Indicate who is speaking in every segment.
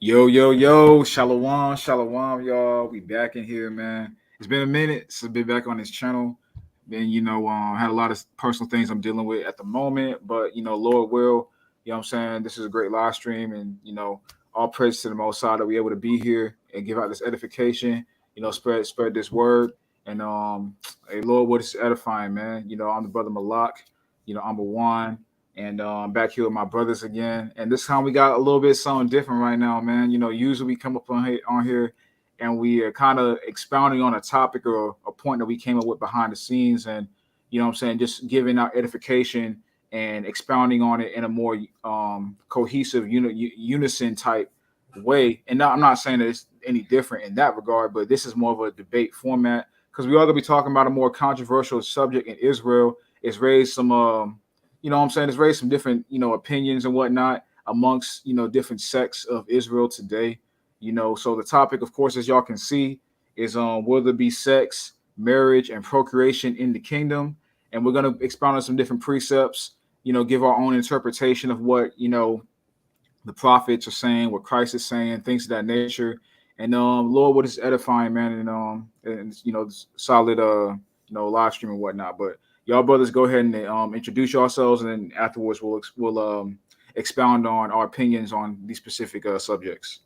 Speaker 1: Yo, yo, yo, shalom, shalom, y'all. We back in here, man. It's been a minute since I've been back on this channel. Been, had a lot of personal things I'm dealing with at the moment, but Lord will, what I'm saying? This is a great live stream, and all praise to the Most High that we're able to be here and give out this edification, spread this word. And hey Lord, what is edifying, man? I'm the brother Malak, I'm a one. And I'm back here with my brothers again. And this time we got a little bit something different right now, man. Usually we come up on here and we are kind of expounding on a topic or a point that we came up with behind the scenes. And, what I'm saying, just giving out edification and expounding on it in a more cohesive, unison type way. And I'm not saying that it's any different in that regard, but this is more of a debate format because we are going to be talking about a more controversial subject in Israel. It's raised some what I'm saying, it's raised some different, opinions and whatnot amongst, different sects of Israel today. So the topic, of course, as y'all can see, is will there be sex, marriage, and procreation in the kingdom? And we're gonna expound on some different precepts, give our own interpretation of what, the prophets are saying, what Christ is saying, things of that nature. And Lord, what is edifying, man, and solid live stream and whatnot. But y'all brothers go ahead and introduce yourselves, and then afterwards we'll expound on our opinions on these specific subjects.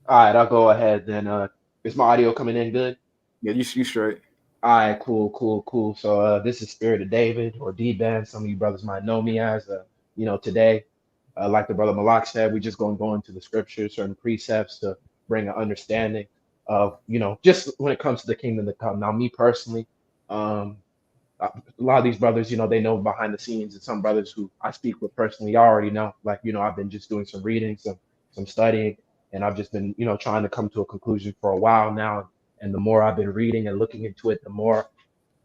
Speaker 2: All right, I'll go ahead then. Is my audio coming in good?
Speaker 1: Yeah, you straight.
Speaker 2: All right, cool. So this is Spirit of David or D-Band. Some of you brothers might know me as. Today, like the brother Malak said, we just going to go into the scriptures, certain precepts to bring an understanding of, just when it comes to the kingdom to come. Now, me personally, um, a lot of these brothers, they know behind the scenes, and some brothers who I speak with personally already know. Like, I've been just doing some reading, some studying, and I've just been, trying to come to a conclusion for a while now. And the more I've been reading and looking into it, the more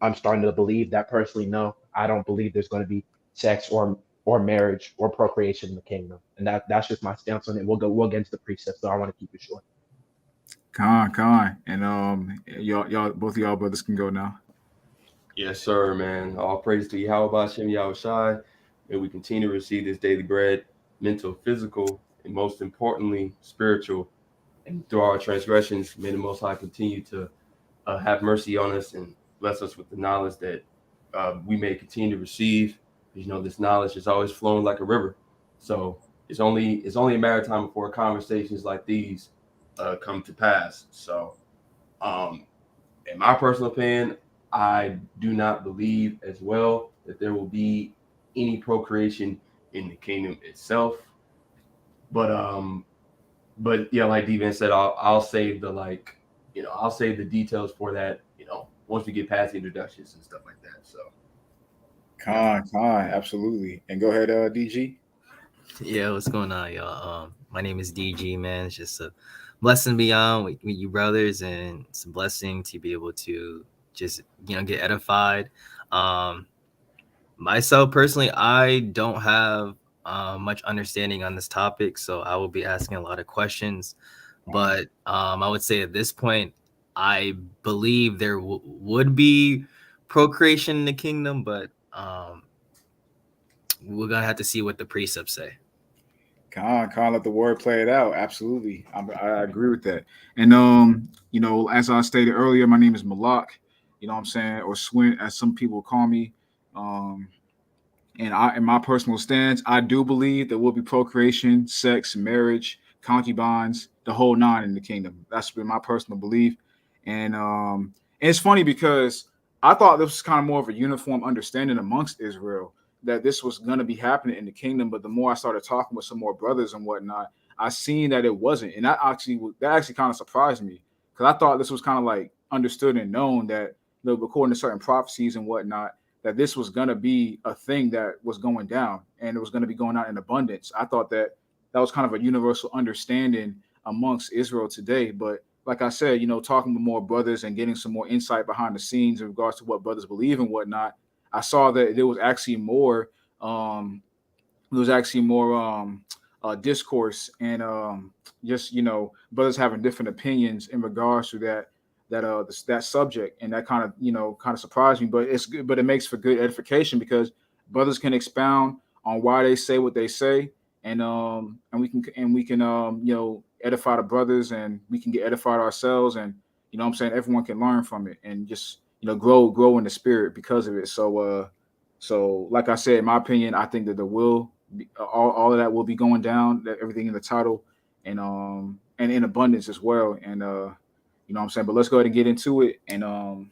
Speaker 2: I'm starting to believe that personally, no, I don't believe there's going to be sex or marriage or procreation in the kingdom. And that's just my stance on it. We'll get into the precepts, so I want to keep it short.
Speaker 1: Con, and y'all, both of y'all brothers can go now.
Speaker 3: Yes, sir, man. All praise to Yahweh Shem Yahweh Shai. May we continue to receive this daily bread, mental, physical, and most importantly, spiritual. And through our transgressions, may the Most High continue to have mercy on us and bless us with the knowledge that we may continue to receive. Because, this knowledge is always flowing like a river. So it's only a matter of time before conversations like these come to pass. So, in my personal opinion, I do not believe as well that there will be any procreation in the kingdom itself. But yeah, like Devan said, I'll save I'll save the details for that, once we get past the introductions and stuff like that. So
Speaker 1: Con, absolutely. And go ahead, DG.
Speaker 4: Yeah, what's going on, y'all? My name is DG, man. It's just a blessing beyond with you brothers, and it's a blessing to be able to just get edified. Myself personally, I don't have much understanding on this topic, so I will be asking a lot of questions. But I would say at this point, I believe there would be procreation in the kingdom, but we're gonna have to see what the precepts say.
Speaker 1: Con, let the word play it out. Absolutely, I agree with that. And as I stated earlier, my name is Malak. What I'm saying, or Swin, as some people call me. And in my personal stance, I do believe there will be procreation, sex, marriage, concubines, the whole nine in the kingdom. That's been my personal belief. And it's funny because I thought this was kind of more of a uniform understanding amongst Israel that this was going to be happening in the kingdom. But the more I started talking with some more brothers and whatnot, I seen that it wasn't, and that actually kind of surprised me because I thought this was kind of like understood and known that, according to certain prophecies and whatnot, that this was going to be a thing that was going down and it was going to be going out in abundance. I thought that was kind of a universal understanding amongst Israel today. But like I said, talking with more brothers and getting some more insight behind the scenes in regards to what brothers believe and whatnot, I saw that there was actually more. Discourse and just brothers having different opinions in regards to that subject, and that kind of surprised me. But it's good, but it makes for good edification because Brothers can expound on why they say what they say, and we can edify the brothers, and we can get edified ourselves, and what I'm saying, everyone can learn from it and just grow in the spirit because of it. So like I said, in my opinion, I think that there will be, all of that will be going down, that everything in the title, and in abundance as well. And what I'm saying, but let's go ahead and get into it, and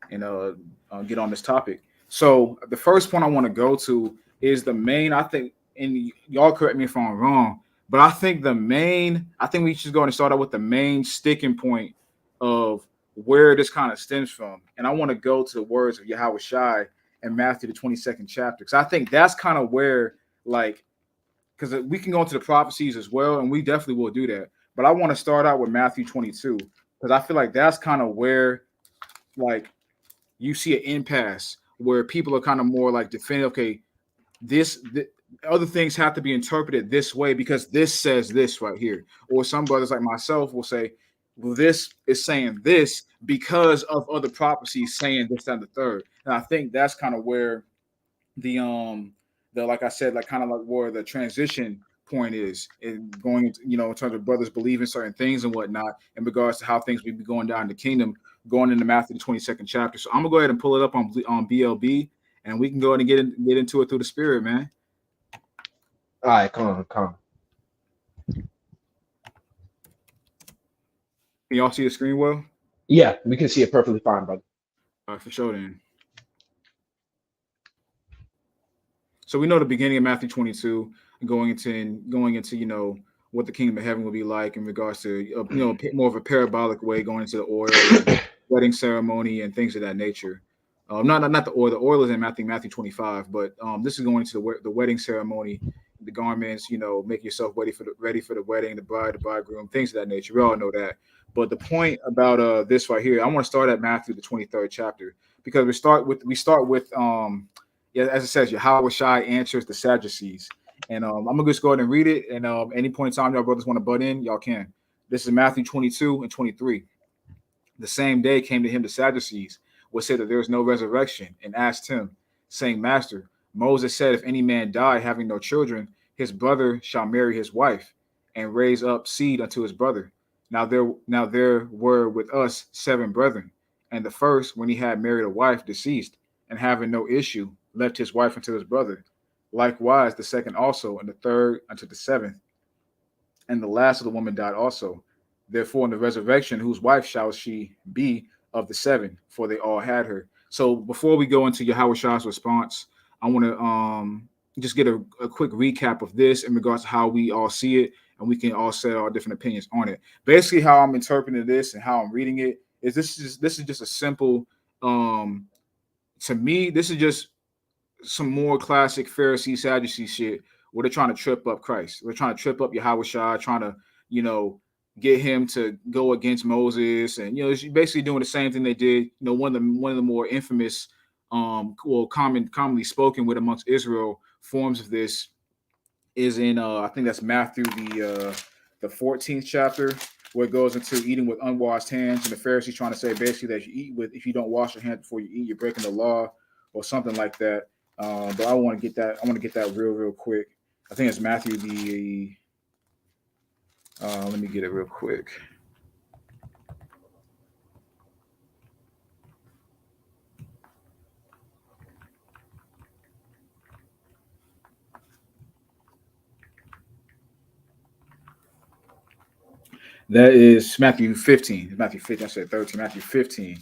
Speaker 1: get on this topic. So the first point I want to go to is the main. I think, and y'all correct me if I'm wrong, but I think we should go and start out with the main sticking point of where this kind of stems from. And I want to go to the words of Yahweh Shai in Matthew the 22nd chapter, because I think that's kind of where, like, because we can go into the prophecies as well, and we definitely will do that. But I want to start out with Matthew 22, because I feel like that's kind of where, like, you see an impasse where people are kind of more like defending, okay, other things have to be interpreted this way because this says this right here. Or some brothers like myself will say, well, this is saying this because of other prophecies saying this, that, and the third. And I think that's kind of where the like I said, like kind of like where the transition point is in going into, in terms of brothers believing certain things and whatnot in regards to how things will be going down in the kingdom, going into Matthew the 22nd chapter. So I'm gonna go ahead and pull it up on BLB, and we can go ahead and get into it through the spirit, man.
Speaker 2: All right, come on.
Speaker 1: Can y'all see the screen well?
Speaker 2: Yeah, we can see it perfectly fine, brother.
Speaker 1: All right, for sure then. So we know the beginning of Matthew 22, going into what the kingdom of heaven will be like in regards to more of a parabolic way, going into the oil, wedding ceremony, and things of that nature. Not the oil. The oil is in Matthew 25, but this is going into the wedding ceremony, the garments. Make yourself ready for the wedding, the bride, the bridegroom, things of that nature. We all know that. But the point about this right here, I want to start at Matthew the 23rd chapter, because we start with as it says, Yahweh Shai answers the Sadducees. And I'm going to just go ahead and read it. And any point in time y'all brothers want to butt in, y'all can. This is Matthew 22 and 23. The same day came to him the Sadducees, which said that there is no resurrection, and asked him, saying, Master, Moses said, if any man die having no children, his brother shall marry his wife, and raise up seed unto his brother. Now there were with us 7 brethren, and the first, when he had married a wife, deceased, and having no issue, left his wife unto his brother. Likewise, the second also, and the third unto the 7th. And the last of the woman died also. Therefore, in the resurrection, whose wife shall she be of the 7? For they all had her. So before we go into Yahweh Shah's response, I want to just get a quick recap of this in regards to how we all see it, and we can all say our different opinions on it. Basically, how I'm interpreting this and how I'm reading it is this is just a simple, to me, this is just some more classic Pharisee Sadducee shit where they're trying to trip up Christ. They're trying to trip up Yahweh Shai, trying to, get him to go against Moses. And, it's basically doing the same thing they did. One of the more infamous, commonly spoken with amongst Israel forms of this is in, I think that's Matthew, the 14th chapter, where it goes into eating with unwashed hands. And the Pharisees trying to say basically that if you don't wash your hands before you eat, you're breaking the law or something like that. But I want to get that real quick. I think it's Matthew let me get it real quick. That is Matthew 15. Matthew 15. I said 13. Matthew 15.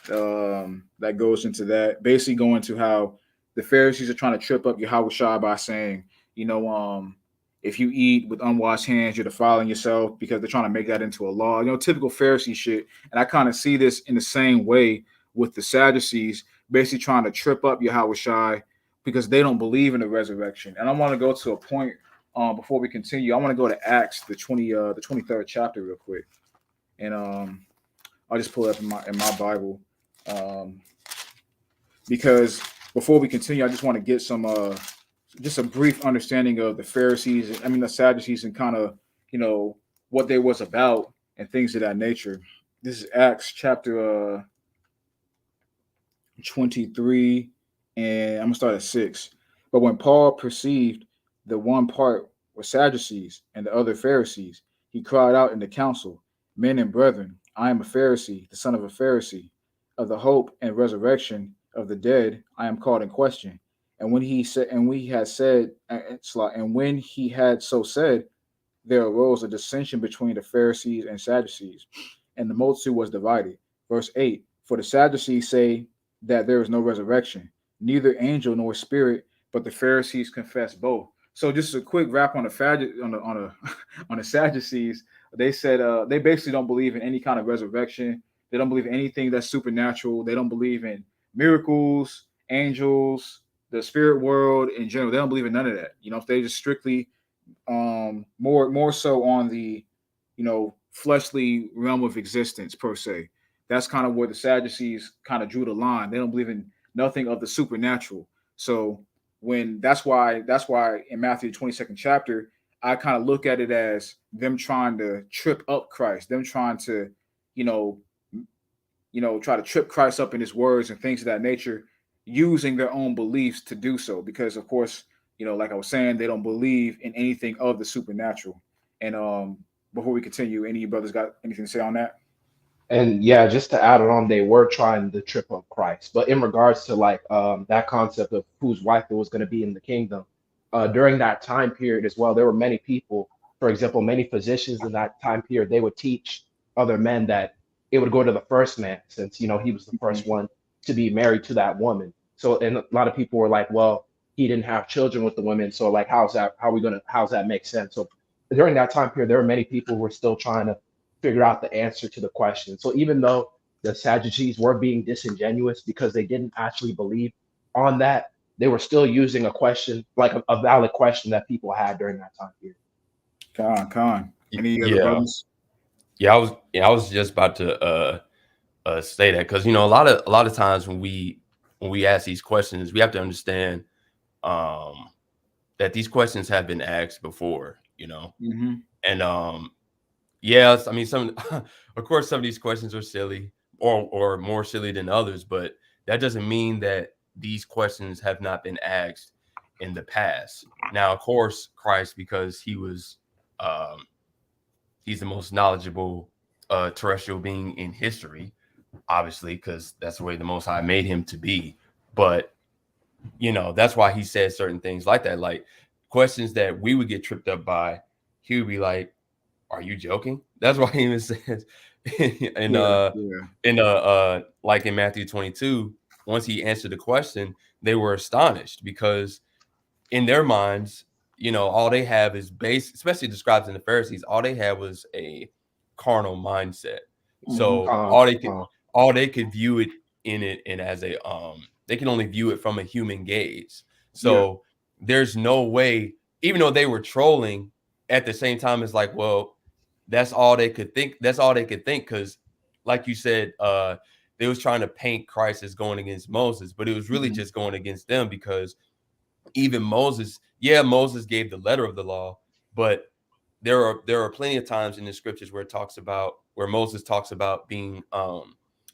Speaker 1: That goes into that. Basically going to how the Pharisees are trying to trip up Yahweh Shai by saying, if you eat with unwashed hands, you're defiling yourself, because they're trying to make that into a law. Typical Pharisee shit. And I kind of see this in the same way with the Sadducees, basically trying to trip up Yahweh Shai because they don't believe in the resurrection. And I want to go to a point before we continue. I want to go to Acts, the 23rd chapter real quick. And I'll just pull it up in my Bible. Because before we continue, I just want to get some just a brief understanding of the the Sadducees, and kind of, what they was about and things of that nature. This is Acts chapter 23, and I'm gonna start at 6. But when Paul perceived the one part were Sadducees and the other Pharisees, he cried out in the council, "Men and brethren, I am a Pharisee, the son of a Pharisee. Of the hope and resurrection of the dead, I am called in question." And when he said, and we had said, and when he had so said, there arose a dissension between the Pharisees and Sadducees, and the multitude was divided. Verse 8: For the Sadducees say that there is no resurrection, neither angel nor spirit, but the Pharisees confess both. So just a quick wrap on the on the Sadducees. They said they basically don't believe in any kind of resurrection. They don't believe in anything that's supernatural. They don't believe in miracles, angels, the spirit world in general. They don't believe in none of that. If they just strictly more so on the fleshly realm of existence per se. That's kind of where the Sadducees kind of drew the line. They don't believe in nothing of the supernatural. So when that's why in Matthew 22nd chapter, I kind of look at it as them trying to trip up Christ, them trying to you know try to trip Christ up in his words and things of that nature, using their own beliefs to do so. Because of course, like I was saying, they don't believe in anything of the supernatural. And before we continue, any of you brothers got anything to say on that?
Speaker 2: And yeah, just to add it on, they were trying to trip up Christ. But in regards to like that concept of whose wife it was going to be in the kingdom, during that time period as well, there were many people, for example, many physicians in that time period, they would teach other men that it would go to the first man since, he was the first
Speaker 1: Mhm.
Speaker 2: one to be married to that woman. So, and a lot of people were like, well, he didn't have children with the women. So like, how's that make sense? So during that time period, there were many people who were still trying to figure out the answer to the question. So even though the Sadducees were being disingenuous because they didn't actually believe on that, they were still using a question, like a valid question that people had during that time period.
Speaker 1: Con. Any other
Speaker 3: Yeah,
Speaker 1: brothers?
Speaker 3: I was just about to say that because a lot of times when we ask these questions, we have to understand um that these questions have been asked before,
Speaker 1: Hmm.
Speaker 3: and yes, I mean some of course some of these questions are silly or more silly than others, but that doesn't mean that these questions have not been asked in the past. Now, of course, Christ, because um he's the most knowledgeable terrestrial being in history, obviously, because that's the way the Most High made him to be. But that's why he said certain things like that, like questions that we would get tripped up by. He would be like, "Are you joking?" That's why he even says in
Speaker 1: Yeah, yeah.
Speaker 3: like in Matthew 22, once he answered the question, they were astonished because in their minds, all they have is base, especially described in the Pharisees, all they had was a carnal mindset.
Speaker 1: Hmm.
Speaker 3: So all they could view it in it and as a they can only view it from a human gaze.
Speaker 1: Yeah.
Speaker 3: So there's no way, even though they were trolling, at the same time it's like, well, that's all they could think. That's all they could think because, like you said, they was trying to paint Christ as going against Moses, but it was really
Speaker 1: Hmm.
Speaker 3: just going against them because even Moses, yeah, Moses gave the letter of the law, but there are plenty of times in the scriptures where Moses talks about being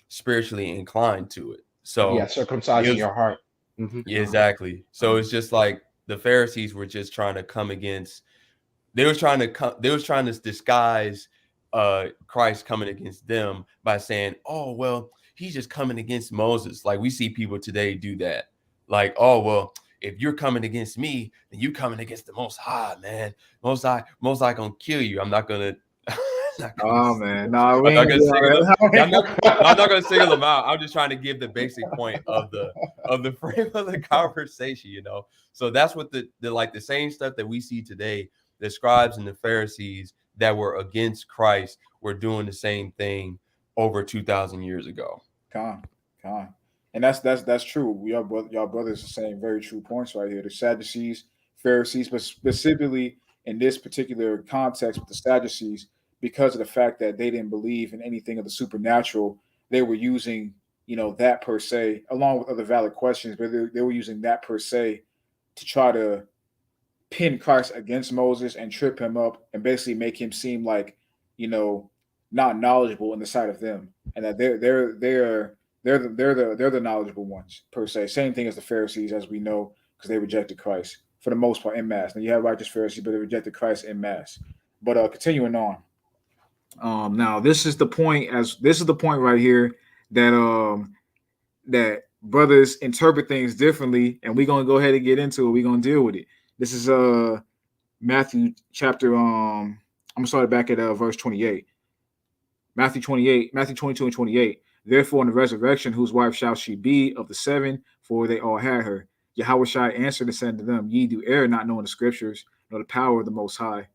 Speaker 3: spiritually inclined to it.
Speaker 2: Yeah,
Speaker 3: So it
Speaker 2: circumcising
Speaker 3: was
Speaker 2: your heart. Hmm.
Speaker 3: yeah, exactly. So it's just like the Pharisees were just trying to come against they was trying to disguise Christ coming against them by saying, "Oh, well, he's just coming against Moses." Like we see people today do that. Like, "Oh, well, if you're coming against me, then you coming against the Most High, man. Most High gonna kill you." I'm not gonna not gonna
Speaker 1: Oh man, nah, we
Speaker 3: I'm not
Speaker 1: ain't
Speaker 3: gonna
Speaker 1: gonna
Speaker 3: single
Speaker 1: do
Speaker 3: them.
Speaker 1: all
Speaker 3: Yeah, I'm not
Speaker 1: that.
Speaker 3: no, I'm not gonna single them out. I'm just trying to give the basic point of the frame of the conversation. So that's what the like the same stuff that we see today, the scribes and the Pharisees that were against Christ were doing the same thing over 2,000 years ago.
Speaker 1: Con, con, and that's true. Y'all brothers are saying very true points right here. The Sadducees, Pharisees, but specifically in this particular context with the Sadducees, because of the fact that they didn't believe in anything of the supernatural, they were using that per se, along with other valid questions, but they were using that per se to try to pin Christ against Moses and trip him up and basically make him seem like, you know, not knowledgeable in the sight of them. And that they're the knowledgeable ones per se. Same thing as the Pharisees, as we know, because they rejected Christ for the most part in mass. Now you have righteous Pharisees, but they rejected Christ in mass. But continuing on, now this is the point right here that that brothers interpret things differently, and we're gonna go ahead and get into it. We're gonna deal with it. This is Matthew chapter I'm gonna start back at verse 28. Matthew 28, Matthew 22 and 28. Therefore, in the resurrection, whose wife shall she be of the seven? For they all had her. Yahweh Shai answered and said to them, Ye do err, not knowing the scriptures, nor the power of the Most High.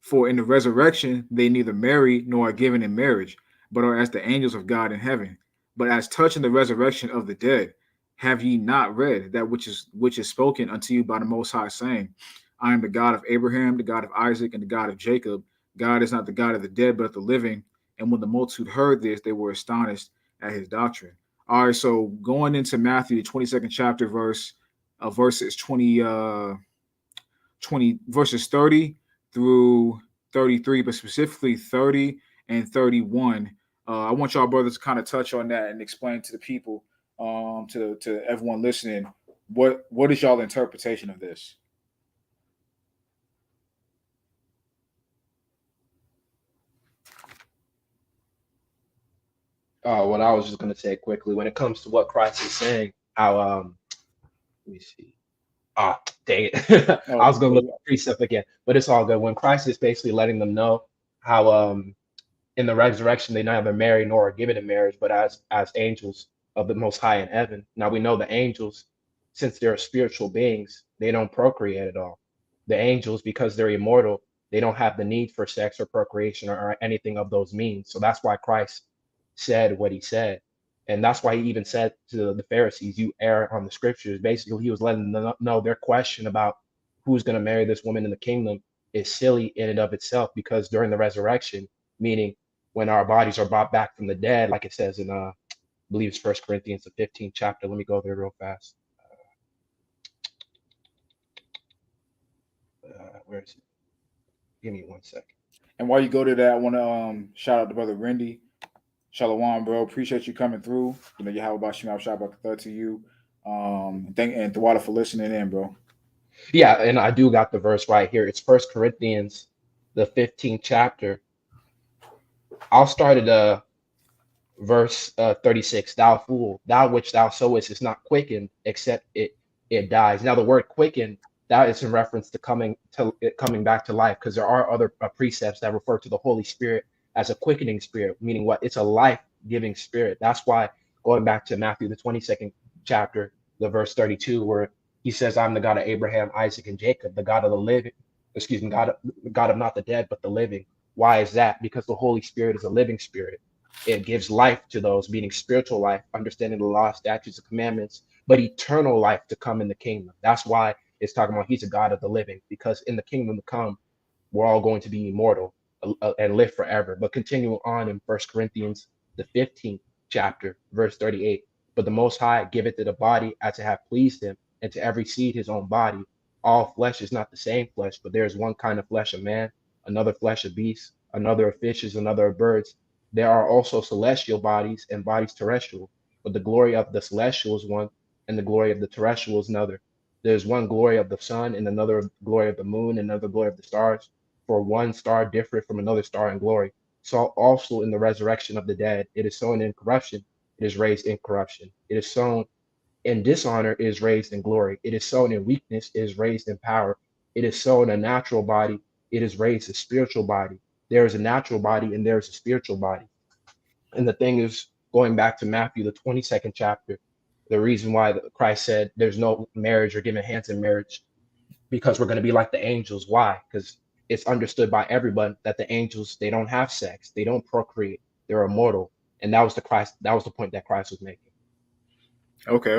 Speaker 1: For in the resurrection, they neither marry nor are given in marriage, but are as the angels of God in heaven. But as touching the resurrection of the dead, have ye not read that which is spoken unto you by the Most High, saying, I am the God of Abraham, the God of Isaac, and the God of Jacob. God is not the God of the dead, but of the living. And when the multitude heard this, they were astonished at his doctrine. All right, so going into Matthew, the 22nd chapter, verses 20 verses 30 through 33, but specifically 30 and 31. I want y'all brothers to kind of touch on that and explain to the people, to everyone listening, what is y'all interpretation of this?
Speaker 2: What I was just gonna say quickly when it comes to what Christ is saying, how let me see. Ah, dang it. I was gonna look at precept again, but it's all good. When Christ is basically letting them know how in the resurrection they neither marry nor are given in marriage, but as angels of the Most High in heaven. Now we know the angels, since they're spiritual beings, they don't procreate at all. The angels, because they're immortal, they don't have the need for sex or procreation or anything of those means. So that's why Christ said what he said. And that's why he even said to the Pharisees, you err on the scriptures. Basically, he was letting them know their question about who's going to marry this woman in the kingdom is silly in and of itself, because during the resurrection, meaning when our bodies are brought back from the dead, like it says in, I believe it's First Corinthians, the 15th chapter. Let me go there real fast. Where is it? Give me 1 second.
Speaker 1: And while you go to that, I want to shout out to Brother Rendy. Shalom, bro. Appreciate you coming through. You know, Yahweh Bashim, I'll shout out to you. Thank and Tawada for listening in, bro.
Speaker 2: Yeah, and I do got the verse right here. It's First Corinthians, the 15th chapter. I'll start at verse 36. Thou fool, thou which thou sowest is not quickened, except it dies. Now the word quicken, that is in reference to coming back to life, because there are other precepts that refer to the Holy Spirit as a quickening spirit, meaning what? It's a life-giving spirit. That's why, going back to Matthew, the 22nd chapter, the verse 32, where he says, I'm the God of Abraham, Isaac, and Jacob, the God of the living, God of not the dead, but the living. Why is that? Because the Holy Spirit is a living spirit. It gives life to those, meaning spiritual life, understanding the law, statutes, and commandments, but eternal life to come in the kingdom. That's why it's talking about he's a God of the living, because in the kingdom to come, we're all going to be immortal and live forever. But continue on in First Corinthians, the 15th chapter, verse 38. But the Most High giveth to the body as it hath pleased him, and to every seed his own body. All flesh is not the same flesh, but there is one kind of flesh of man, another flesh of beasts, another of fishes, another of birds. There are also celestial bodies and bodies terrestrial, but the glory of the celestial is one, and the glory of the terrestrial is another. There's one glory of the sun, and another glory of the moon, and another glory of the stars. For one star differeth from another star in glory. So also in the resurrection of the dead, it is sown in corruption, it is raised in corruption. It is sown in dishonor, it is raised in glory. It is sown in weakness, it is raised in power. It is sown a natural body, it is raised a spiritual body. There is a natural body and there is a spiritual body. And the thing is, going back to Matthew, the 22nd chapter, the reason why Christ said there's no marriage or giving hands in marriage, because we're going to be like the angels. Why? Because it's understood by everyone that the angels, they don't have sex, they don't procreate, they're immortal. And that was the point that Christ was making.
Speaker 1: Okay.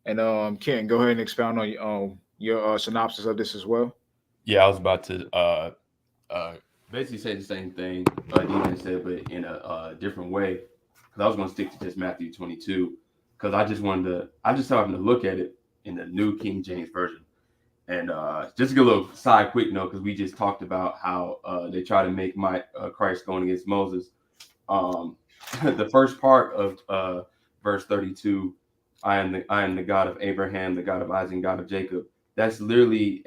Speaker 1: And Ken, go ahead and expound on your synopsis of this as well.
Speaker 3: Yeah, I was about to basically say the same thing Dean said, but in a different way. Because I was going to stick to just Matthew 22, because I just happened to look at it in the New King James Version. And just to get a little side quick note, because we just talked about how they try to make Christ going against Moses. the first part of verse 32, I am the God of Abraham, the God of Isaac, God of Jacob. That's literally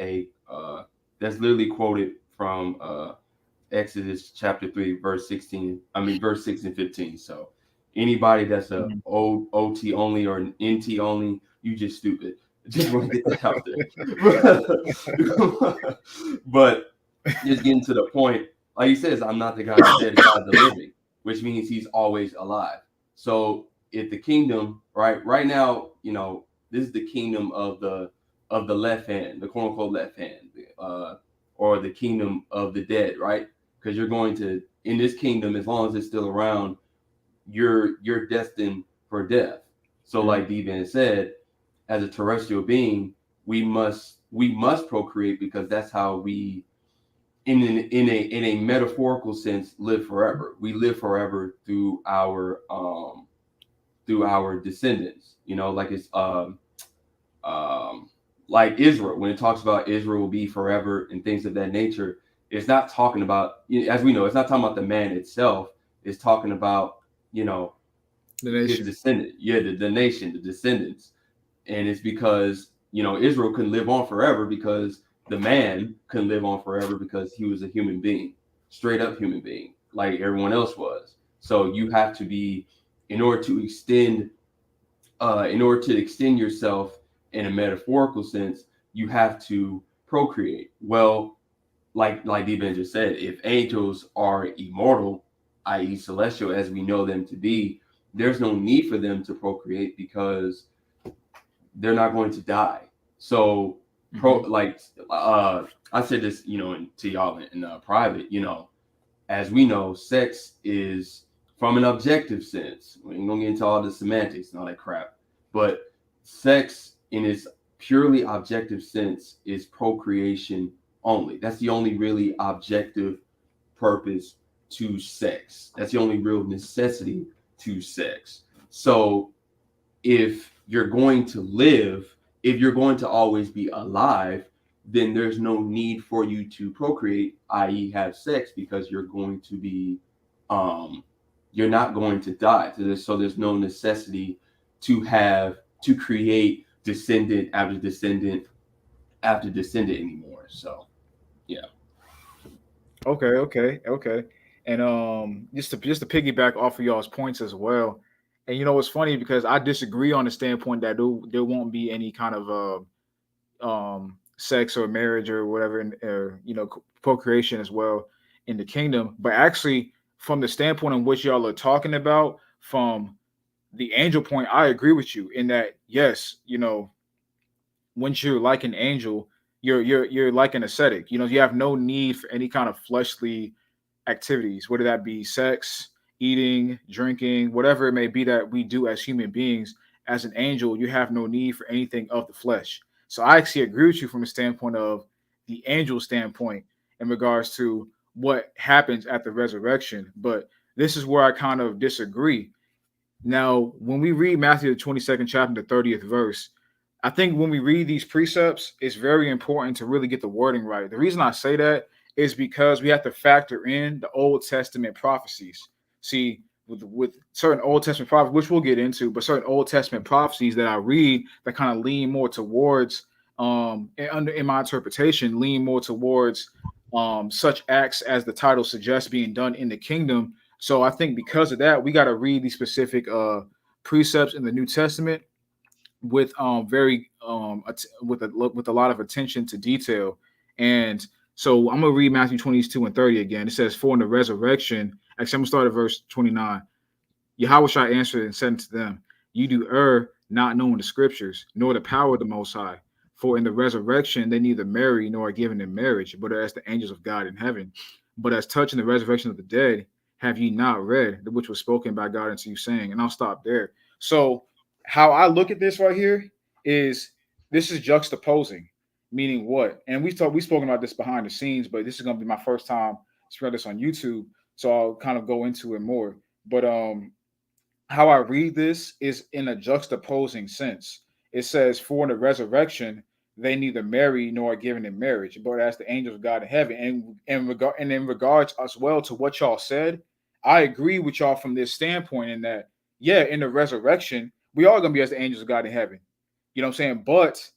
Speaker 3: that's literally quoted from Exodus chapter 3, verse 16. I mean, verse 6 and 15. So anybody that's a
Speaker 1: Mhm.
Speaker 3: OT only or an NT only, you just stupid. Just want to get that out there. But just getting to the point, like he says, I'm not the God of the dead, God of the living, which means he's always alive. So if the kingdom, right now, this is the kingdom of the left hand, the quote unquote left hand, or the kingdom of the dead, right? Because you're going to in this kingdom, as long as it's still around, you're destined for death. So,
Speaker 1: Mhm.
Speaker 3: like D-Van said, as a terrestrial being, we must procreate because that's how we in a metaphorical sense live forever. We live forever through our descendants. Like it's um like Israel, when it talks about Israel will be forever and things of that nature, it's not talking about, as we know, it's not talking about the man itself. It's talking about you know
Speaker 1: The
Speaker 3: his
Speaker 1: nation.
Speaker 3: descendant, yeah, the nation, the descendants. And it's because Israel couldn't live on forever because the man couldn't live on forever because he was a human being, straight up human being, like everyone else was. So you have to be, in order to extend yourself in a metaphorical sense, you have to procreate. Well, like Deben just said, if angels are immortal, i.e., celestial, as we know them to be, there's no need for them to procreate because they're not going to die. So,
Speaker 1: Mhm.
Speaker 3: I said this, to y'all in private, as we know, sex is from an objective sense. We ain't gonna get into all the semantics and all that crap, but sex in its purely objective sense is procreation only. That's the only really objective purpose to sex. That's the only real necessity to sex. So if you're going to live, if you're going to always be alive, then there's no need for you to procreate, i.e., have sex, because um, you're not going to die. So there's no necessity to create descendant after descendant after descendant anymore. So yeah.
Speaker 1: Okay. And just to piggyback off of y'all's points as well. And it's funny because I disagree on the standpoint that there won't be any kind of sex or marriage or whatever, or procreation as well in the kingdom. But actually, from the standpoint in which y'all are talking about, from the angel point, I agree with you in that yes, once you're like an angel, you're like an ascetic. You have no need for any kind of fleshly activities, whether that be sex, eating, drinking, whatever it may be that we do as human beings. As an angel, you have no need for anything of the flesh. So I actually agree with you from the standpoint of the angel standpoint in regards to what happens at the resurrection. But this is where I kind of disagree. Now, when we read Matthew the 22nd chapter, the 30th verse, I think when we read these precepts, it's very important to really get the wording right. The reason I say that is because we have to factor in the Old Testament prophecies. See, with certain Old Testament prophecies, which we'll get into, but certain Old Testament prophecies that I read that kind of lean more towards, in my interpretation, lean more towards such acts as the title suggests being done in the kingdom. So I think because of that, we got to read these specific precepts in the New Testament with with a lot of attention to detail. And so I'm gonna read Matthew 22 and 30 again. It says, "For in the resurrection," actually I'm gonna start at verse 29. Yahushua answered and said to them, "You do err, not knowing the scriptures, nor the power of the Most High. For in the resurrection they neither marry nor are given in marriage, but are as the angels of God in heaven. But as touching the resurrection of the dead, have ye not read which was spoken by God unto you, saying?" And I'll stop there. So, how I look at this right here is this is juxtaposing, meaning what? And we spoken about this behind the scenes, but this is going to be my first time spread this on YouTube, so I'll kind of go into it more. But how I read this is in a juxtaposing sense. It says, "For in the resurrection, they neither marry nor are given in marriage, but as the angels of God in heaven." And in regards as well to what y'all said, I agree with y'all from this standpoint in that, yeah, in the resurrection, we are going to be as the angels of God in heaven. You know what I'm saying? But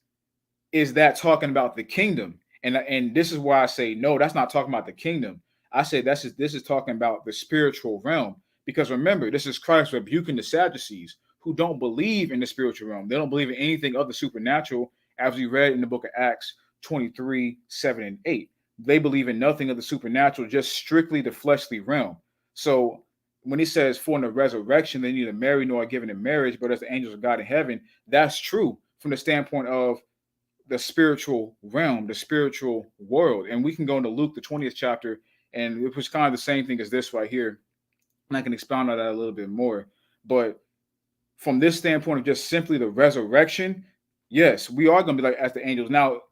Speaker 1: is that talking about the kingdom? And this is why I say no, that's not talking about the kingdom. I say this is talking about the spiritual realm. Because remember, this is Christ rebuking the Sadducees who don't believe in the spiritual realm. They don't believe in anything of the supernatural, as we read in the book of Acts 23, 7, and 8. They believe in nothing of the supernatural, just strictly the fleshly realm. So when he says for in the resurrection, they neither marry nor are given in marriage, but as the angels of God in heaven, that's true from the standpoint of the spiritual realm, the spiritual world. And we can go into Luke, the 20th chapter, and it was kind of the same thing as this right here. And I can expound on that a little bit more. But from this standpoint of just simply the resurrection, yes, we are going to be like as the angels. Now,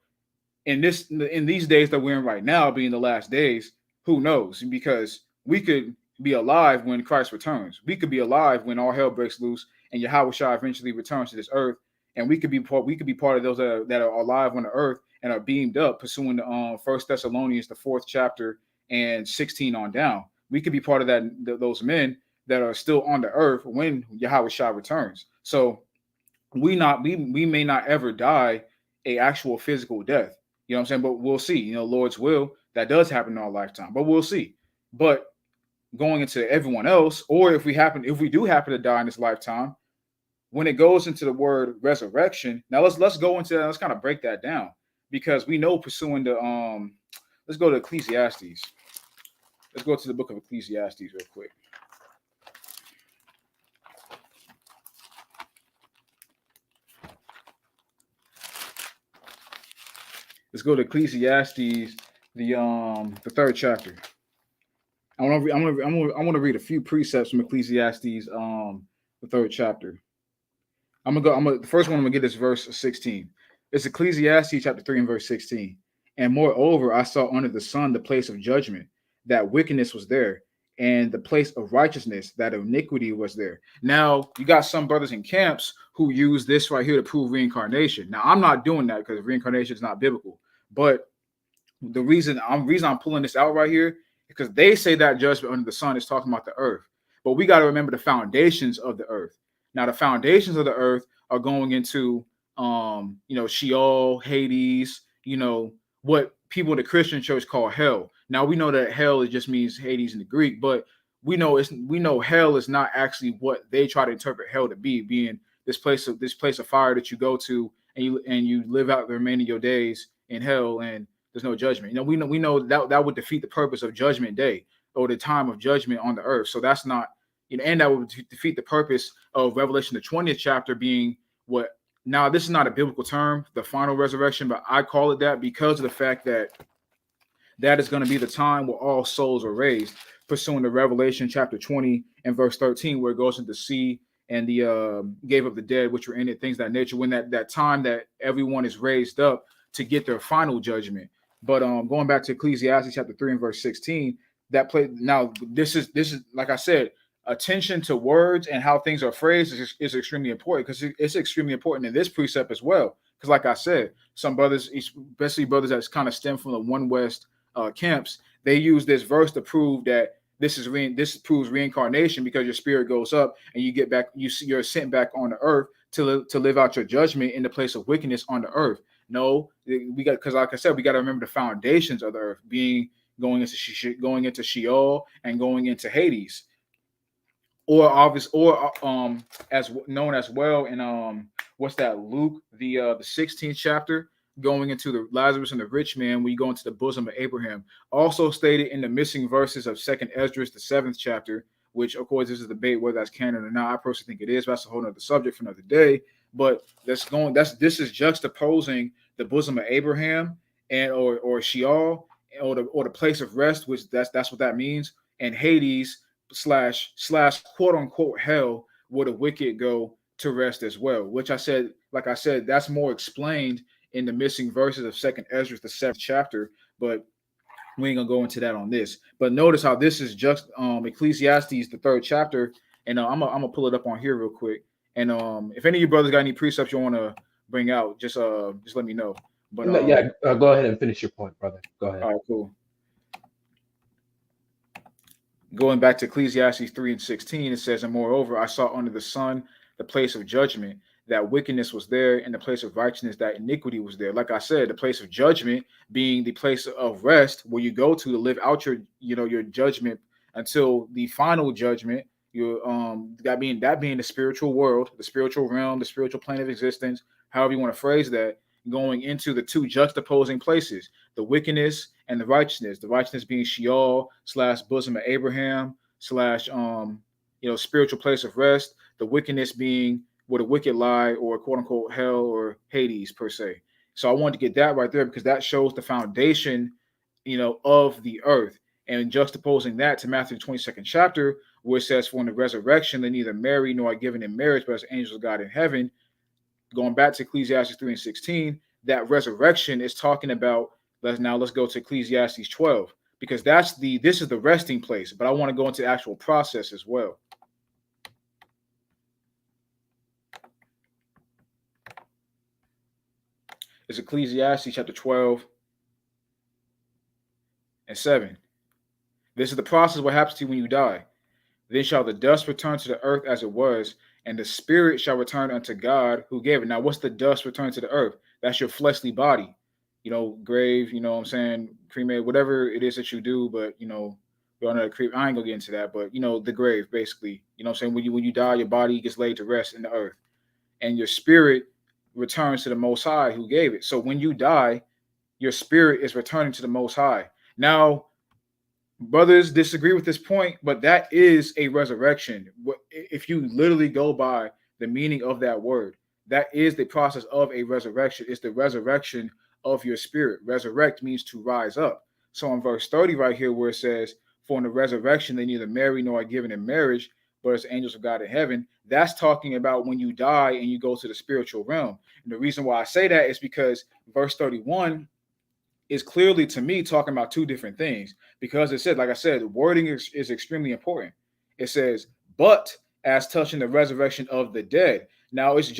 Speaker 1: in these days that we're in right now, being the last days, who knows? Because we could be alive when Christ returns. We could be alive when all hell breaks loose and Yahweh Shai eventually returns to this earth, and we could be part of those that are alive on the earth and are beamed up, pursuing the First Thessalonians, the 4th chapter and 16 on down. We could be part of those men that are still on the earth when Yahweh Shai returns. So we may not ever die a actual physical death. You know what I'm saying? But we'll see. You know, Lord's will, that does happen in our lifetime. But we'll see. But going into everyone else, or if we do happen to die in this lifetime, when it goes into the word resurrection, now let's go into that. Let's kind of break that down, because we know pursuing the let's go to Ecclesiastes. Let's go to the book of Ecclesiastes real quick. Let's go to Ecclesiastes, the 3rd chapter. I want to read a few precepts from Ecclesiastes, the 3rd chapter. The first one I'm gonna get is verse 16. It's Ecclesiastes chapter 3 and verse 16. And moreover, I saw under the sun the place of judgment, that wickedness was there, and the place of righteousness, that iniquity was there. Now, you got some brothers in camps who use this right here to prove reincarnation. Now, I'm not doing that because reincarnation is not biblical. But the reason I'm pulling this out right here is because they say that judgment under the sun is talking about the earth. But we got to remember the foundations of the earth. Now, the foundations of the earth are going into Sheol, Hades, what people in the Christian church call hell. Now we know that hell just means Hades in the Greek, but we know hell is not actually what they try to interpret hell to be, being this place of fire that you go to and you live out the remaining of your days in hell and there's no judgment. We know that would defeat the purpose of Judgment Day or the time of judgment on the earth. So that's not, and that would defeat the purpose of Revelation, the 20th chapter, being what. Now, this is not a biblical term, the final resurrection, but I call it that because of the fact that is going to be the time where all souls are raised, pursuing the Revelation chapter 20 and verse 13, where it goes into the sea and the gave up the dead, which were in it, things of that nature, when that time that everyone is raised up to get their final judgment. But going back to Ecclesiastes chapter 3 and verse 16, now this is like I said, attention to words and how things are phrased is extremely important, because it's extremely important in this precept as well. Because like I said, some brothers, especially brothers that's kind of stem from the One West camps, they use this verse to prove that this proves reincarnation, because your spirit goes up and you get back, you're sent back on the earth to live out your judgment in the place of wickedness on the earth. No, because like I said, we got to remember the foundations of the earth being going into Sheol and going into Hades. Or as known as well in what's that, Luke, the 16th chapter, going into the Lazarus and the rich man, when you go into the bosom of Abraham. Also stated in the missing verses of 2nd Esdras, the 7th chapter, which of course this is a debate whether that's canon or not. I personally think it is, but that's a whole other subject for another day. But this is juxtaposing the bosom of Abraham and or Sheol, or the place of rest, which that's what that means, and Hades slash quote unquote hell, where the wicked go to rest as well, which like I said, that's more explained in the missing verses of 2nd Esdras, the 7th chapter, but we ain't gonna go into that on this. But notice how this is just Ecclesiastes, the 3rd chapter, and I'm gonna pull it up on here real quick. And if any of you brothers got any precepts you want to bring out, just let me know. But
Speaker 2: go ahead and finish your point, brother. Go ahead.
Speaker 1: All right, cool. Going back to Ecclesiastes 3 and 16, it says, and moreover, I saw under the sun the place of judgment, that wickedness was there, and the place of righteousness, that iniquity was there. Like I said, the place of judgment being the place of rest where you go to live out your, your judgment until the final judgment. Your that being the spiritual world, the spiritual realm, the spiritual plane of existence, however you want to phrase that, going into the two juxtaposing places, the wickedness and the righteousness being Sheol slash bosom of Abraham slash spiritual place of rest, the wickedness being where the wicked lie, or quote unquote hell or Hades per se. So I wanted to get that right there because that shows the foundation, of the earth. And juxtaposing that to Matthew 22nd chapter, where it says, for in the resurrection they neither marry nor are given in marriage, but as angels of God in heaven. Going back to Ecclesiastes 3 and 16, that resurrection is talking about, let's go to Ecclesiastes 12, because this is the resting place, but I want to go into the actual process as well. It's Ecclesiastes chapter 12 and 7. This is the process of what happens to you when you die. Then shall the dust return to the earth as it was, and the spirit shall return unto God who gave it. Now, what's the dust return to the earth? That's your fleshly body. Grave, what I'm saying, cremate, whatever it is that you do, but we all know that I ain't gonna get into that, but the grave, basically. What I'm saying, when you die, your body gets laid to rest in the earth. And your spirit returns to the Most High who gave it. So when you die, your spirit is returning to the Most High. Now, brothers disagree with this point, but that is a resurrection. If you literally go by the meaning of that word, that is the process of a resurrection. It's the resurrection of your spirit. Resurrect means to rise up. So in verse 30 right here, where it says, for in the resurrection they neither marry nor are given in marriage, but as angels of God in heaven, that's talking about when you die and you go to the spiritual realm. And the reason why I say that is because verse 31 is clearly, to me, talking about two different things, because it said, like I said, the wording is extremely important. It says, but as touching the resurrection of the dead. Now it's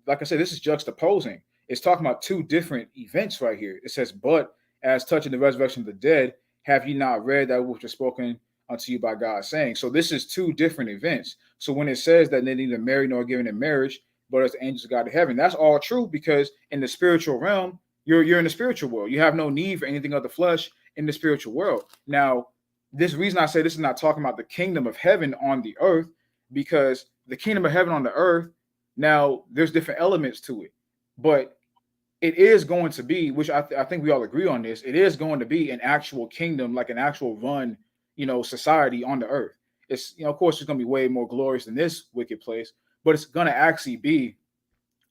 Speaker 1: like I said, this is juxtaposing. It's talking about two different events right here. It says, but as touching the resurrection of the dead, have you not read that which was spoken unto you by God, saying? So this is two different events. So when it says that they neither marry nor given in marriage, but as the angels of God in heaven, that's all true, because in the spiritual realm, you're in the spiritual world. You have no need for anything of the flesh in the spiritual world. Now, this reason I say this is not talking about the kingdom of heaven on the earth, because the kingdom of heaven on the earth, now there's different elements to it, but it is going to be, which I think we all agree on this, it is going to be an actual kingdom, like an actual run, society on the earth. It's, of course, it's going to be way more glorious than this wicked place, but it's going to actually be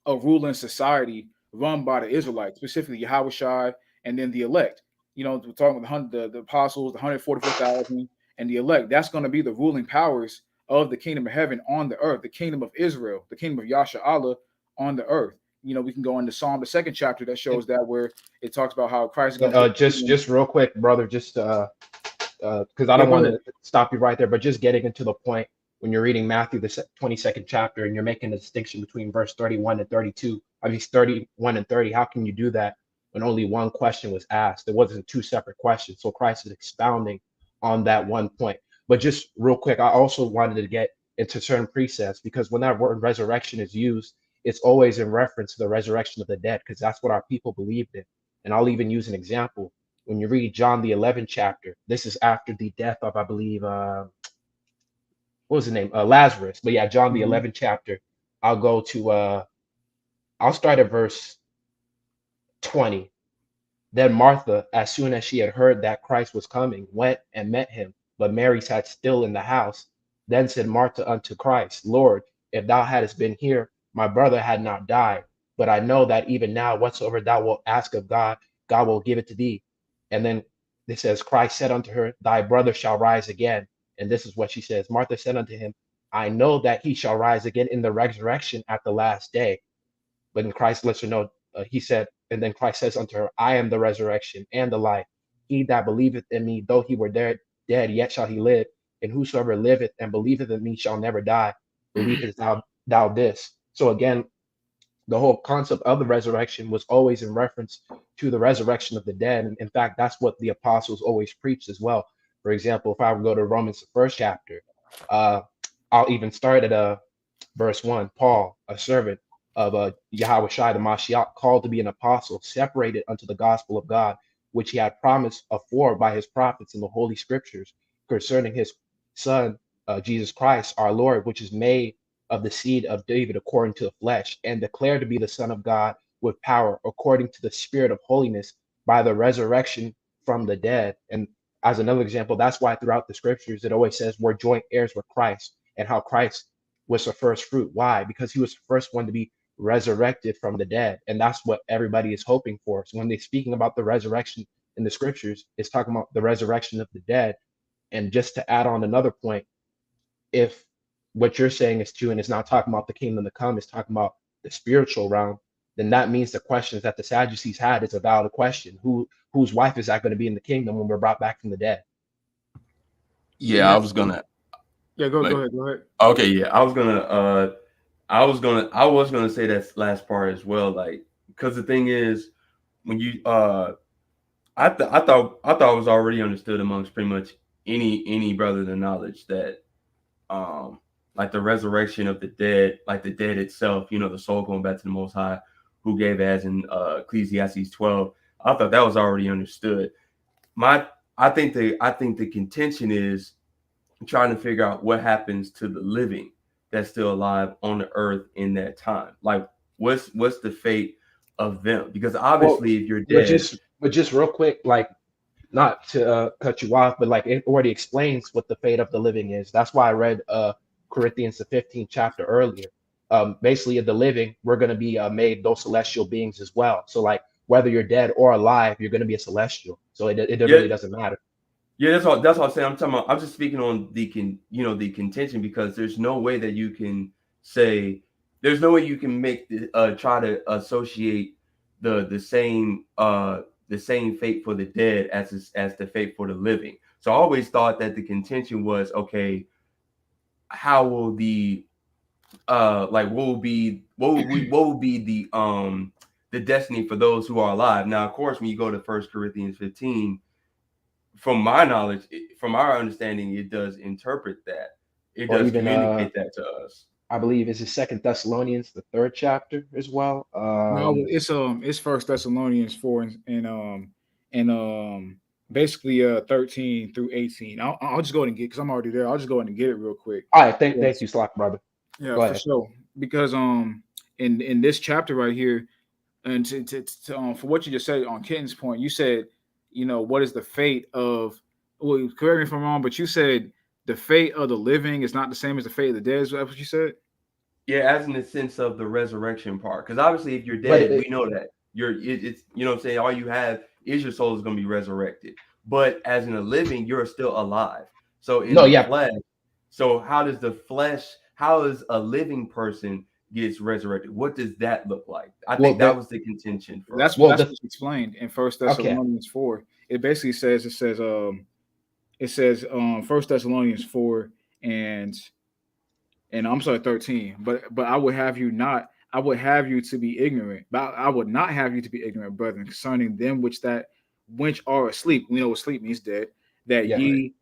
Speaker 1: a ruling society run by the Israelites, specifically Yahushua and then the elect. We're talking about the apostles, the 144,000, and the elect. That's going to be the ruling powers of the kingdom of heaven on the earth, the kingdom of Israel, the kingdom of Yasha Allah on the earth. We can go into Psalm, the second chapter, that shows that, where it talks about how Christ is going to
Speaker 2: just real quick, brother, just because I don't want to stop you right there, but just getting into the point, when you're reading Matthew, the 22nd chapter, and you're making a distinction between verse 31 and 32, I mean 31 and 30, how can you do that when only one question was asked? There wasn't two separate questions. So Christ is expounding on that one point. But just real quick, I also wanted to get into certain precepts, because when that word resurrection is used, it's always in reference to the resurrection of the dead, because that's what our people believed in. And I'll even use an example. When you read John the 11th chapter, this is after the death of, I believe, what was his name? Lazarus. But yeah, John the 11th chapter. I'll start at verse 20. Then Martha, as soon as she had heard that Christ was coming, went and met him, but Mary sat still in the house. Then said Martha unto Christ, Lord, if thou hadst been here, my brother had not died. But I know that even now, whatsoever thou wilt ask of God, God will give it to thee. And then it says, Christ said unto her, thy brother shall rise again. And this is what she says. Martha said unto him, I know that he shall rise again in the resurrection at the last day. But then Christ lets her know, he said, and then Christ says unto her, I am the resurrection and the life. He that believeth in me, though he were dead, yet shall he live. And whosoever liveth and believeth in me shall never die. Believest thou this? So again, the whole concept of the resurrection was always in reference to the resurrection of the dead. And in fact, that's what the apostles always preached as well. For example, if I would go to Romans, the first chapter, uh, I'll even start at verse 1. Paul, a servant of Yahweh Shai the Mashiach, called to be an apostle, separated unto the gospel of God, which he had promised afore by his prophets in the holy scriptures concerning his son, Jesus Christ, our Lord, which is made of the seed of David according to the flesh, and declared to be the Son of God with power, according to the Spirit of holiness, by the resurrection from the dead. And as another example, that's why throughout the scriptures it always says we're joint heirs with Christ, and how Christ was the first fruit. Why? Because he was the first one to be resurrected from the dead. And that's what everybody is hoping for. So when they're speaking about the resurrection in the scriptures, it's talking about the resurrection of the dead. And just to add on another point, if what you're saying is true and it's not talking about the kingdom to come, it's talking about the spiritual realm, then that means the questions that the Sadducees had is a valid question. Whose wife is that going to be in the kingdom when we're brought back from the dead?
Speaker 3: Yeah, I was gonna.
Speaker 1: Yeah, go ahead.
Speaker 3: Okay, yeah, I was gonna say that last part as well, like, because the thing is, when you I thought it was already understood amongst pretty much any brother in knowledge that like the resurrection of the dead, like the dead itself, the soul going back to the Most High, who gave, as in Ecclesiastes 12. I thought that was already understood. I think the contention is trying to figure out what happens to the living that's still alive on the earth in that time. Like, what's the fate of them? Because obviously, if you're dead,
Speaker 2: but just real quick, like, not to cut you off, but like it already explains what the fate of the living is. That's why I read Corinthians the 15th chapter earlier. Basically, of the living, we're going to be made those celestial beings as well. So like whether you're dead or alive, you're going to be a celestial. So it really doesn't matter.
Speaker 3: Yeah, that's what I'm saying. I'm just speaking on the contention, because there's no way that you can say, there's no way you can make try to associate the same fate for the dead as the fate for the living. So I always thought that the contention was, okay, how will the like what will be the destiny for those who are alive? Now, of course, when you go to 1 Corinthians 15, from my knowledge, from our understanding, it does interpret that. It does even communicate that to us.
Speaker 2: I believe it's 2 Thessalonians, the 3rd chapter as well.
Speaker 1: No, it's 1 Thessalonians 4 and basically 13 through 18. I'll just go ahead and get, because I'm already there. I'll just go ahead and get it real quick.
Speaker 2: All right, thank you, Slack brother.
Speaker 1: Yeah, for sure. Because in this chapter right here, and for what you just said on Kitten's point, you said, what is the fate of? Well, correct me if I'm wrong, but you said the fate of the living is not the same as the fate of the dead. Is that what you said?
Speaker 3: Yeah, as in the sense of the resurrection part. Because obviously, if you're dead, we know that it's what I'm saying, all you have is your soul is going to be resurrected. But as in a living, you're still alive. So in flesh. So how is a living person gets resurrected? What does that look like? I think that was the contention.
Speaker 1: That's what's explained in 1 Thessalonians 4. It basically says 1 Thessalonians 4 and I'm sorry, 13. But I would have you to be ignorant. But I would not have you to be ignorant, brethren, concerning them which are asleep. We know what sleep means, dead. That ye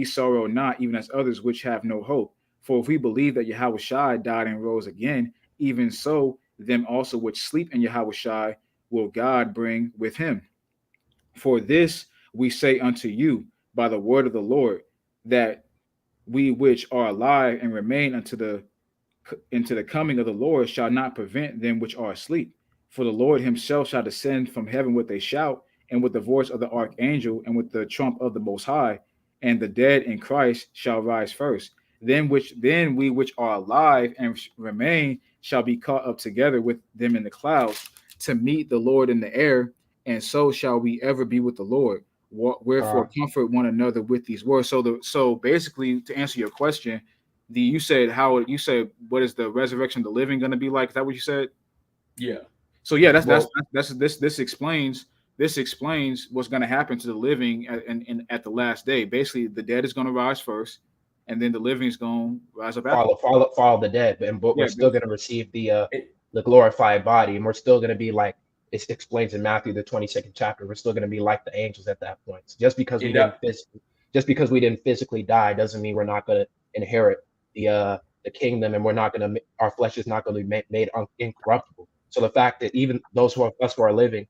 Speaker 1: sorrow not, even as others which have no hope. For if we believe that Yahweh Shai died and rose again, even so them also which sleep in Yahweh Shai will God bring with him. For this we say unto you by the word of the Lord, that we which are alive and remain into the coming of the Lord shall not prevent them which are asleep. For the Lord himself shall descend from heaven with a shout, and with the voice of the archangel, and with the trump of the Most High, and the dead in Christ shall rise first. Then we which are alive and remain shall be caught up together with them in the clouds to meet the Lord in the air, and so shall we ever be with the Lord. Wherefore comfort one another with these words. So basically, to answer your question, you said what is the resurrection of the living going to be like? Is that what you said?
Speaker 3: Yeah.
Speaker 1: So yeah, this explains what's going to happen to the living at the last day. Basically, the dead is going to rise first, and then the living is going to rise up after.
Speaker 2: Follow the dead, but we're still going to receive the glorified body, and we're still going to be like it explains in Matthew the 22nd chapter. We're still going to be like the angels at that point, just because we didn't just because we didn't physically die doesn't mean we're not going to inherit the kingdom, and we're not going to, our flesh is not going to be made incorruptible. So the fact that even those who are us who are living,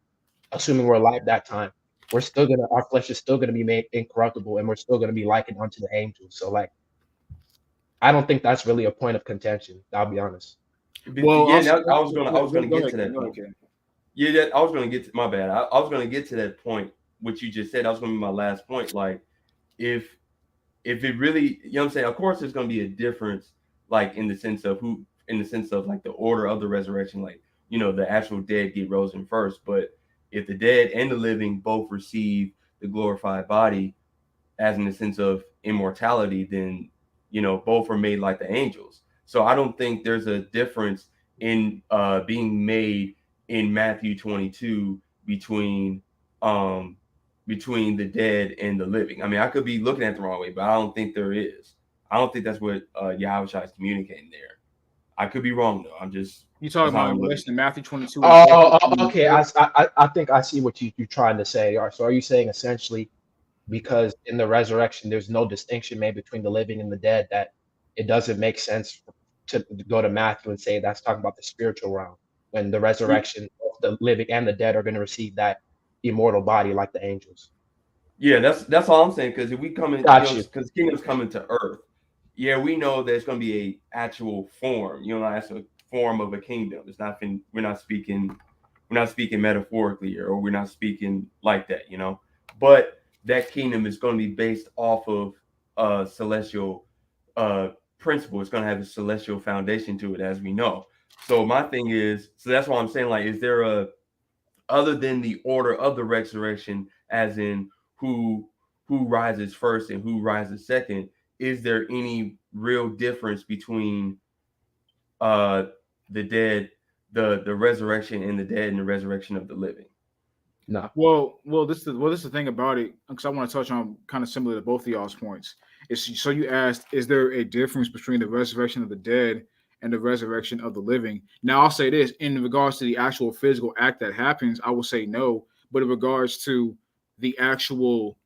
Speaker 2: assuming we're alive that time, we're still gonna, our flesh is still gonna be made incorruptible, and we're still gonna be likened unto the angels. So like, I don't think that's really a point of contention. I'll be honest.
Speaker 1: Well,
Speaker 3: Yeah,
Speaker 1: also,
Speaker 3: I was gonna
Speaker 1: go
Speaker 3: get
Speaker 1: ahead,
Speaker 3: to that
Speaker 1: go ahead,
Speaker 3: point.
Speaker 1: Ken.
Speaker 3: Yeah, I was gonna get to, my bad. I was gonna get to that point, which you just said. That was gonna be my last point. Like, if it really, you know what I'm saying? Of course, there's gonna be a difference, like in the sense of like the order of the resurrection, like, you know, the actual dead get risen first. But if the dead and the living both receive the glorified body, as in the sense of immortality, then, you know, both are made like the angels. So I don't think there's a difference in being made in Matthew 22 um between the dead and the living. I mean, I could be looking at it the wrong way, but I don't think there is. I don't think that's what Yahushua is communicating there. I could be wrong though.
Speaker 1: You talking
Speaker 3: That's how
Speaker 1: about in
Speaker 3: I'm looking
Speaker 1: relation to Matthew 22 and 30?
Speaker 2: Okay. I think I see what you're trying to say. So are you saying essentially, because in the resurrection there's no distinction made between the living and the dead, that it doesn't make sense to go to Matthew and say that's talking about the spiritual realm, when the
Speaker 3: at.
Speaker 2: resurrection of the living and the dead are going to receive that immortal body like the angels?
Speaker 3: Yeah, that's all I'm saying. Because if we come in, you
Speaker 2: Got
Speaker 3: know,
Speaker 2: you.
Speaker 3: because kingdom's coming to earth, yeah, we know there's going to be a actual form. You know, that's a form of a kingdom. It's not been. We're not speaking metaphorically here, or we're not speaking like that. You know, but that kingdom is going to be based off of celestial principle. It's going to have a celestial foundation to it, as we know. So my thing is, so that's why I'm saying, like, is there a, other than the order of the resurrection, as in who rises first and who rises second, is there any real difference between uh the dead, the resurrection in the dead and the resurrection of the living?
Speaker 2: No.
Speaker 1: This is the thing about it, because I want to touch on kind of similar to both of y'all's points. Is so you asked, is there a difference between the resurrection of the dead and the resurrection of the living? Now I'll say this in regards to the actual physical act that happens, I will say no. But in regards to the actual,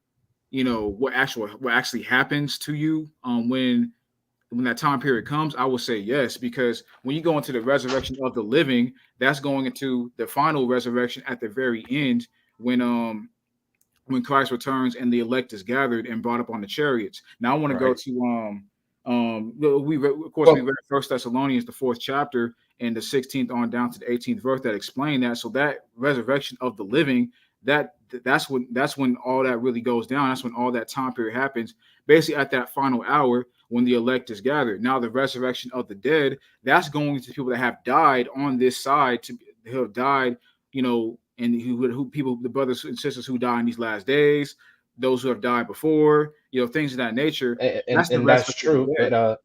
Speaker 1: what actually happens to you, when that time period comes, I will say yes, because when you go into the resurrection of the living, that's going into the final resurrection at the very end, when Christ returns and the elect is gathered and brought up on the chariots. Now I want to go
Speaker 3: Right.
Speaker 1: to we
Speaker 2: Well,
Speaker 1: read First Thessalonians, the 4th chapter, and the 16th on down to the 18th verse that explain that. So that resurrection of the living, that's when all that really goes down. That's when all that time period happens, basically at that final hour when the elect is gathered. Now the resurrection of the dead, that's going to people that have died on this side, to who have died, and who people, the brothers and sisters who die in these last days, those who have died before, things of that nature.
Speaker 2: and
Speaker 1: That's the
Speaker 2: and that's
Speaker 1: resurrection of
Speaker 2: true.
Speaker 1: the dead.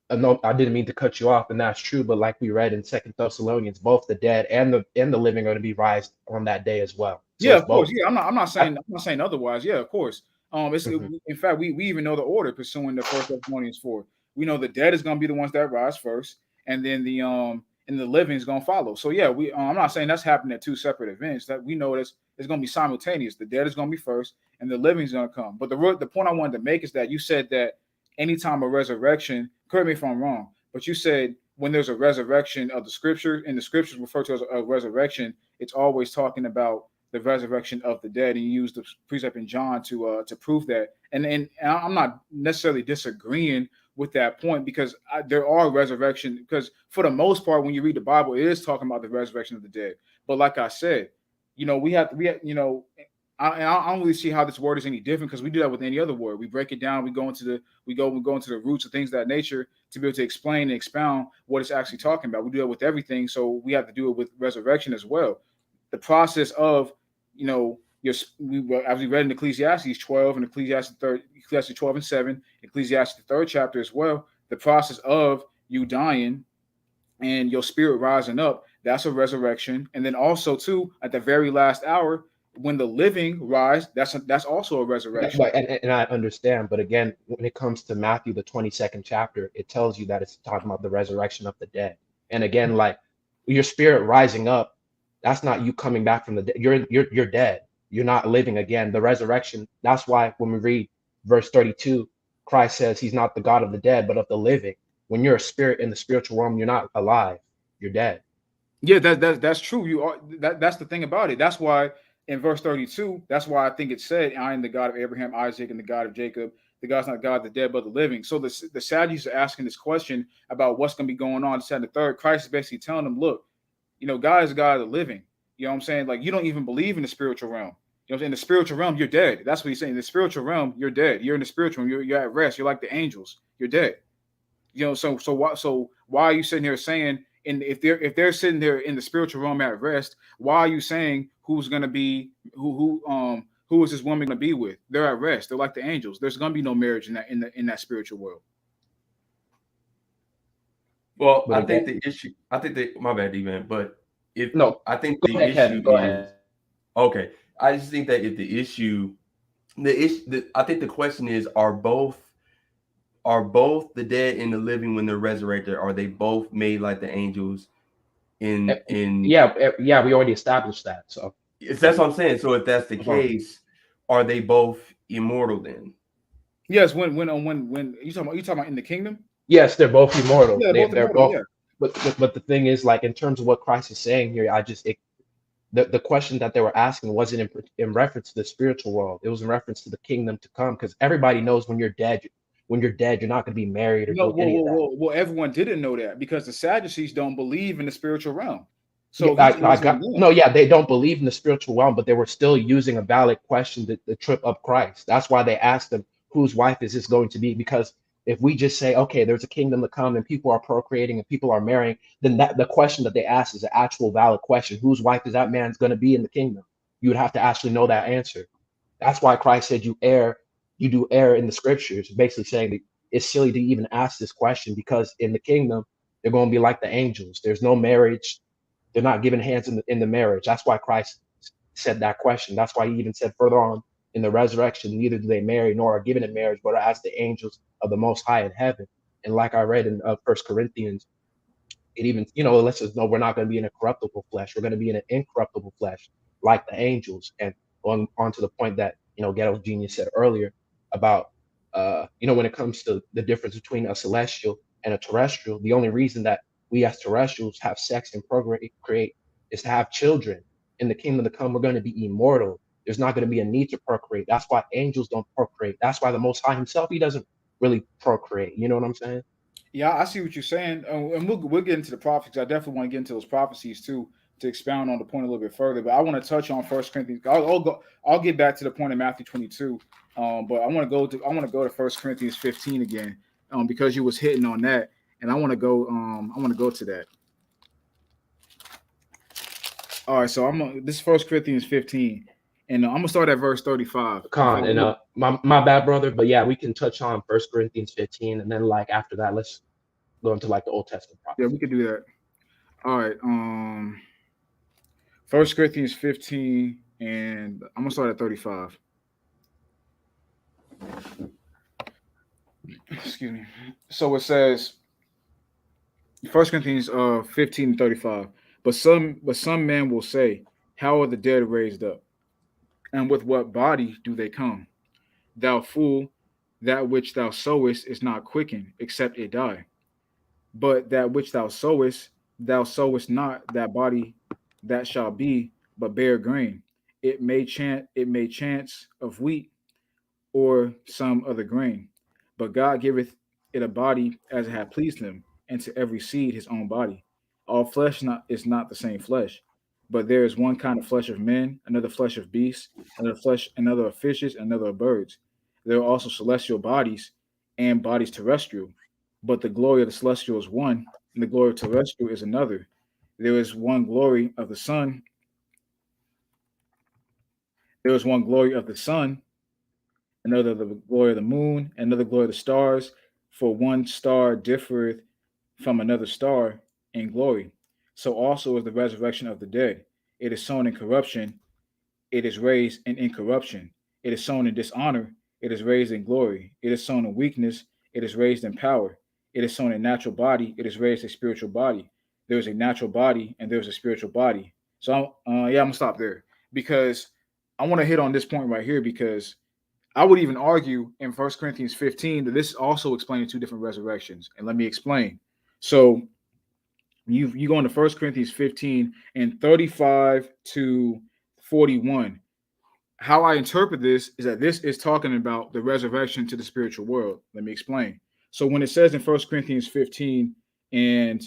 Speaker 2: But no, I didn't mean to cut you off, and that's true. But like we read in Second Thessalonians, both the dead and the living are going to be raised on that day as well. So
Speaker 1: Yeah,
Speaker 2: it's
Speaker 1: of course.
Speaker 2: both.
Speaker 1: Yeah,
Speaker 2: I,
Speaker 1: I'm not saying otherwise. Yeah, of course.
Speaker 2: mhm.
Speaker 1: In fact, we even know the order pursuing the First Thessalonians 4. We know the dead is going to be the ones that rise first, and then the living is going to follow. So yeah, I'm not saying that's happening at two separate events. That we know it's going to be simultaneous. The dead is going to be first, and the living is going to come. But the point I wanted to make is that you said that anytime a resurrection, correct me if I'm wrong, but you said when there's a resurrection of the scripture, and the scriptures refer to as a resurrection, it's always talking about the resurrection of the dead, and you use the precept in John to prove that. And I'm not necessarily disagreeing with that point, because there are resurrection. Because for the most part, when you read the Bible, it is talking about the resurrection of the dead. But like I said, we have I don't really see how this word is any different, because we do that with any other word. We break it down. We go into the roots of things of that nature to be able to explain and expound what it's actually talking about. We do that with everything, so we have to do it with resurrection as well. The process of as we read in Ecclesiastes 12 and Ecclesiastes 12 and 7, Ecclesiastes the 3rd chapter as well, the process of you dying and your spirit rising up, that's a resurrection. And then also too, at the very last hour, when the living rise, that's also a resurrection.
Speaker 2: But and I understand, but again, when it comes to Matthew, the 22nd chapter, it tells you that it's talking about the resurrection of the dead. And again, like your spirit rising up, that's not you coming back from the dead. You're dead. You're not living again. The resurrection. That's why when we read verse 32, Christ says he's not the God of the dead, but of the living. When you're a spirit in the spiritual realm, you're not alive, you're dead.
Speaker 1: Yeah, that's true. You are that's the thing about it. That's why in verse 32, that's why I think it said, "I am the God of Abraham, Isaac, and the God of Jacob." The God's not God of the dead, but the living. So the Sadducees are asking this question about what's going to be going on. This and the third. Christ is basically telling them, "Look, God is the God of the living. You know what I'm saying? Like you don't even believe in the spiritual realm. You know, in the spiritual realm, you're dead. That's what he's saying. In the spiritual realm, you're dead. You're in the spiritual realm. You're at rest. You're like the angels. You're dead. So why are you sitting here saying, and if they're sitting there in the spiritual realm at rest, why are you saying who's gonna be who is this woman gonna be with? They're at rest. They're like the angels. There's gonna be no marriage in that spiritual world.
Speaker 3: Well,
Speaker 2: But
Speaker 3: I
Speaker 2: again,
Speaker 3: think the issue. I think that my bad, D-Man. But if
Speaker 2: no,
Speaker 3: I think
Speaker 2: go
Speaker 3: the
Speaker 2: ahead,
Speaker 3: issue
Speaker 2: Kevin. Go
Speaker 3: is
Speaker 2: ahead.
Speaker 3: okay. I just think that if the issue, I think the question is: Are both the dead and the living when they're resurrected? Are they both made like the angels? In
Speaker 2: Yeah, we already established that. So
Speaker 3: If that's what I'm saying. So if that's the
Speaker 2: hold on.
Speaker 3: case, are they both immortal then?
Speaker 1: Yes, when you talking about in the kingdom?
Speaker 2: Yes, they're both immortal.
Speaker 1: Yeah, they're both
Speaker 2: They're
Speaker 1: immortal.
Speaker 2: both.
Speaker 1: Yeah.
Speaker 2: But the thing is, like in terms of what Christ is saying here, the question that they were asking wasn't in reference to the spiritual world. It was in reference to the kingdom to come. Because everybody knows when you're dead, you're not going to be married or
Speaker 1: No,
Speaker 2: doing any of that.
Speaker 1: well, everyone didn't know that because the Sadducees don't believe in the spiritual realm.
Speaker 2: Yeah,
Speaker 1: So he's
Speaker 2: I
Speaker 1: answering
Speaker 2: got no.
Speaker 1: them.
Speaker 2: Yeah, they don't believe in the spiritual realm, but they were still using a valid question to trip up Christ. That's why they asked him, "Whose wife is this going to be?" Because if we just say, "Okay, there's a kingdom to come, and people are procreating and people are marrying," then that the question that they asked is an actual valid question. Whose wife is that man's going to be in the kingdom? You would have to actually know that answer. That's why Christ said, you do err in the scriptures," basically saying that it's silly to even ask this question because in the kingdom they're going to be like the angels. There's no marriage, they're not giving hands in the marriage. That's why Christ said that question. That's why he even said further on in the resurrection, neither do they marry nor are given in marriage, but are as the angels of the Most High in heaven. And like I read in First Corinthians, it even it lets us know we're not going to be in a corruptible flesh. We're going to be in an incorruptible flesh, like the angels. And on to the point that Ghetto Genius said earlier about when it comes to the difference between a celestial and a terrestrial, the only reason that we as terrestrials have sex and procreate is to have children. In the kingdom to come, we're going to be immortal. There's not going to be a need to procreate. That's why angels don't procreate. That's why the Most High Himself, He doesn't really procreate. You know what I'm saying?
Speaker 1: Yeah, I see what you're saying, and we'll get into the prophecies. I definitely want to get into those prophecies too to expound on the point a little bit further. But I want to touch on First Corinthians. I'll get back to the point in Matthew 22, but I want to go to First Corinthians 15 again, because you was hitting on that, and I want to go to that. All right, so this is First Corinthians 15, and I'm gonna start at verse 35.
Speaker 2: Con and my bad, brother, but yeah, we can touch on First Corinthians 15, and then like after that, let's go into like the Old Testament
Speaker 1: Yeah, we
Speaker 2: prophecy.
Speaker 1: could do that. All right, First Corinthians 15, and I'm gonna start at 35. Excuse me. So it says First Corinthians 15 and 35. But some men will say, how are the dead raised up? And with what body do they come? Thou fool, that which thou sowest is not quickened, except it die. But that which thou sowest not that body that shall be, but bare grain. It may chance of wheat or some other grain. But God giveth it a body as it hath pleased him, and to every seed his own body. All flesh is not the same flesh, but there is one kind of flesh of men, another flesh of beasts, another of fishes, another of birds. There are also celestial bodies and bodies terrestrial, but the glory of the celestial is one, and the glory of terrestrial is another. There is one glory of the sun, there is one glory of the sun, another the glory of the moon, another glory of the stars. For one star differeth from another star in glory. So also is the resurrection of the dead. It is sown in corruption, it is raised in incorruption. It is sown in dishonor, it is raised in glory. It is sown in weakness, it is raised in power. It is sown in natural body, it is raised a spiritual body. There is a natural body and there is a spiritual body. So yeah, I'm gonna stop there because I want to hit on this point right here because I would even argue in 1 Corinthians 15 that this is also explaining two different resurrections. And let me explain. So you go into 1 Corinthians 15 and 35 to 41. How I interpret this is that this is talking about the resurrection to the spiritual world. Let me explain. So when it says in 1 Corinthians 15 and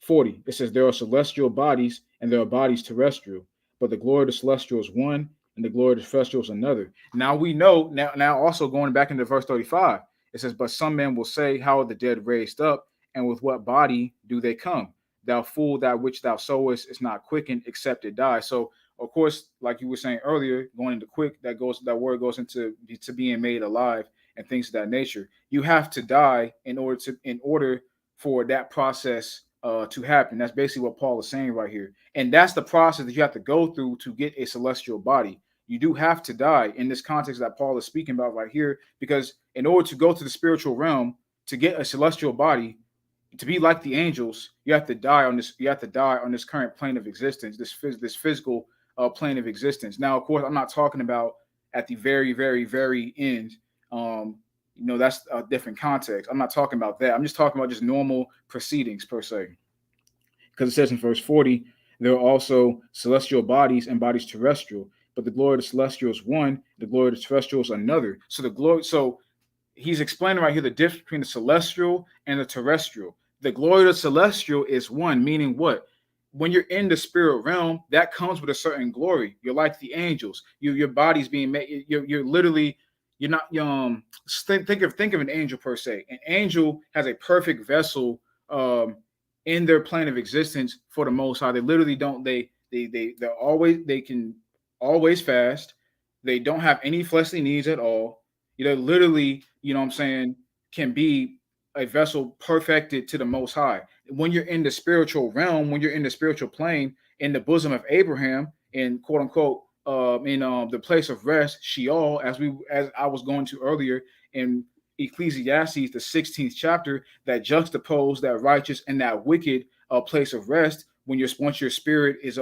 Speaker 1: 40, it says there are celestial bodies and there are bodies terrestrial, but the glory of the celestial is one and the glory of the terrestrial is another. Now we know, now also going back into verse 35, it says, but some men will say, how are the dead raised up, and with what body do they come? Thou fool, that which thou sowest is not quickened except it die. So of course, like you were saying earlier, going into quick, that word goes into to being made alive and things of that nature. You have to die in order for that process to happen. That's basically what Paul is saying right here, and that's the process that you have to go through to get a celestial body. You do have to die in this context that Paul is speaking about right here, because in order to go to the spiritual realm to get a celestial body, to be like the angels, you have to die on this. You have to die on this current plane of existence, this physical plane of existence. Now, of course, I'm not talking about at the very, very, very end. That's a different context. I'm not talking about that. I'm just talking about just normal proceedings per se. Because it says in verse 40, there are also celestial bodies and bodies terrestrial, but the glory of the celestial is one, the glory of the terrestrial is another. So he's explaining right here the difference between the celestial and the terrestrial. The glory of the celestial is one, meaning what? When you're in the spirit realm, that comes with a certain glory. You're like the angels. Your body's being made. You're literally. You're not. Think of an angel per se. An angel has a perfect vessel in their plane of existence for the Most High. They literally don't. They can always fast. They don't have any fleshly needs at all. Literally, what I'm saying, can be a vessel perfected to the Most High. When you're in the spiritual realm, when you're in the spiritual plane, in the bosom of Abraham, in quote unquote, in the place of rest, Sheol, as I was going to earlier in Ecclesiastes, the 16th chapter, that juxtapose that righteous and that wicked place of rest. Once your spirit is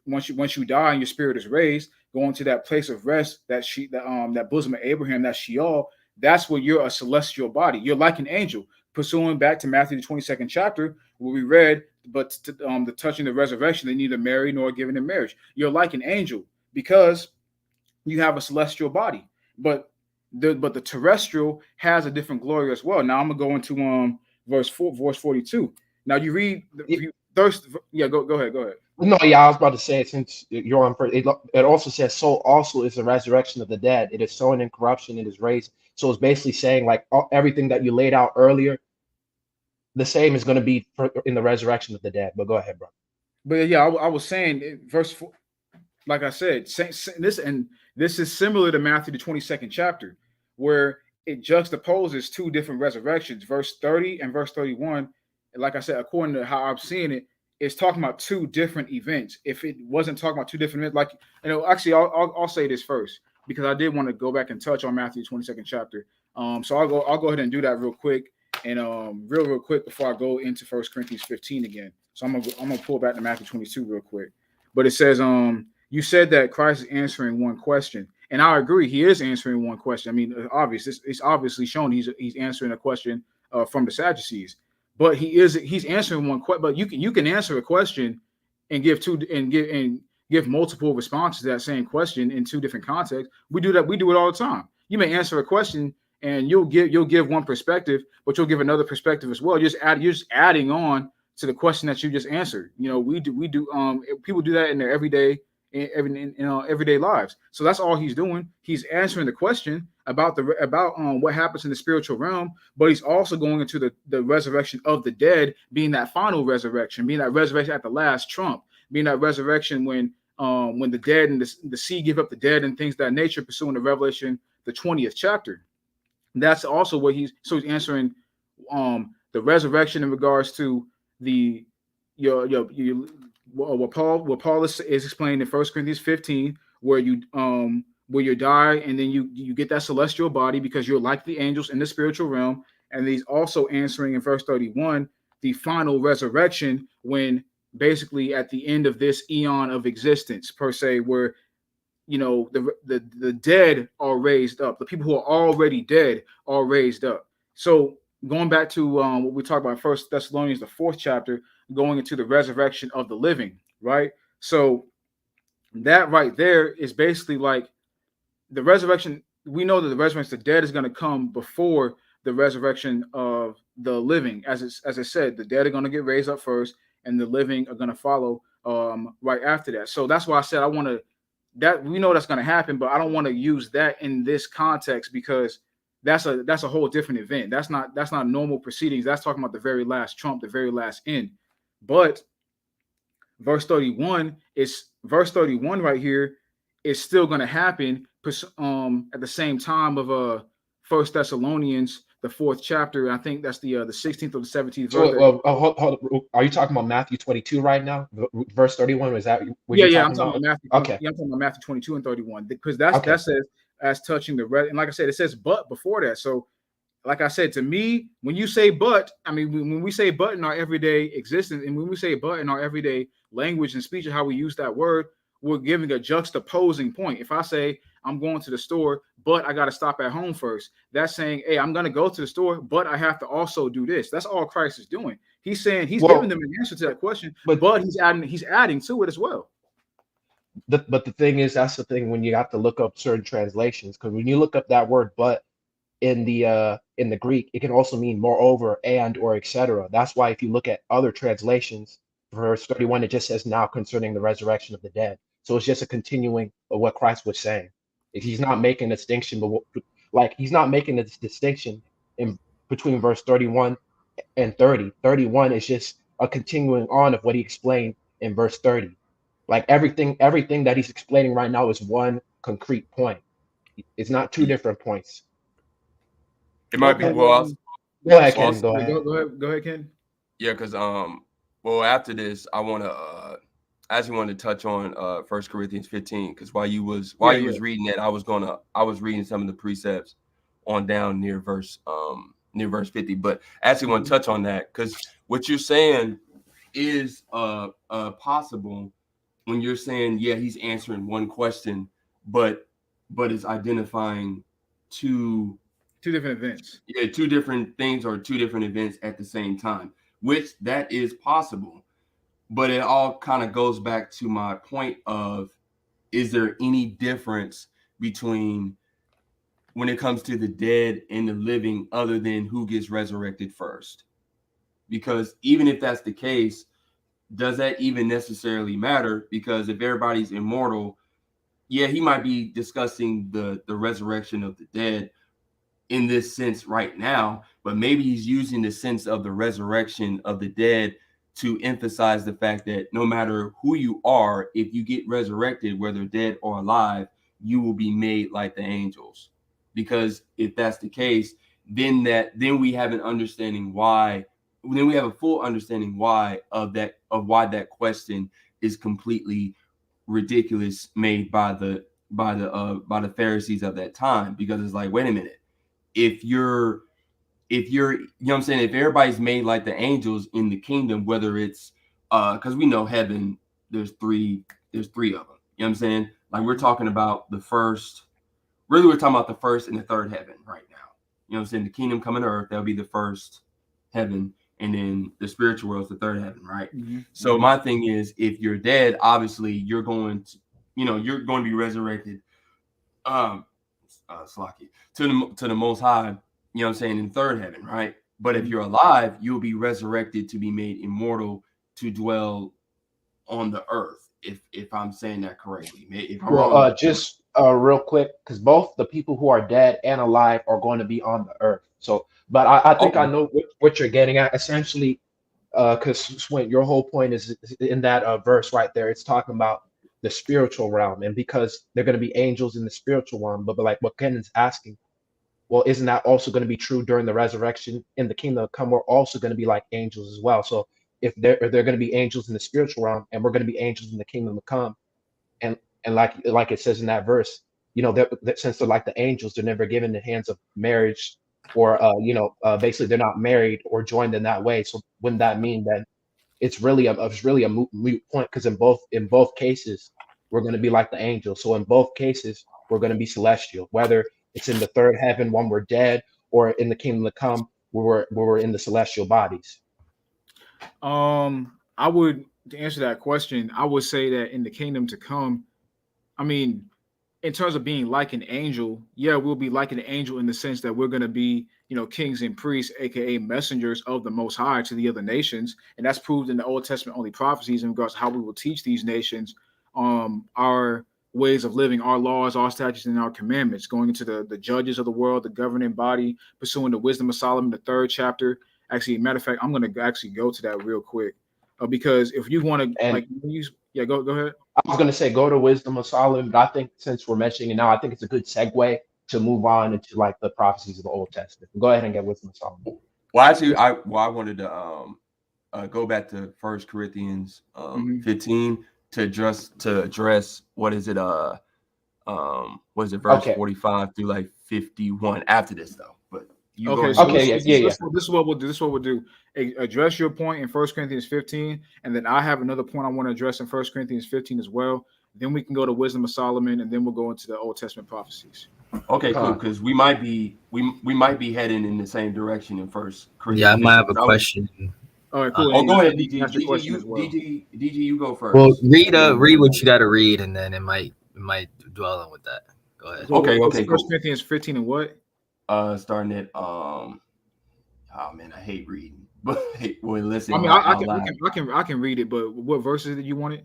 Speaker 1: once you die and your spirit is raised, going to that place of rest, that bosom of Abraham, that Sheol, that's where you're a celestial body. You're like an angel. Pursuing back to Matthew the 22nd chapter, where we read, but the touching the resurrection, they neither marry nor given in marriage. You're like an angel because you have a celestial body, but the terrestrial has a different glory as well. Now I'm gonna go into verse 42. Now you read thirst. Yeah, go ahead.
Speaker 2: No, yeah, I was about to say, since you're on first, it also says, so also is the resurrection of the dead. It is sown in corruption, it is raised. So it's basically saying, like, everything that you laid out earlier, the same is going to be in the resurrection of the dead. But go ahead, bro.
Speaker 1: But yeah, I was saying verse 4, like I said, this is similar to Matthew the 22nd chapter, where it juxtaposes two different resurrections, verse 30 and verse 31. And like I said, according to how I'm seeing it, it's talking about two different events. If it wasn't talking about two different events, like, actually, I'll say this first, because I did want to go back and touch on Matthew 22nd chapter. So I'll go ahead and do that real quick, and real quick before I go into 1 Corinthians 15 again. So I'm gonna pull back to Matthew 22 real quick. But it says, you said that Christ is answering one question, and I agree, he is answering one question. I mean, it's obviously shown he's answering a question from the Sadducees. But he's answering one question. But you can answer a question and give multiple responses to that same question in two different contexts. We do that. We do it all the time. You may answer a question and you'll give one perspective, but you'll give another perspective as well. You're just adding on to the question that you just answered. We do. People do that in their everyday lives. So that's all he's doing. He's answering the question about what happens in the spiritual realm, but he's also going into the resurrection of the dead, being that final resurrection, being that resurrection at the last trump, being that resurrection when the dead and the sea give up the dead and things of that nature, pursuing the Revelation, the 20th chapter. That's also what he's answering the resurrection in regards to what Paul is explaining in 1 Corinthians 15, where you die and then you get that celestial body because you're like the angels in the spiritual realm. And he's also answering in verse 31 the final resurrection, when basically at the end of this eon of existence per se, where you know, the dead are raised up. The people who are already dead are raised up. So going back to what we talked about, First Thessalonians, the 4th chapter, going into the resurrection of the living, right? So that right there is basically like the resurrection. We know that the resurrection of the dead is going to come before the resurrection of the living. As I said, the dead are going to get raised up first, and the living are going to follow right after that. So that's why I said I want to, that we know that's going to happen, but I don't want to use that in this context because that's a whole different event. That's not normal proceedings. That's talking about the very last trump, the very last end. But verse 31 right here is still going to happen at the same time of First Thessalonians, the 4th chapter. I think that's the 16th or the 17th verse.
Speaker 2: So, are you talking about Matthew 22 right now? Verse 31, was that what
Speaker 1: Yeah,
Speaker 2: you're
Speaker 1: I'm
Speaker 2: talking
Speaker 1: talking about
Speaker 2: about?
Speaker 1: Matthew.
Speaker 2: Okay,
Speaker 1: Yeah, I'm talking about Matthew 22 and 31 because
Speaker 2: okay.
Speaker 1: that says as touching the red. And like I said, it says but before that. So like I said, to me, when you say but, I mean, when we say but in our everyday existence, and when we say but in our everyday language and speech, and how we use that word, we're giving a juxtaposing point. If I say I'm going to the store, but I got to stop at home first, that's saying, hey, I'm going to go to the store, but I have to also do this. That's all Christ is doing. He's saying he's giving
Speaker 2: Well,
Speaker 1: them an answer to that question,
Speaker 2: but
Speaker 1: but he's adding to it as well.
Speaker 2: the thing is, that's the thing when you have to look up certain translations, because when you look up that word "but" in the Greek, it can also mean moreover, and, or etc. That's why if you look at other translations, verse 31, it just says now concerning the resurrection of the dead. So it's just a continuing of what Christ was saying. He's not making a distinction, but like he's not making a distinction in between verse 31 and 30. 31 is just a continuing on of what he explained in verse 30. Like everything that he's explaining right now is one concrete point. It's not two different points.
Speaker 3: It might be
Speaker 1: Okay,
Speaker 2: But
Speaker 3: well.
Speaker 2: go ahead,
Speaker 3: Well,
Speaker 2: Ken. Go ahead.
Speaker 1: go ahead, Ken.
Speaker 3: yeah, because well, after this, I want to I actually wanted to touch on 1 Corinthians 15 because while you was
Speaker 1: Yeah.
Speaker 3: reading it, I was reading some of the precepts on down near verse 50. But I actually want to touch on that because what you're saying is possible when you're saying, yeah, he's answering one question, but it's identifying two
Speaker 1: different events.
Speaker 3: yeah, two different things or two different events at the same time, which that is possible. But it all kind of goes back to my point of, is there any difference between when it comes to the dead and the living other than who gets resurrected first? Because even if that's the case, does that even necessarily matter? Because if everybody's immortal, yeah, he might be discussing the resurrection of the dead in this sense right now, but maybe he's using the sense of the resurrection of the dead to emphasize the fact that no matter who you are, if you get resurrected, whether dead or alive, you will be made like the angels. Because if that's the case, then we have an understanding why, then we have a full understanding why of why that question is completely ridiculous, made by the Pharisees of that time. Because it's like, wait a minute, if you're you know what I'm saying, if everybody's made like the angels in the kingdom, whether it's because we know heaven, there's three of them, you know what I'm saying, like we're talking about the first, really we're talking about the first and the third heaven right now, you know what I'm saying, the kingdom coming to earth, that'll be the first heaven, and then the spiritual world is the third heaven, right? So my thing is, if you're dead, obviously you're going to, you're going to be resurrected Slocky, to the most high, you know what I'm saying, in third heaven, right? But if you're alive, you'll be resurrected to be made immortal to dwell on the earth. If I'm saying that correctly. If I'm wrong,
Speaker 2: Just real quick, because both the people who are dead and alive are going to be on the earth. So, but I think I
Speaker 3: okay.
Speaker 2: know what you're getting at. Essentially, because Swint, your whole point is in that verse right there. It's talking about the spiritual realm, and because they're going to be angels in the spiritual realm. But like what Ken is asking, well, isn't that also going to be true during the resurrection in the kingdom of come? We're also going to be like angels as well. So if they're going to be angels in the spiritual realm, and we're going to be angels in the kingdom of come, and like it says in that verse, that since they're like the angels, they're never given the hands of marriage, or basically they're not married or joined in that way. So wouldn't that mean that it's really a moot point? Because in both cases, we're going to be like the angels. So in both cases, we're going to be celestial, whether it's in the third heaven when we're dead, or in the kingdom to come where we're in the celestial bodies.
Speaker 1: I would, to answer that question, I would say that in the kingdom to come, I mean, in terms of being like an angel, yeah, we'll be like an angel in the sense that we're going to be, kings and priests, aka messengers of the Most High to the other nations, and that's proved in the Old Testament only prophecies in regards to how we will teach these nations our ways of living, our laws, our statutes, and our commandments, going into the judges of the world, the governing body, pursuing the wisdom of Solomon, the third chapter. Actually, matter of fact, I'm going to actually go to that real quick because if you want to,
Speaker 2: And
Speaker 1: like, use, yeah, go ahead.
Speaker 2: I was going to say go to Wisdom of Solomon, but I think since we're mentioning it now, I think it's a good segue to move on into like the prophecies of the Old Testament. Go ahead and get Wisdom of Solomon.
Speaker 3: Well, actually, I wanted to go back to 1 Corinthians 15 to address what is it verse
Speaker 2: Okay.
Speaker 3: 45 through like 51 after this though. But you
Speaker 1: Okay,
Speaker 3: go
Speaker 1: so
Speaker 3: ahead.
Speaker 1: this is what we'll do. This is what we'll do. Address your point in 1 Corinthians 15, and then I have another point I want to address in 1 Corinthians 15 as well. Then we can go to Wisdom of Solomon, and then we'll go into the Old Testament prophecies.
Speaker 3: Okay, cool. Because we might be heading in the same direction in 1 Corinthians.
Speaker 4: Yeah, I might have a question.
Speaker 1: All right, cool.
Speaker 3: Go ahead, DG.
Speaker 1: Ask your question as well.
Speaker 3: DG, you go first.
Speaker 4: Well, read what you got to read, and then it might dwell on with that. Go ahead.
Speaker 3: Okay,
Speaker 1: cool.
Speaker 3: cool.
Speaker 1: 1 Corinthians 15 and what?
Speaker 3: Starting at oh man, I hate reading. But well, listen.
Speaker 1: I mean, I can read it, but what verses did you want it?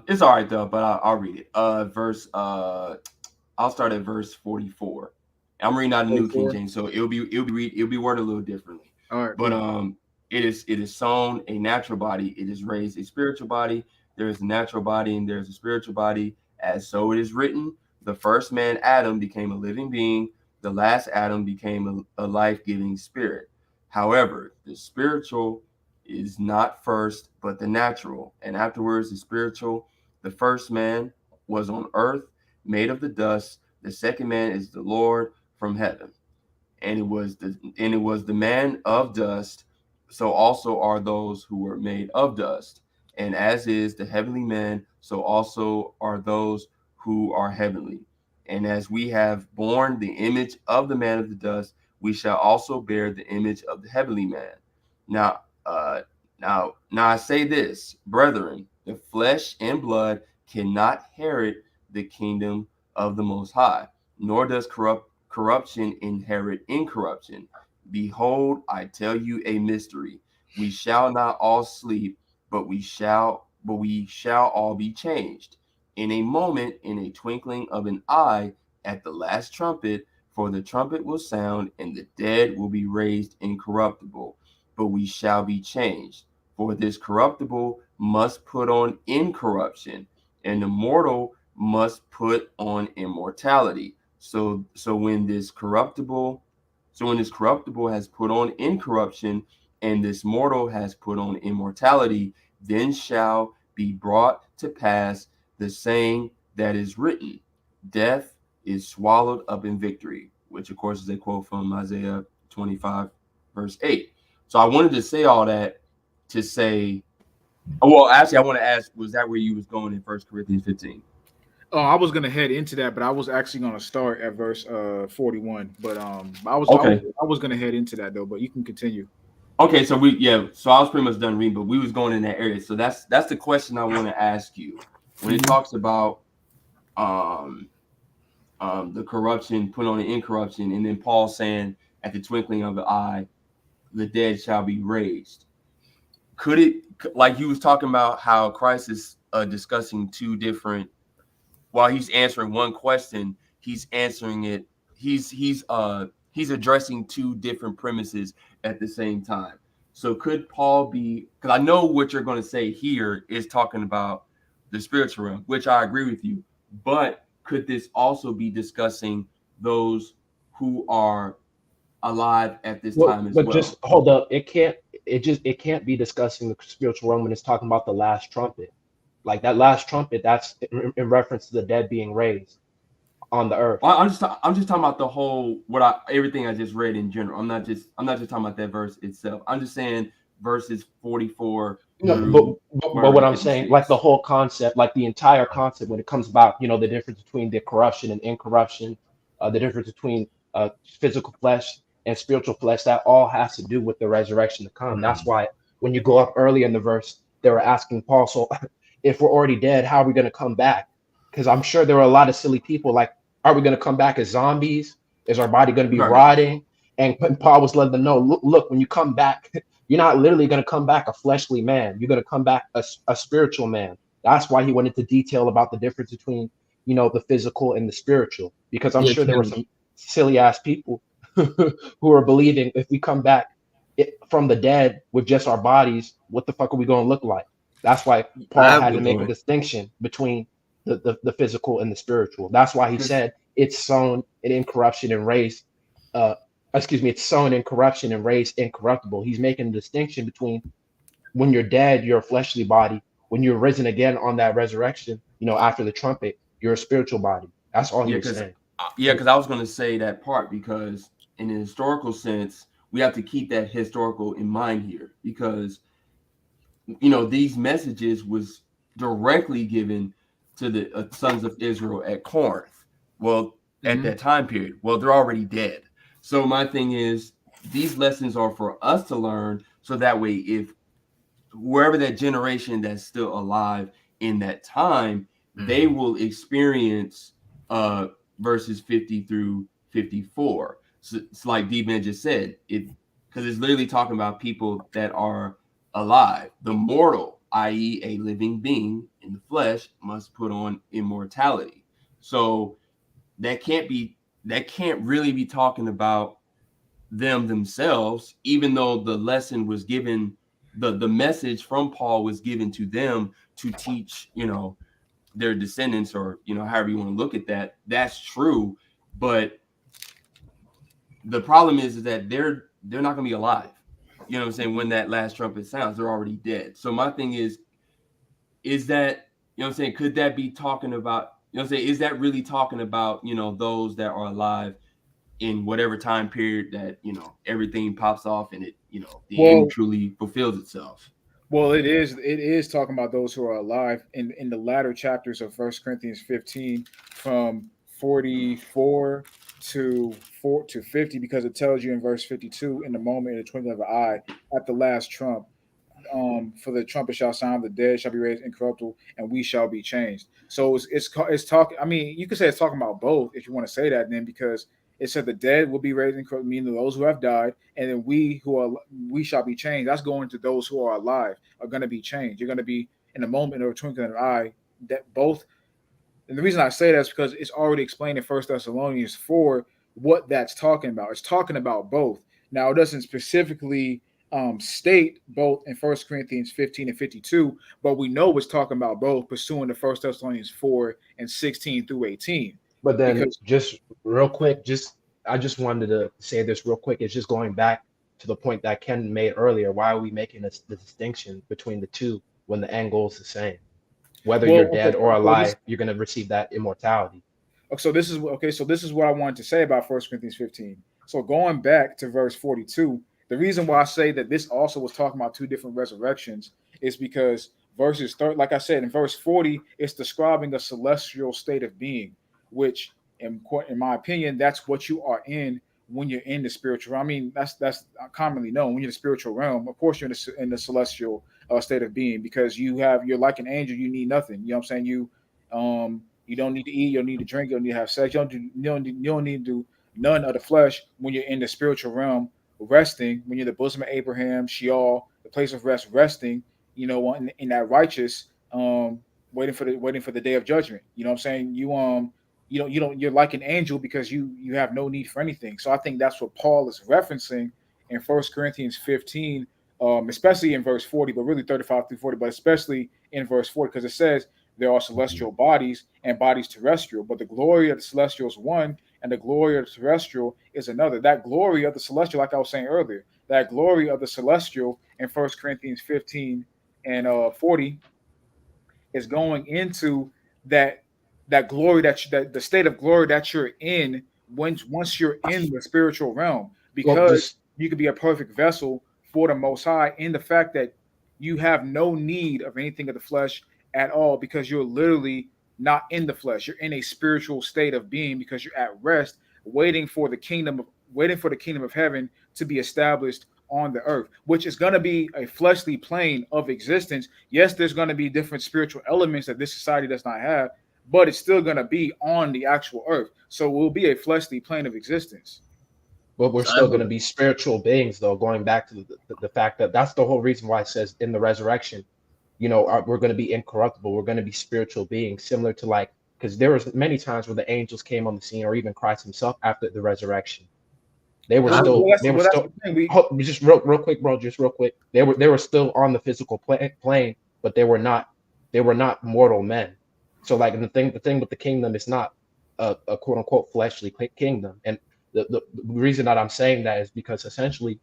Speaker 3: It's all right though, but I'll read it. I'll start at verse 44. I'm reading out the New King James, so it'll be worded a little differently.
Speaker 1: All right.
Speaker 3: But it is sown a natural body, it is raised a spiritual body. There is a natural body and there's a spiritual body, as so it is written. The first man, Adam, became a living being. The last Adam became a life-giving spirit. However, the spiritual is not first, but the natural, and afterwards the spiritual. The first man was on earth, made of the dust. The second man is the Lord from heaven, and it was the man of dust. So also are those who were made of dust. And as is the heavenly man, so also are those who are heavenly. And as we have borne the image of the man of the dust, we shall also bear the image of the heavenly man. Now I say this, brethren, the flesh and blood cannot inherit the kingdom of the Most High, nor does corruption inherit incorruption. Behold, I tell you a mystery. We shall not all sleep, but we shall all be changed. In a moment, in a twinkling of an eye, at the last trumpet, for the trumpet will sound, and the dead will be raised incorruptible, but we shall be changed. For this corruptible must put on incorruption, and the mortal must put on immortality. So when this corruptible has put on incorruption, and this mortal has put on immortality, then shall be brought to pass the saying that is written, death is swallowed up in victory, which of course is a quote from Isaiah 25 verse 8. So I wanted to say all that to say, well, actually I want to ask, was that where you was going in 1 Corinthians 15?
Speaker 1: Oh, I was gonna head into that, but I was actually gonna start at verse 41. But I was gonna head into that though, but you can continue.
Speaker 3: Okay, so so I was pretty much done reading, but we was going in that area. So that's the question I want to ask you. When it talks about the corruption put on an incorruption, and then Paul saying at the twinkling of the eye, the dead shall be raised. Could it, like you was talking about how Christ is discussing two different, while he's answering one question, he's answering it, he's addressing two different premises at the same time. So could Paul be, because I know what you're going to say here is talking about the spiritual realm, which I agree with you, but could this also be discussing those who are alive at this time as well?
Speaker 2: But just hold up, it can't be discussing the spiritual realm when it's talking about the last trumpet. Like that last trumpet, that's in reference to the dead being raised on the earth.
Speaker 3: I'm just talking about the whole everything I just read in general. I'm not just talking about that verse itself. I'm just saying verses 44
Speaker 2: No,
Speaker 3: through
Speaker 2: but what
Speaker 3: First
Speaker 2: I'm saying, like the
Speaker 3: 56.
Speaker 2: whole concept, like the entire concept, when it comes about, the difference between the corruption and incorruption, the difference between physical flesh and spiritual flesh, that all has to do with the resurrection to come. That's why when you go up early in the verse, they were asking Paul, so if we're already dead, how are we going to come back? Because I'm sure there were a lot of silly people like, are we going to come back as zombies? Is our body going to be
Speaker 3: Right.
Speaker 2: rotting? And Paul was letting them know, look, when you come back, you're not literally going to come back a fleshly man. You're going to come back a spiritual man. That's why he went into detail about the difference between, the physical and the spiritual, because I'm
Speaker 4: Yeah,
Speaker 2: sure there were
Speaker 4: Tim.
Speaker 2: some silly ass people who are believing if we come back from the dead with just our bodies, what the fuck are we going to look like? That's why
Speaker 4: I
Speaker 2: Paul
Speaker 4: have
Speaker 2: had to
Speaker 3: Good
Speaker 2: make a
Speaker 3: point.
Speaker 2: distinction between the physical and the spiritual. That's why he
Speaker 3: Because
Speaker 2: said it's sown in incorruption and raised uh, it's sown in corruption and raised incorruptible. He's making a distinction between when you're dead, you're a fleshly body. When you're risen again on that resurrection, after the trumpet, you're a spiritual body. That's all he
Speaker 3: yeah,
Speaker 2: was
Speaker 3: because
Speaker 2: saying.
Speaker 3: I was going to say that part because in a historical sense, we have to keep that historical in mind here because these messages was directly given to the sons of Israel at Corinth. Well, at
Speaker 2: Mm-hmm.
Speaker 3: that time period, well, they're already dead. So my thing is, these lessons are for us to learn, so that way, if wherever that generation that's still alive in that time, they will experience uh verses 50 through 54. So it's like D-Man just said, it because it's literally talking about people that are alive. The mortal, i.e., a living being in the flesh, must put on immortality. So that can't really be talking about them themselves, even though the lesson was given, the message from Paul was given to them to teach, their descendants, or however you want to look at that. That's true, but the problem is that they're not going to be alive. You know what I'm saying? When that last trumpet sounds, they're already dead. So my thing is that, what I'm saying, could that be talking about, what I'm saying, is that really talking about, those that are alive in whatever time period that everything pops off and it the end
Speaker 1: Well,
Speaker 3: truly fulfills itself.
Speaker 1: well, it is talking about those who are alive in the latter chapters of First Corinthians 15 from 44 to 4 to 50, because it tells you in verse 52, in the moment, in the twinkling of an eye, at the last trump, for the trumpet shall sound, the dead shall be raised incorruptible, and we shall be changed. So it's talking. I mean, you could say it's talking about both if you want to say that, then, because it said the dead will be raised incorruptible, meaning those who have died, and then we shall be changed. That's going to those who are alive are going to be changed. You're going to be in a moment or a twinkling of an eye. That both, and the reason I say that is because it's already explained in First Thessalonians 4 what that's talking about. It's talking about both. Now, it doesn't specifically state both in First Corinthians 15 and 52, but we know it's talking about both, pursuing the First Thessalonians 4 and 16 through 18.
Speaker 2: But then
Speaker 1: Because,
Speaker 2: just real quick, I just wanted to say this real quick. It's just going back to the point that Ken made earlier. Why are we making the distinction between the two when the end goal is the same? Whether you're
Speaker 1: well, okay,
Speaker 2: dead or
Speaker 1: so this
Speaker 2: alive, you're going to receive that immortality.
Speaker 1: So this is okay. So this is what I wanted to say about First Corinthians 15. So going back to verse 42, the reason why I say that this also was talking about two different resurrections is because verses third, like I said, in verse 40, it's describing a celestial state of being, which, in my opinion, that's what you are in when you're in the spiritual realm. I mean, that's commonly known. When you're in the spiritual realm, of course, you're in the celestial state of being, because you're like an angel. You need nothing. You know what I'm saying? You don't need to eat. You don't need to drink. You don't need to have sex. You don't need to do none of the flesh when you're in the spiritual realm, resting. When you're in the bosom of Abraham, Sheol, the place of rest, resting. In that righteous, waiting for the day of judgment. You know what I'm saying? You're like an angel because you have no need for anything. So I think that's what Paul is referencing in First Corinthians 15, especially in verse 40, but really 35 through 40, but especially in verse 40, because it says there are celestial bodies and bodies terrestrial, but the glory of the celestial is one, and the glory of the terrestrial is another. That glory of the celestial, like I was saying earlier, that glory of the celestial in First Corinthians 15 and 40 is going into that that glory that the state of glory that you're in once you're in the spiritual realm,
Speaker 2: Well,
Speaker 1: because
Speaker 2: just
Speaker 1: you could be a perfect vessel for the Most High, in the fact that you have no need of anything of the flesh at all because you're literally not in the flesh. You're in a spiritual state of being because you're at rest, waiting for the kingdom of heaven to be established on the earth, which is going to be a fleshly plane of existence. Yes, there's going to be different spiritual elements that this society does not have, but it's still going to be on the actual earth. So it will be a fleshly plane of existence.
Speaker 2: But we're
Speaker 4: So I
Speaker 2: still going to
Speaker 4: believe,
Speaker 2: be spiritual beings, though. Going back to the fact that that's the whole reason why it says in the resurrection, we're going to be incorruptible. We're going to be spiritual beings, similar to like, because there was many times where the angels came on the scene, or even Christ himself after the resurrection. They were
Speaker 4: I
Speaker 2: still,
Speaker 4: believe,
Speaker 2: they were
Speaker 1: Well, that's
Speaker 2: still.
Speaker 1: the thing. We
Speaker 2: Just real quick, bro. Just real quick. They were still on the physical plane, but they were not mortal men. So like the thing with the kingdom is not a quote unquote fleshly kingdom, and the reason that I'm saying that is because essentially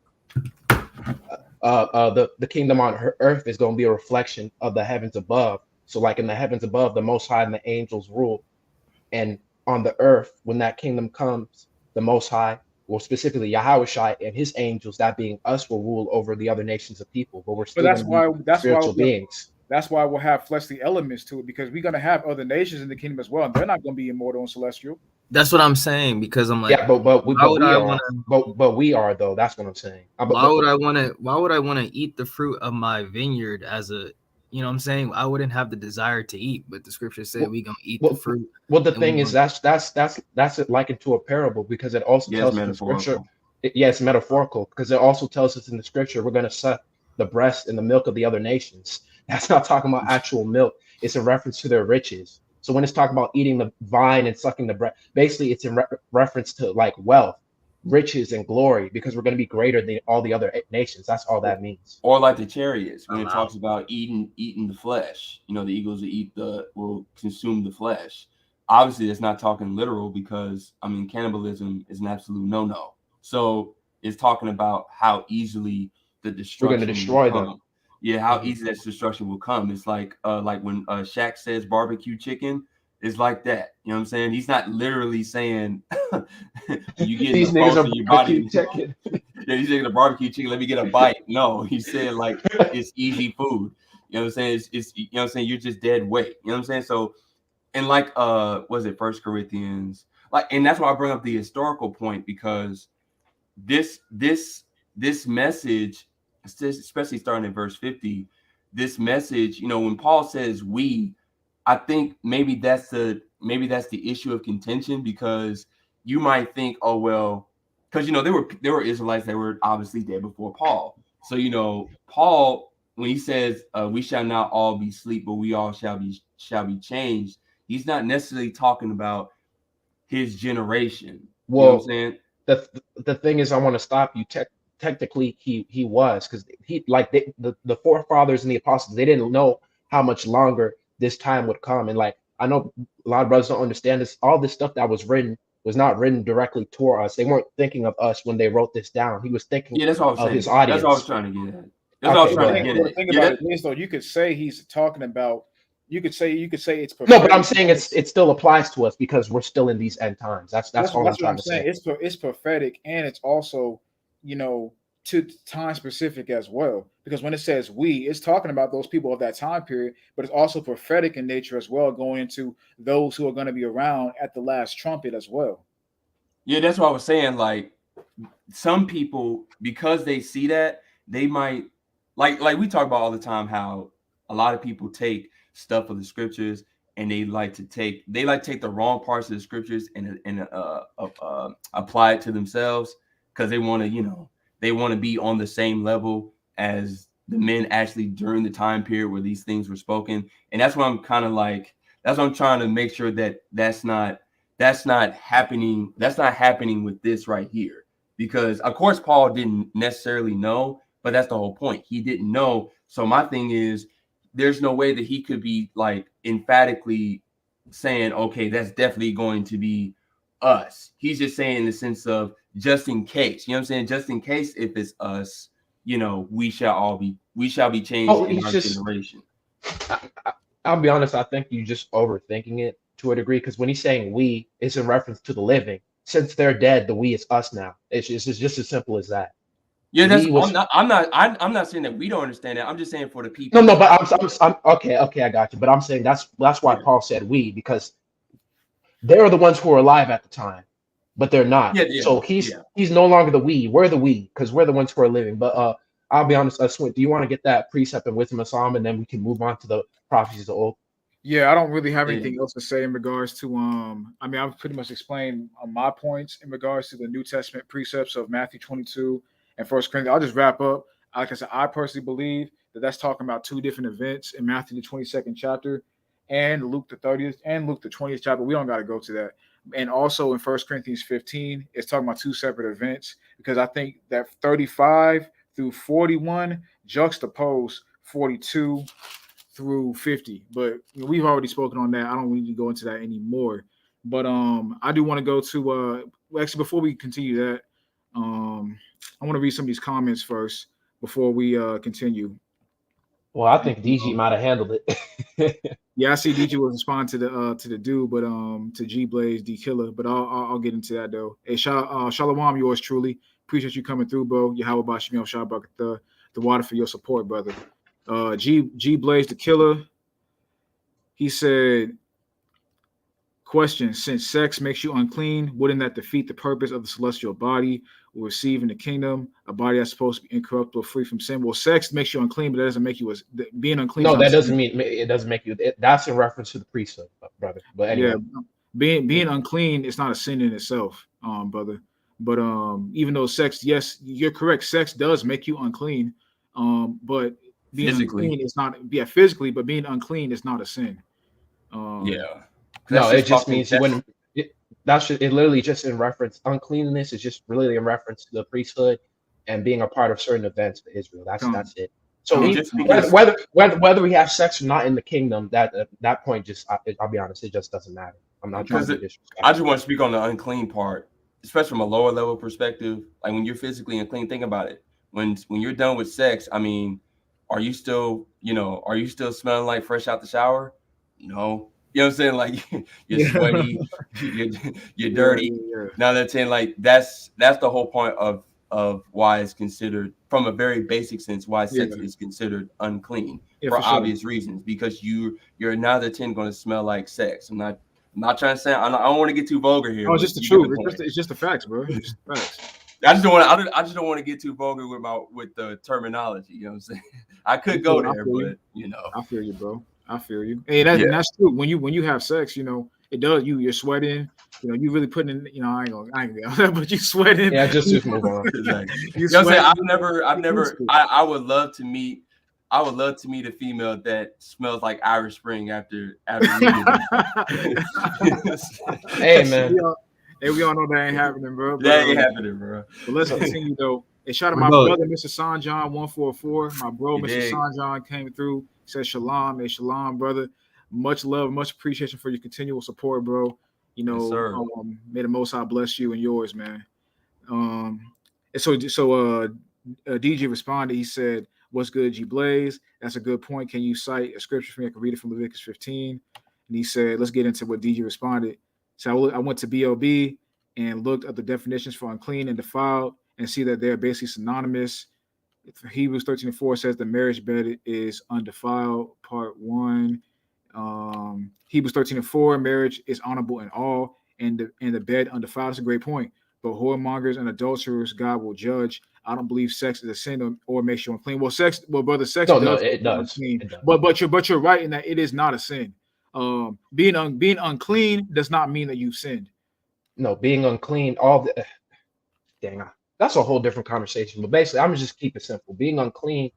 Speaker 2: the kingdom on earth is going to be a reflection of the heavens above. So like in the heavens above, the Most High and the angels rule, and on the earth, when that kingdom comes, the Most High, well, specifically Yahweh and his angels, that being us, will rule over the other nations of people. But we're
Speaker 1: but
Speaker 2: still going to be spiritual beings.
Speaker 1: that's why we'll have fleshly elements to it because we're going to have other nations in the kingdom as well, and they're not going to be immortal and celestial.
Speaker 4: that's what I'm saying because I'm like,
Speaker 2: Yeah, but we
Speaker 4: why
Speaker 2: but
Speaker 4: would
Speaker 2: we
Speaker 4: I
Speaker 2: are
Speaker 4: want to?
Speaker 2: but we are though. That's what I'm saying.
Speaker 4: Why would I want to? Why would I want to eat the fruit of my vineyard as a? You know what I'm saying? I wouldn't have the desire to eat, but the scripture said
Speaker 2: Well,
Speaker 4: we gonna eat the
Speaker 2: well,
Speaker 4: fruit.
Speaker 2: well, the
Speaker 4: And we
Speaker 2: thing is
Speaker 4: gonna,
Speaker 2: that's it likened to a parable because it also
Speaker 3: Yes,
Speaker 2: tells us in scripture.
Speaker 3: metaphorical.
Speaker 2: Yeah, it's metaphorical because it also tells us in the scripture we're going to suck the breast and the milk of the other nations. That's not talking about actual milk. It's a reference to their riches. So when it's talking about eating the vine and sucking the breast, basically it's in reference to like wealth, riches, and glory because we're going to be greater than all the other nations. That's all that means.
Speaker 3: Or like the chariots when
Speaker 4: I'm
Speaker 3: it
Speaker 4: out.
Speaker 3: talks about eating the flesh. The eagles will consume the flesh. Obviously, it's not talking literal because cannibalism is an absolute no. So it's talking about how easily the
Speaker 2: We're going to
Speaker 3: destruction will
Speaker 2: destroy them.
Speaker 3: come. Yeah, how
Speaker 2: Mhm.
Speaker 3: easy that destruction will come. It's like when Shaq says barbecue chicken. It's like that. You know what I'm saying? He's not literally saying you getting the
Speaker 2: These niggas
Speaker 3: pulse
Speaker 2: are
Speaker 3: of your
Speaker 2: barbecue
Speaker 3: body.
Speaker 2: chicken.
Speaker 3: Yeah, he's taking a barbecue chicken. Let me get a bite. No, he said like it's easy food. You know what I'm saying? It's you know what I'm saying. You're just dead weight. You know what I'm saying? So and like was it First Corinthians? Like, and that's why I bring up the historical point because this this this message, especially starting in verse 50, this message. When Paul says we, I think maybe that's the issue of contention because you might think, oh well, because there were Israelites that were obviously dead before Paul. So Paul, when he says we shall not all be asleep, but we all shall be changed, he's not necessarily talking about his generation. You know what I'm
Speaker 2: Well,
Speaker 3: saying?
Speaker 2: the thing is, I want to stop you. Technically, he was because he like the forefathers and the apostles. They didn't know how much longer this time would come, and like I know a lot of brothers don't understand this. All this stuff that was written was not written directly toward us. They weren't thinking of us when they wrote this down. He was thinking
Speaker 3: Yeah, that's what I was
Speaker 2: of his
Speaker 3: saying. That's what I was
Speaker 2: audience.
Speaker 3: trying to get at. That's what I was
Speaker 2: Okay,
Speaker 1: Well,
Speaker 2: go
Speaker 3: trying to
Speaker 2: ahead.
Speaker 3: get
Speaker 1: the
Speaker 3: at.
Speaker 1: thing
Speaker 3: Yeah,
Speaker 1: about
Speaker 3: that,
Speaker 1: it is, though, you could say he's talking about. You could say it's
Speaker 2: No, but I'm
Speaker 1: prophetic.
Speaker 2: saying it still applies to us because we're still in these end times. That's all I'm
Speaker 1: That's what
Speaker 2: trying
Speaker 1: I'm
Speaker 2: to
Speaker 1: saying.
Speaker 2: say.
Speaker 1: It's prophetic and it's also, you know, to time specific as well. Because when it says we, it's talking about those people of that time period, but it's also prophetic in nature as well, going into those who are going to be around at the last trumpet as well.
Speaker 3: yeah, that's what I was saying. Like some people, because they see that, they might like we talk about all the time how a lot of people take stuff of the scriptures and they like to take the wrong parts of the scriptures and apply it to themselves because they want to be on the same level as the men actually during the time period where these things were spoken. And that's what I'm kind of like, that's what I'm trying to make sure that that's not happening. That's not happening with this right here because of course Paul didn't necessarily know, but that's the whole point. He didn't know. So my thing is there's no way that he could be like emphatically saying, okay, that's definitely going to be us. He's just saying in the sense of just in case, you know what I'm saying? Just in case if it's us, we shall be changed
Speaker 2: Oh,
Speaker 3: in
Speaker 2: he's
Speaker 3: our
Speaker 2: just.
Speaker 3: generation.
Speaker 2: I'll be honest, I think you just overthinking it to a degree because when he's saying we, it's in reference to the living. Since they're dead, the we is us now. It's just as simple as that.
Speaker 3: Yeah, that's
Speaker 2: we was
Speaker 3: I'm not saying that we don't understand that. I'm just saying for the people
Speaker 2: no,
Speaker 3: that
Speaker 2: but I'm okay, I got you. But I'm saying that's why
Speaker 3: yeah.
Speaker 2: Paul said we, because they're the ones who are alive at the time, but they're not.
Speaker 3: Yeah, yeah,
Speaker 2: So
Speaker 3: yeah.
Speaker 2: he's no longer the we. We're the we because we're the ones who are living. But I'll be honest. Swint, do you want to get that precept and wisdom of Solomon, and then we can move on to the prophecies of the old?
Speaker 1: Yeah, I don't really have
Speaker 3: Yeah.
Speaker 1: anything else to say in regards to I mean, I've pretty much explained my points in regards to the New Testament precepts of Matthew 22 and First Corinthians. I'll just wrap up. Like I said, I personally believe that that's talking about two different events in Matthew the 22nd chapter and Luke the 30th and Luke the 20th chapter. We don't got to go to that. And also in First Corinthians 15, it's talking about two separate events because I think that 35 through 41 juxtapose 42 through 50. But we've already spoken on that. I don't need to go into that anymore. But I do want to go to actually before we continue that, I want to read some of these comments first before we continue.
Speaker 2: Well, I think DG might have handled it.
Speaker 1: Yeah, I see DJ will respond to the dude, but to G Blaze D Killer, but I'll get into that though. Hey, Shalom, yours truly. Appreciate you coming through, bro. Yahweh Bashim Shabbat the water for your support, brother. G Blaze the Killer. He said, question: since sex makes you unclean, wouldn't that defeat the purpose of the celestial body we receive in the kingdom? A body that's supposed to be incorruptible, free from sin. Well, sex makes you unclean, but that doesn't make you being unclean.
Speaker 2: No,
Speaker 1: Is not
Speaker 2: that doesn't
Speaker 1: sin.
Speaker 2: mean it doesn't make you. That's in reference to the priesthood, brother. But anyway,
Speaker 1: Yeah, being unclean is not a sin in itself, brother. But even though sex, yes, you're correct. Sex does make you unclean, but being
Speaker 3: Physically.
Speaker 1: unclean is not. Yeah, physically, but being unclean is not a sin.
Speaker 3: Yeah.
Speaker 2: no,
Speaker 3: That's
Speaker 2: it
Speaker 3: just
Speaker 2: just
Speaker 3: talking
Speaker 2: means you wouldn't. It literally just in reference. Uncleanness is just really in reference to the priesthood and being a part of certain events for Israel. That's it. So
Speaker 3: and
Speaker 1: Come.
Speaker 3: just because
Speaker 2: whether we have sex or not in the kingdom, that point just I'll be honest, it just doesn't matter. I'm not trying to be disrespectful.
Speaker 3: I just want to speak on the unclean part, especially from a lower level perspective. Like when you're physically unclean, think about it. When you're done with sex, I mean, are you still smelling like fresh out the shower? No. You know what I'm saying? Like you're sweaty, you're dirty.
Speaker 1: Yeah.
Speaker 3: 9 out of 10, like that's the whole point of why it's considered, from a very basic sense, why sex is considered unclean for obvious reasons, because you're 9 out of 10 going to smell like sex. I'm not trying to say I don't want to get too vulgar here.
Speaker 1: Oh, it's just the truth. It's just the facts, bro. It's the facts.
Speaker 3: I just don't want to get too vulgar with the terminology. You know what I'm saying? I could go there, but
Speaker 1: I feel you, bro. I feel you. Hey, and that's true. When you have sex, it does. You're sweating. You really putting in. I ain't gonna but you sweating.
Speaker 2: Yeah, just move on.
Speaker 3: Exactly. You know what I'm saying? I've never. I would love to meet. I would love to meet a female that smells like Irish Spring after
Speaker 2: Hey, man.
Speaker 1: Hey, we all know that ain't happening, bro.
Speaker 3: That ain't happening, bro.
Speaker 1: But let's continue though. And shout out my brother, Mr. Sanjan 144. My bro, Mr. Sanjan, came through. Said shalom, hey shalom, brother. Much love, much appreciation for your continual support, bro. May the Most High bless you and yours, man. And so DJ responded. He said, "What's good, G Blaze? That's a good point. Can you cite a scripture for me? I can read it from Leviticus 15." And he said, "Let's get into what DJ responded." So I went to BLB and looked at the definitions for unclean and defiled, and see that they're basically synonymous. Hebrews 13:4 says the marriage bed is undefiled. Part 1. Hebrews 13:4, marriage is honorable in all, and the bed undefiled. That's a great point. But whoremongers and adulterers, God will judge. I don't believe sex is a sin or makes you unclean. Well, brother, sex does.
Speaker 2: It does.
Speaker 1: But you're right in that it is not a sin. Being unclean does not mean that you've sinned.
Speaker 2: No, being unclean, that's a whole different conversation. But basically, I'm just keep it simple. Being unclean,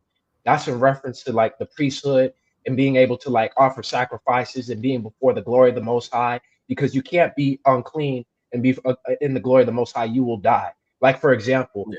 Speaker 2: that's in reference to like the priesthood and being able to like offer sacrifices and being before the glory of the Most High, because you can't be unclean and be in the glory of the Most High, you will die. Like, for example,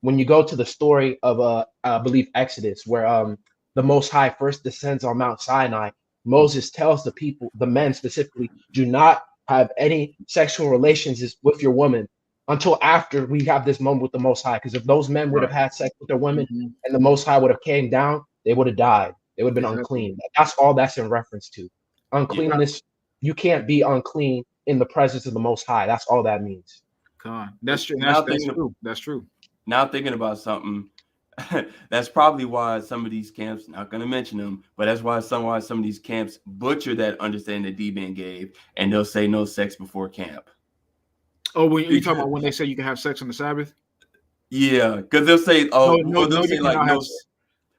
Speaker 2: when you go to the story of I believe Exodus, where the Most High first descends on Mount Sinai, Moses tells the people, the men specifically, do not have any sexual relations with your woman until after we have this moment with the Most High. Because if those men would have had sex with their women and the Most High would have came down, they would have died. They would have been unclean. That's all that's in reference to. Uncleanness, you can't be unclean in the presence of the Most High. That's all that means.
Speaker 1: That's true. That's true.
Speaker 3: now thinking about something, that's probably why some of these camps, not going to mention them, but that's why some of these camps butcher that understanding that D-Ben gave, and they'll say no sex before camp.
Speaker 1: Oh, when you talking about when they say you can have sex on the Sabbath?
Speaker 3: Yeah, because they'll say, they'll say
Speaker 1: you
Speaker 3: like
Speaker 1: cannot
Speaker 3: no.
Speaker 1: have.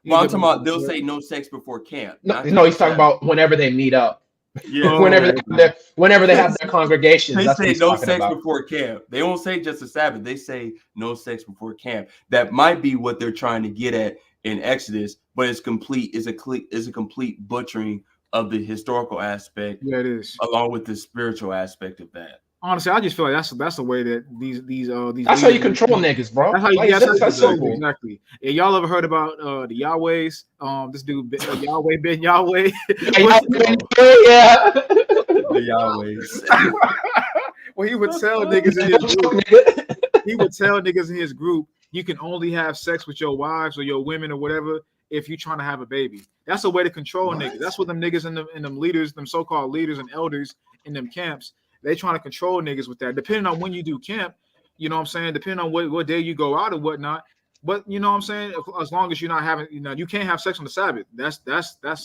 Speaker 3: Well, I'm talking about they'll say no sex before camp.
Speaker 2: No,
Speaker 3: not
Speaker 2: no, he's
Speaker 3: just
Speaker 2: talking
Speaker 3: Sabbath.
Speaker 2: about whenever they meet up.
Speaker 3: Yeah.
Speaker 2: whenever
Speaker 1: okay.
Speaker 2: whenever they have their congregations,
Speaker 3: They
Speaker 2: that's what
Speaker 3: say
Speaker 2: he's
Speaker 3: no
Speaker 2: talking
Speaker 3: sex
Speaker 2: about.
Speaker 3: before camp. They won't say just a Sabbath. They say no sex before camp. That might be what they're trying to get at in Exodus, but it's complete. Is a complete butchering of the historical aspect,
Speaker 1: Yeah, it is.
Speaker 3: along with the spiritual aspect of that.
Speaker 1: Honestly, I just feel like that's the way that these
Speaker 2: That's how you control niggas, bro.
Speaker 1: That's how you
Speaker 2: Like,
Speaker 1: get
Speaker 2: that's simple.
Speaker 1: exactly. Yeah, y'all ever heard about the Yahwehs? This dude Yahweh Ben Yahweh.
Speaker 2: Yeah.
Speaker 3: The Yahwehs.
Speaker 1: Well, he would tell niggas in his group. He would tell niggas in his group, you can only have sex with your wives or your women or whatever if you're trying to have a baby. That's a way to control niggas. That's what them niggas and them leaders, them so-called leaders and elders in them camps, they trying to control niggas with that. Depending on when you do camp, you know what I'm saying? Depending on what day you go out or whatnot. But you know what I'm saying? As long as you're not having, you can't have sex on the Sabbath. That's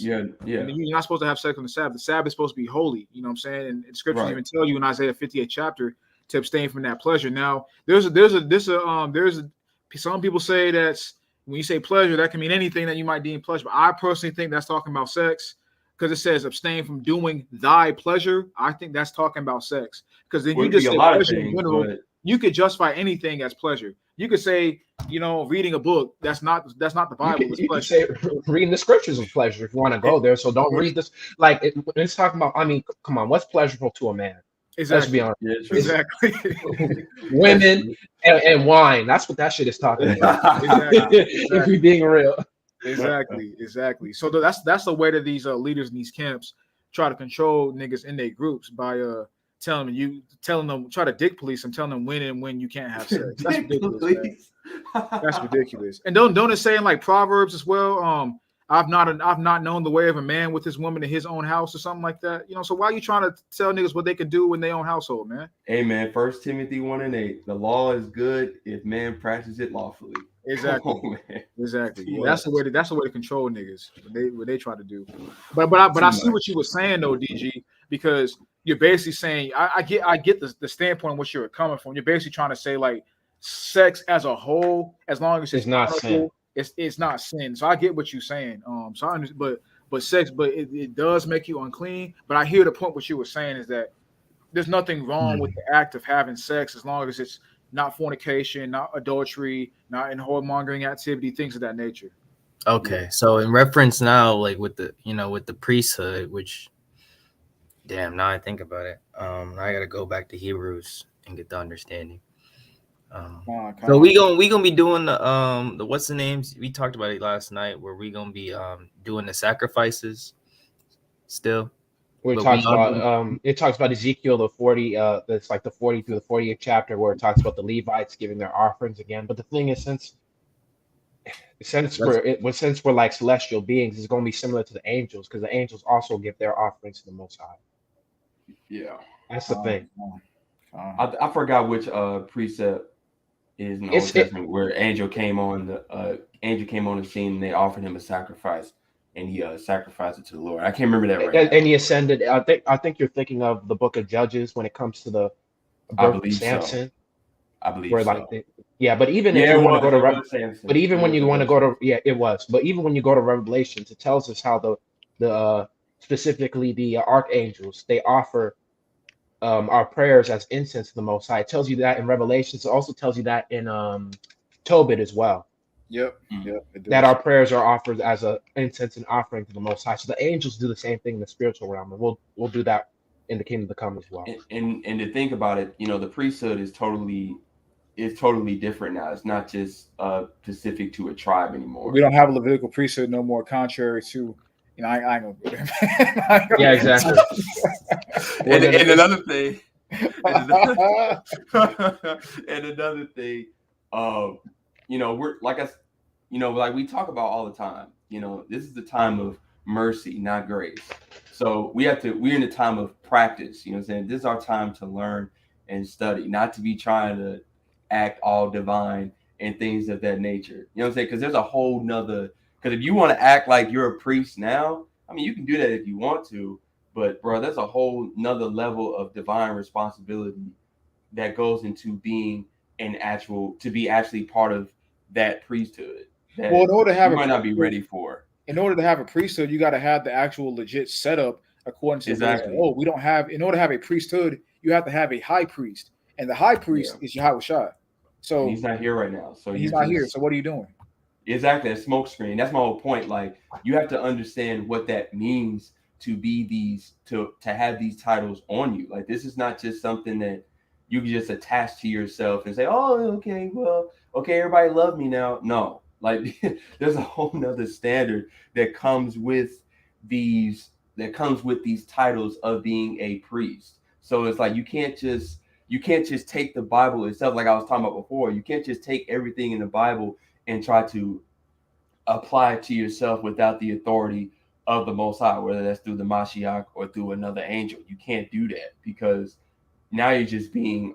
Speaker 3: Yeah.
Speaker 1: you're not supposed to have sex on the Sabbath. The Sabbath is supposed to be holy. You know what I'm saying? And scriptures
Speaker 3: Right.
Speaker 1: even tell you in Isaiah 58 chapter to abstain from that pleasure. Now, some people say that's when you say pleasure, that can mean anything that you might deem pleasure. But I personally think that's talking about sex because it says abstain from doing thy pleasure. I think that's talking about sex because then you just say pleasure in general. You could justify anything as pleasure. You could say, reading a book. That's not the Bible.
Speaker 2: You can say reading the scriptures is pleasure if you want to go there. So don't read this. Like it's talking about. I mean, come on. What's pleasurable to a man?
Speaker 1: Exactly.
Speaker 2: Let's be honest.
Speaker 1: Exactly.
Speaker 2: Women and wine. That's what that shit is talking about.
Speaker 1: Exactly.
Speaker 2: If we're being real.
Speaker 1: Exactly. So that's the way that these leaders in these camps try to control niggas in their groups by telling them try to dick police and telling them when you can't have sex. That's ridiculous. That's ridiculous. And don't it say in like Proverbs as well? I've not known the way of a man with his woman in his own house or something like that. So why are you trying to tell niggas what they can do in their own household, man?
Speaker 3: Hey man, 1 Timothy 1:8. The law is good if man practices it lawfully.
Speaker 1: Exactly.
Speaker 3: Man.
Speaker 1: Exactly. Yeah, that's the way to control niggas. What they try to do. But I see what you were saying though, DG, because you're basically saying I get the standpoint in which you're coming from. You're basically trying to say like sex as a whole, as long as
Speaker 2: it's not sin.
Speaker 1: It's not sin. So I get what you're saying. So I understand, but sex, but it does make you unclean. But I hear the point what you were saying is that there's nothing wrong with the act of having sex as long as it's not fornication, not adultery, not in whoremongering activity, things of that nature.
Speaker 4: Okay, so in reference now, like with the priesthood, which, damn, now I think about it, I gotta go back to Hebrews and get the understanding. So we gonna be doing the what's the names? We talked about it last night. Where we gonna be doing the sacrifices still.
Speaker 2: It talks about Ezekiel the 40. That's like the 40 through the 40th chapter where it talks about the Levites giving their offerings again. But the thing is, since we're like celestial beings, it's going to be similar to the angels because the angels also give their offerings to the Most High.
Speaker 3: Yeah,
Speaker 2: that's the thing.
Speaker 3: I forgot which precept is in the Old Testament where angel came on the scene and they offered him a sacrifice. And he sacrificed it to the Lord. I can't remember that right.
Speaker 2: And he ascended. I think you're thinking of the Book of Judges when it comes to the birth of Samson.
Speaker 3: So. I believe
Speaker 2: where,
Speaker 3: so.
Speaker 2: Like, but even if you want to go to even when you want to go to it was. But even when you go to Revelations, it tells us how the specifically the archangels they offer our prayers as incense to the Most High. It tells you that in Revelations. It also tells you that in Tobit as well.
Speaker 1: Yep.
Speaker 2: That our prayers are offered as an incense and offering to the Most High. So the angels do the same thing in the spiritual realm, and we'll do that in the kingdom to come as well.
Speaker 3: And to think about it, the priesthood is totally different now. It's not just specific to a tribe anymore.
Speaker 1: We don't have a Levitical priesthood no more, contrary to. I ain't gonna go there.
Speaker 2: Yeah, exactly.
Speaker 3: and another thing, we're like we talk about all the time. This is the time of mercy, not grace. So we're in the time of practice. You know what I'm saying? This is our time to learn and study, not to be trying to act all divine and things of that nature. You know what I'm saying? Because there's a whole nother. Because if you want to act like you're a priest now, I mean, you can do that if you want to. But bro, there's a whole nother level of divine responsibility that goes into being to be actually part of that priesthood that
Speaker 1: Well, in order to have
Speaker 3: you
Speaker 1: a
Speaker 3: might not be
Speaker 1: priesthood,
Speaker 3: ready for.
Speaker 1: in order to have a priesthood, you got to have the actual legit setup according to the ways.
Speaker 3: Exactly.
Speaker 1: Oh, we don't have. In order to have a priesthood, you have to have a high priest, and the high priest
Speaker 3: Yeah.
Speaker 1: is Yahweh Shai.
Speaker 3: And
Speaker 1: So
Speaker 3: he's not here right now. So
Speaker 1: and he's
Speaker 3: you're
Speaker 1: not here.
Speaker 3: just
Speaker 1: So what are you doing?
Speaker 3: exactly a smoke screen. That's my whole point. Like you have to understand what that means to be to have these titles on you. Like this is not just something that you can just attach to yourself and say, oh, okay, well, okay, everybody love me now. No, like there's a whole nother standard that comes with these titles of being a priest. So it's like you can't just take the Bible itself, like I was talking about before. You can't just take everything in the Bible and try to apply it to yourself without the authority of the Most High, whether that's through the Mashiach or through another angel. You can't do that because now you're just being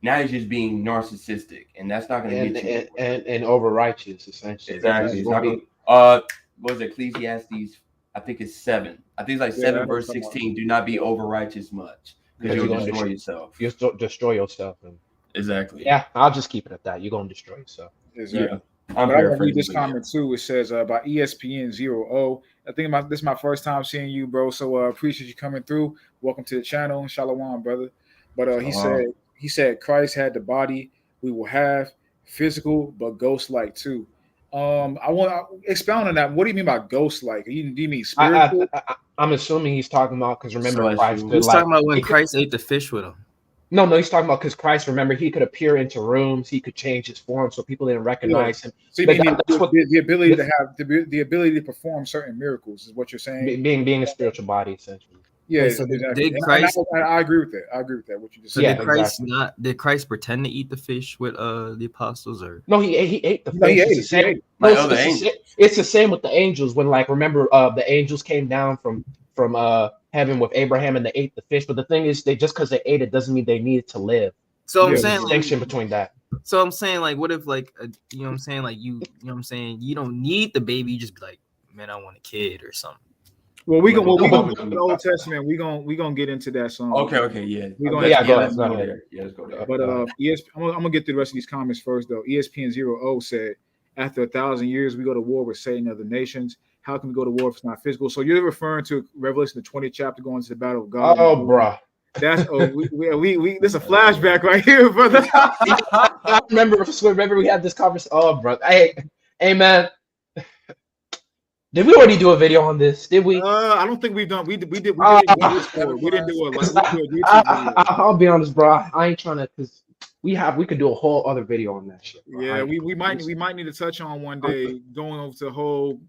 Speaker 3: narcissistic, and that's not going to
Speaker 2: and
Speaker 3: get you
Speaker 2: and over righteous essentially.
Speaker 3: exactly. It's
Speaker 2: Gonna
Speaker 3: not
Speaker 2: be,
Speaker 3: going. What is it, Ecclesiastes? I think it's 7. I think it's like
Speaker 1: Yeah, I
Speaker 3: 7
Speaker 1: know
Speaker 3: verse
Speaker 1: what you're talking
Speaker 3: 16. Do not be over righteous much because
Speaker 2: because
Speaker 3: you'll
Speaker 2: you're gonna
Speaker 3: destroy yourself.
Speaker 2: you destroy yourself. And
Speaker 3: Exactly.
Speaker 2: yeah, I'll just keep it at that. You're gonna destroy yourself.
Speaker 1: Exactly.
Speaker 3: Yeah, I'm
Speaker 1: But I want to read
Speaker 3: paraphrasing.
Speaker 1: this
Speaker 3: But yeah.
Speaker 1: comment too. It says by ESPN 0O. I think this is my first time seeing you, bro. So appreciate you coming through. Welcome to the channel, Shalom, brother. But
Speaker 3: Shalom.
Speaker 1: he said Christ had the body we will have, physical but ghost like too. I want to expound on that. What do you mean by ghost like? Do you mean spiritual?
Speaker 2: I'm assuming he's talking about because remember Christ
Speaker 3: Celestial.
Speaker 2: could
Speaker 4: He's
Speaker 2: like
Speaker 4: talking about when
Speaker 2: he could,
Speaker 4: Christ ate the fish with him.
Speaker 2: no, he's talking about because Christ, remember, he could appear into rooms, he could change his form so people didn't
Speaker 1: Yeah.
Speaker 2: recognize him.
Speaker 1: So you
Speaker 2: But
Speaker 1: mean
Speaker 2: that's what
Speaker 1: the ability to have the ability to perform certain miracles is what you're saying?
Speaker 2: being a spiritual body essentially.
Speaker 1: Yeah,
Speaker 4: Wait, so
Speaker 1: exactly.
Speaker 4: did Christ?
Speaker 1: I agree with that. I agree with that. What you just
Speaker 4: So
Speaker 1: said.
Speaker 2: Yeah,
Speaker 4: did Christ
Speaker 2: exactly.
Speaker 4: not? Did Christ pretend to eat the fish with the apostles, or?
Speaker 2: No, he ate the
Speaker 1: No, he
Speaker 2: fish.
Speaker 1: ate
Speaker 2: It's the
Speaker 1: it. He ate
Speaker 2: same.
Speaker 1: it.
Speaker 2: No,
Speaker 3: Like other angels.
Speaker 2: it's the same with the angels. When like remember, the angels came down from heaven with Abraham and they ate the fish. But the thing is, they just because they ate it doesn't mean they needed to live.
Speaker 4: So I'm
Speaker 1: Yeah.
Speaker 2: There's a
Speaker 4: saying, like,
Speaker 2: distinction between that.
Speaker 4: so I'm saying, like, what if, like, you know what I'm saying, like, you know what I'm saying, you don't need the baby, you just be like, man, I want a kid or something.
Speaker 1: Well, we
Speaker 3: Like,
Speaker 1: gonna
Speaker 3: no,
Speaker 1: we
Speaker 3: but-
Speaker 1: gonna the Old Testament. We gonna get into that some.
Speaker 3: Okay, yeah.
Speaker 1: We gonna
Speaker 2: Yeah, go
Speaker 3: let's
Speaker 2: ahead.
Speaker 3: go there. Yeah, let's go there.
Speaker 1: But I'm gonna get through the rest of these comments first though. ESPN 0O said, after 1,000 years, we go to war with Satan of the nations. How can we go to war if it's not physical? So you're referring to Revelation the 20th chapter, going to the battle of God.
Speaker 2: Oh, bruh.
Speaker 1: That's we this is a flashback right here, brother.
Speaker 2: I remember we had this conversation. Oh, bro. Hey, man. Did we already do a video on this? Did we?
Speaker 1: I don't think we've done. We didn't do
Speaker 2: Ah,
Speaker 1: Discord. We didn't do a like. We didn't do a YouTube video.
Speaker 2: I'll be honest, bro. I ain't trying to, because we could do a whole other video on that shit, bro.
Speaker 1: Yeah, we might need to touch on one day going over to the whole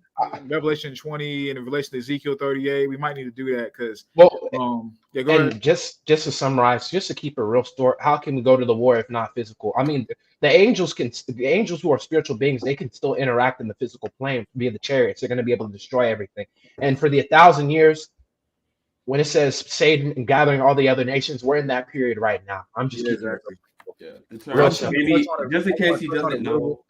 Speaker 1: Revelation 20 and in relation to Ezekiel 38. We might need to do that because
Speaker 2: Well,
Speaker 1: yeah, go ahead.
Speaker 2: and just to summarize, just to keep it real story, how can we go to the war if not physical? I mean, the angels who are spiritual beings, they can still interact in the physical plane via the chariots. They're going to be able to destroy everything. And for the 1,000 years, when it says Satan and gathering all the other nations, we're in that period right now. I'm just keeping
Speaker 1: exactly.
Speaker 3: Yeah, the
Speaker 2: Real
Speaker 3: term,
Speaker 2: simple.
Speaker 3: maybe just in case he doesn't know.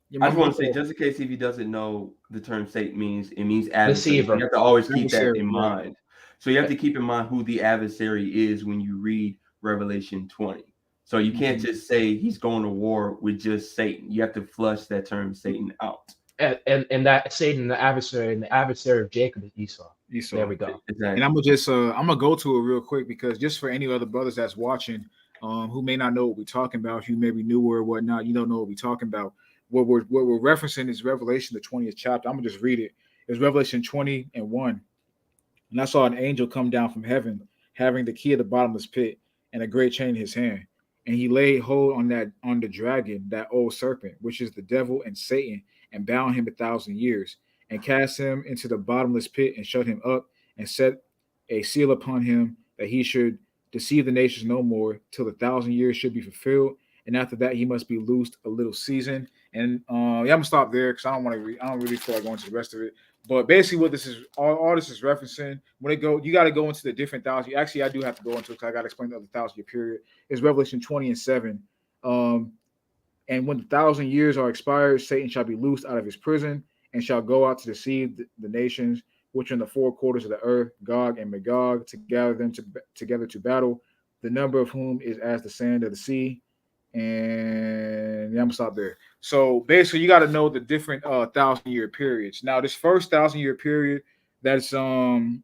Speaker 1: Yeah,
Speaker 3: I just want to say, just in case if he doesn't know, the term Satan means adversary.
Speaker 2: Deceiver.
Speaker 3: You have to always keep that
Speaker 1: Adversary,
Speaker 3: in
Speaker 1: yeah.
Speaker 3: mind. So you have to keep in mind who the adversary is when you read Revelation 20. So you can't just say he's going to war with just Satan. You have to flush that term Satan out.
Speaker 2: And that Satan, the adversary of Jacob is Esau.
Speaker 1: Esau.
Speaker 2: There we go.
Speaker 3: Exactly.
Speaker 1: And I'm gonna go to it real quick because just for any other brothers that's watching, who may not know what we're talking about, who may be newer or whatnot, you don't know what we're talking about. What we're referencing is Revelation the 20th chapter. I'm gonna just read it. It's Revelation 20:1. And I saw an angel come down from heaven, having the key of the bottomless pit and a great chain in his hand. And he laid hold on the dragon, that old serpent, which is the devil and Satan, and bound him 1,000 years, and cast him into the bottomless pit, and shut him up, and set a seal upon him, that he should deceive the nations no more, till the 1,000 years should be fulfilled. And after that, he must be loosed a little season. And yeah, I'm gonna stop there because I don't really feel like going to the rest of it. But basically, what this is, all this is referencing, you got to go into the different thousand. Actually, I do have to go into it because I got to explain the other 1,000 year period. Is Revelation 20:7. And when the 1,000 years are expired, Satan shall be loosed out of his prison and shall go out to deceive the nations which are in the four quarters of the earth, Gog and Magog, to gather them together to battle, the number of whom is as the sand of the sea. And yeah, I'm gonna stop there. So basically, you got to know the different 1,000 year periods. Now, this first 1,000 year period, that's in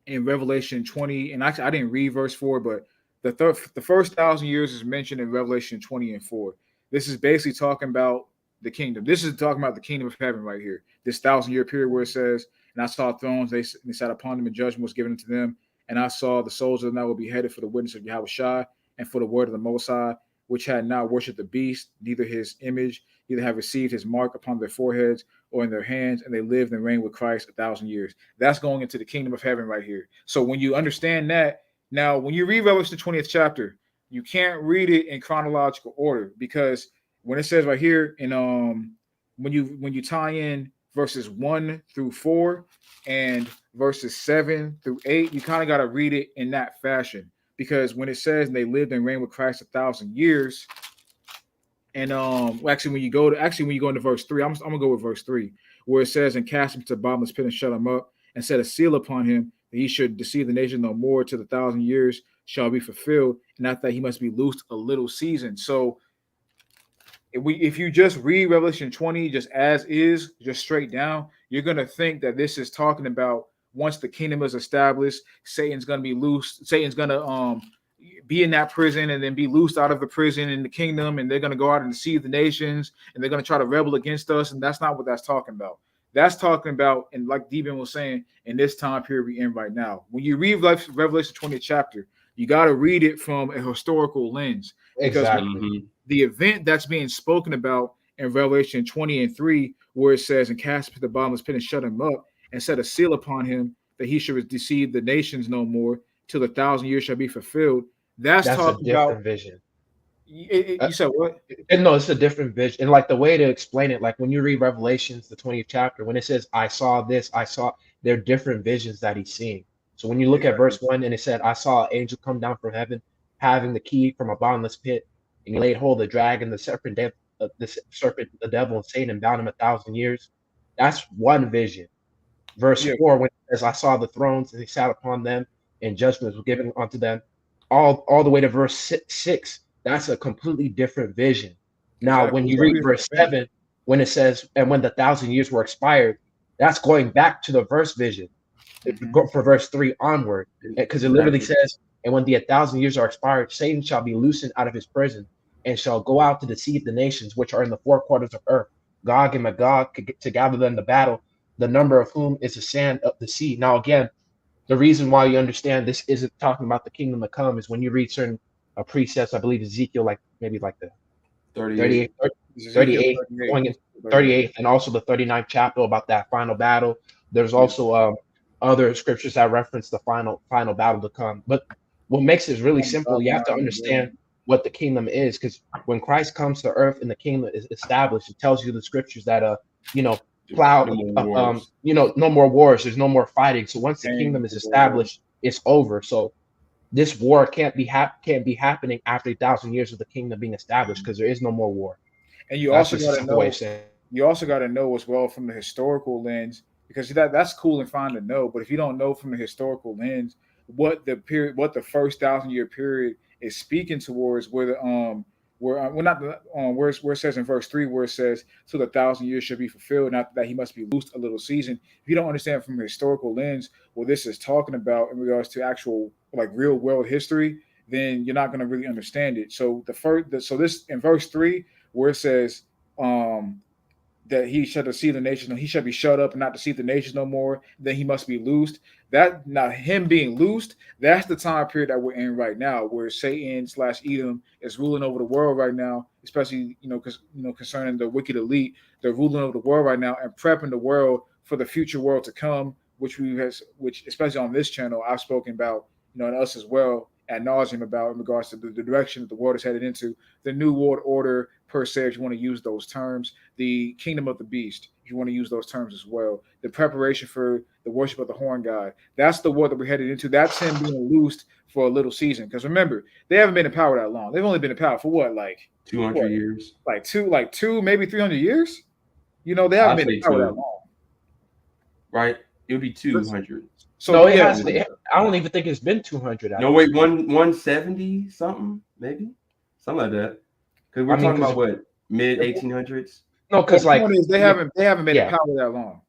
Speaker 1: Revelation 20, and actually I didn't read verse 4, but the first 1,000 years is mentioned in Revelation 20 and 4. This is basically talking about the kingdom. This is talking about the kingdom of heaven right here. This 1,000 year period where it says, "And I saw thrones; they sat upon them, and judgment was given to them. And I saw the souls of them that will be beheaded for the witness of Yahweh Shai and for the word of the Most High, which had not worshipped the beast, neither his image, neither have received his mark upon their foreheads or in their hands, and they lived and reigned with Christ 1,000 years." That's going into the kingdom of heaven right here. So when you understand that, now when you read Revelation the 20th chapter, you can't read it in chronological order, because when it says right here in when you tie in verses 1 through 4 and verses 7 through 8, you kind of got to read it in that fashion, because when it says they lived and reigned with Christ 1,000 years, and when you go into verse 3, I'm gonna go with verse 3, where it says, "And cast him to the bottomless pit and shut him up, and set a seal upon him, that he should deceive the nation no more till the 1,000 years shall be fulfilled, and after that he must be loosed a little season." So if you just read Revelation 20 just as is, just straight down, you're gonna think that this is talking about once the kingdom is established, Satan's gonna be loosed. Satan's gonna be in that prison and then be loosed out of the prison in the kingdom, and they're gonna go out and deceive the nations, and they're gonna try to rebel against us. And that's not what that's talking about. That's talking about, and like Deben was saying, in this time period we in right now. When you read Revelation 20th chapter, you got to read it from a historical lens, because
Speaker 2: Exactly.
Speaker 1: the event that's being spoken about in Revelation 20 and 3, where it says, "And cast him to the bottomless pit and shut him up, and set a seal upon him, that he should deceive the nations no more till the 1,000 years shall be fulfilled." That's
Speaker 2: That's a
Speaker 1: talking about.
Speaker 2: different vision.
Speaker 1: You said what?
Speaker 2: And no, it's a different vision. And like the way to explain it, like when you read Revelations, the 20th chapter, when it says, "I saw this, I saw," they're different visions that he's seeing. So when you look at
Speaker 1: Exactly.
Speaker 2: verse 1, and it said, "I saw an angel come down from heaven, having the key from a bottomless pit, and he laid hold of the dragon, the devil, and Satan, and bound him 1,000 years." That's one vision. Verse
Speaker 1: Yeah,
Speaker 2: 4, when it says, "I saw the thrones, and he sat upon them, and judgment was given unto them," all the way to verse 6, that's a completely different vision. Now,
Speaker 1: exactly.
Speaker 2: when
Speaker 1: It's
Speaker 2: you
Speaker 1: a
Speaker 2: read
Speaker 1: different
Speaker 2: verse
Speaker 1: event.
Speaker 2: 7, when it says, "And when the 1,000 years were expired," that's going back to the verse vision
Speaker 1: Mhm.
Speaker 2: for verse 3 onward, because it literally
Speaker 3: Exactly.
Speaker 2: says, "And when the 1,000 years are expired, Satan shall be loosened out of his prison, and shall go out to deceive the nations which are in the four quarters of earth, Gog and Magog, to gather them to battle, the number of whom is the sand of the sea." Now, again, the reason why you understand this isn't talking about the kingdom to come is when you read certain precepts. I believe Ezekiel, like maybe like the
Speaker 3: 38.
Speaker 2: 38,
Speaker 1: It's Ezekiel
Speaker 2: 38,
Speaker 1: 38.
Speaker 2: going in
Speaker 1: 38.
Speaker 2: 38th, and also the 39th chapter about that final battle. There's
Speaker 1: Yeah.
Speaker 2: also other scriptures that reference the final battle to come. But what makes it really simple, you have to understand what the kingdom is, because when Christ comes to earth and the kingdom is established, it tells you the scriptures that you know plow
Speaker 3: No more wars.
Speaker 2: no more wars, there's no more fighting. So once the
Speaker 1: Pain
Speaker 2: kingdom is
Speaker 1: is over.
Speaker 2: established, it's over. So this war can't be happening after 1,000 years of the kingdom being established, because there is no more war.
Speaker 1: And you
Speaker 2: That's
Speaker 1: also
Speaker 2: just a
Speaker 1: got to
Speaker 2: simple way of
Speaker 1: know,
Speaker 2: saying.
Speaker 1: as well from the historical lens, because that's cool and fine to know. But if you don't know from the historical lens what the first 1,000 year period is speaking towards, where the where well not the where it says in verse 3, where it says, "So the 1,000 years should be fulfilled, and after that he must be loosed a little season." If you don't understand from a historical lens what this is talking about in regards to actual like real world history, then you're not going to really understand it. So so this in verse 3, where it says um that he shall deceive the nations, he shall be shut up and not deceive the nations no more, then he must be loosed. That Now him being loosed, that's the time period that we're in right now, where Satan slash Edom is ruling over the world right now, especially because concerning the wicked elite. They're ruling over the world right now and prepping the world for the future world to come, which especially on this channel I've spoken about, and us as well ad nauseum about, in regards to the direction that the world is headed into, the new world order per se, if you want to use those terms, the kingdom of the beast, if you want to use those terms as well, the preparation for the worship of the horn god. That's the war that we're headed into. That's him being loosed for a little season. Because remember, they haven't been in power that long. They've only been in power for what, like
Speaker 3: 200
Speaker 1: what,
Speaker 3: years.
Speaker 1: like two, maybe 300 years. You know, they haven't
Speaker 3: I'll
Speaker 1: been in
Speaker 3: say
Speaker 1: power that
Speaker 3: 2,
Speaker 1: long.
Speaker 3: right? It would be
Speaker 1: Let's-
Speaker 3: 200.
Speaker 1: So
Speaker 2: No, it
Speaker 1: yeah,
Speaker 2: has. I don't even think it's been 200
Speaker 3: No,
Speaker 2: actually.
Speaker 3: wait, 170 something, maybe something like that. Because
Speaker 2: I
Speaker 3: we're
Speaker 2: mean,
Speaker 3: talking
Speaker 2: because
Speaker 3: about what, mid 1800s?
Speaker 2: no,
Speaker 1: well,
Speaker 2: because
Speaker 1: the point
Speaker 2: like
Speaker 1: is they haven't been in
Speaker 2: yeah,
Speaker 1: power that long.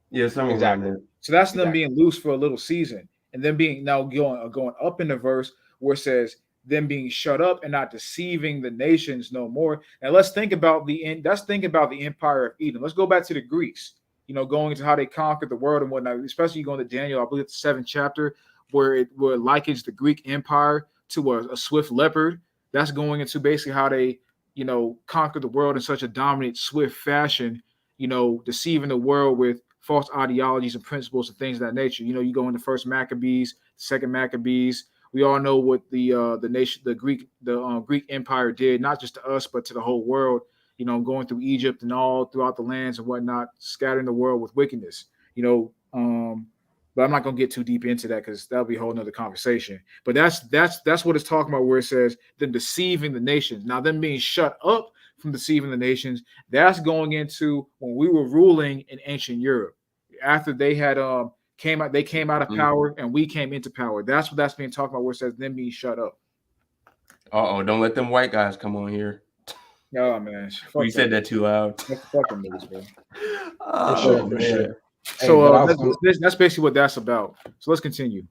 Speaker 3: Yeah, somewhere around
Speaker 2: exactly,
Speaker 3: there.
Speaker 1: So that's them
Speaker 2: exactly.
Speaker 1: being loose for a little season, and then being now going up in the verse where it says them being shut up and not deceiving the nations no more. And let's think about let's think about the empire of Edom. Let's go back to the Greeks. You know, going into how they conquered the world and whatnot. Especially going to Daniel, I believe it's the 7th chapter, where it likens the Greek empire to a swift leopard. That's going into basically how they conquered the world in such a dominant, swift fashion. Deceiving the world with false ideologies and principles and things of that nature. You go into First Maccabees, Second Maccabees. We all know what the nation, the Greek Empire did, not just to us but to the whole world. Going through Egypt and all throughout the lands and whatnot, scattering the world with wickedness. But I'm not going to get too deep into that because that'll be a whole nother conversation. But that's what it's talking about, where it says them deceiving the nations. Now, them being shut up from deceiving the nations, that's going into when we were ruling in ancient Europe. After they had they came out of power and we came into power. That's what that's being talked about, where it says them being shut up.
Speaker 3: Don't let them white guys come on here.
Speaker 1: Oh man,
Speaker 3: Well, you said that too loud.
Speaker 1: Fuck them niggas, bro.
Speaker 2: For sure, for
Speaker 3: man.
Speaker 2: sure. Hey,
Speaker 1: So
Speaker 2: but also,
Speaker 1: that's basically what that's about. So let's continue.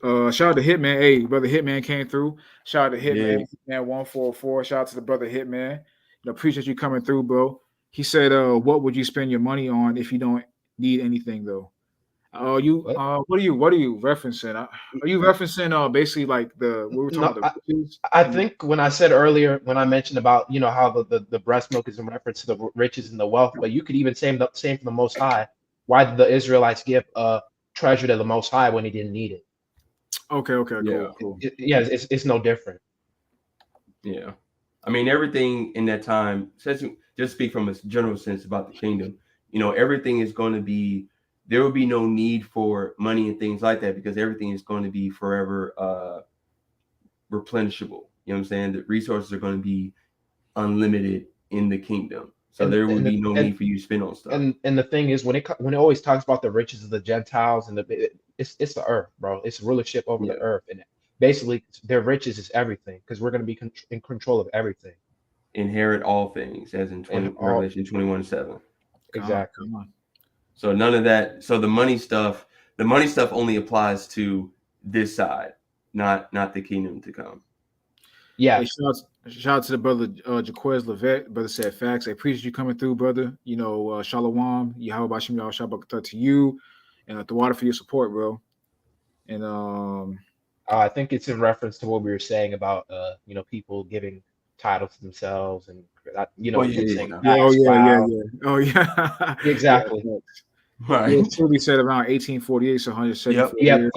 Speaker 1: Shout out to Hitman. Hey, brother Hitman came through. Shout out to Hitman, Hitman 144. Shout out to the brother Hitman. Appreciate you coming through, bro. He said, what would you spend your money on if you don't need anything though? What are you referencing? Are you referencing basically like what we were talking
Speaker 2: no,
Speaker 1: about the riches?
Speaker 2: I think when I said earlier, when I mentioned about how the breast milk is in reference to the riches and the wealth, but you could even say the same for the Most High. Why did the Israelites give treasure to the Most High when he didn't need it?
Speaker 1: Okay,
Speaker 3: Yeah.
Speaker 1: cool.
Speaker 2: Yeah, it's no different.
Speaker 3: Yeah. I mean, everything in that time, just speak from a general sense about the kingdom, everything is going to be, there will be no need for money and things like that because everything is going to be forever replenishable. You know what I'm saying? The resources are going to be unlimited in the kingdom. So there will be no need for you to spend on stuff.
Speaker 2: And the thing is, when it always talks about the riches of the Gentiles and it's the earth, bro. It's rulership over the earth, and basically their riches is everything because we're going to be in control of everything.
Speaker 3: Inherit all things, as in Revelation 21:7.
Speaker 2: Exactly.
Speaker 3: So none of that. So the money stuff only applies to this side, not the kingdom to come.
Speaker 2: Yeah.
Speaker 1: Hey, shout out to the brother Jaquez Levette. Brother said facts. I appreciate you coming through, brother. Shalom. Yahweh Bashim Yahweh Shabbat to you, and the water for your support, bro. And
Speaker 2: I think it's in reference to what we were saying about people giving titles to themselves and saying
Speaker 1: Oh yeah.
Speaker 2: Exactly.
Speaker 1: Yeah,
Speaker 3: Right.
Speaker 1: yeah, Truly said around 1848, so 174
Speaker 2: Yep.
Speaker 1: years.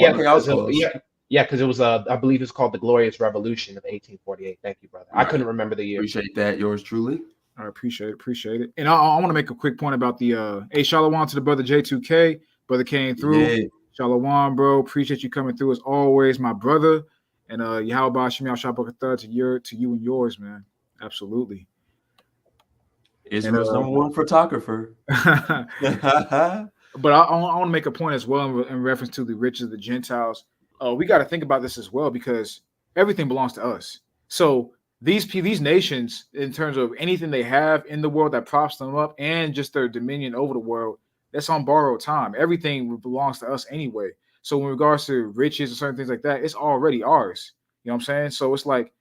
Speaker 2: Because it was I believe it's called the Glorious Revolution of 1848. Thank you, brother.
Speaker 3: Right.
Speaker 2: I couldn't remember the year.
Speaker 3: Appreciate that. Yours truly.
Speaker 1: I appreciate it. And I want to make a quick point about the shalom to the brother J2K. Brother came through.
Speaker 3: Yeah.
Speaker 1: Shalom, bro. Appreciate you coming through as always, my brother. And Yahweh Bashim Yahweh Shabbat to you and yours, man. Absolutely.
Speaker 3: Israel's number one photographer.
Speaker 1: But I want to make a point as well in reference to the riches of the Gentiles. We got to think about this as well because everything belongs to us. So these nations, in terms of anything they have in the world that props them up and just their dominion over the world, that's on borrowed time. Everything belongs to us anyway. So in regards to riches and certain things like that, it's already ours. You know what I'm saying? So it's like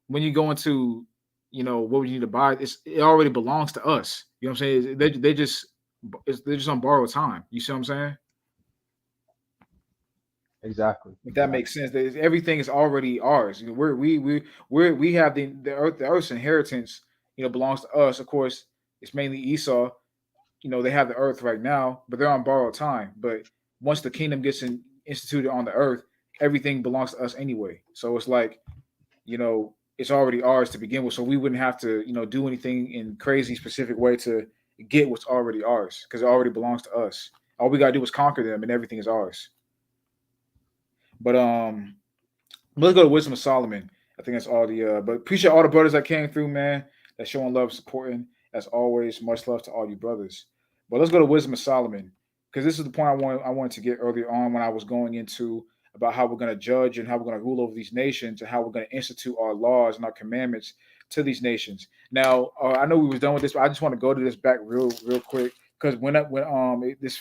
Speaker 1: when you go into, what we need to buy, it already belongs to us. You know what I'm saying? They're just on borrowed time. You see what I'm saying?
Speaker 2: Exactly.
Speaker 1: If that makes sense, everything is already ours. We have the earth. The earth's inheritance, belongs to us. Of course, it's mainly Esau. They have the earth right now, but they're on borrowed time. But once the kingdom gets instituted on the earth, everything belongs to us anyway. So it's like, it's already ours to begin with. So we wouldn't have to, do anything in crazy specific way to get what's already ours because it already belongs to us. All we gotta do is conquer them, and everything is ours. But Let's go to Wisdom of Solomon. I think that's all the. But appreciate all the brothers that came through, man. That showing love, supporting. As always, much love to all you brothers. But let's go to Wisdom of Solomon because this is the point I wanted to get earlier on when I was going into about how we're going to judge and how we're going to rule over these nations and how we're going to institute our laws and our commandments to these nations. Now, I know we was done with this, but I just want to go to this back real quick because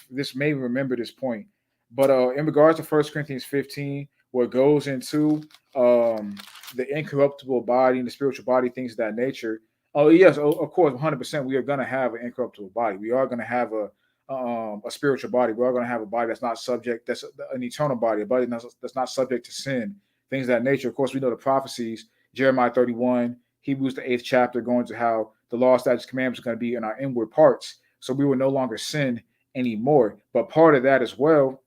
Speaker 1: this may remember this point. But in regards to 1 Corinthians 15, where it goes into the incorruptible body and the spiritual body, things of that nature. Oh yes, of course, 100%. We are going to have an incorruptible body. We are going to have a spiritual body. We are going to have a body that's not subject. That's an eternal body, a body that's not subject to sin, things of that nature. Of course, we know the prophecies. Jeremiah 31, Hebrews the 8th chapter, going to how the law, statutes, commandments are going to be in our inward parts, so we will no longer sin anymore. But part of that as well,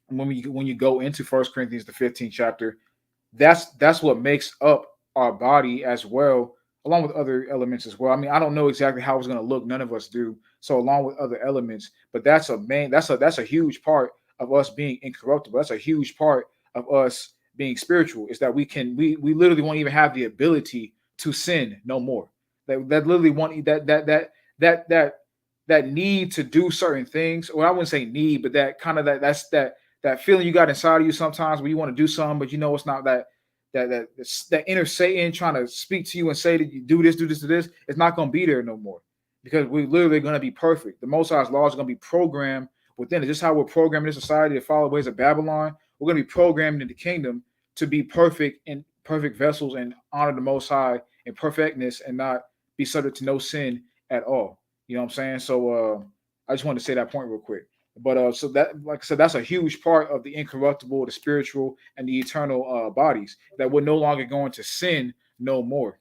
Speaker 1: when you go into 1 Corinthians the 15th chapter, that's what makes up our body as well, along with other elements as well. I mean, I don't know exactly how it's going to look. None of us do. So along with other elements, but that's a huge part of us being incorruptible. That's a huge part of us being spiritual. Is that we literally won't even have the ability to sin no more. That literally won't that need to do certain things. Well, I wouldn't say need, but that kind of that feeling you got inside of you sometimes where you want to do something, but you know it's not that inner Satan trying to speak to you and say that you do this, do this. It's not going to be there no more because we're literally going to be perfect. The Most High's laws are going to be programmed within it. Just how we're programmed in society to follow the ways of Babylon, we're going to be programmed in the kingdom to be perfect and perfect vessels and honor the Most High in perfectness and not be subject to no sin at all. You know what I'm saying? So I just wanted to say that point real quick. But so that, like I said, that's a huge part of the incorruptible, the spiritual, and the eternal bodies that we're no longer going to sin no more.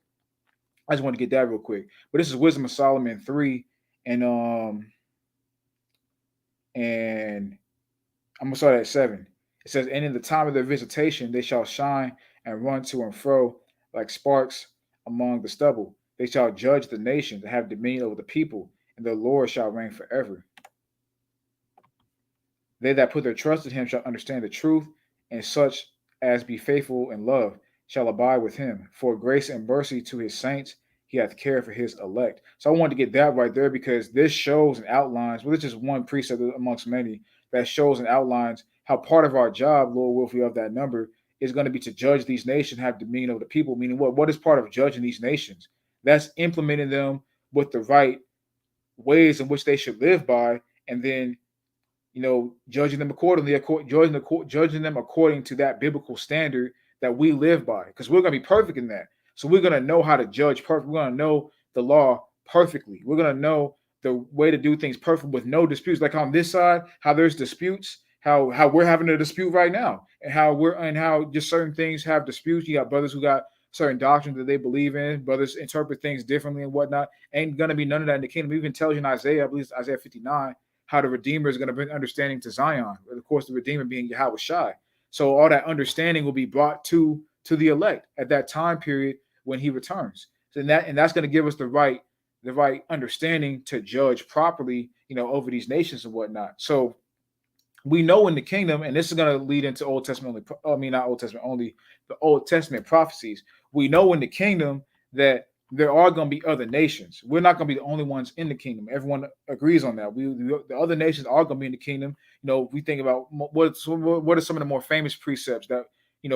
Speaker 1: I just want to get that real quick. But this is Wisdom of Solomon 3, and I'm gonna start at 7. It says, "And in the time of their visitation, they shall shine and run to and fro like sparks among the stubble. They shall judge the nations and have dominion over the people, and the Lord shall reign forever. They that put their trust in him shall understand the truth, and such as be faithful in love shall abide with him. For grace and mercy to his saints, he hath care for his elect." So I wanted to get that right there because this shows and outlines, well, it's just one precept amongst many that shows and outlines how part of our job, Lord will, if we have that number, is going to be to judge these nations, have dominion over the people. Meaning what? What is part of judging these nations? That's implementing them with the right ways in which they should live by, and then judging them accordingly, judging them according to that biblical standard that we live by, because we're going to be perfect in that. So we're going to know how to judge perfect. We're going to know the law perfectly. We're going to know the way to do things perfect with no disputes. Like on this side, how there's disputes, how we're having a dispute right now, and how just certain things have disputes. You got brothers who got certain doctrines that they believe in. Brothers interpret things differently and whatnot. Ain't going to be none of that in the kingdom. It even tells you in Isaiah, I believe it's Isaiah 59, how the Redeemer is going to bring understanding to Zion. Of course, the Redeemer being Yahweh Shai. So all that understanding will be brought to the elect at that time period when he returns. So that's going to give us the right understanding to judge properly, over these nations and whatnot. So we know in the kingdom, and this is going to lead into Old Testament only. I mean, not Old Testament only, the Old Testament prophecies. We know in the kingdom that there are going to be other nations. We're not going to be the only ones in the kingdom. Everyone agrees on that. The other nations are going to be in the kingdom. We think about what are some of the more famous precepts that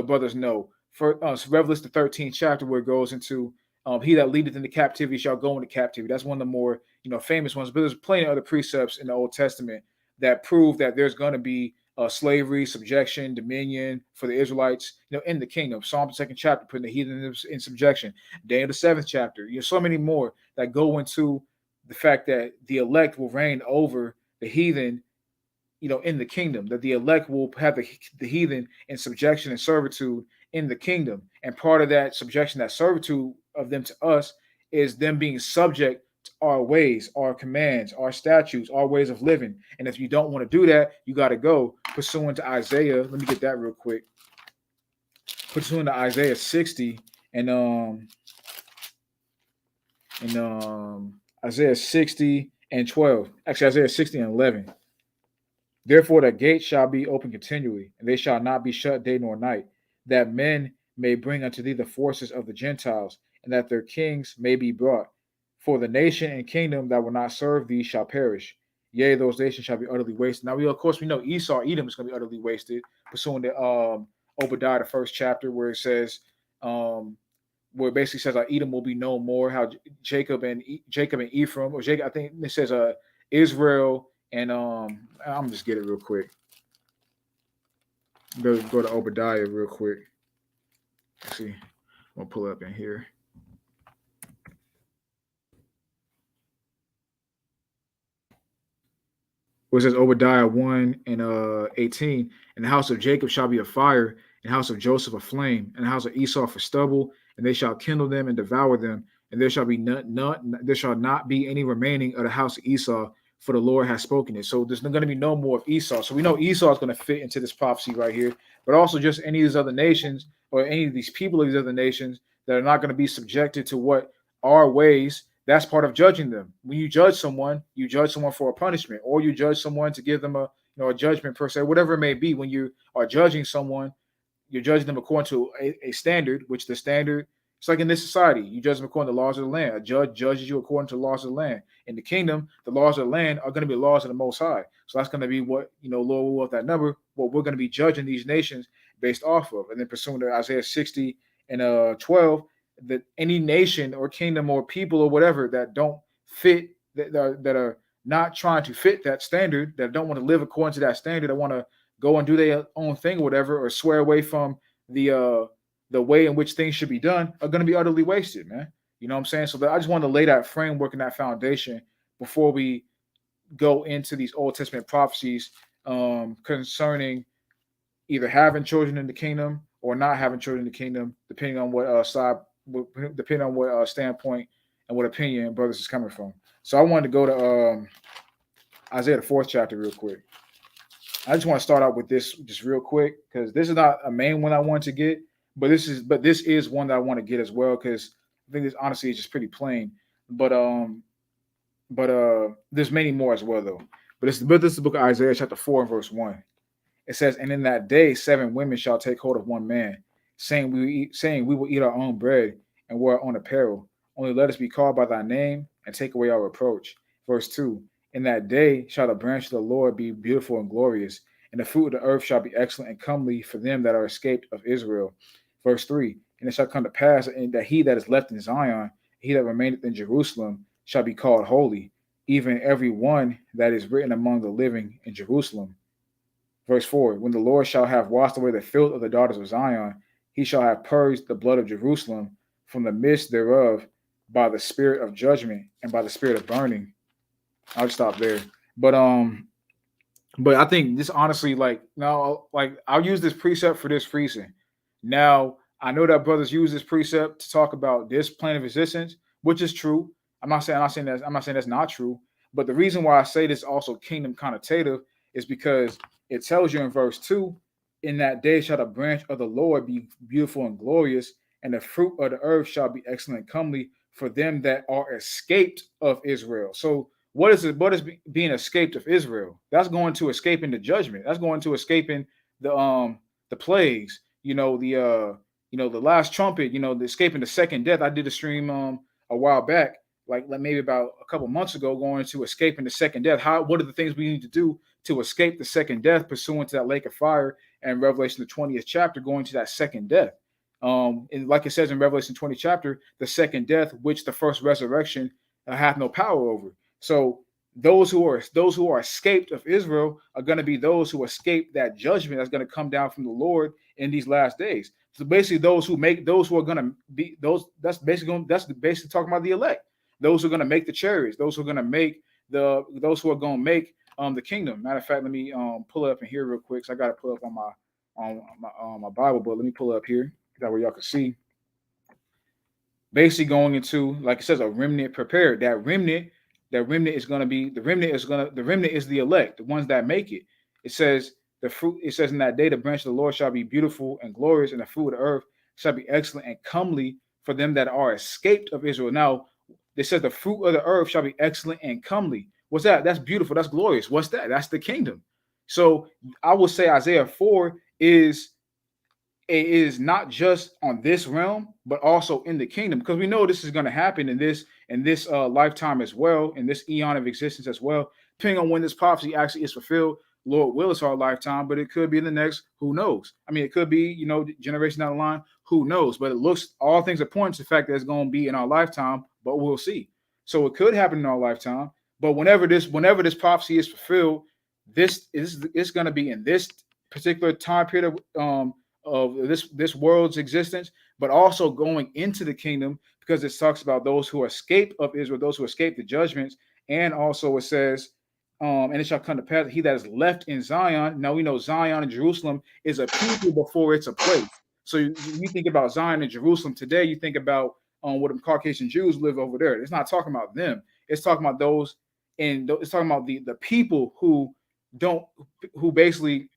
Speaker 1: brothers know. For Revelation the 13th chapter, where it goes into he that leadeth into captivity shall go into captivity. That's one of the more famous ones. But there's plenty of other precepts in the Old Testament that prove that there's going to be slavery, subjection, dominion for the Israelites, in the kingdom. Psalm the 2nd chapter, putting the heathen in subjection. Daniel the 7th chapter. So many more that go into the fact that the elect will reign over the heathen, in the kingdom. That the elect will have the heathen in subjection and servitude in the kingdom. And part of that subjection, that servitude of them to us, is them being subject our ways, our commands, our statutes, our ways of living. And if you don't want to do that, you got to go pursuant to Isaiah. Let me get that real quick. Pursuant to Isaiah 60 and Isaiah 60 and 12. Actually, Isaiah 60 and 11. Therefore, the gate shall be open continually, and they shall not be shut day nor night. that men may bring unto thee the forces of the Gentiles, and that their kings may be brought. For the nation and kingdom that will not serve thee shall perish. Yea, those nations shall be utterly wasted. Now, of course, we know Esau, Edom is going to be utterly wasted, pursuing the Obadiah, the first chapter, where it says, where it basically says, Edom will be no more. How Jacob and Ephraim, or Jacob, I think it says, Israel and I'm just get it real quick. Go to Obadiah real quick. Let's see, I'm gonna pull up in here. Where it says Obadiah 1 and 18, and the house of Jacob shall be a fire, and the house of Joseph a flame, and the house of Esau for stubble, and they shall kindle them and devour them, and there shall not be any remaining of the house of Esau, for the Lord has spoken it. So there's going to be no more of Esau. So we know Esau is going to fit into this prophecy right here, but also just any of these other nations or any of these people of these other nations that are not going to be subjected to what our ways. That's part of judging them. When you judge someone for a punishment, or you judge someone to give them a judgment per se, whatever it may be. When you are judging someone, you're judging them according to a standard, which the standard, it's like in this society, you judge them according to the laws of the land. A judge judges you according to the laws of the land. In the kingdom, the laws of the land are going to be laws of the Most High. So that's going to be what, Lord will of that number, what we're going to be judging these nations based off of. And then pursuing to Isaiah 60 and 12, that any nation or kingdom or people or whatever that don't fit, that are not trying to fit that standard, that don't want to live according to that standard, that want to go and do their own thing or whatever, or swear away from the way in which things should be done, are going to be utterly wasted, man. You know what I'm saying? So I just wanted to lay that framework and that foundation before we go into these Old Testament prophecies concerning either having children in the kingdom or not having children in the kingdom, depending on what standpoint and what opinion brothers is coming from. So I wanted to go to Isaiah the 4th chapter real quick. I just want to start out with this just real quick, because this is not a main one I want to get, but this is one that I want to get as well, because I think this honestly is just pretty plain. But there's many more as well though. But this is the book of Isaiah chapter 4 and verse 1. It says, "And in that day 7 women shall take hold of one man, saying we will eat our own bread and wear our own apparel. Only let us be called by thy name and take away our reproach." Verse 2. "In that day shall the branch of the Lord be beautiful and glorious, and the fruit of the earth shall be excellent and comely for them that are escaped of Israel." Verse 3. "And it shall come to pass that he that is left in Zion, he that remaineth in Jerusalem, shall be called holy, even every one that is written among the living in Jerusalem." Verse 4. "When the Lord shall have washed away the filth of the daughters of Zion, he shall have purged the blood of Jerusalem from the midst thereof by the spirit of judgment and by the spirit of burning." I'll stop there. But I think this honestly, I'll use this precept for this reason. Now, I know that brothers use this precept to talk about this plane of existence, which is true. I'm not saying that's not true. But the reason why I say this also kingdom connotative is because it tells you in verse 2, "In that day shall the branch of the Lord be beautiful and glorious, and the fruit of the earth shall be excellent and comely for them that are escaped of Israel." So what is it? What is being escaped of Israel? That's going to escaping the judgment. That's going to escaping the plagues. The last trumpet. The escaping the second death. I did a stream a while back, like maybe about a couple months ago, going to escaping the second death. What are the things we need to do to escape the second death, pursuant to that lake of fire, and Revelation the 20th chapter, going to that second death. And like it says in Revelation 20 chapter, the second death, which the first resurrection hath no power over. So those who are escaped of Israel are going to be those who escape that judgment that's going to come down from the Lord in these last days. So basically, those who are going to be those, that's basically talking about the elect. Those who are going to make the chariots, those who are going to make the kingdom. Matter of fact, let me pull it up in here real quick. So I got to pull up on my Bible, but let me pull it up here that way y'all can see. Basically, going into, like it says, a remnant prepared. That remnant is going to be the remnant is the elect, the ones that make it. It says in that day the branch of the Lord shall be beautiful and glorious, and the fruit of the earth shall be excellent and comely for them that are escaped of Israel. Now, it says the fruit of the earth shall be excellent and comely. What's that? That's beautiful. That's glorious. What's that? That's the kingdom. So I would say Isaiah 4 is it is not just on this realm, but also in the kingdom, because we know this is going to happen in this lifetime as well, in this eon of existence as well. Depending on when this prophecy actually is fulfilled, Lord will, it's our lifetime, but it could be in the next. Who knows? I mean, it could be generation down the line. Who knows? But it looks all things are pointing to the fact that it's going to be in our lifetime, but we'll see. So it could happen in our lifetime. But whenever this prophecy is fulfilled, this is it's going to be in this particular time period of this world's existence, but also going into the kingdom, because it talks about those who escape of Israel, those who escape the judgments, and also it says, and it shall come to pass, he that is left in Zion. Now we know Zion and Jerusalem is a people before it's a place. So you think about Zion and Jerusalem today, you think about what the Caucasian Jews live over there. It's not talking about them. It's talking about those, and it's talking about the people who basically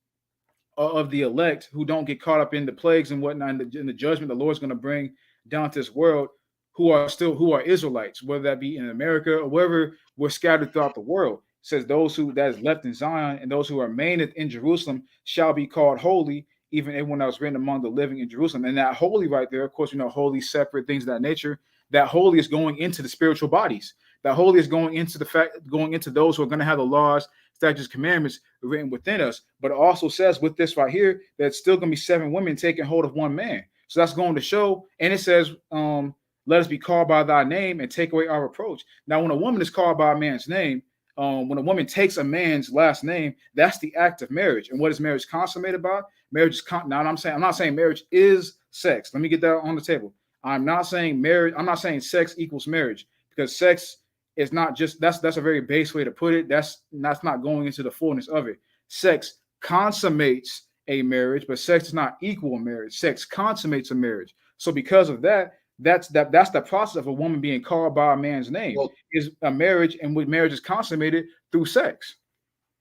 Speaker 1: of the elect, who don't get caught up in the plagues and whatnot, in the judgment the Lord's going to bring down to this world, who are Israelites, whether that be in America or wherever we're scattered throughout the world. It says those who that is left in Zion and those who remain in Jerusalem shall be called holy, even everyone that was written among the living in Jerusalem. And that holy right there, of course, holy, separate things of that nature. That holy is going into the spiritual bodies. That holy is going into those who are going to have the laws, statutes, commandments written within us. But it also says with this right here that it's still going to be 7 women taking hold of 1 man. So that's going to show. And it says, let us be called by thy name and take away our reproach. Now, when a woman is called by a man's name, when a woman takes a man's last name, that's the act of marriage. And what is marriage consummated by? Marriage is now. I'm not saying marriage is sex. Let me get that on the table. I'm not saying marriage. I'm not saying sex equals marriage, because sex is not just that's a very base way to put it. That's not going into the fullness of it. Sex consummates a marriage, but sex is not equal in marriage. Sex consummates a marriage. So because of that, that's the process of a woman being called by a man's name.
Speaker 2: Well,
Speaker 1: Is a marriage, and with marriage is consummated through sex.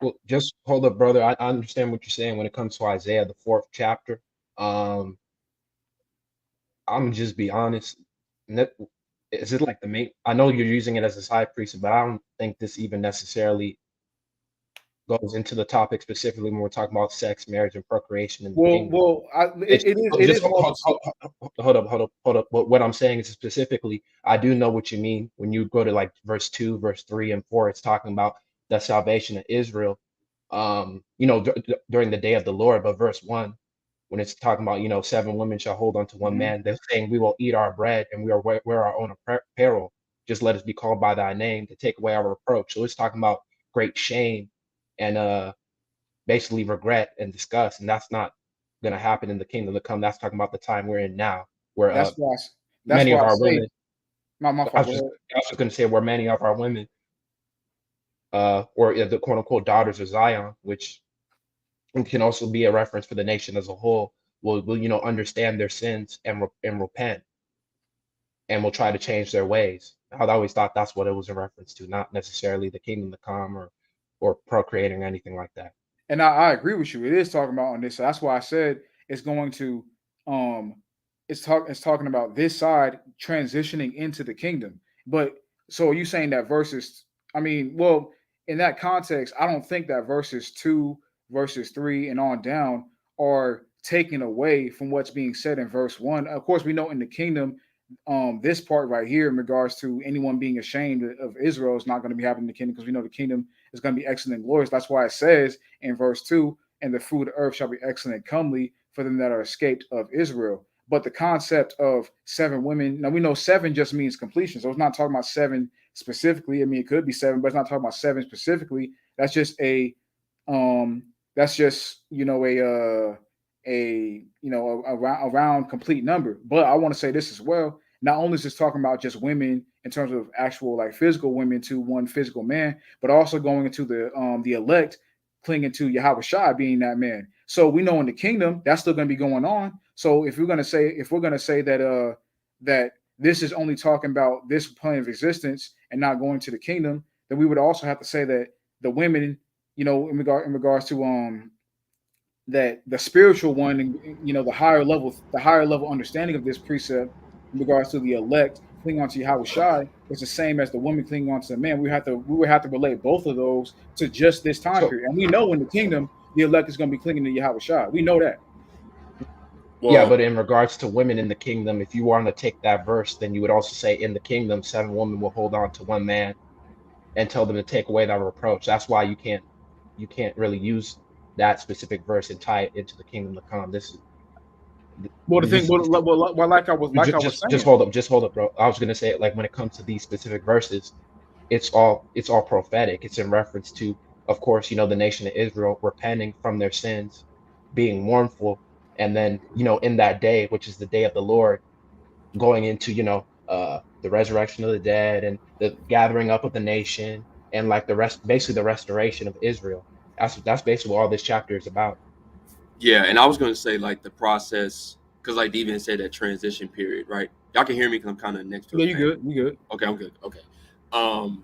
Speaker 2: well, just hold up, brother. I understand what you're saying when it comes to Isaiah, the 4th chapter. Um, I'm just be honest. Is it like the main? I know you're using it as a side priest, but I don't think this even necessarily goes into the topic specifically when we're talking about sex, marriage, and procreation in the kingdom.
Speaker 1: It is also.
Speaker 2: Hold up. What I'm saying is specifically, I do know what you mean when you go to like verse 2, verse 3, and 4. It's talking about the salvation of Israel, during the day of the Lord. But verse 1, when it's talking about 7 women shall hold unto 1 man, they're saying we will eat our bread and we are wear our own apparel. Just let us be called by thy name to take away our reproach. So it's talking about great shame and basically regret and disgust, and that's not going to happen in the kingdom to come. That's talking about the time we're in now, where
Speaker 1: That's why. That's
Speaker 2: many
Speaker 1: why
Speaker 2: of
Speaker 1: I
Speaker 2: our
Speaker 1: say.
Speaker 2: women.
Speaker 1: My
Speaker 2: I
Speaker 1: fault.
Speaker 2: was just going to say where many of our women, or the quote unquote daughters of Zion, which can also be a reference for the nation as a whole, will understand their sins and repent, and will try to change their ways. I always thought that's what it was a reference to, not necessarily the kingdom to come or procreating or anything like that.
Speaker 1: And I agree with you. It is talking about on this. So that's why I said it's going to um it's talking about this side transitioning into the kingdom. But so are you saying that verses, I mean, well, in that context, I don't think that verses 2, verses 3, and on down are taken away from what's being said in verse 1. Of course, we know in the kingdom, this part right here in regards to anyone being ashamed of Israel is not going to be happening in the kingdom, because we know the kingdom is going to be excellent and glorious. That's why it says in verse 2, and the fruit of the earth shall be excellent and comely for them that are escaped of Israel. But the concept of 7 women, now we know 7 just means completion. So it's not talking about 7 specifically. I mean, it could be 7, but it's not talking about 7 specifically. That's just around complete number. But I want to say this as well. Not only is this talking about just women in terms of actual like physical women to one physical man, but also going into the elect clinging to Yahweh Shai being that man. So we know in the kingdom that's still going to be going on. So if we're going to say that this is only talking about this plane of existence and not going to the kingdom, then we would also have to say that the women, in regards to that the spiritual one, the higher level understanding of this precept in regards to the elect clinging on to Yahweh Shai is the same as the woman clinging on to the man. We would have to relate both of those to just this time
Speaker 2: So
Speaker 1: period. And we know in the kingdom the elect is going to be clinging to Yahweh Shai. We know that.
Speaker 2: Yeah,
Speaker 3: Well,
Speaker 2: but in regards to women in the kingdom, if you want to take that verse, then you would also say in the kingdom, 7 women will hold on to one man and tell them to take away that reproach. That's why you can't really use that specific verse and tie it into the kingdom to come. This is
Speaker 1: Well, the thing,
Speaker 2: this
Speaker 1: well, like I was
Speaker 2: just
Speaker 1: saying,
Speaker 2: hold up, bro. I was gonna say, like, when it comes to these specific verses, it's all prophetic. It's in reference to, of course, the nation of Israel repenting from their sins, being mournful, and then in that day, which is the day of the Lord, going into the resurrection of the dead and the gathering up of the nation and like the rest, basically the restoration of Israel. That's basically what all this chapter is about.
Speaker 3: yeah, and I was gonna say like the process, because like Devian said that transition period, right? Y'all can hear me because I'm kind of next to a
Speaker 1: yeah, you
Speaker 3: fan.
Speaker 1: good, you good.
Speaker 3: Okay, I'm good. Okay. Um,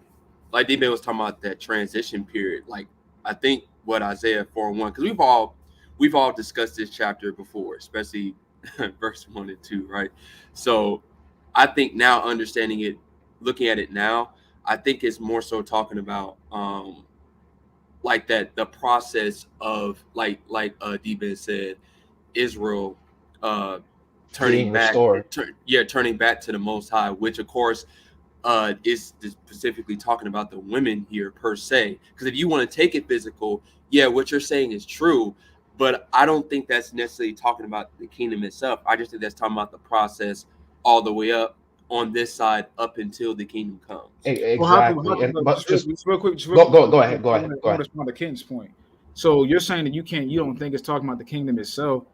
Speaker 3: like D-Man was talking about that transition period. Like I think what Isaiah 4:1, because we've all discussed this chapter before, especially verse 1 and 2, right? So I think now understanding it, looking at it now, I think it's more so talking about like that the process of like D-Ben said, Israel uh turning
Speaker 2: Being
Speaker 3: back,
Speaker 2: restored.
Speaker 3: turning back to the Most High, which of course is specifically talking about the women here per se. Because if you want to take it physical, yeah, what you're saying is true, but I don't think that's necessarily talking about the kingdom itself. I just think that's talking about the process all the way up on this side up until the kingdom comes.
Speaker 1: Well,
Speaker 2: Exactly. And
Speaker 1: look,
Speaker 2: but just
Speaker 1: just real
Speaker 2: go
Speaker 1: quick,
Speaker 2: go go ahead, go
Speaker 1: I
Speaker 2: ahead,
Speaker 1: want to
Speaker 2: go ahead.
Speaker 1: respond to Ken's point. So you're saying that you don't think it's talking about the kingdom itself.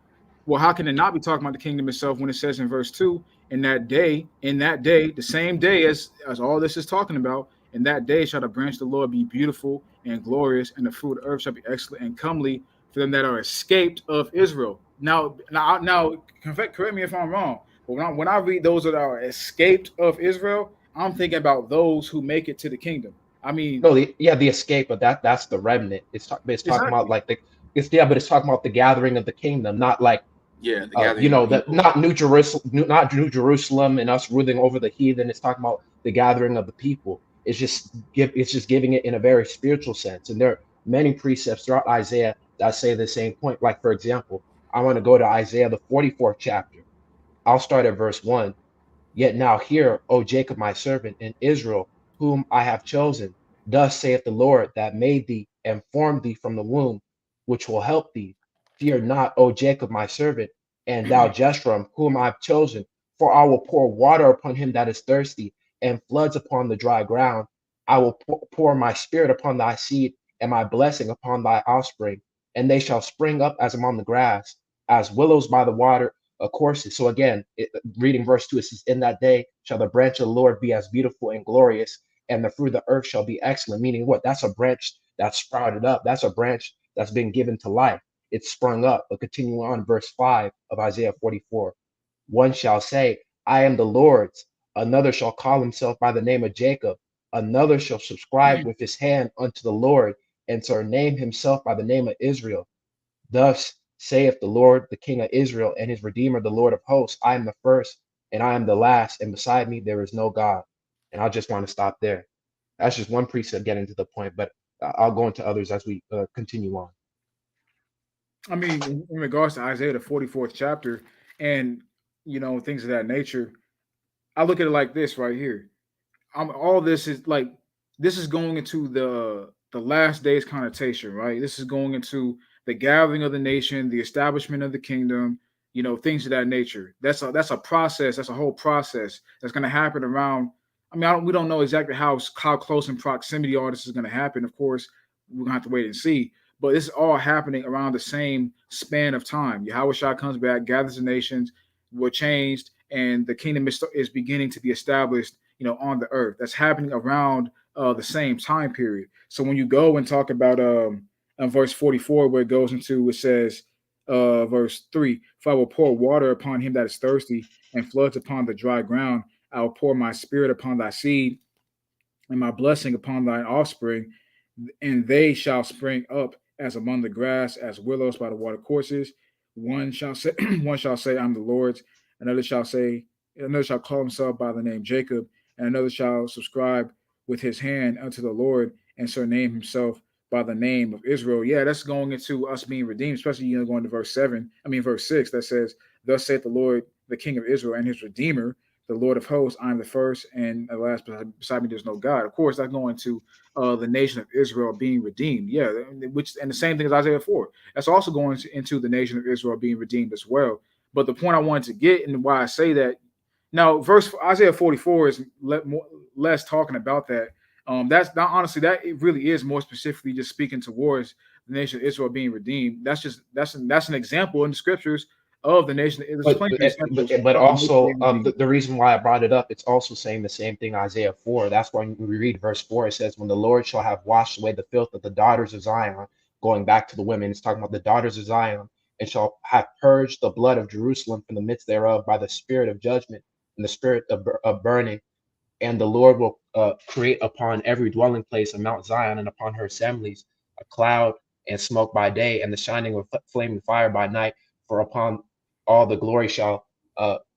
Speaker 1: Well, how can it not be talking about the kingdom itself when it says in verse 2, in that day, the same day as all this is talking about, in that day shall the branch of the Lord be beautiful and glorious, and the fruit of the earth shall be excellent and comely for them that are escaped of Israel. Now, correct me if I'm wrong, but when I read those that are escaped of Israel, I'm thinking about those who make it to the kingdom. I mean,
Speaker 2: No, the escape, but that's the remnant. It's talking about
Speaker 1: exactly.
Speaker 2: like but it's talking about the gathering of the kingdom, not like
Speaker 3: Yeah, the gathering of the
Speaker 2: that,
Speaker 3: people.
Speaker 2: not New Jerusalem, not New Jerusalem and us ruling over the heathen. It's talking about the gathering of the people. It's just giving it in a very spiritual sense. And there are many precepts throughout Isaiah that say the same point. Like, for example, I want to go to Isaiah the 44th chapter. I'll start at verse 1. Yet now hear, O Jacob, my servant, and Israel, whom I have chosen. Thus saith the Lord that made thee and formed thee from the womb, which will help thee. Fear not, O Jacob, my servant, and thou Jeshurun, whom I have chosen. For I will pour water upon him that is thirsty, and floods upon the dry ground. I will pour my spirit upon thy seed, and my blessing upon thy offspring, and they shall spring up as among the grass, as willows by the water courses. So again, reading verse 2, it says, in that day shall the branch of the Lord be as beautiful and glorious, and the fruit of the earth shall be excellent. Meaning what? That's a branch that's sprouted up. That's a branch that's been given to life. It's sprung up. But continue on, verse 5 of Isaiah 44. One shall say, I am the Lord's. Another shall call himself by the name of Jacob. Another shall subscribe with his hand unto the Lord, and shall name himself by the name of Israel. Thus saith the Lord, the King of Israel, and his Redeemer, the Lord of hosts, I am the first, and I am the last, and beside me there is no God. And I just want to stop there. That's just one precept getting to the point, but I'll go into others as we continue on.
Speaker 1: I mean, in regards to Isaiah the 44th chapter, and things of that nature, I look at it like this right here. All this is like this is going into the last days connotation, right? This is going into the gathering of the nation, the establishment of the kingdom, things of that nature. That's a process. That's a whole process that's going to happen around. I mean, we don't know exactly how close in proximity all this is going to happen. Of course, we're gonna have to wait and see. But this is all happening around the same span of time. Yahweh Shah comes back, gathers the nations, were changed, and the kingdom is beginning to be established on the earth. That's happening around the same time period. So when you go and talk about verse 44, where it says, verse 3, for I will pour water upon him that is thirsty, and floods upon the dry ground. I will pour my spirit upon thy seed, and my blessing upon thine offspring, and they shall spring up as among the grass, as willows by the water courses. One shall say, one shall say, I'm the Lord's. Another shall say, another shall call himself by the name Jacob, and another shall subscribe with his hand unto the Lord, and surname himself by the name of Israel. Yeah, that's going into us being redeemed, especially going to verse 7. I mean verse 6 that says, Thus saith the Lord, the King of Israel and his Redeemer, the Lord of hosts, I am the first and the last. Beside me, there's no God. Of course, that's going to the nation of Israel being redeemed. Yeah, which and the same thing as Isaiah 4. That's also going into the nation of Israel being redeemed as well. But the point I wanted to get and why I say that now, verse Isaiah 44 is less talking about that. That's not honestly that it really is more specifically just speaking towards the nation of Israel being redeemed. That's an example in the scriptures of the nation. There's
Speaker 2: But
Speaker 1: plenty of
Speaker 2: but,
Speaker 1: examples
Speaker 2: but
Speaker 1: of the nation
Speaker 2: also
Speaker 1: being redeemed.
Speaker 2: the reason why I brought it up, it's also saying the same thing Isaiah 4. That's why when we read verse 4, it says, when the Lord shall have washed away the filth of the daughters of Zion, going back to the women, it's talking about the daughters of Zion, and shall have purged the blood of Jerusalem from the midst thereof by the spirit of judgment and the spirit of burning. And the Lord will create upon every dwelling place of Mount Zion and upon her assemblies a cloud and smoke by day, and the shining of flaming fire by night. For upon all the glory shall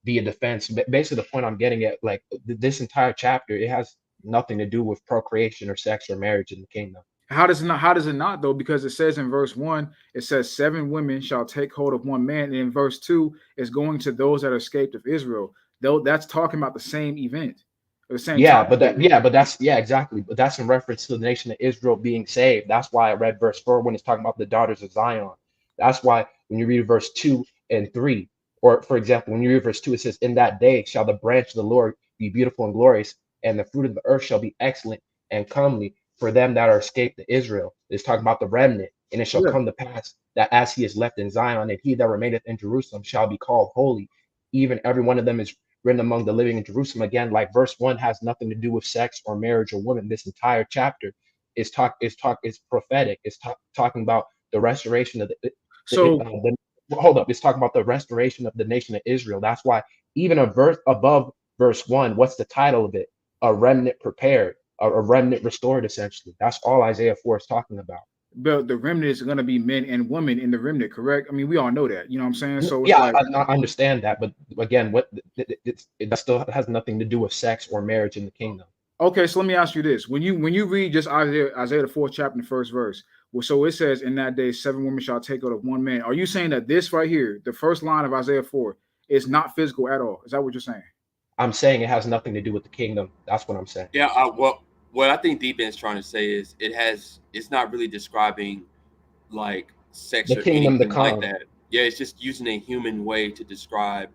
Speaker 2: be a defense. Basically, the point I'm getting at, like this entire chapter, it has nothing to do with procreation or sex or marriage in the kingdom.
Speaker 1: How does it not? How does it not though? Because it says in verse 1, it says 7 women shall take hold of one man, and in verse 2, it's going to those that are escaped of Israel. Though that's talking about the same event, or the same time period.
Speaker 2: But that's exactly. But that's in reference to the nation of Israel being saved. That's why I read verse 4 when it's talking about the daughters of Zion. That's why when you read verse 2 and 3, or for example, when you read verse 2, it says, in that day shall the branch of the Lord be beautiful and glorious, and the fruit of the earth shall be excellent and comely for them that are escaped to Israel. It's talking about the remnant, and it shall
Speaker 1: Yeah.
Speaker 2: come to pass that as he is left in Zion, and he that remaineth in Jerusalem shall be called holy, even every one of them is written among the living in Jerusalem. Again, like verse 1 has nothing to do with sex or marriage or women. This entire chapter is prophetic. It's talking about the restoration of
Speaker 1: So
Speaker 2: hold up. It's talking about the restoration of the nation of Israel. That's why even a verse above verse 1, what's the title of it? A remnant prepared, a remnant restored, essentially. That's all Isaiah 4 is talking about.
Speaker 1: but the remnant is going to be men and women in the remnant, correct? I mean, we all know that. You know what I'm saying? So it's
Speaker 2: Yeah,
Speaker 1: like,
Speaker 2: I understand that, but again, that still has nothing to do with sex or marriage in the kingdom.
Speaker 1: okay, so let me ask you this: when you read just Isaiah the 4th chapter, the first verse, well, so it says, "In that day, 7 women shall take out of one man." Are you saying that this right here, the first line of Isaiah 4, is not physical at all? Is that what you're saying?
Speaker 2: I'm saying it has nothing to do with the kingdom. That's what I'm saying.
Speaker 3: Yeah, well, what I think Deep is trying to say is it's not really describing like sex
Speaker 2: The
Speaker 3: or
Speaker 2: kingdom to
Speaker 3: anything like
Speaker 2: come.
Speaker 3: that. Yeah, it's just using a human way to describe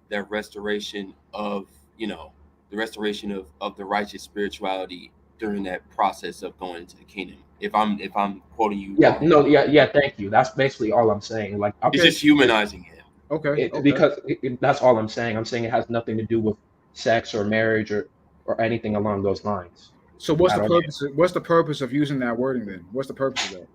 Speaker 3: that restoration of, the restoration of the righteous spirituality during that process of going into the kingdom. If I'm quoting you
Speaker 2: Yeah,
Speaker 3: wrong,
Speaker 2: no, yeah. Thank you. That's basically all I'm saying. Like,
Speaker 3: it's
Speaker 1: Okay,
Speaker 3: just humanizing him.
Speaker 1: okay, okay.
Speaker 2: because that's all I'm saying. I'm saying it has nothing to do with sex or marriage or anything along those lines
Speaker 1: So what's
Speaker 2: at
Speaker 1: the
Speaker 2: all.
Speaker 1: purpose? What's the purpose of using that wording then? What's the purpose of that?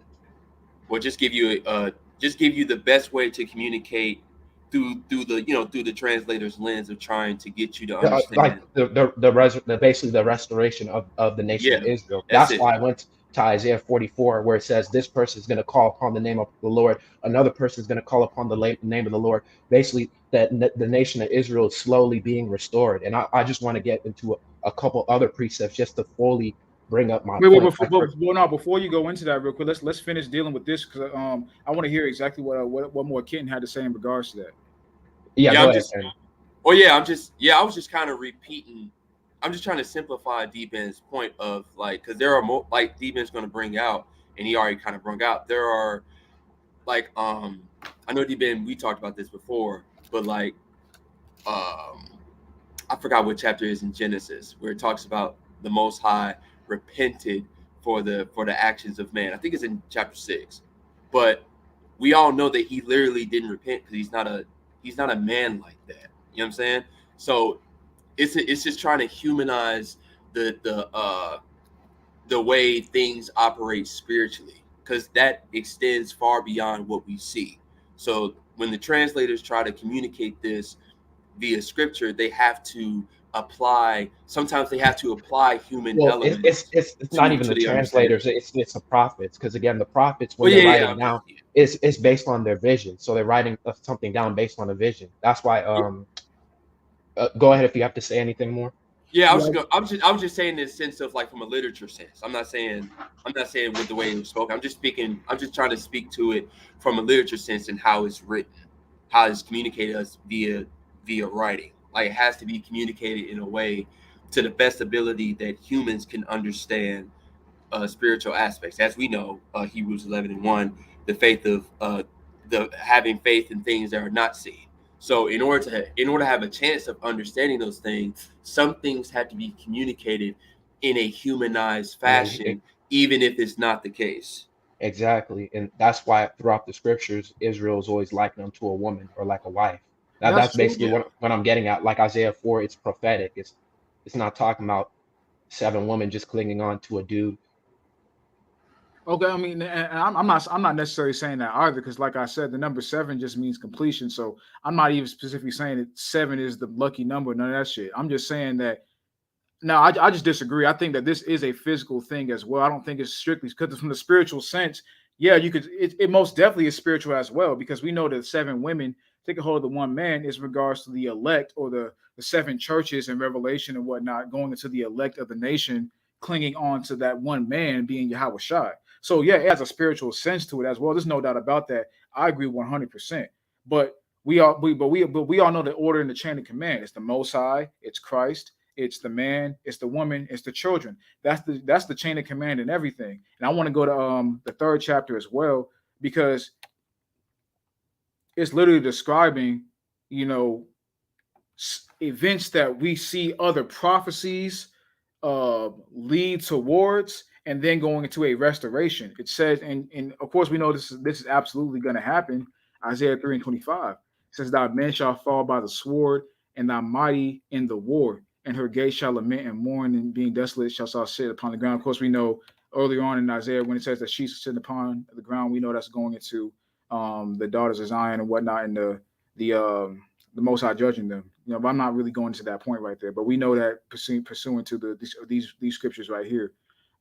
Speaker 3: Will just give you the best way to communicate through the translator's lens of trying to get you to
Speaker 2: Like
Speaker 3: understand.
Speaker 2: basically the restoration of the nation
Speaker 3: Yeah,
Speaker 2: of Israel.
Speaker 3: that's
Speaker 2: That's
Speaker 3: it.
Speaker 2: why I went to Isaiah 44, where it says this person is going to call upon the name of the Lord, another person is going to call upon the name of the Lord. Basically, that the nation of Israel is slowly being restored. And I just want to get into a couple other precepts just to fully bring up my
Speaker 1: Wait,
Speaker 2: point.
Speaker 1: no, before you go into that real quick, let's finish dealing with this because I want to hear exactly what more Kitten had to say in regards to that.
Speaker 2: Yeah,
Speaker 3: Yeah,
Speaker 2: go
Speaker 3: I'm
Speaker 2: ahead,
Speaker 3: just.
Speaker 2: Kenny.
Speaker 3: Oh yeah, I was just kind of repeating. I'm just trying to simplify D-Ben's point of like, because there are more like D-Ben's going to bring out, and he already kind of brought out. There are like, I know D-Ben, we talked about this before, but like, um, I forgot what chapter it is in Genesis where it talks about the Most High repented for the actions of man. I think it's in chapter 6, but we all know that he literally didn't repent because he's not a man like that. You know what I'm saying? So it's just trying to humanize the way things operate spiritually, because that extends far beyond what we see. So when the translators try to communicate this via scripture, they have to apply. Sometimes they have to apply human
Speaker 2: Well,
Speaker 3: elements
Speaker 2: it's not
Speaker 3: to
Speaker 2: even
Speaker 3: to
Speaker 2: the
Speaker 3: the understanding.
Speaker 2: translators. It's the prophets, because again, the prophets when
Speaker 3: Well,
Speaker 2: they're
Speaker 3: yeah, yeah,
Speaker 2: writing down, it's based on their vision. So they're writing something down based on a vision. That's why.
Speaker 3: yeah.
Speaker 2: Go ahead if you have to say anything more.
Speaker 3: Yeah, I was
Speaker 1: Yeah.
Speaker 3: just going. I was just saying in the sense of like from a literature sense. I'm not saying with the way it was spoken. I'm just speaking. I'm just trying to speak to it from a literature sense and how it's written. how it's communicated us via writing. Like it has to be communicated in a way to the best ability that humans can understand spiritual aspects. As we know, Hebrews 11:1, the faith of the having faith in things that are not seen. So in order to have a chance of understanding those things, some things have to be communicated in a humanized
Speaker 2: And
Speaker 3: fashion, even if it's not the case.
Speaker 2: exactly, and that's why throughout the scriptures, Israel is always likened unto a woman or like a wife.
Speaker 1: That's
Speaker 2: That's
Speaker 1: true.
Speaker 2: basically
Speaker 3: Yeah.
Speaker 2: what I'm getting at. Like Isaiah 4, it's prophetic. It's not talking about seven women just clinging on to a dude.
Speaker 1: Okay, I mean, and I'm not necessarily saying that either, because like I said, the number seven just means completion. So I'm not even specifically saying that seven is the lucky number. None of that shit. I'm just saying that. No, I just disagree. I think that this is a physical thing as well. I don't think it's strictly because from the spiritual sense, yeah, you could. It most definitely is spiritual as well, because we know that seven women take a hold of the one man is in regards to the elect, or the seven churches in Revelation and whatnot, going into the elect of the nation, clinging on to that one man being Yahweh Shai. So yeah, it has a spiritual sense to it as well. There's no doubt about that. I agree 100%. But we all know the order in the chain of command. It's the Most High, it's Christ, it's the man, it's the woman, it's the children. That's the chain of command and everything. And I want to go to the third chapter as well, because it's literally describing, you know, events that we see other prophecies lead towards, and then going into a restoration. It says, and of course we know this is absolutely going to happen. Isaiah 3:25 says, "Thy men shall fall by the sword, and thy mighty in the war, and her gates shall lament and mourn, and being desolate shall sit upon the ground." Of course, we know earlier on in Isaiah when it says that she's sitting upon the ground, we know that's going into the daughters of Zion and whatnot, and the Most High judging them. But I'm not really going to that point right there. But we know that pursuant to these scriptures right here.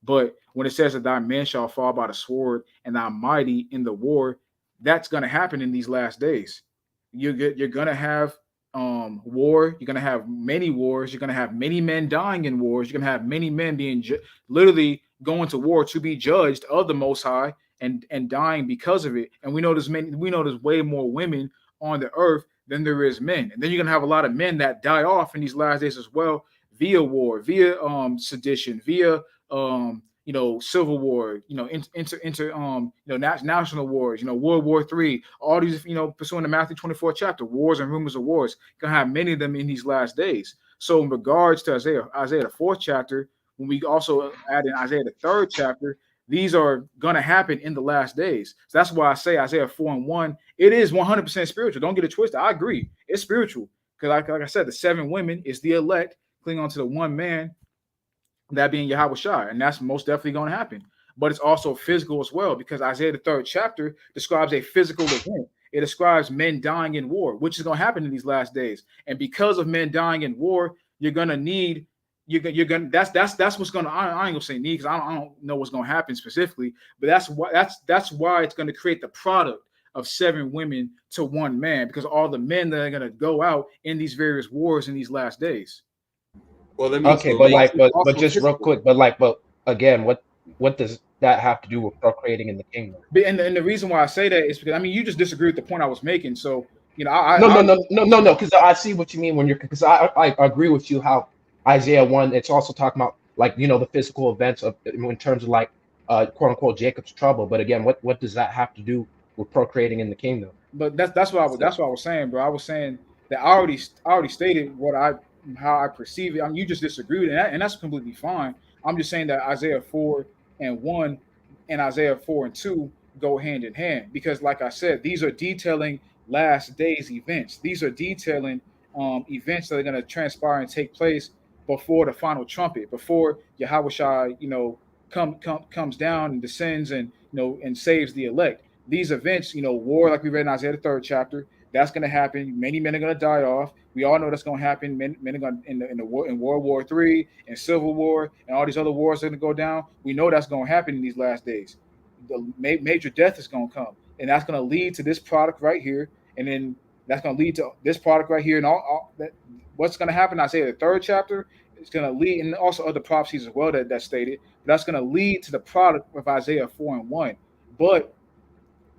Speaker 1: But when it says that thy men shall fall by the sword and thy mighty in the war, that's going to happen in these last days. You're going to have war. You're going to have many wars. You're going to have many men dying in wars. You're going to have many men being literally going to war to be judged of the Most High, and dying because of it. And we know there's way more women on the earth than there is men. And then you're gonna have a lot of men that die off in these last days as well, via war, via sedition, via civil war, national wars, World War III, all these, pursuing the Matthew 24 chapter, wars and rumors of wars. Gonna have many of them in these last days. So in regards to Isaiah the fourth chapter, when we also add in Isaiah the third chapter, these are going to happen in the last days. So that's why I say Isaiah 4:1, it is 100% spiritual. Don't get it twisted. I agree. It's spiritual. Because like I said, the seven women is the elect, clinging on to the one man, that being Yahweh Shai. And that's most definitely going to happen. But it's also physical as well, because Isaiah the third chapter describes a physical event. It describes men dying in war, which is going to happen in these last days. And because of men dying in war, you're going to need you're gonna that's what's gonna I ain't gonna say need, because I don't know what's gonna happen specifically, but that's why it's gonna create the product of seven women to one man, because all the men that are gonna go out in these various wars in these last days.
Speaker 3: Well, let me
Speaker 2: Okay,
Speaker 1: So it's
Speaker 2: but
Speaker 3: explain.
Speaker 1: also,
Speaker 2: like,
Speaker 1: it's
Speaker 2: but
Speaker 1: also
Speaker 2: just real
Speaker 1: physical.
Speaker 2: quick, but again, what does that have to do with procreating in the kingdom?
Speaker 1: And the reason why I say that is because, I mean, you just disagree with the point I was making. So
Speaker 2: No,
Speaker 1: I
Speaker 2: no, no, no, no, no. Because I see what you mean when you're. Because I agree with you how Isaiah 1. It's also talking about, like, the physical events of, in terms of, like, quote unquote Jacob's trouble. But again, what does that have to do with procreating in the kingdom?
Speaker 1: but that's what I was saying, bro. I was saying that I already stated how I perceive it. I mean, you just disagreed, and that's completely fine. I'm just saying that Isaiah 4:1 and Isaiah 4:2 go hand in hand, because, like I said, these are detailing last days events. These are detailing events that are going to transpire and take place before the final trumpet, before Yahweh Shai, comes down and descends, and and saves the elect. These events, war, like we read in Isaiah the third chapter, that's going to happen. Many men are going to die off. We all know that's going to happen. Men are going to, in war, in World War III and Civil War and all these other wars are going to go down. We know that's going to happen in these last days. The major death is going to come, and that's going to lead to this product right here, and then that's going to lead to this product right here, and all that. What's going to happen? Isaiah the third chapter is going to lead, and also other prophecies as well that stated. But that's going to lead to the product of Isaiah 4:1. But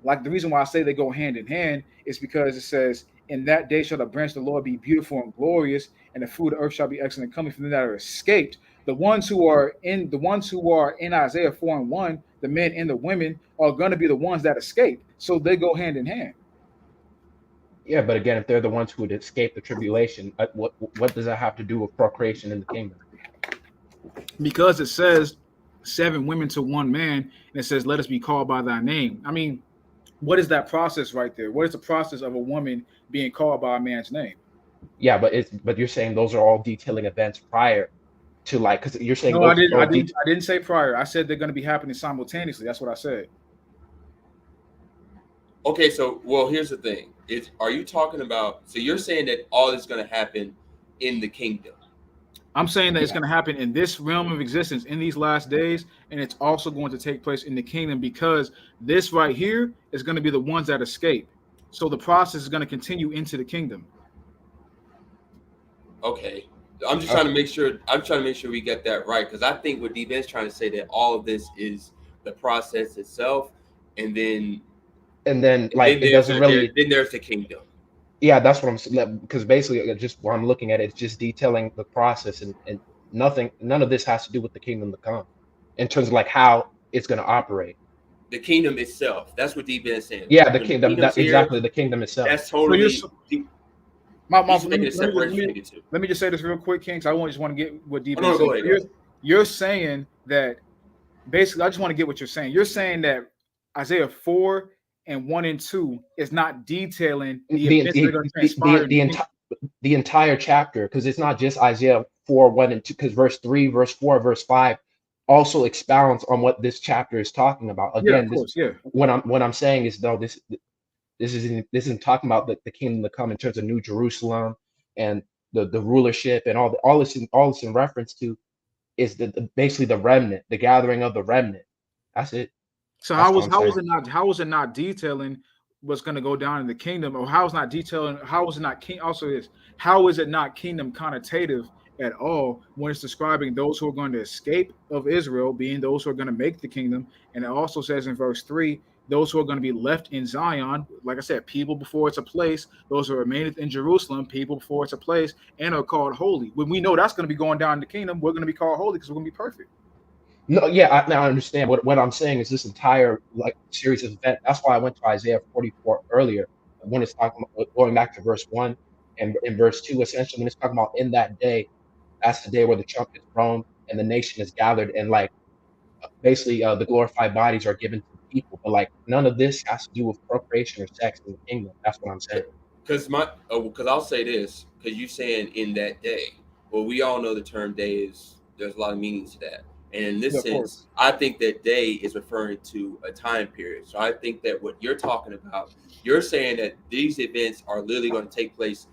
Speaker 1: Like the reason why I say they go hand in hand is because it says, "In that day shall the branch of the Lord be beautiful and glorious, and the fruit of the earth shall be excellent, coming from them that are escaped." The ones who are in Isaiah 4:1, the men and the women are going to be the ones that escape. So they go hand in hand.
Speaker 2: Yeah, but again, if they're the ones who would escape the tribulation, what does that have to do with procreation in the kingdom?
Speaker 1: Because it says 7 women to 1 man, and it says, "Let us be called by thy name." I mean, what is that process right there? What is the process of a woman being called by a man's name?
Speaker 2: Yeah, but you're saying those are all detailing events prior to, like, because you're saying
Speaker 1: No, I
Speaker 2: those
Speaker 1: didn't.
Speaker 2: are
Speaker 1: I
Speaker 2: all
Speaker 1: didn't. I didn't say prior. I said they're going to be happening simultaneously. That's what I said.
Speaker 3: Okay, so well, here's the thing: are you talking about? So you're saying that all is going to happen in the kingdom?
Speaker 1: I'm saying that it's
Speaker 2: Yeah,
Speaker 1: going to happen in this realm of existence in these last days, and it's also going to take place in the kingdom because this right here is going to be the ones that escape. So the process is going to continue into the kingdom.
Speaker 3: Okay, I'm just trying
Speaker 2: okay.
Speaker 3: to make sure. I'm trying to make sure we get that right because I think what D Ben's trying to say that all of this is the process itself, and then
Speaker 2: And then,
Speaker 3: and
Speaker 2: like,
Speaker 3: then
Speaker 2: it
Speaker 3: there's
Speaker 2: doesn't really.
Speaker 3: then there's the kingdom.
Speaker 2: Yeah, that's what I'm saying. Because basically, just what I'm looking at, it's just detailing the process, and none of this has to do with the kingdom to come, in terms of like how it's going to operate.
Speaker 3: The kingdom itself. That's what D Ben's saying.
Speaker 2: Yeah, the
Speaker 3: When the
Speaker 2: kingdom,
Speaker 3: kingdom's
Speaker 2: that
Speaker 3: here,
Speaker 2: exactly, the kingdom itself.
Speaker 3: that's
Speaker 1: So you're
Speaker 3: totally.
Speaker 1: my
Speaker 3: He's
Speaker 1: let
Speaker 3: making
Speaker 1: me,
Speaker 3: a
Speaker 1: let me, let
Speaker 3: separation
Speaker 1: me
Speaker 3: between the two.
Speaker 1: let me just say this real quick, King. 'Cause I just want to get what
Speaker 3: Oh
Speaker 1: Deep
Speaker 3: no,
Speaker 1: is
Speaker 3: go
Speaker 1: saying.
Speaker 3: ahead,
Speaker 1: So
Speaker 3: go ahead.
Speaker 1: you're saying that basically, I just want to get what you're saying. You're saying that Isaiah 4 and 1 and 2 is not detailing the
Speaker 2: The
Speaker 1: events that are
Speaker 2: the
Speaker 1: going to
Speaker 2: the
Speaker 1: transpire
Speaker 2: the,
Speaker 1: in the
Speaker 2: the
Speaker 1: kingdom.
Speaker 2: entire the entire chapter, because it's not just Isaiah 4:1 and 2, because verse 3, verse 4, verse 5 also expounds on what this chapter is talking about.
Speaker 1: Yeah, of
Speaker 2: Again, this
Speaker 1: course, yeah.
Speaker 2: what I'm saying is, though, this isn't talking about the kingdom to come in terms of New Jerusalem and the rulership and all this in reference to is basically the remnant, the gathering of the remnant. That's it.
Speaker 1: So
Speaker 2: That's
Speaker 1: how
Speaker 2: what
Speaker 1: was
Speaker 2: I'm
Speaker 1: how was
Speaker 2: saying.
Speaker 1: it not how was it not detailing what's going to go down in the kingdom, or how is not detailing how is it not king also is how is it not kingdom connotative at all when it's describing those who are going to escape of Israel being those who are going to make the kingdom, and it also says in verse 3 those who are going to be left in Zion, like I said, people before it's a place, those who remaineth in Jerusalem, people before it's a place, and are called holy. When we know that's going to be going down in the kingdom, we're going to be called holy because we're going to be perfect.
Speaker 2: No, yeah, now I understand. What I'm saying is this entire, like, series of events. That's why I went to Isaiah 44 earlier when it's talking about going back to verse 1 and in verse 2, essentially when it's talking about in that day, that's the day where the trumpet is blown and the nation is gathered, and like basically the glorified bodies are given to the people. But like none of this has to do with procreation or sex in the kingdom. That's what I'm saying.
Speaker 3: Because I'll say this because you saying in that day. Well, we all know the term day is there's a lot of meanings to that, and in
Speaker 1: Yeah,
Speaker 3: this
Speaker 1: of
Speaker 3: sense,
Speaker 1: course.
Speaker 3: I think that day is referring to a time period. So I think that what you're talking about, you're saying that these events are literally going to take place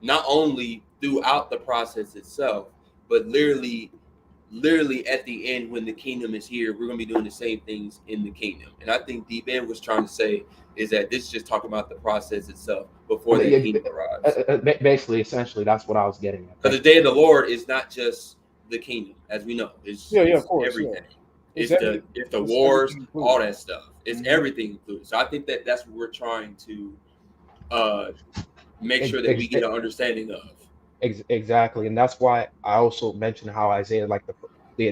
Speaker 3: not only throughout the process itself, but literally at the end when the kingdom is here, we're going to be doing the same things in the kingdom. And I think D Ben was trying to say is that this is just talking about the process itself before that
Speaker 2: Yeah,
Speaker 3: kingdom arrives.
Speaker 2: basically, essentially, that's what I was getting at.
Speaker 3: Because
Speaker 2: Thank
Speaker 3: the
Speaker 2: you.
Speaker 3: day of the Lord is not just the kingdom, as we know. It's
Speaker 1: Yeah, yeah, of
Speaker 3: it's
Speaker 1: course, yeah.
Speaker 3: everything.
Speaker 1: It's
Speaker 3: It's the
Speaker 1: it's
Speaker 3: wars,
Speaker 1: everything included.
Speaker 3: all that stuff. It's
Speaker 1: Mhm.
Speaker 3: everything included. So I think that that's what we're trying to uh, make
Speaker 2: Ex-
Speaker 3: sure that we
Speaker 2: ex-
Speaker 3: get an understanding of.
Speaker 2: exactly, and that's why I also mentioned how Isaiah, like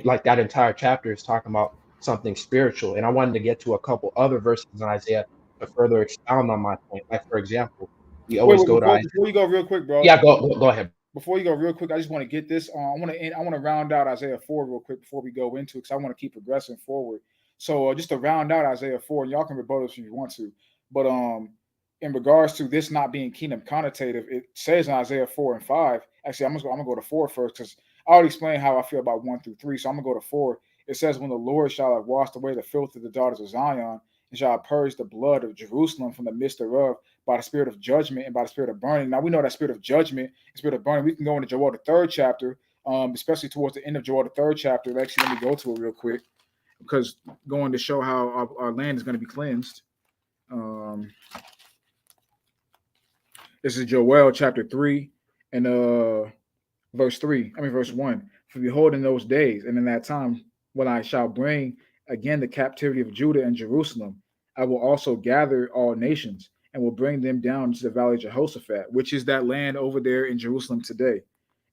Speaker 2: like that entire chapter is talking about something spiritual, and I wanted to get to a couple other verses in Isaiah to further expound on my point. Like, for example, we
Speaker 1: Wait,
Speaker 2: always
Speaker 1: wait,
Speaker 2: go to Isaiah.
Speaker 1: before you go real quick, bro.
Speaker 2: Yeah, go ahead.
Speaker 1: Before you go real quick, I just want to get this on. I want to round out Isaiah 4 real quick before we go into it because I want to keep progressing forward. So just to round out Isaiah 4, y'all can rebuttal if you want to. But in regards to this not being kingdom connotative, it says in Isaiah 4 and 5. Actually, I'm gonna go to 4 first because I already explained how I feel about 1 through 3. So I'm gonna go to 4. It says, "When the Lord shall have washed away the filth of the daughters of Zion, and shall have purged the blood of Jerusalem from the midst thereof by the spirit of judgment and by the spirit of burning." Now we know that spirit of judgment, spirit of burning. We can go into Joel the third chapter, especially towards the end of Joel the third chapter. Actually, let me go to it real quick because going to show how our land is going to be cleansed. Um, this is Joel chapter 3 and verse 3. I mean verse 1. "For behold, in those days and in that time, when I shall bring again the captivity of Judah and Jerusalem, I will also gather all nations and will bring them down to the valley of Jehoshaphat, which is that land over there in Jerusalem today,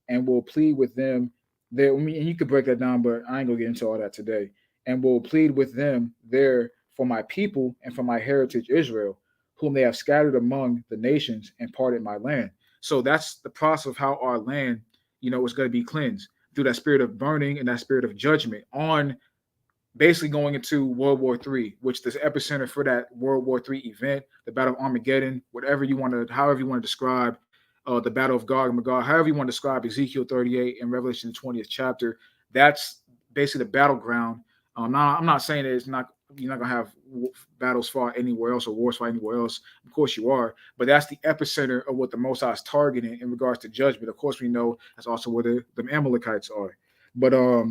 Speaker 1: and will plead with them there. I mean, and you could break that down, but I ain't gonna get into all that today. And will plead with them there for my people and for my heritage Israel, whom they have scattered among the nations and parted my land. So that's the process of how our land, is going to be cleansed through that spirit of burning and that spirit of judgment on basically going into World War III, which is the epicenter for that World War III event, the Battle of Armageddon, whatever you want to, however you want to describe the Battle of Gog and Magog, however you want to describe Ezekiel 38 and Revelation the 20th chapter. That's basically the battleground. Now, I'm not saying that you're not gonna have battles fought anywhere else or wars fought anywhere else. Of course you are, but that's the epicenter of what the Most High is targeting in regards to judgment. Of course, we know that's also where the Amalekites are. But I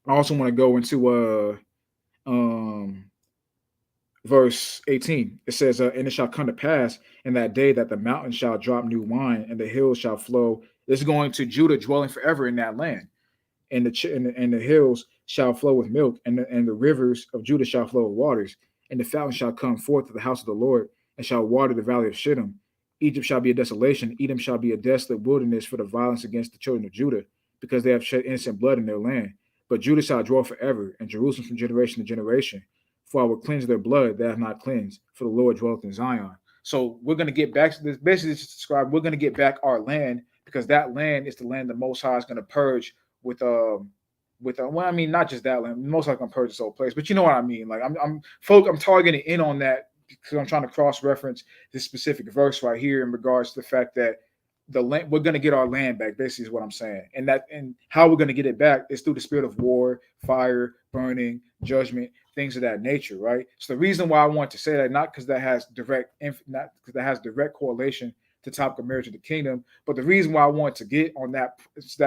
Speaker 1: also want to go into um verse 18. It says, and it shall come to pass in that day that the mountains shall drop new wine and the hills shall flow. This is going to Judah dwelling forever in that land, and the hills shall flow with milk, and the rivers of Judah shall flow with waters, and the fountain shall come forth to the house of the Lord, and shall water the valley of Shittim. Egypt shall be a desolation, Edom shall be a desolate wilderness for the violence against the children of Judah, because they have shed innocent blood in their land. But Judah shall dwell forever, and Jerusalem from generation to generation. For I will cleanse their blood that have not cleansed, for the Lord dwelleth in Zion. So we're going to get back to this. Basically, it's described, we're going to get back our land, because that land is the land the Most High is going to purge with well, I mean, not just that land. Most likely gonna purchase this whole place, but you know what I mean. Like I'm targeting in on that because I'm trying to cross reference this specific verse right here in regards to the fact that the land, we're gonna get our land back. Basically, is what I'm saying, and how we're gonna get it back is through the spirit of war, fire, burning, judgment, things of that nature, right? So the reason why I want to say that, not because that has not because that has direct correlation to topic of marriage of the kingdom, but the reason why I want to get on that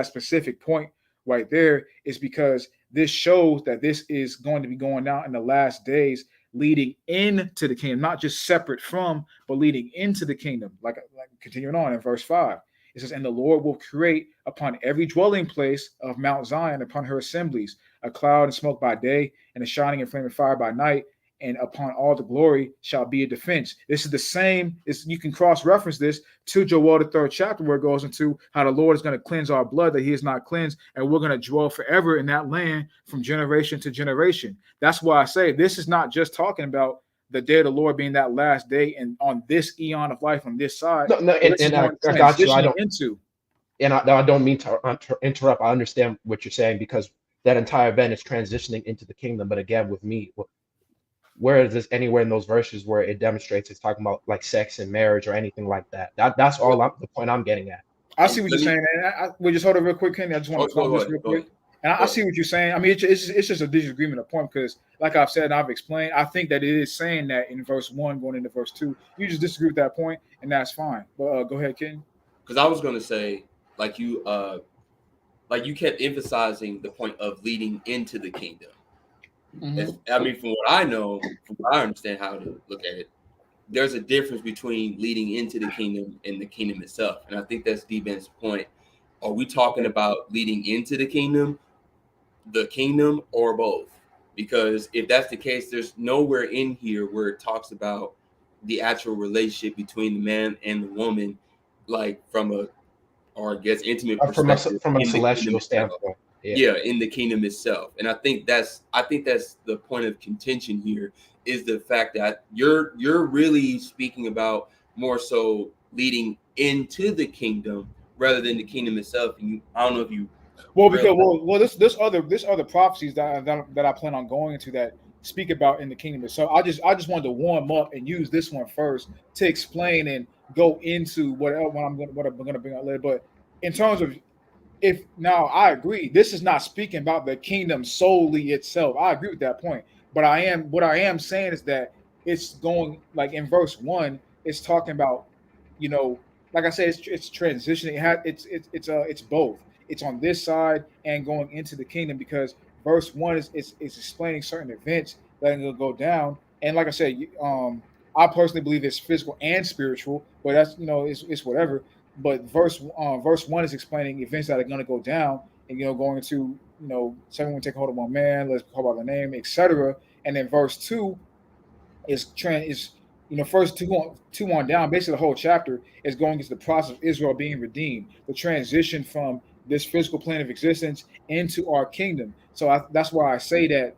Speaker 1: specific point right there is because this shows that this is going to be going out in the last days, leading into the kingdom, not just separate from, but leading into the kingdom. Like continuing on in verse 5, it says, and the Lord will create upon every dwelling place of Mount Zion, upon her assemblies, a cloud and smoke by day, and a shining and flaming fire by night, and upon all the glory shall be a defense. This is the same. You can cross-reference this to Joel, the 3rd chapter, where it goes into how the Lord is going to cleanse our blood that he is not cleansed, and we're going to dwell forever in that land from generation to generation. That's why I say this is not just talking about the day of the Lord being that last day and on this eon of life on this side.
Speaker 2: No, and I got you. I don't mean to interrupt. I understand what you're saying, because that entire event is transitioning into the kingdom. But again, with me, where is this anywhere in those verses where it demonstrates it's talking about like sex and marriage or anything like that? That's all the point I'm getting at.
Speaker 1: I see what you're saying. And we just hold it real quick, Kenny. I just want to comment this real quick. And I see what you're saying. I mean, it's just a disagreement of point, because, like I've said and I've explained, I think that it is saying that in verse 1 going into verse 2. You just disagree with that point, and that's fine. But go ahead, Kenny.
Speaker 3: Because I was going to say, like you kept emphasizing the point of leading into the kingdom. Mm-hmm. I mean, from what I know, from what I understand how to look at it, there's a difference between leading into the kingdom and the kingdom itself. And I think that's D-Ben's point. Are we talking about leading into the kingdom, or both? Because if that's the case, there's nowhere in here where it talks about the actual relationship between the man and the woman, like from a, or I guess, intimate perspective,
Speaker 2: from a celestial standpoint.
Speaker 3: Yeah, in the kingdom itself. And I think that's the point of contention here, is the fact that you're really speaking about more so leading into the kingdom rather than the kingdom itself. And I don't know if you
Speaker 1: this other prophecies that I plan on going into that speak about in the kingdom. So I just wanted to warm up and use this one first to explain and go into what I'm going to bring out later. But in terms of, if now I agree, this is not speaking about the kingdom solely itself. I agree with that point. But what I am saying is that it's going, like in verse 1, it's talking about, like I said, it's transitioning. It's both. It's on this side and going into the kingdom, because verse 1 is explaining certain events that are going to go down. And like I said, I personally believe it's physical and spiritual, but that's, it's whatever. But verse 1 is explaining events that are going to go down, and going into, someone will take hold of one man, let's call out the name, etc. And then verse 2 is first two on down. Basically, the whole chapter is going into the process of Israel being redeemed, the transition from this physical plane of existence into our kingdom. So that's why I say that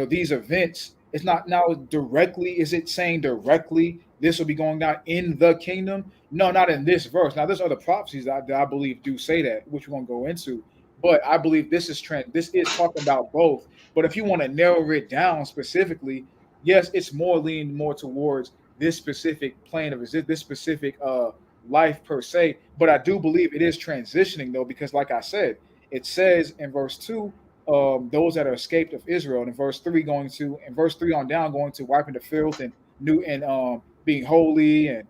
Speaker 1: these events. It's not now directly. Is it saying directly this will be going down in the kingdom? No, not in this verse. Now, there's other prophecies that I believe do say that, which we're gonna go into. But I believe this is talking about both. But if you want to narrow it down specifically, yes, it's more leaning more towards this specific plane of this specific life per se. But I do believe it is transitioning though, because like I said, it says in verse 2, those that are escaped of Israel, and in verse 3 on down, going to wiping the filth and new and being holy, and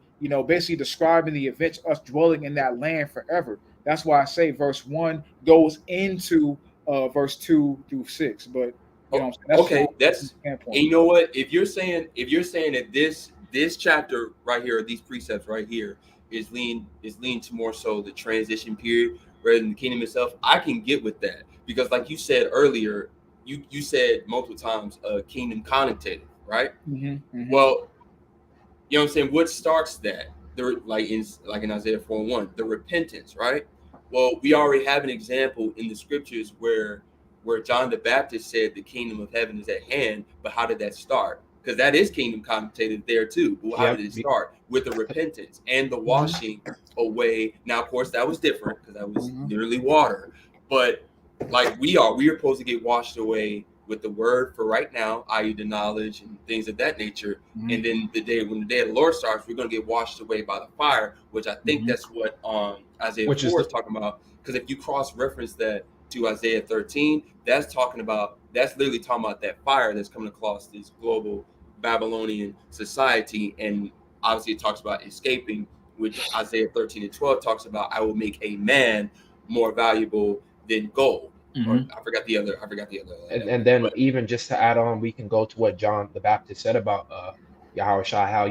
Speaker 1: basically describing the events, us dwelling in that land forever. That's why I say verse 1 goes into verse 2 through 6. But what I'm saying, that's
Speaker 3: Okay, that's
Speaker 1: standpoint.
Speaker 3: and you know what? If you're saying that this chapter right here, or these precepts right here, is lean to more so the transition period rather than the kingdom itself, I can get with that because, like you said earlier, you said multiple times, kingdom connotative, right? Well, you know what I'm saying? What starts that? Like in Isaiah 4:1, the repentance, right? Well, we already have an example in the scriptures where John the Baptist said the kingdom of heaven is at hand, but how did that start? Because that is kingdom connotated there too. Well, how did it start? With the repentance and the washing away. Now, of course, that was different because that was literally water. But like we are supposed to get washed away with the word for right now, i.e. the knowledge and things of that nature. And then when the day of the Lord starts, we're going to get washed away by the fire, which I think that's what Isaiah 4 is talking about. Because if you cross-reference that to Isaiah 13, that's literally talking about that fire that's coming across this global Babylonian society. And obviously it talks about escaping, which Isaiah 13 and 12 talks about, I will make a man more valuable than gold. Or I forgot the other.
Speaker 2: And then even just to add on, we can go to what John the Baptist said about Yahweh Shai, how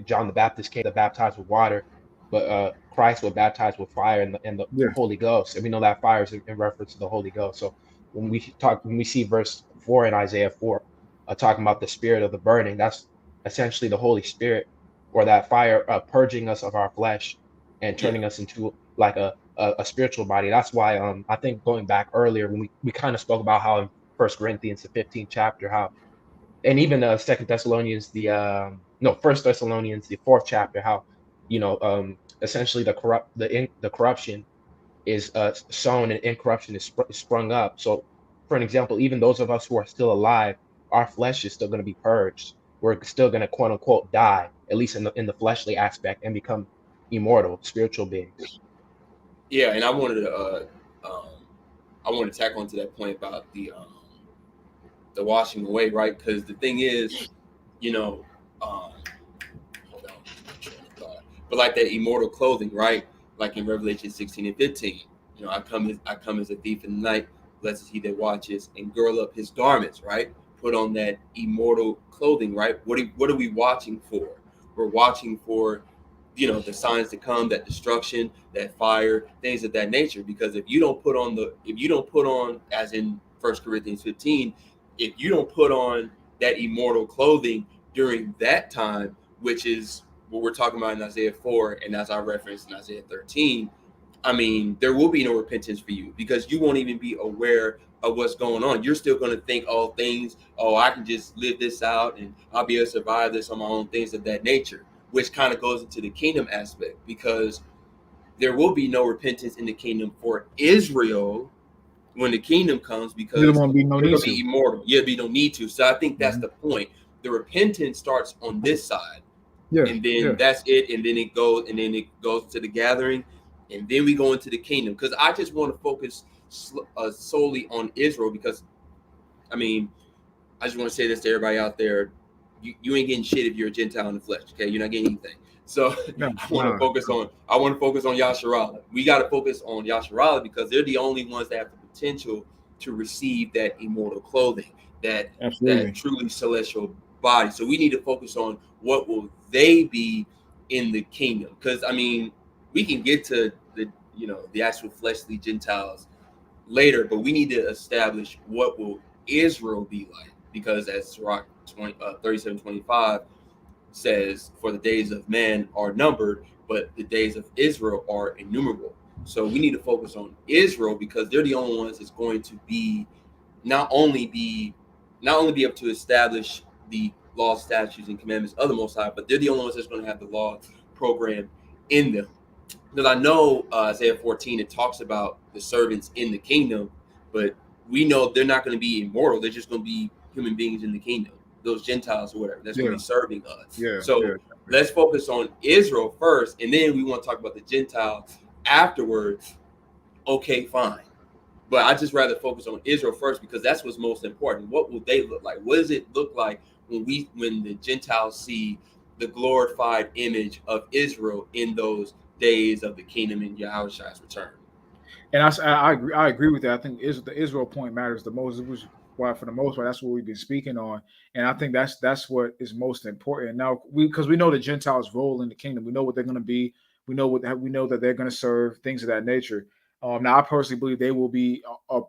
Speaker 2: John the Baptist came to baptize with water, but Christ will baptize with fire and the Holy Ghost. And we know that fire is in reference to the Holy Ghost. So when we see verse 4 in Isaiah 4, talking about the spirit of the burning, that's essentially the Holy Spirit or that fire purging us of our flesh and turning us into like a spiritual body. That's why I think going back earlier when we kind of spoke about how in First Corinthians, the 15th chapter, how, and even Second Thessalonians, First Thessalonians, the 4th chapter, how essentially the corruption is sown and incorruption is sprung up. So, for an example, even those of us who are still alive, our flesh is still going to be purged. We're still going to quote unquote die, at least in the fleshly aspect, and become immortal spiritual beings.
Speaker 3: Yeah, and I wanted to tackle into that point about the washing away, right? Because the thing is, hold on, but like that immortal clothing, right? Like in Revelation 16 and 15, I come as a thief in the night. Blessed is he that watches and girdle up his garments, right? Put on that immortal clothing, right? What are we watching for? We're watching for the signs to come, that destruction, that fire, things of that nature. Because if you don't put on, as in 1 Corinthians 15, if you don't put on that immortal clothing during that time, which is what we're talking about in Isaiah 4, and as I referenced in Isaiah 13, I mean, there will be no repentance for you because you won't even be aware of what's going on. You're still going to think, I can just live this out and I'll be able to survive this on my own, things of that nature, which kind of goes into the kingdom aspect, because there will be no repentance in the kingdom for Israel when the kingdom comes, because
Speaker 1: there won't be no
Speaker 3: they're
Speaker 1: need
Speaker 3: going to be immortal. Yeah, we don't need to. So I think that's the point. The repentance starts on this side, and then that's it, and then it goes to the gathering, and then we go into the kingdom. Because I just want to focus solely on Israel, because I mean, I just want to say this to everybody out there: you ain't getting shit if you're a Gentile in the flesh. Okay, you're not getting anything. So I want to focus on Yasharallah. We got to focus on Yasharallah because they're the only ones that have the potential to receive that immortal clothing, that truly celestial body. So we need to focus on what will they be in the kingdom. Because I mean, we can get to the actual fleshly Gentiles later, but we need to establish what will Israel be like, because as Sirach 37:25 says, "For the days of man are numbered, but the days of Israel are innumerable." So we need to focus on Israel because they're the only ones that's going to be not only be not only be able to establish the laws, statutes, and commandments of the Most High, but they're the only ones that's going to have the law program in them. Because I know Isaiah 14, it talks about the servants in the kingdom, but we know they're not going to be immortal. They're just going to be human beings in the kingdom, those Gentiles or whatever. That's going to
Speaker 1: Yeah,
Speaker 3: be serving us.
Speaker 1: yeah,
Speaker 3: So let's focus on Israel first, and then we want to talk about the Gentiles afterwards. Okay, fine. But I just rather focus on Israel first because that's what's most important. What will they look like? What does it look like when the Gentiles see the glorified image of Israel in those days of the kingdom in Yahushua's return?
Speaker 1: And I agree with that. I think the Israel point matters the most. Which why for the most part that's what we've been speaking on, and I think that's what is most important now. Because we know the Gentiles' role in the kingdom. We know what they're going to be. We know that they're going to serve things of that nature. Now, I personally believe they will be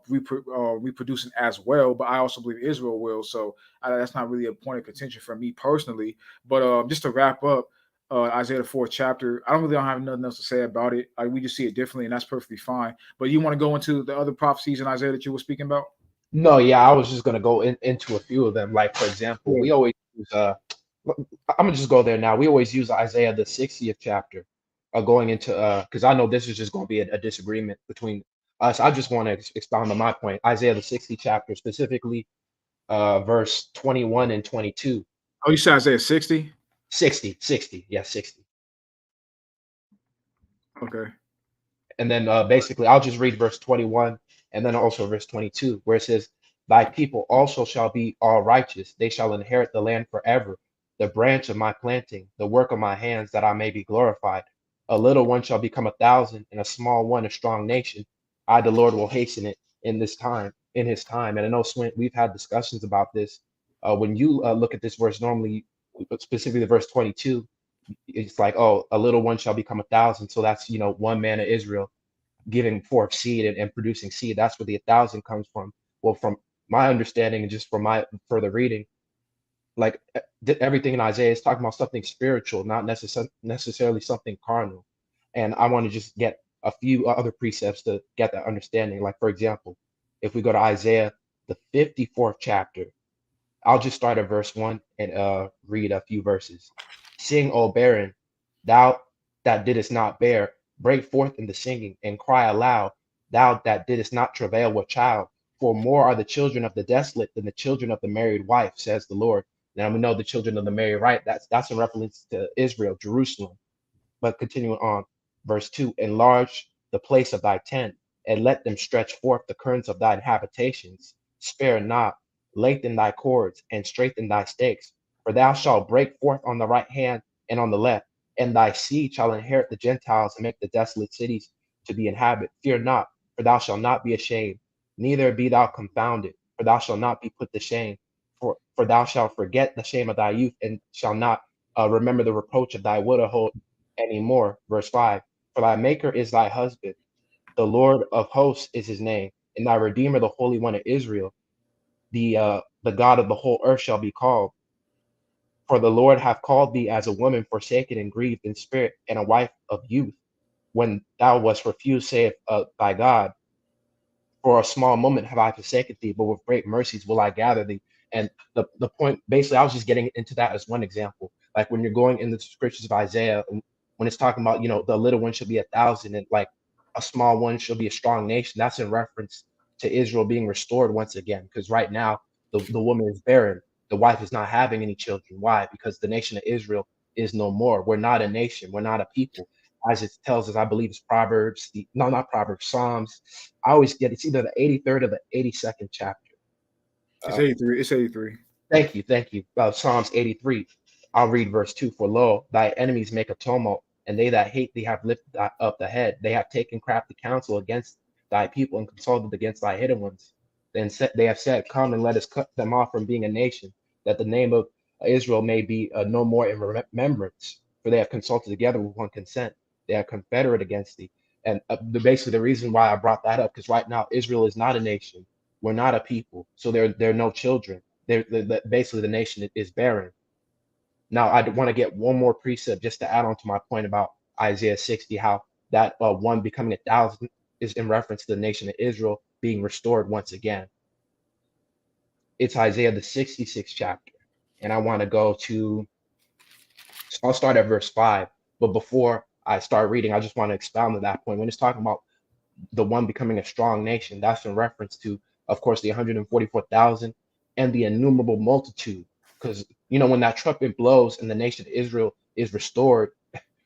Speaker 1: reproducing as well, but I also believe Israel will. So that's not really a point of contention for me personally. But just to wrap up, Isaiah the 4th chapter. I don't have nothing else to say about it. We just see it differently, and that's perfectly fine. But you want to go into the other prophecies in Isaiah that you were speaking about?
Speaker 2: No, yeah, I was just gonna go into a few of them. Like for example,
Speaker 1: Yeah.
Speaker 2: we always use I'm gonna just go there now. We always use Isaiah the 60th chapter, going into because I know this is just gonna be a disagreement between us. I just want to expound on my point. Isaiah the 60th chapter, specifically verse 21 and 22.
Speaker 1: Oh, you said Isaiah 60?
Speaker 2: 60, yeah, 60.
Speaker 1: Okay.
Speaker 2: And then basically, I'll just read verse 21 and then also verse 22, where it says, "Thy people also shall be all righteous. They shall inherit the land forever. The branch of my planting, the work of my hands, that I may be glorified. A little one shall become 1,000, and a small one a strong nation. I, the Lord, will hasten it in his time." And I know, Swint, we've had discussions about this. When you look at this verse, normally, specifically verse 22, it's like, oh, a little one shall become 1,000. So that's, one man of Israel giving forth seed and producing seed. That's where the 1,000 comes from. Well, from my understanding and just from my further reading, like everything in Isaiah is talking about something spiritual, not necessarily something carnal. And I want to just get a few other precepts to get that understanding. Like, for example, if we go to Isaiah, the 54th chapter, I'll just start at verse 1 and read a few verses. "Sing, O barren, thou that didst not bear, break forth in the singing, and cry aloud, thou that didst not travail with child. For more are the children of the desolate than the children of the married wife, says the Lord." Now we know the children of the married wife, that's in reference to Israel, Jerusalem. But continuing on, verse 2, "Enlarge the place of thy tent, and let them stretch forth the curtains of thine habitations. Spare not, lengthen thy cords, and straighten thy stakes. For thou shalt break forth on the right hand and on the left, and thy seed shall inherit the Gentiles and make the desolate cities to be inhabited. Fear not, for thou shalt not be ashamed, neither be thou confounded, for thou shalt not be put to shame. For thou shalt forget the shame of thy youth, and shall not remember the reproach of thy widowhood anymore." Verse 5, "For thy maker is thy husband, the Lord of hosts is his name, and thy Redeemer, the Holy One of Israel, the God of the whole earth shall be called. For the Lord hath called thee as a woman forsaken and grieved in spirit, and a wife of youth, when thou wast refused, saith thy God. For a small moment have I forsaken thee, but with great mercies will I gather thee." And the point, basically, I was just getting into that as one example. Like when you're going in the scriptures of Isaiah, when it's talking about, the little one shall be 1,000, and like a small one shall be a strong nation, that's in reference to Israel being restored once again. Because right now, the woman is barren. The wife is not having any children. Why? Because the nation of Israel is no more. We're not a nation. We're not a people. As it tells us, I believe it's Proverbs, no, not Proverbs, Psalms. I always get it's either the 83rd or the 82nd chapter.
Speaker 1: It's
Speaker 2: Uh,
Speaker 1: 83. It's 83.
Speaker 2: thank you. Psalms 83. I'll read verse 2. "For lo, thy enemies make a tumult, and they that hate thee have lifted up the head. They have taken crafty counsel against thy people and consulted against thy hidden ones. Then they have said, Come and let us cut them off from being a nation, that the name of Israel may be no more in remembrance. For they have consulted together with one consent. They are confederate against thee." And basically, the reason why I brought that up, because right now Israel is not a nation. We're not a people, so they're no children. basically the nation is barren. Now, I want to get one more precept just to add on to my point about Isaiah 60, how that one becoming 1,000 is in reference to the nation of Israel being restored once again. It's Isaiah the 66th chapter. And I want to go to, I'll start at verse 5. But before I start reading, I just want to expound on that point. When it's talking about the one becoming a strong nation, that's in reference to, of course, the 144,000 and the innumerable multitude. Because, when that trumpet blows and the nation of Israel is restored,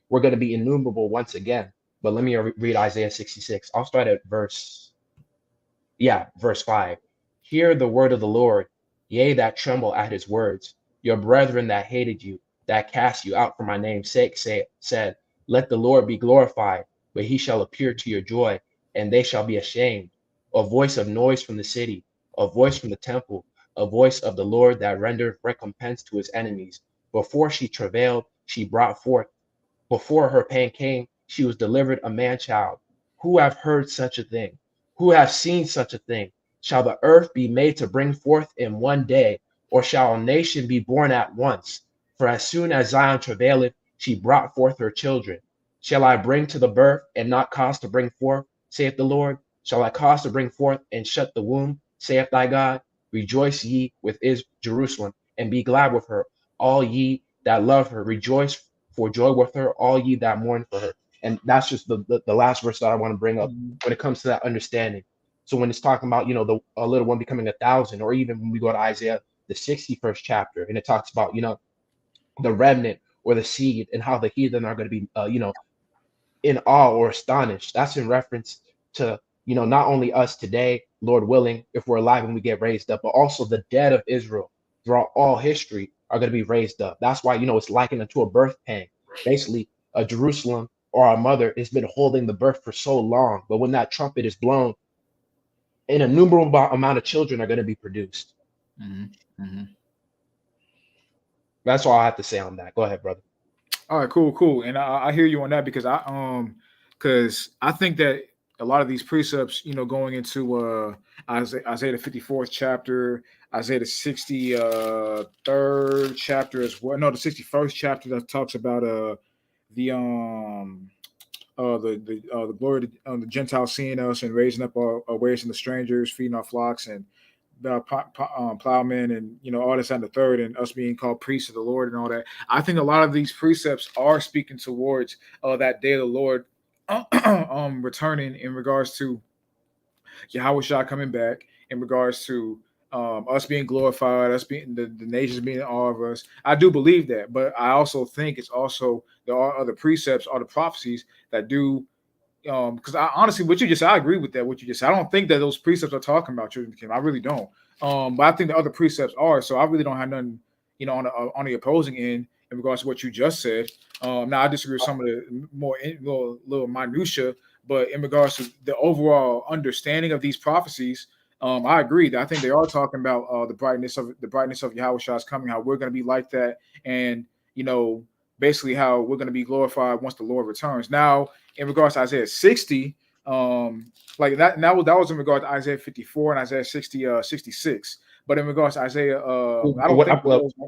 Speaker 2: we're going to be innumerable once again. But let me read Isaiah 66. I'll start at verse 5. Hear the word of the Lord, ye that tremble at his words. Your brethren that hated you, that cast you out for my name's sake, said, let the Lord be glorified, but he shall appear to your joy, and they shall be ashamed. A voice of noise from the city, a voice from the temple, a voice of the Lord that rendered recompense to his enemies. Before she travailed, she brought forth. Before her pain came, she was delivered a man child. Who have heard such a thing? Who have seen such a thing? Shall the earth be made to bring forth in one day, or shall a nation be born at once? For as soon as Zion travaileth, she brought forth her children. Shall I bring to the birth and not cause to bring forth, saith the Lord? Shall I cause to bring forth and shut the womb, saith thy God? Rejoice ye with Jerusalem, and be glad with her, all ye that love her. Rejoice for joy with her, all ye that mourn for her. And that's just the last verse that I want to bring up when it comes to that understanding. So when it's talking about, a little one becoming 1,000, or even when we go to Isaiah, the 61st chapter, and it talks about, the remnant or the seed and how the heathen are going to be, in awe or astonished. That's in reference to, not only us today, Lord willing, if we're alive and we get raised up, but also the dead of Israel throughout all history are going to be raised up. That's why, it's likened unto a birth pang. Basically, a Jerusalem or our mother has been holding the birth for so long, but when that trumpet is blown, an innumerable amount of children are going to be produced.
Speaker 1: Mm-hmm. Mm-hmm.
Speaker 2: That's all I have to say on that. Go ahead, brother.
Speaker 1: All right, cool. And I hear you on that because I think that a lot of these precepts, going into Isaiah the 54th chapter, Isaiah the 63rd chapter as well. No, the 61st chapter that talks about the the glory of the Gentiles seeing us and raising up our raising the strangers, feeding our flocks, and the plowmen, and all this and the third, and us being called priests of the Lord and all that. I think a lot of these precepts are speaking towards that day of the Lord returning, in regards to Yahweh Shah coming back, in regards to us being glorified, us being the nations being all of us. I do believe that, but I also think it's also there are other precepts, other prophecies that do. Because I honestly, I agree with that. What you just said, I don't think that those precepts are talking about children of the kingdom. I really don't. But I think the other precepts are. So I really don't have nothing, on the opposing end in regards to what you just said. Now I disagree with some of the more little minutia, but in regards to the overall understanding of these prophecies, I agree. I think they are talking about the brightness of Yahweh Shah's coming, how we're going to be like that, and basically how we're going to be glorified once the Lord returns. Now, in regards to Isaiah 60, like that was in regard to Isaiah 54 and Isaiah 66. But in regards to Isaiah, I don't think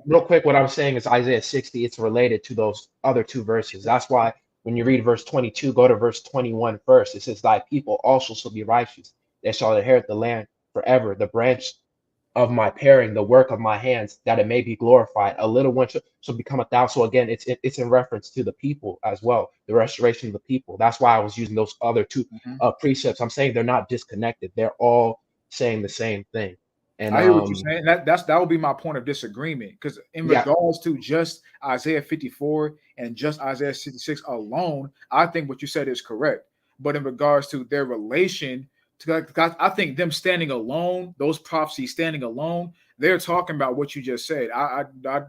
Speaker 2: real quick, what I'm saying is Isaiah 60, it's related to those other two verses. That's why when you read verse 22, go to verse 21 first. It says, thy people also shall be righteous. They shall inherit the land forever. The branch of my paring, the work of my hands, that it may be glorified. A little one shall become 1,000. So again, it's in reference to the people as well, the restoration of the people. That's why I was using those other two precepts. I'm saying they're not disconnected. They're all saying the same thing. And
Speaker 1: I hear what you're saying. That would be my point of disagreement, because in regards to just Isaiah 54 and just Isaiah 66 alone, I think what you said is correct. But in regards to their relation, I think them standing alone, those prophecies standing alone, they're talking about what you just said.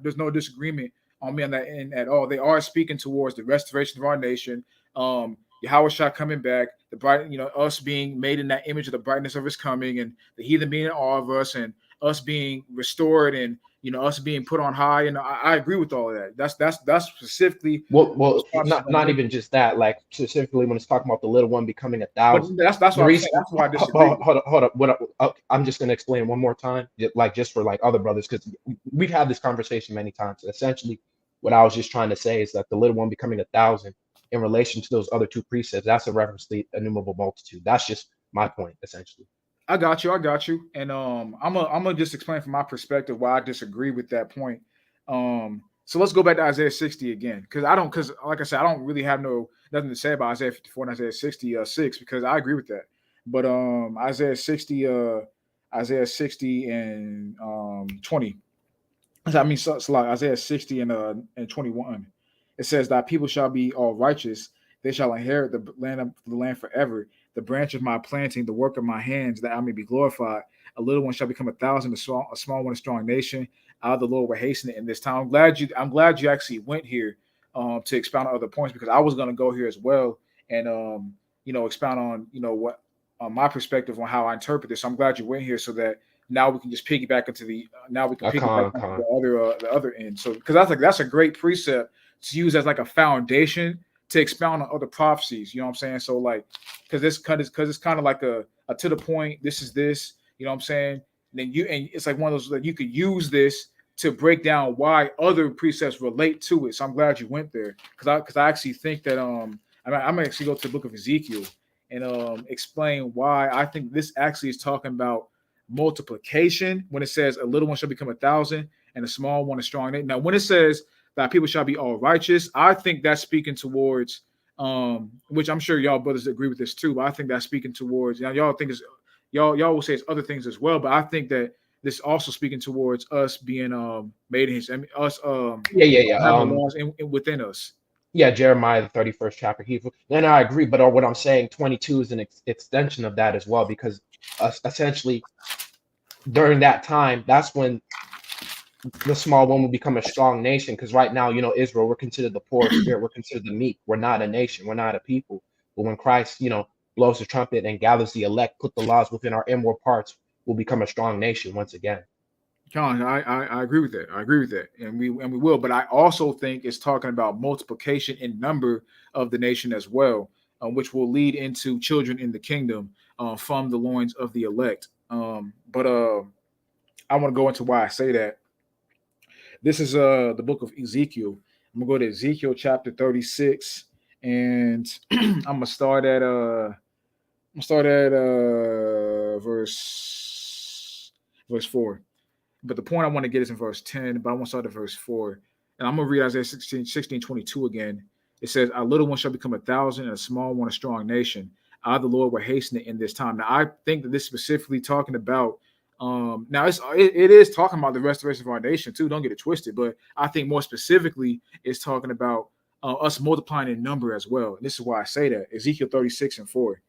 Speaker 1: There's no disagreement on me on that end at all. They are speaking towards the restoration of our nation. Yahweh Shah coming back, the bright, us being made in that image of the brightness of his coming, and the heathen being in awe of us, and us being restored and us being put on high, and I agree with all of that. That's specifically
Speaker 2: Well,
Speaker 1: those prophecies I'm
Speaker 2: not
Speaker 1: going.
Speaker 2: even just that. Like specifically when it's talking about the little one becoming a
Speaker 1: But
Speaker 2: thousand.
Speaker 1: that's
Speaker 2: The
Speaker 1: what I'm saying.
Speaker 2: reason,
Speaker 1: That's why I disagree with.
Speaker 2: hold up. I'm just gonna explain one more time, like just for like other brothers, because we've had this conversation many times. Essentially, what I was just trying to say is that the little one becoming a thousand in relation to those other two precepts, that's a reference to the innumerable multitude. That's just my point, essentially.
Speaker 1: I got you. I got you. And I'm gonna just explain from my perspective why I disagree with that point. So let's go back to Isaiah 60 again, because like I said, I don't really have nothing to say about Isaiah 54 and Isaiah 60 6, because I agree with that. But Isaiah 60 and 20. I mean, so like Isaiah 60 and 21. It says that people shall be all righteous; they shall inherit the land forever. The branch of my planting, the work of my hands, that I may be glorified. A little one shall become a thousand, a small one a strong nation. I, the Lord, will hasten it in this time. I'm glad you actually went here to expound on other points, because I was going to go here as well, and expound on what my perspective on how I interpret this. So I'm glad you went here, so that now we can just piggyback into
Speaker 2: Con.
Speaker 1: the other end. So because that's a great precept to use as like a foundation to expound on other prophecies. You know what I'm saying? So like, because it's kind of like a to the point. This is this. You know what I'm saying? And it's like one of those that you could use this to break down why other precepts relate to it. So I'm glad you went there, because I actually think that I'm gonna actually go to the book of Ezekiel and explain why I think this actually is talking about multiplication when it says a little one shall become a thousand and a small one a strong nation. Now, when it says that people shall be all righteous, I think that's speaking towards, which I'm sure y'all brothers agree with this too. But I think that's speaking towards, y'all think it's y'all will say it's other things as well. But I think that this also speaking towards us being made in his, I mean, us
Speaker 2: Yeah.
Speaker 1: having the laws within us.
Speaker 2: Yeah, Jeremiah, the 31st chapter, Hebrew. And I agree, but what I'm saying, 22 is an extension of that as well, because essentially during that time, that's when the small one will become a strong nation. Because right now, Israel, we're considered the poor of spirit, we're considered the meek, we're not a nation, we're not a people. But when Christ, blows the trumpet and gathers the elect, put the laws within our inward parts, we'll become a strong nation once again.
Speaker 1: John, I agree with that. I agree with that, and we will. But I also think it's talking about multiplication in number of the nation as well, which will lead into children in the kingdom from the loins of the elect. But I want to go into why I say that. This is the book of Ezekiel. I'm gonna go to Ezekiel chapter 36, and I'm gonna start at verse 4. But the point I want to get is in verse 10, but I want to start at verse 4. And I'm going to read Isaiah 16:22 again. It says, a little one shall become a thousand, and a small one a strong nation. I, the Lord, will hasten it in this time. Now, I think that this is specifically talking about, now it is talking about the restoration of our nation too. Don't get it twisted. But I think more specifically, it's talking about us multiplying in number as well. And this is why I say that. Ezekiel 36:4.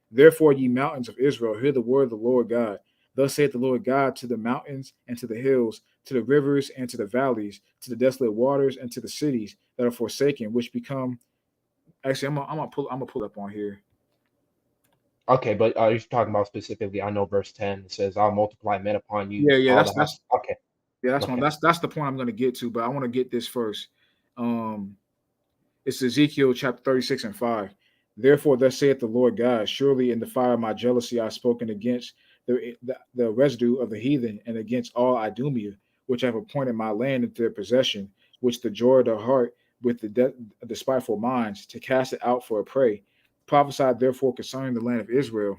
Speaker 1: Therefore, ye mountains of Israel, hear the word of the Lord God. Thus saith the Lord God to the mountains and to the hills, to the rivers and to the valleys, to the desolate waters and to the cities that are forsaken, which become. Actually, I'm gonna pull up on here.
Speaker 2: Okay, but are you talking about specifically? I know verse 10 it says, I'll multiply men upon you,
Speaker 1: Yeah,
Speaker 2: all
Speaker 1: that's
Speaker 2: the house. Okay,
Speaker 1: that's one.
Speaker 2: okay.
Speaker 1: That's the point I'm gonna get to, but I want to get this first. Um, It's Ezekiel chapter 36:5. Therefore, thus saith the Lord God, surely in the fire of my jealousy I have spoken against the residue of the heathen and against all Idumea, which I have appointed my land into their possession, which the joy of the heart with the spiteful minds, to cast it out for a prey. Prophesy therefore concerning the land of Israel,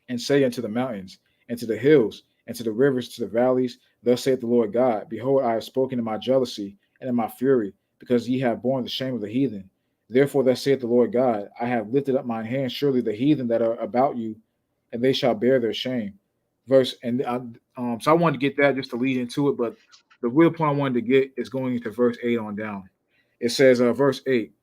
Speaker 1: and say unto the mountains, and to the hills, and to the rivers, to the valleys, thus saith the Lord God, behold, I have spoken in my jealousy and in my fury, because ye have borne the shame of the heathen. Therefore, thus saith the Lord God, I have lifted up mine hand, surely the heathen that are about you, and they shall bear their shame. So I wanted to get that just to lead into it, but the real point I wanted to get is going into verse 8 on down. It says, verse 8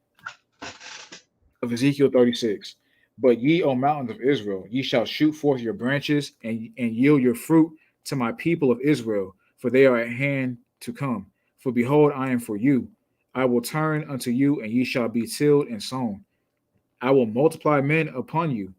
Speaker 1: of Ezekiel 36. But ye, O mountains of Israel, ye shall shoot forth your branches and yield your fruit to my people of Israel, for they are at hand to come. For behold, I am for you. I will turn unto you, and ye shall be tilled and sown. I will multiply men upon you,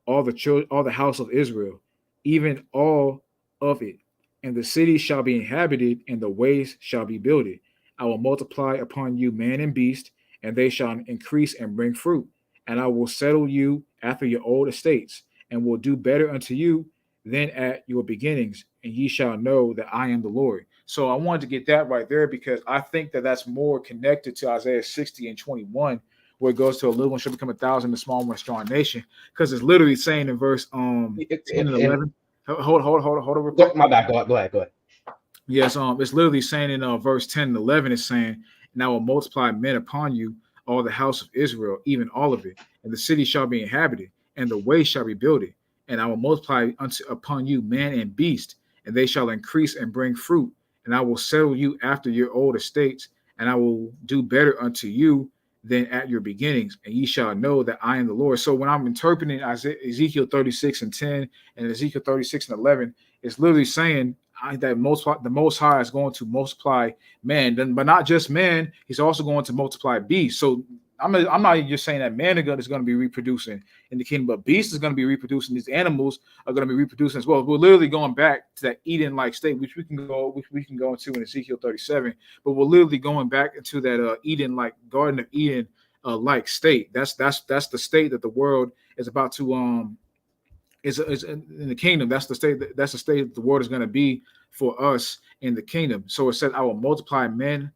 Speaker 1: all the house of Israel, even all of it. and the cities shall be inhabited, and the ways shall be builded. I will multiply upon you man and beast, and they shall increase and bring fruit. And I will settle you after your old estates, and will do better unto you than at your beginnings, and ye shall know that I am the Lord. So I wanted to get that right there because I think that that's more connected to Isaiah 60 and 21, where it goes to a little one shall become a thousand, a small one a strong nation, because it's literally saying in verse 10 and
Speaker 2: And
Speaker 1: 11. Hold on real quick.
Speaker 2: my bad. Go ahead.
Speaker 1: Yes, it's literally saying in verse 10 and 11, it's saying, and I will multiply men upon you, all the house of Israel, even all of it, and the city shall be inhabited, and the way shall be builded, and I will multiply upon you man and beast, and they shall increase and bring fruit, and I will settle you after your old estates, and I will do better unto you than at your beginnings, and ye shall know that I am the Lord. So when I'm interpreting Ezekiel 36 and 10 and Ezekiel 36 and 11, it's literally saying that the Most High is going to multiply man, but not just man. He's also going to multiply beasts. So I'm not just saying that man is going to be reproducing in the kingdom, but beast is going to be reproducing. These animals are going to be reproducing as well. We're literally going back to that Eden-like state, which we can go into in Ezekiel 37. But we're literally going back into that Eden-like Garden of Eden like state. That's the state that the world is about to is in the kingdom. That's the state that the world is going to be for us in the kingdom. So it said, I will multiply men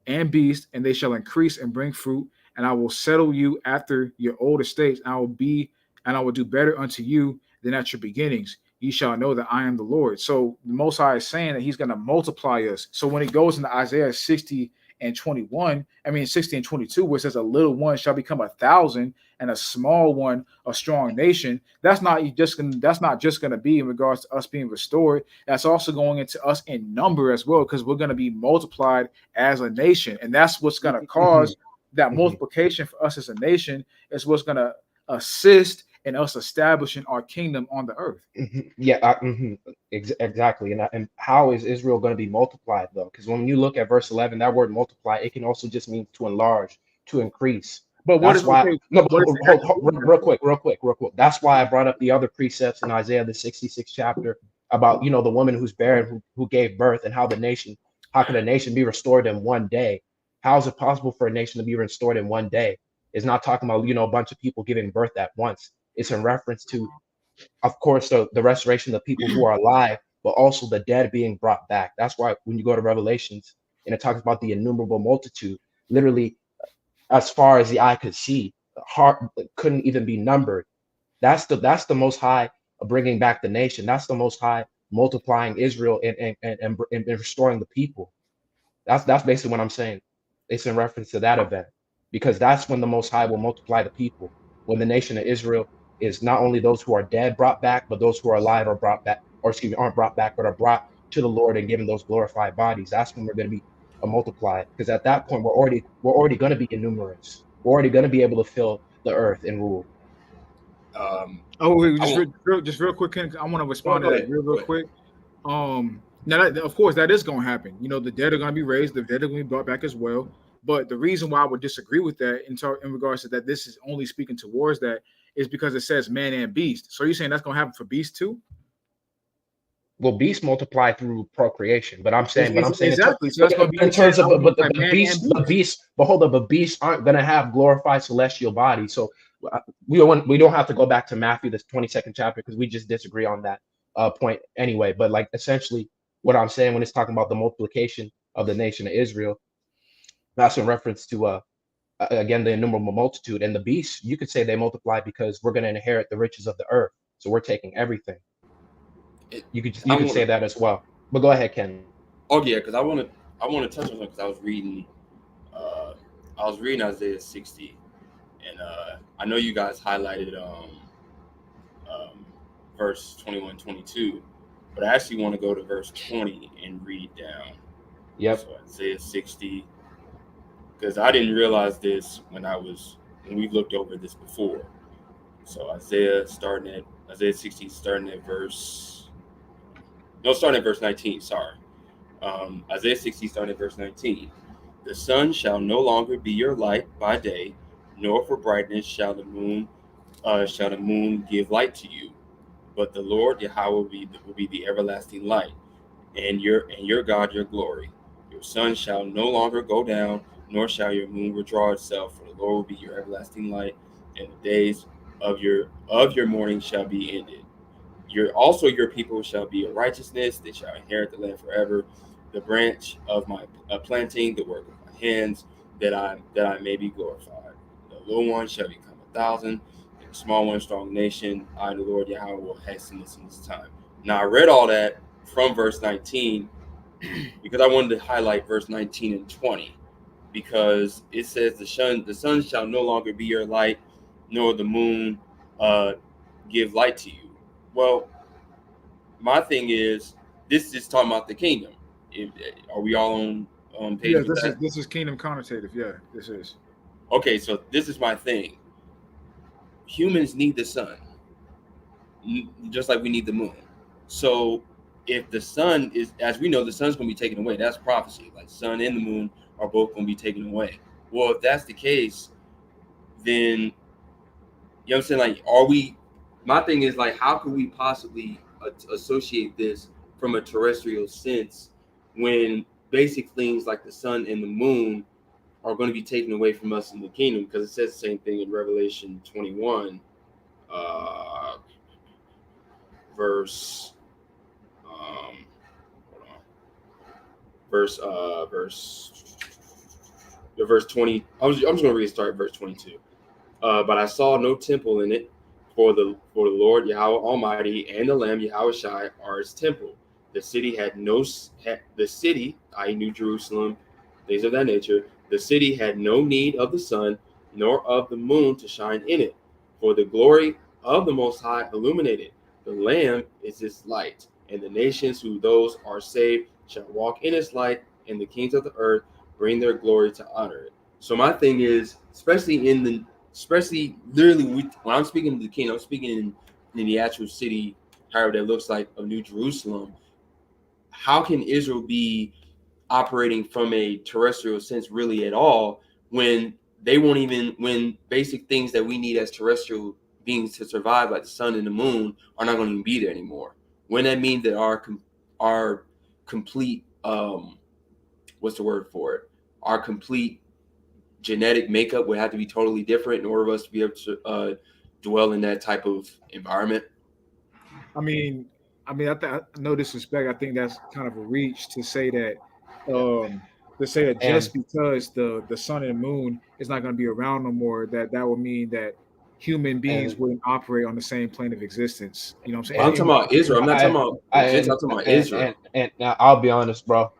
Speaker 1: and beasts, and they shall increase and bring fruit, and I will settle you after your old estates, and I will do better unto you than at your beginnings. Ye shall know that I am the Lord. So the Most High is saying that He's going to multiply us. So when it goes into Isaiah 60 and 21, 60 and 22, where it says a little one shall become 1,000, and a small one a strong nation. That's not just going to be in regards to us being restored. That's also going into us in number as well, because we're going to be multiplied as a nation, and that's what's going to cause that multiplication for us as a nation. Is what's going to assist in us establishing our kingdom on the earth.
Speaker 2: Yeah, exactly. And how is Israel going to be multiplied though? Because when you look at verse 11, that word multiply, it can also just mean to enlarge, to increase.
Speaker 1: But what
Speaker 2: That's
Speaker 1: is
Speaker 2: why.
Speaker 1: okay?
Speaker 2: No, but
Speaker 1: What is
Speaker 2: real quick. That's why I brought up the other precepts in Isaiah the 66th chapter about the woman who's barren who gave birth, and how could a nation be restored in one day? How is it possible for a nation to be restored in one day? It's not talking about a bunch of people giving birth at once. It's in reference to, of course, the restoration of people who are alive, but also the dead being brought back. That's why when you go to Revelations and it talks about the innumerable multitude, literally as far as the eye could see, the heart couldn't even be numbered. That's the Most High bringing back the nation. That's the Most High multiplying Israel and restoring the people. That's basically what I'm saying. It's in reference to that event, because that's when the Most High will multiply the people, when the nation of Israel is not only those who are dead brought back, but those who are alive are brought back, or excuse me, aren't brought back, but are brought to the Lord and given those glorified bodies. That's when we're going to be multiplied, because at that point we're already going to be innumerous. We're already going to be able to fill the earth and rule.
Speaker 1: Just real quick, Ken, I want to respond to that real quick. Now, of course, that is going to happen. The dead are going to be raised. The dead are going to be brought back as well. But the reason why I would disagree with that in regards to that, this is only speaking towards that, is because it says man and beast. So you're saying that's going to happen for beast too?
Speaker 2: Well, beasts multiply through procreation, but I'm saying
Speaker 1: exactly. So that's going to be
Speaker 2: in terms of but
Speaker 1: the
Speaker 2: beasts, but hold up, but beasts aren't going to have glorified celestial bodies. So we don't have to go back to Matthew, the 22nd chapter, because we just disagree on that point anyway. But like essentially, what I'm saying when it's talking about the multiplication of the nation of Israel, that's in reference to again the innumerable multitude, and the beasts. You could say they multiply because we're going to inherit the riches of the earth, so we're taking everything. You could say that as well. But go ahead, Ken.
Speaker 3: Oh yeah, because I want to touch on it, because I was reading Isaiah 60, and I know you guys highlighted verse 21, 22, but I actually want to go to verse 20 and read down.
Speaker 2: Yep.
Speaker 3: So Isaiah 60, because I didn't realize this when we looked over this before. So Isaiah 60, starting at verse 19. Sorry. Isaiah 60, starting at verse 19. The sun shall no longer be your light by day, nor for brightness shall the moon give light to you. But the Lord Yahweh will be the everlasting light. and your God your glory. Your sun shall no longer go down, nor shall your moon withdraw itself, for the Lord will be your everlasting light, and the days of your mourning shall be ended. Your people shall be a righteousness; they shall inherit the land forever. The branch of my planting, the work of my hands, that I may be glorified. The little one shall become 1,000, and the small one strong nation. I, the Lord Yahweh, will hasten this in this time. Now I read all that from verse 19 because I wanted to highlight verse 19 and 20 because it says the sun shall no longer be your light, nor the moon uh, give light to you. Well, my thing is, this is talking about the kingdom. If, are we all on page
Speaker 1: Yeah,
Speaker 3: with that?
Speaker 1: this is kingdom connotative. Yeah, this is.
Speaker 3: Okay, so this is my thing. Humans need the sun, just like we need the moon. So if the sun is, as we know, the sun's going to be taken away. That's prophecy. Like sun and the moon are both going to be taken away. Well, if that's the case, then you know what I'm saying. Like, are we? My thing is like, how could we possibly associate this from a terrestrial sense when basic things like the sun and the moon are going to be taken away from us in the kingdom? Because it says the same thing in Revelation 21, uh, verse. Hold on, verse 20. I'm just going to read start verse 22. But I saw no temple in it, for the Lord Yahweh Almighty and the Lamb Yahweh Shai are its temple. The city had the city, i.e., New Jerusalem, things of that nature. The city had no need of the sun, nor of the moon to shine in it, for the glory of the Most High illuminated. The Lamb is its light, and the nations who those are saved shall walk in its light, and the kings of the earth bring their glory to honor it. So my thing is, especially literally when I'm speaking to the king, I'm speaking in the actual city, however that looks like, of New Jerusalem. How can Israel be operating from a terrestrial sense really at all when they won't even, when basic things that we need as terrestrial beings to survive, like the sun and the moon, are not going to even be there anymore? When that means that our complete what's the word for it? Our complete genetic makeup would have to be totally different in order for us to be able to dwell in that type of environment.
Speaker 1: I mean, no disrespect. I think that's kind of a reach to say that, um,
Speaker 2: And
Speaker 1: just because the sun and moon is not going to be around no more, that would mean that human beings
Speaker 2: and
Speaker 1: wouldn't operate on the same plane of existence. You know what I'm
Speaker 3: But
Speaker 1: saying?
Speaker 3: I'm talking about Israel. I'm not talking about the Gentiles. I'm talking about Israel.
Speaker 2: and now I'll be honest, bro.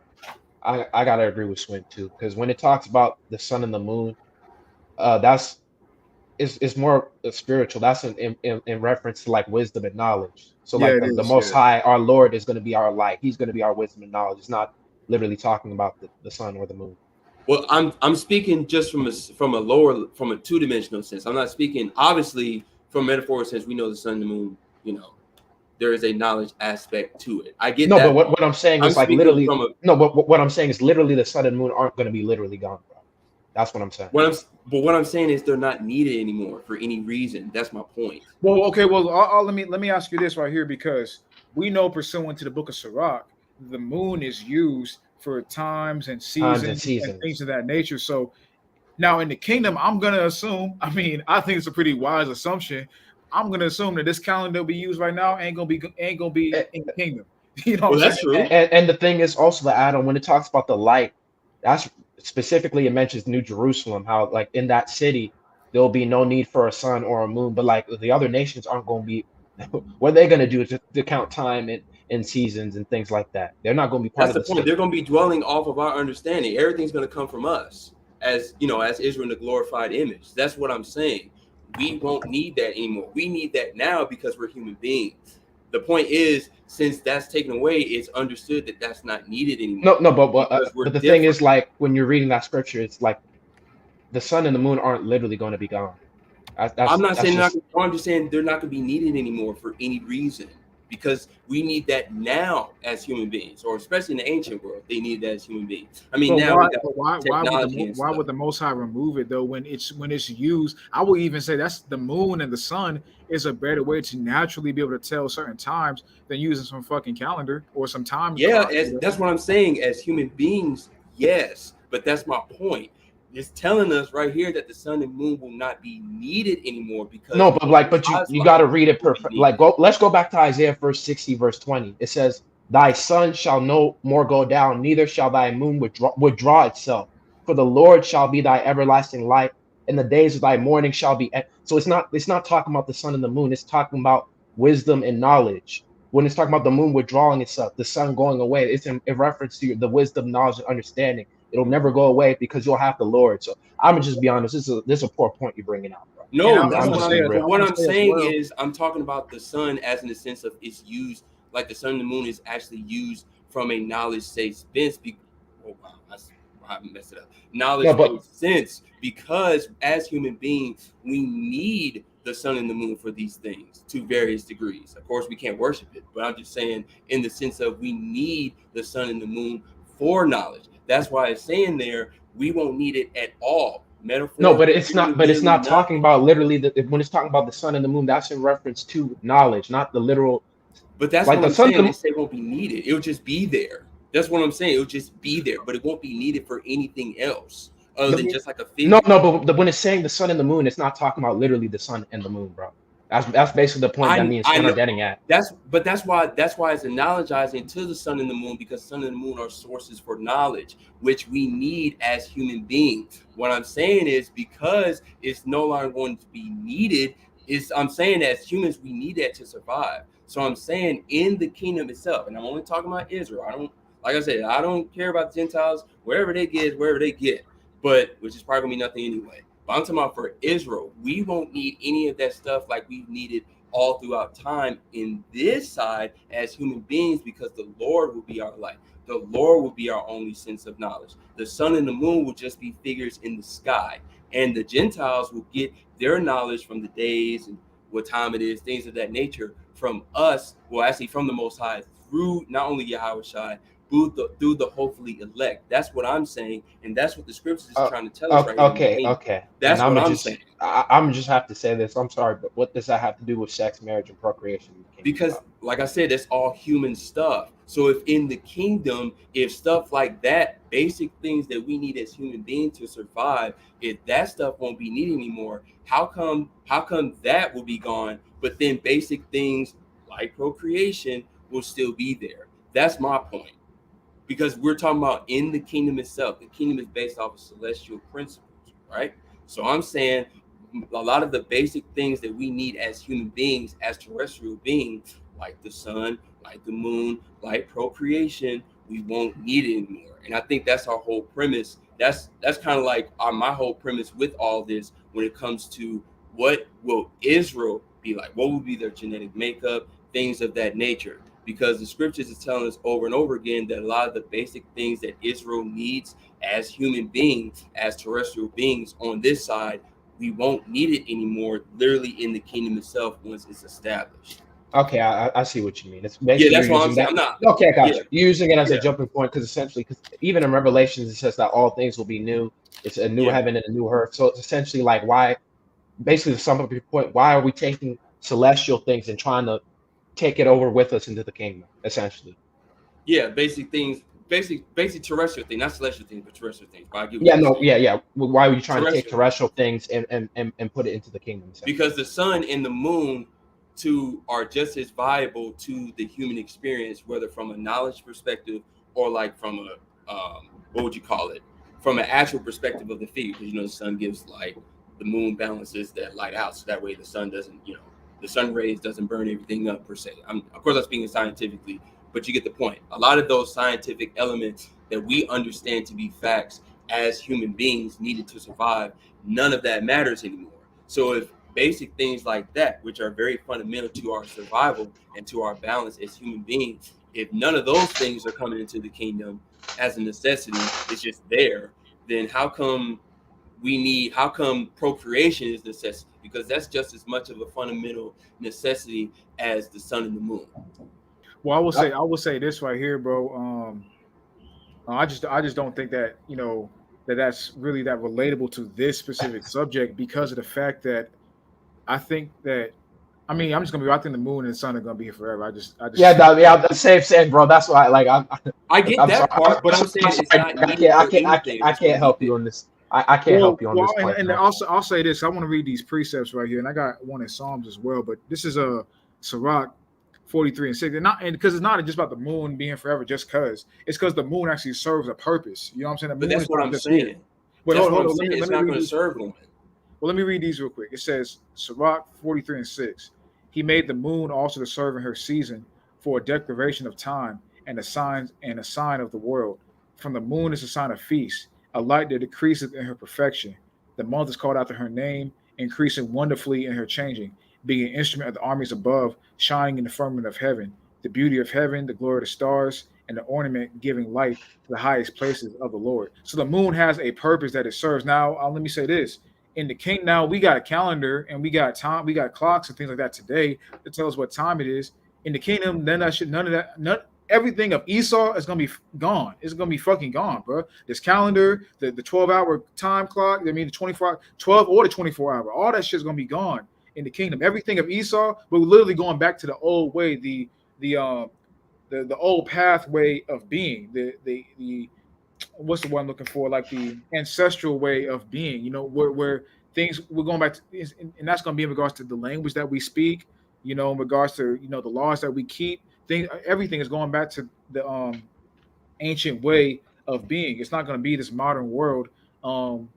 Speaker 2: I gotta agree with Swin too, because when it talks about the sun and the moon, that's is more spiritual. That's in reference to like wisdom and knowledge. So
Speaker 1: Yeah,
Speaker 2: like
Speaker 1: it
Speaker 2: the
Speaker 1: is.
Speaker 2: Most
Speaker 1: Yeah.
Speaker 2: High, our Lord, is going to be our light. He's going to be our wisdom and knowledge. It's not literally talking about the sun or the moon.
Speaker 3: Well, I'm speaking just from a two-dimensional sense. I'm not speaking obviously from a metaphorical sense. We know the sun and the moon. There is a knowledge aspect to it. I get
Speaker 2: No, but
Speaker 3: that
Speaker 2: what,
Speaker 3: part.
Speaker 2: what I'm saying
Speaker 3: I'm
Speaker 2: is like
Speaker 3: speaking
Speaker 2: literally
Speaker 3: from a
Speaker 2: no, but what I'm saying is literally the sun and moon aren't going to be literally gone, bro. That's what I'm saying.
Speaker 3: what I'm saying is they're not needed anymore for any reason. That's my point.
Speaker 1: Well, okay. Well, let me ask you this right here, because we know, pursuant to the Book of Sirach, the moon is used for times and
Speaker 2: Times and
Speaker 1: seasons and things
Speaker 2: seasons.
Speaker 1: of that nature. So now in the kingdom, I'm gonna assume. I mean, I think it's a pretty wise assumption. I'm gonna assume that this calendar we use right now ain't gonna be in the kingdom. You know what I'm
Speaker 3: Well,
Speaker 1: saying?
Speaker 3: that's true.
Speaker 2: And the thing is also the add-on when it talks about the light, that's specifically it mentions New Jerusalem, how like in that city there'll be no need for a sun or a moon, but like the other nations aren't going to be what they're going to do is just to count time and seasons and things like that. They're not going to be part
Speaker 3: That's
Speaker 2: of
Speaker 3: the
Speaker 2: the
Speaker 3: point.
Speaker 2: city.
Speaker 3: They're going to be dwelling off of our understanding. Everything's going to come from us, as as Israel in the glorified image. That's what I'm saying. We won't need that anymore. We need that now because we're human beings. The point is, since that's taken away, it's understood that that's not needed
Speaker 2: No,
Speaker 3: anymore
Speaker 2: no, but
Speaker 3: because we're
Speaker 2: the thing is
Speaker 3: different.
Speaker 2: like when you're reading that scripture, it's like the sun and the moon aren't literally going to be gone. That's
Speaker 3: I'm
Speaker 2: that's
Speaker 3: not
Speaker 2: that's
Speaker 3: saying
Speaker 2: just
Speaker 3: I'm just saying they're not going to be needed anymore for any reason. because we need that now as human beings, or especially in the ancient world, they need that as human beings. I mean,
Speaker 1: But
Speaker 3: now we
Speaker 1: why?
Speaker 3: got
Speaker 1: But why would
Speaker 3: technology and
Speaker 1: why
Speaker 3: stuff.
Speaker 1: would the Most High remove it though when it's used? I would even say that's the moon and the sun is a better way to naturally be able to tell certain times than using some fucking calendar or some time
Speaker 3: Yeah,
Speaker 1: clock.
Speaker 3: that's what I'm saying. As human beings, yes, but that's my point. It's telling us right here that the sun and moon will not be needed anymore because
Speaker 2: No,
Speaker 3: the
Speaker 2: but like,
Speaker 3: Most
Speaker 2: but you
Speaker 3: High's
Speaker 2: you got
Speaker 3: light
Speaker 2: to read it
Speaker 3: will
Speaker 2: per
Speaker 3: be
Speaker 2: like
Speaker 3: needed.
Speaker 2: go. Let's go back to Isaiah verse 60, verse 20. It says, "Thy sun shall no more go down, neither shall thy moon withdraw itself. For the Lord shall be thy everlasting light, and the days of thy mourning shall be." So it's not talking about the sun and the moon. It's talking about wisdom and knowledge. When it's talking about the moon withdrawing itself, the sun going away, it's in reference to the wisdom, knowledge, and understanding. It'll never go away because you'll have the Lord. So I'm gonna just be honest. This is a poor point you're bringing out, bro.
Speaker 1: And
Speaker 3: No,
Speaker 1: I
Speaker 3: that's
Speaker 2: I'm
Speaker 1: want to
Speaker 3: what
Speaker 2: just
Speaker 1: say
Speaker 3: I'm.
Speaker 2: being
Speaker 1: as
Speaker 3: But
Speaker 1: I
Speaker 2: real.
Speaker 3: what
Speaker 1: want to
Speaker 3: I'm
Speaker 1: say as
Speaker 3: saying
Speaker 1: well.
Speaker 3: is, I'm talking about the sun as in the sense of it's used, like the sun and the moon is actually used from a knowledge based sense. Oh wow, I messed it up.
Speaker 2: No,
Speaker 3: Knowledge
Speaker 2: but
Speaker 3: based sense, because as human beings, we need the sun and the moon for these things to various degrees. Of course, we can't worship it, but I'm just saying in the sense of we need the sun and the moon for knowledge. That's why it's saying there we won't need it at all.
Speaker 2: no, but
Speaker 3: Metaphorically,
Speaker 2: it's not. But it's
Speaker 3: literally
Speaker 2: not talking
Speaker 3: nothing.
Speaker 2: about literally when it's talking about the sun and the moon. That's in reference to knowledge, not the literal.
Speaker 3: But that's
Speaker 2: Like
Speaker 3: what
Speaker 2: the
Speaker 3: I'm
Speaker 2: sun.
Speaker 3: saying. They say it won't be needed. It'll just be there. That's what I'm saying. It'll just be there, but it won't be needed for anything else other
Speaker 2: No,
Speaker 3: than just like a
Speaker 2: no,
Speaker 3: figure.
Speaker 2: no, but when it's saying the sun and the moon, it's not talking about literally the sun and the moon, bro. That's basically the point that me and
Speaker 3: I
Speaker 2: Stan are
Speaker 3: know
Speaker 2: getting at.
Speaker 3: that's why it's analogizing to the sun and the moon, because sun and the moon are sources for knowledge, which we need as human beings. What I'm saying is because it's no longer going to be needed, is I'm saying that as humans we need that to survive. So I'm saying in the kingdom itself, and I'm only talking about Israel. I don't, like I said, I don't care about the Gentiles. Wherever they get is wherever they get, but which is probably gonna be nothing anyway. But I'm talking about for Israel, we won't need any of that stuff like we've needed all throughout time in this side as human beings, because the Lord will be our light. The Lord will be our only sense of knowledge. The sun and the moon will just be figures in the sky. And the Gentiles will get their knowledge from the days and what time it is, things of that nature, from us, well, actually from the Most High, through not only Yahweh Shai, through the hopefully elect. That's what I'm saying. And that's what the scriptures is
Speaker 2: Uh,
Speaker 3: trying to tell us right here in the
Speaker 2: okay,
Speaker 3: kingdom.
Speaker 2: okay. And
Speaker 3: That's what I'm saying.
Speaker 2: I'm just have to say this. I'm sorry, but what does that have to do with sex, marriage, and procreation in the kingdom, bro?
Speaker 3: Because like I said, that's all human stuff. So if in the kingdom, if stuff like that, basic things that we need as human beings to survive, if that stuff won't be needed anymore, how come that will be gone, but then basic things like procreation will still be there? That's my point, because we're talking about in the kingdom itself. The kingdom is based off of celestial principles, right? So I'm saying a lot of the basic things that we need as human beings, as terrestrial beings, like the sun, like the moon, like procreation, we won't need it anymore. And I think that's our whole premise. That's kind of like my whole premise with all this when it comes to what will Israel be like? What will be their genetic makeup? Things of that nature, because the scriptures is telling us over and over again that a lot of the basic things that Israel needs as human beings, as terrestrial beings on this side, we won't need it anymore, literally in the kingdom itself once it's established.
Speaker 2: Okay, I see what you mean. It's
Speaker 3: Yeah,
Speaker 2: basically you're
Speaker 3: that's what I'm
Speaker 2: using
Speaker 3: saying.
Speaker 2: that.
Speaker 3: I'm not.
Speaker 2: Okay, I got
Speaker 3: Yeah,
Speaker 2: you. You're using it as a
Speaker 3: yeah,
Speaker 2: jumping point because essentially, because even in Revelations, it says that all things will be new. It's a new
Speaker 3: yeah.
Speaker 2: heaven and a new earth. So it's essentially like why, basically, to sum up your point, why are we taking celestial things and trying to take it over with us into the kingdom? Essentially,
Speaker 3: Yeah, basic things, basic terrestrial things, not celestial things, but terrestrial things. But I get what
Speaker 2: yeah,
Speaker 3: you're
Speaker 2: no,
Speaker 3: saying.
Speaker 2: yeah, yeah. Why are you trying to take
Speaker 3: Terrestrial.
Speaker 2: terrestrial things and put it into the kingdom? Essentially,
Speaker 3: Because the sun and the moon too are just as viable to the human experience, whether from a knowledge perspective or like from a what would you call it, from an actual perspective of the figure. Because the sun gives light, the moon balances that light out, so that way the sun doesn't, the sun rays doesn't burn everything up per se. Of course I'm speaking scientifically, but you get the point. A lot of those scientific elements that we understand to be facts as human beings needed to survive, none of that matters anymore. So if basic things like that, which are very fundamental to our survival and to our balance as human beings, if none of those things are coming into the kingdom as a necessity, it's just there, then how come how come procreation is necessity? Because that's just as much of a fundamental necessity as the sun and the moon.
Speaker 1: Well, I will say this right here, bro. I just don't think that that's really that relatable to this specific subject because of the fact that I think that I'm just gonna be. I think the moon and the sun are gonna be here forever. I just
Speaker 2: Yeah,
Speaker 1: see.
Speaker 2: the same, bro. That's why, like,
Speaker 3: I get
Speaker 2: I'm sorry.
Speaker 3: that part, but I'm saying
Speaker 2: I'm
Speaker 3: it's
Speaker 2: sorry.
Speaker 3: not needed for anything.
Speaker 2: I
Speaker 3: It's going
Speaker 2: can't
Speaker 3: to be
Speaker 2: help
Speaker 3: there.
Speaker 2: you on this. I can't help you on this point,
Speaker 1: And
Speaker 2: man.
Speaker 1: also I'll say this. I want to read these precepts right here, and I got one in Psalms as well. But this is a Sirach 43:6, and because it's not just about the moon being forever, just because it's because the moon actually serves a purpose. You know what I'm saying? The
Speaker 3: But
Speaker 1: moon
Speaker 3: that's
Speaker 1: is
Speaker 3: what
Speaker 1: not
Speaker 3: I'm
Speaker 1: just here.
Speaker 3: saying.
Speaker 1: Wait,
Speaker 3: That's what
Speaker 1: hold
Speaker 3: I'm
Speaker 1: on.
Speaker 3: saying. It's
Speaker 1: Let me
Speaker 3: not
Speaker 1: read
Speaker 3: going to
Speaker 1: these.
Speaker 3: serve no one.
Speaker 1: Well, let me read these real quick. It says Sirach 43:6. He made the moon also to serve in her season for a declaration of time and a sign of the world. From the moon is a sign of feast, a light that decreaseth in her perfection. The month is called after her name, increasing wonderfully in her changing, being an instrument of the armies above, shining in the firmament of heaven. The beauty of heaven, the glory of the stars, and the ornament giving light to the highest places of the Lord. So the moon has a purpose that it serves. Now, let me say this: in the king now we got a calendar and we got time, we got clocks and things like that today to tell us what time it is. In the kingdom, then that shit, none of that, none everything of Esau is gonna be gone. It's gonna be fucking gone, bro. This calendar, the 12-hour time clock, I mean the 12 or the 24-hour, all that shit's gonna be gone in the kingdom. Everything of Esau, but we're literally going back to the old way, the the old pathway of being, the what's the one I'm looking for? Like the ancestral way of being, where things we're going back to, and that's going to be in regards to the language that we speak, in regards to the laws that we keep. Everything is going back to the ancient way of being. It's not going to be this modern world um,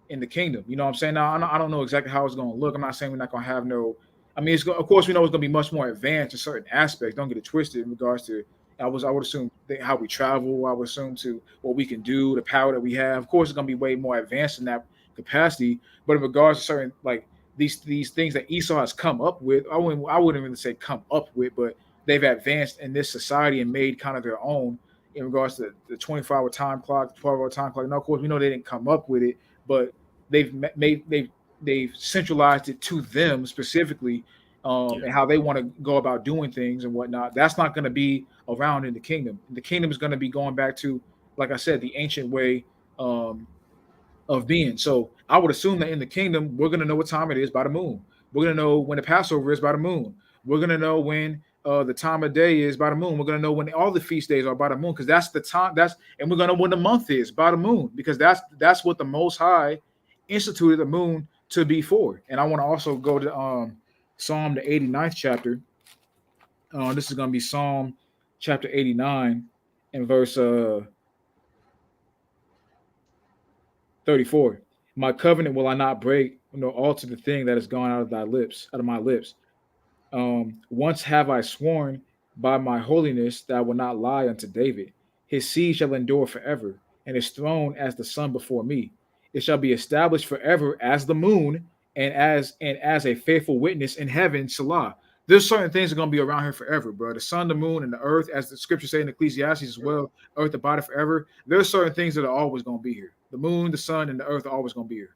Speaker 1: in the kingdom. You know what I'm saying? Now, I don't know exactly how it's going to look. I'm not saying we're not going to have no. I mean, of course, we know it's going to be much more advanced in certain aspects. Don't get it twisted in regards to. I would assume how we travel. I would assume to what we can do, the power that we have. Of course, it's going to be way more advanced in that capacity. But in regards to certain like these things that Esau has come up with, I wouldn't really say come up with, but they've advanced in this society and made kind of their own in regards to the 24-hour time clock, the 12-hour time clock. Now, of course, we know they didn't come up with it, but they've made they've centralized it to them specifically, and how they want to go about doing things and whatnot. That's not going to be around in the kingdom. The kingdom is going to be going back to, like I said, the ancient way of being. So I would assume that in the kingdom, we're going to know what time it is by the moon. We're going to know when the Passover is by the moon. We're going to know when the time of day is by the moon. We're going to know when all the feast days are by the moon, because that's the time. And we're going to know when the month is by the moon, because that's what the Most High instituted the moon to be for. And I want to also go to Psalm the 89th chapter. This is going to be Psalm chapter 89 and verse 34. My covenant will I not break, nor alter the thing that has gone out of my lips. Once have I sworn by my holiness that I will not lie unto David. His seed shall endure forever, and his throne as the sun before me. It shall be established forever as the moon, and as a faithful witness in heaven. Salah. There's certain things that are going to be around here forever, bro. The sun, the moon, and the earth, as the scriptures say in Ecclesiastes as well, earth abideth forever. There's certain things that are always going to be here. The moon, the sun, and the earth are always going to be here.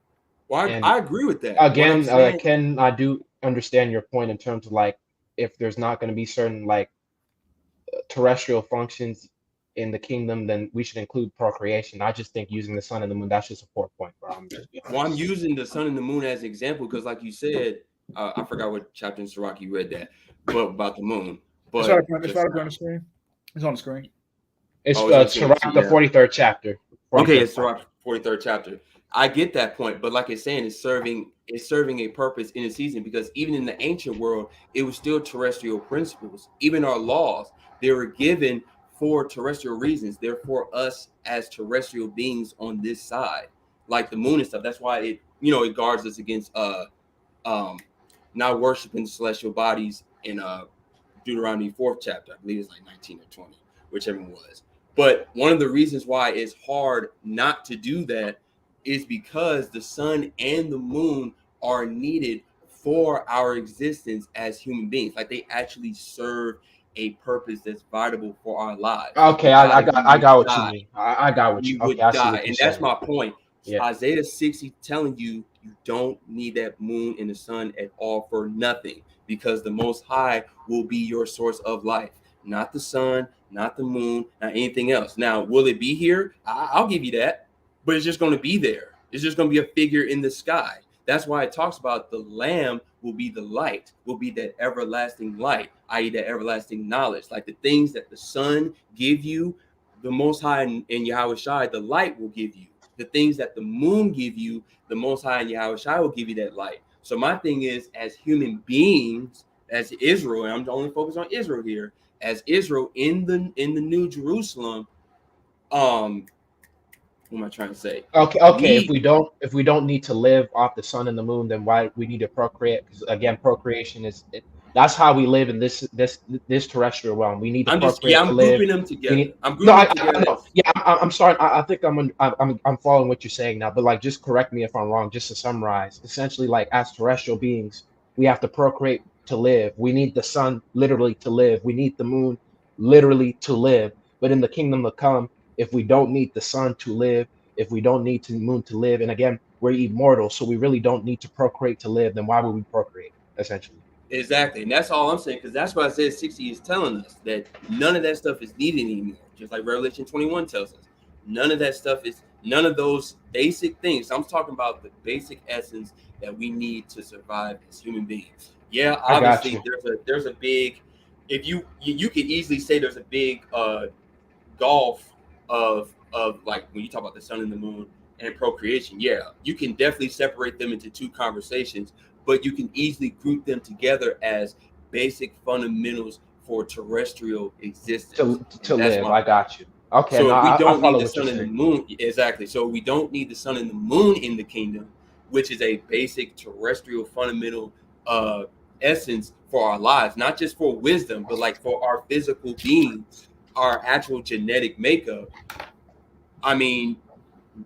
Speaker 3: Well,
Speaker 2: And
Speaker 3: I agree with that. What I'm
Speaker 2: again,
Speaker 3: saying,
Speaker 2: Ken, I do understand your point in terms of like if there's not going to be certain like terrestrial functions in the kingdom, then we should include procreation. I just think using the sun and the moon, that's just a poor point, bro. I'm just being
Speaker 3: well, I'm
Speaker 2: honest.
Speaker 3: using the sun and the moon as an example because, like you said, I forgot what chapter in Sirach you read that, but about the moon.
Speaker 1: It's
Speaker 3: But
Speaker 1: right up on the screen. It's on the screen.
Speaker 2: It's
Speaker 3: I was on the screen,
Speaker 2: Sirach, the
Speaker 3: yeah.
Speaker 2: 43rd chapter.
Speaker 3: Okay,
Speaker 2: 43rd
Speaker 3: it's Sirach 43rd chapter. I get that point, but like it's saying, it's serving a purpose in a season, because even in the ancient world, it was still terrestrial principles. Even our laws, they were given for terrestrial reasons. They're for us as terrestrial beings on this side, like the moon and stuff. That's why it guards us against not worshiping celestial bodies in Deuteronomy 4th chapter. I believe it's like 19 or 20, whichever one was. But one of the reasons why it's hard not to do that is because the sun and the moon are needed for our existence as human beings. Like they actually serve a purpose that's vital for our lives.
Speaker 2: Okay, I got what you mean. I got what you.
Speaker 3: You
Speaker 2: Okay,
Speaker 3: would
Speaker 2: I see
Speaker 3: die.
Speaker 2: what you're
Speaker 3: And that's
Speaker 2: saying.
Speaker 3: my point.
Speaker 2: Yeah.
Speaker 3: Isaiah 60 telling you you don't need that moon and the sun at all for nothing, because the Most High will be your source of life, not the sun, not the moon, not anything else. Now, will it be here? I'll give you that, but it's just going to be there. It's just going to be a figure in the sky. That's why it talks about the Lamb will be the light, will be that everlasting light, i.e., that everlasting knowledge. Like the things that the sun give you, the Most High and Yahweh Shai, the light will give you. The things that the moon give you, the Most High and Yahweh Shai will give you that light. So my thing is, as human beings, as Israel, and I'm only focused on Israel here, as Israel in the New Jerusalem, what am I trying to say?
Speaker 2: Okay. If
Speaker 3: We
Speaker 2: we don't need to live off the sun and the moon, then why we need to procreate? Because again, procreation that's how we live in this terrestrial realm. We need to procreate to
Speaker 3: I'm
Speaker 2: live.
Speaker 3: grouping them
Speaker 2: We
Speaker 3: together.
Speaker 2: need
Speaker 3: I'm
Speaker 2: no,
Speaker 3: grouping them together.
Speaker 2: know. Yeah, I'm sorry. I think I'm following what you're saying now. But like, just correct me if I'm wrong. Just to summarize, essentially, like as terrestrial beings, we have to procreate to live. We need the sun literally to live. We need the moon literally to live. But in the kingdom to come, if we don't need the sun to live, if we don't need the moon to live, and again, we're immortal, so we really don't need to procreate to live, then why would we procreate, essentially?
Speaker 3: Exactly. And that's all I'm saying, because that's why Isaiah 60 is telling us that none of that stuff is needed anymore. Just like Revelation 21 tells us. None of that stuff is, none of those basic things. I'm talking about the basic essence that we need to survive as human beings. Yeah,
Speaker 2: I got
Speaker 3: obviously
Speaker 2: you.
Speaker 3: there's a big, if you could easily say there's a big gulf of like when you talk about the sun and the moon and procreation. Yeah, you can definitely separate them into two conversations, but you can easily group them together as basic fundamentals for terrestrial existence. And
Speaker 2: To
Speaker 3: that's
Speaker 2: live.
Speaker 3: my
Speaker 2: I
Speaker 3: point.
Speaker 2: got you. Okay,
Speaker 3: So
Speaker 2: no,
Speaker 3: if we
Speaker 2: I
Speaker 3: don't need
Speaker 2: follow
Speaker 3: the
Speaker 2: what you're
Speaker 3: sun and the
Speaker 2: saying.
Speaker 3: moon, exactly. So we don't need the sun and the moon in the kingdom, which is a basic terrestrial fundamental uh essence for our lives, not just for wisdom, but like for our physical being, our actual genetic makeup. I mean,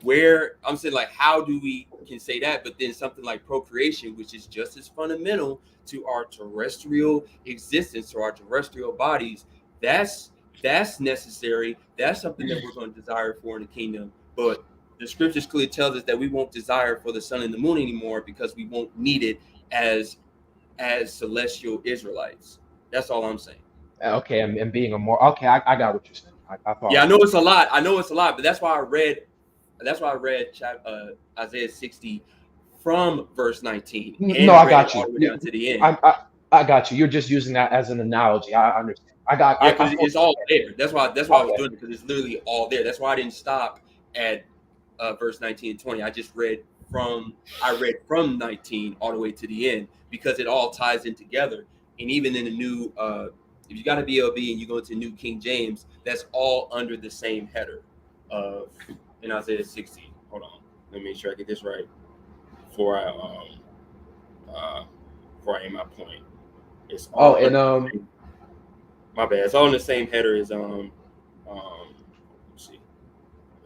Speaker 3: where I'm saying, like, how do we can say that, but then something like procreation, which is just as fundamental to our terrestrial existence, to our terrestrial bodies, that's that's necessary. That's something that we're going to desire for in the kingdom. But the scriptures clearly tells us that we won't desire for the sun and the moon anymore, because we won't need it as celestial Israelites. That's all I'm saying.
Speaker 2: Okay, and being a more okay, I got what you're saying. I
Speaker 3: Yeah, I
Speaker 2: follow.
Speaker 3: know it's a lot. I know it's a lot, but that's why I read Isaiah 60 from verse 19
Speaker 2: No,
Speaker 3: and
Speaker 2: I
Speaker 3: read it
Speaker 2: got
Speaker 3: all
Speaker 2: you.
Speaker 3: the way down to the end.
Speaker 2: I, I I got you. You're just using that as an analogy. I understand.
Speaker 3: Yeah,
Speaker 2: I
Speaker 3: because
Speaker 2: fully
Speaker 3: it's all there. That's why I was
Speaker 2: okay.
Speaker 3: doing it, because it's literally all there. That's why I didn't stop at verse 19 and 20. I read from 19 all the way to the end, because it all ties in together. And even in the new if you got a BLB and you go to New King James, that's all under the same header of in Isaiah 60. Hold on, let me make sure I get this right before uh before I end my point. It's
Speaker 2: Oh,
Speaker 3: all
Speaker 2: and
Speaker 3: under the same, my bad. It's all in the same header as let's see.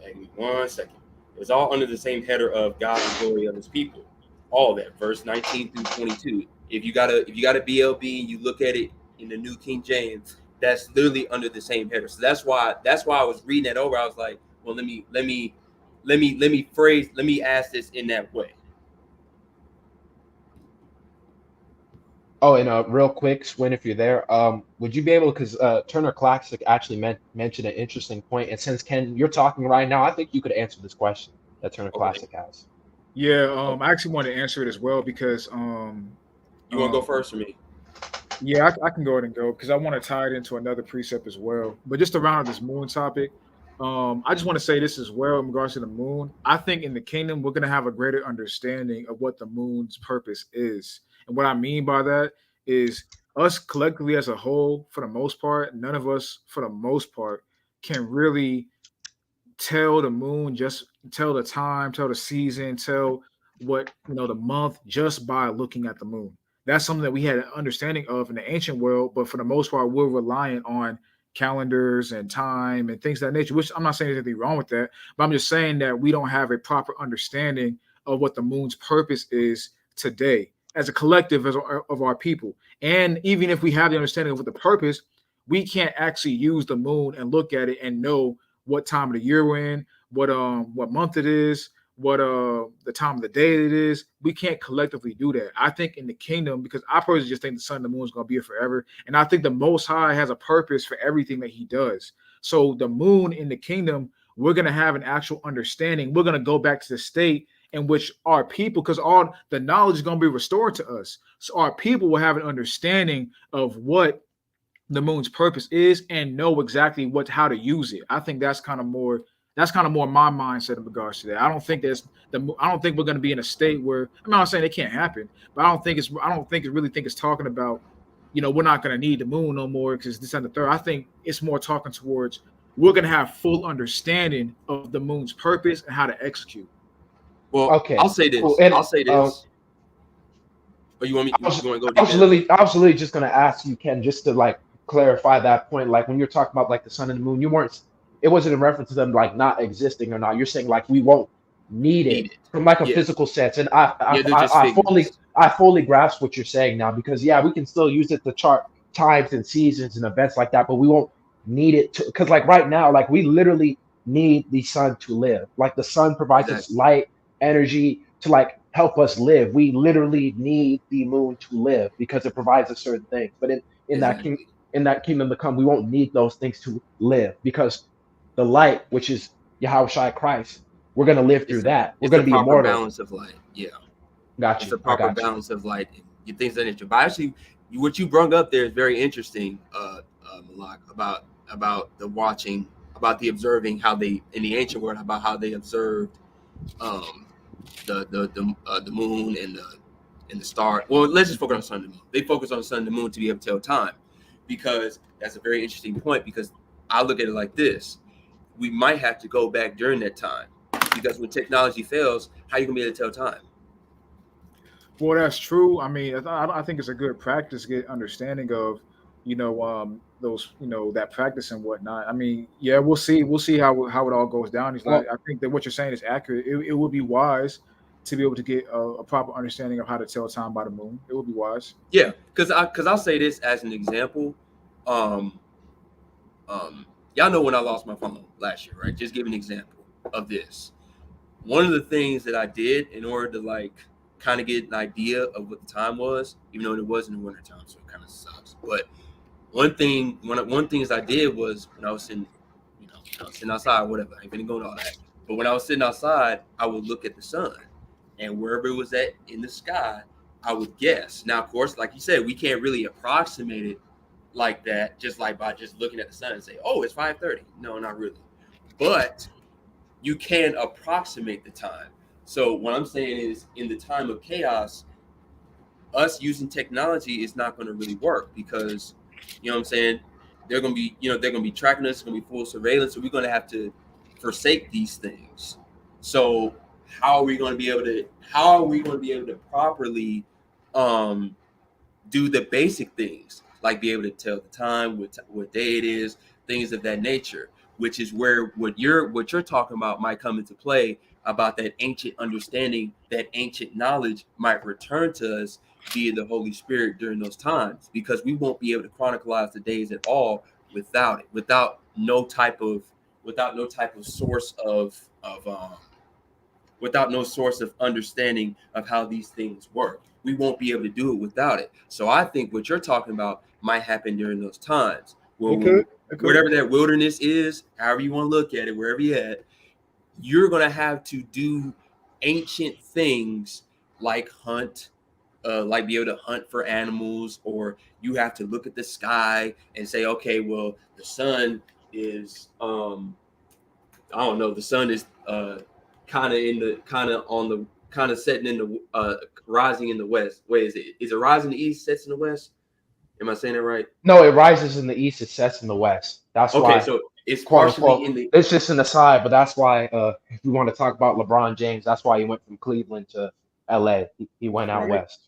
Speaker 3: Give me 1 second. It's all under the same header of God, the glory of his people. All that, verse 19 through 22. If you got a BLB and you look at it in the New King James, that's literally under the same header. So that's why I was reading that over. I was like, well, let me ask this in that way.
Speaker 2: oh, and real quick, Swin, if you're there, would you be able, because Turner Classic actually mentioned an interesting point, and since Ken, you're talking right now, I think you could answer this question that Turner
Speaker 3: Okay.
Speaker 2: Classic has.
Speaker 1: Yeah,
Speaker 3: Okay.
Speaker 1: I actually want to answer it as well because
Speaker 3: You want to go
Speaker 1: um
Speaker 3: first for me?
Speaker 1: yeah, I can go ahead and go because I want to tie it into another precept as well. But just around this moon topic, I just want to say this as well in regards to the moon. I think in the kingdom we're gonna have a greater understanding of what the moon's purpose is, and what I mean by that is us collectively as a whole, for the most part, none of us, for the most part, can really tell the moon, just tell the time, tell the season, tell what the month just by looking at the moon. That's something that we had an understanding of in the ancient world, but for the most part, we're reliant on calendars and time and things of that nature. Which I'm not saying there's anything wrong with that, but I'm just saying that we don't have a proper understanding of what the moon's purpose is today as a collective of our people. And even if we have the understanding of what the purpose, we can't actually use the moon and look at it and know what time of the year we're in, what month it is, what the time of the day it is. We can't collectively do that. I think in the kingdom, because I personally just think the sun and the moon is going to be here forever, and I think the Most High has a purpose for everything that He does. So the moon in the kingdom, we're going to have an actual understanding. We're going to go back to the state in which our people, because all the knowledge is going to be restored to us, so our people will have an understanding of what the moon's purpose is and know exactly how to use it. I think that's kind of more my mindset in regards to that. I don't think we're going to be in a state where, I'm not saying it can't happen, but I don't think it's talking about, we're not going to need the moon no more because this and the third. I think it's more talking towards we're going to have full understanding of the moon's purpose and how to execute.
Speaker 3: Well,
Speaker 2: Okay,
Speaker 3: I'll say
Speaker 2: cool.
Speaker 3: this.
Speaker 2: And
Speaker 3: I'll say this. Oh, you want me?
Speaker 2: I was,
Speaker 3: You want to go
Speaker 2: I was
Speaker 3: deep in?
Speaker 2: literally, I was literally just gonna ask you, Ken, just to like clarify that point. Like when you're talking about like the sun and the moon, it wasn't in reference to them like not existing or not. You're saying like we won't need
Speaker 3: Need
Speaker 2: it
Speaker 3: it.
Speaker 2: from like a
Speaker 3: Yeah.
Speaker 2: physical sense. And I, I,
Speaker 3: Yeah, they're just
Speaker 2: I, I fully,
Speaker 3: figures.
Speaker 2: I fully grasp what you're saying now because yeah, we can still use it to chart times and seasons and events like that, but we won't need it to because like right now, like we literally need the sun to live. Like the sun provides us
Speaker 3: Exactly.
Speaker 2: light, energy to like help us live. We literally need the moon to live because it provides us certain things. But in that king
Speaker 3: Exactly.
Speaker 2: in that kingdom to come, we won't need those things to live because the light, which is Yahweh Shai Christ, we're gonna live through
Speaker 3: It's a
Speaker 2: that. We're
Speaker 3: it's a
Speaker 2: gonna be
Speaker 3: proper
Speaker 2: immortal.
Speaker 3: balance of light. Yeah.
Speaker 2: Got
Speaker 3: It's
Speaker 2: you.
Speaker 3: a
Speaker 2: I
Speaker 3: proper
Speaker 2: got you.
Speaker 3: balance of light. You things that nature. But actually, what you brought up there is very interesting, Malak, about the watching, about the observing how they in the ancient world about how they observed um, the moon and the star. Well, let's just focus on the sun and the moon. They focus on the sun and the moon to be able to tell time, because that's a very interesting point. Because I look at it like this: we might have to go back during that time, because when technology fails, how are you gonna be able to tell time?
Speaker 1: Well, that's true. I mean, I think it's a good practice to get understanding of, those, that practice and whatnot. I mean, yeah, we'll see how it all goes down. It's like
Speaker 2: Well,
Speaker 1: I think that what you're saying is accurate. It would be wise to be able to get a proper understanding of how to tell time by the moon. It would be wise.
Speaker 3: Yeah, because I'll say this as an example. Um, y'all know when I lost my phone last year, right? Just give an example of this. One of the things that I did in order to like kind of get an idea of what the time was, even though it was in the winter time, so it kind of sucks. But one thing I did was when I was sitting, I was sitting outside, whatever. I ain't gonna go into all that. But when I was sitting outside, I would look at the sun, and wherever it was at in the sky, I would guess. Now, of course, like you said, we can't really approximate it like that, just like by just looking at the sun and say, "Oh, it's 5:30." No, not really. But you can approximate the time. So what I'm saying is, in the time of chaos, us using technology is not going to really work, because you know what I'm saying, they're going to be, they're going to be tracking us, it's going to be full surveillance, so we're going to have to forsake these things. So how are we going to be able to properly do the basic things, like be able to tell the time, what day it is, things of that nature, which is where what you're talking about might come into play, about that ancient understanding, that ancient knowledge might return to us via the Holy Spirit during those times, because we won't be able to chronicleize the days at all without it, without no type of source without no source of understanding of how these things work. We won't be able to do it without it. So I think what you're talking about might happen during those times. Well,
Speaker 1: It could. It could.
Speaker 3: whatever that wilderness is, however you want to look at it, wherever you're at, you're going to have to do ancient things like hunt, like be able to hunt for animals, or you have to look at the sky and say, okay, well, the sun is, I don't know, the sun is kind of setting in the rising in the west. Wait, is it rising in the east, sets in the west? Am I saying it right?
Speaker 2: no, it rises in the east, it sets in the west. That's
Speaker 3: Okay,
Speaker 2: why,
Speaker 3: so it's
Speaker 2: quote
Speaker 3: partially
Speaker 2: unquote,
Speaker 3: in the.
Speaker 2: it's just an aside, but that's why if we want to talk about LeBron James, that's why he went from Cleveland to LA. He went out
Speaker 3: Right.
Speaker 2: west.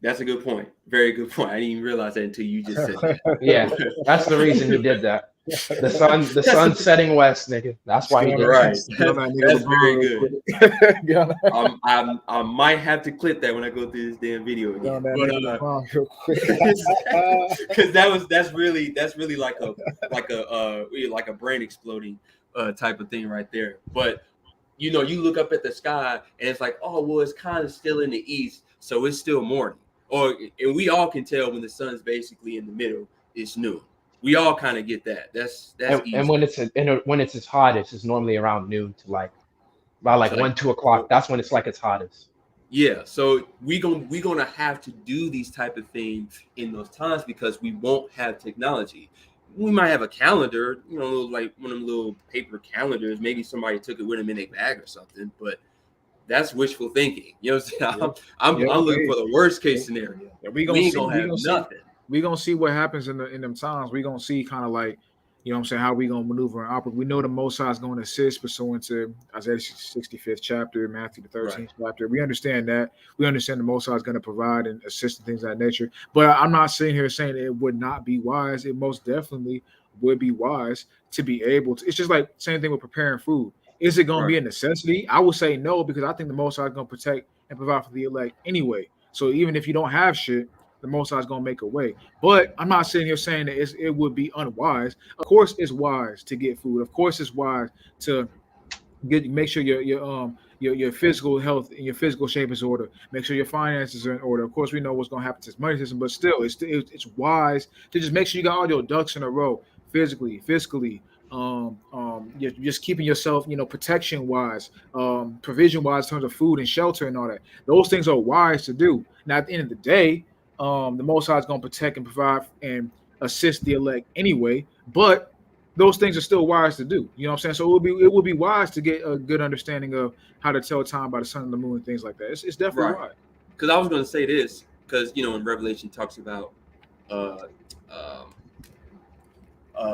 Speaker 3: That's a good point. Very good point. I didn't even realize that until you just said
Speaker 2: Yeah,
Speaker 3: that.
Speaker 2: that's the reason he did that. The sun's setting west, nigga. That's why he did
Speaker 3: Right.
Speaker 2: that.
Speaker 1: Get on that nigga
Speaker 3: That's very
Speaker 1: LeBron
Speaker 3: good.
Speaker 1: real quick. Get on that,
Speaker 3: I might have to clip that when I go through this damn video
Speaker 1: get on
Speaker 3: again.
Speaker 1: that
Speaker 3: But
Speaker 1: nigga LeBron real quick.
Speaker 3: because that's really like a brain exploding type of thing right there. But you know, you look up at the sky and it's like, oh, well, it's kind of still in the east, so it's still morning. And we all can tell when the sun's basically in the middle, it's noon. We all kind of get that. That's
Speaker 2: And
Speaker 3: easy.
Speaker 2: when it's its hottest, it's normally around noon to like about like
Speaker 3: So like,
Speaker 2: 1, 2 o'clock. That's when it's like its hottest.
Speaker 3: yeah, so we gonna have to do these type of things in those times because we won't have technology. We might have a calendar, you know, like one of them little paper calendars. Maybe somebody took it with them in a bag or something, but that's wishful thinking. You know what I'm saying? I'm looking for the worst case scenario.
Speaker 1: Yeah,
Speaker 3: We ain't gonna have nothing.
Speaker 1: We gonna see what happens in them times. We gonna see kind of like, you know what I'm saying, how we gonna maneuver and operate. We know the Most High is gonna assist pursuant to Isaiah 65th chapter, Matthew the 13th chapter. We understand that. We understand the Most High is gonna provide and assist in things of that nature. But I'm not sitting here saying it would not be wise. It most definitely would be wise to be able to. It's just like same thing with preparing food. Is it going to be a necessity? I would say no, because I think the Most High is going to protect and provide for the elect anyway. So even if you don't have shit, the Most High is going to make a way. But I'm not sitting here saying that it would be unwise. Of course, it's wise to get food. Of course, it's wise to make sure your physical health and your physical shape is in order. Make sure your finances are in order. Of course, we know what's going to happen to this money system, but still, it's wise to just make sure you got all your ducks in a row, physically, fiscally. You're just keeping yourself, protection wise, provision wise, in terms of food and shelter and all that. Those things are wise to do. Now, at the end of the day, the Most High is going to protect and provide and assist the elect anyway, but those things are still wise to do. You know what I'm saying? So it would be wise to get a good understanding of how to tell time by the sun and the moon and things like that. It's definitely wise.
Speaker 3: Because I was going to say this, because in Revelation talks about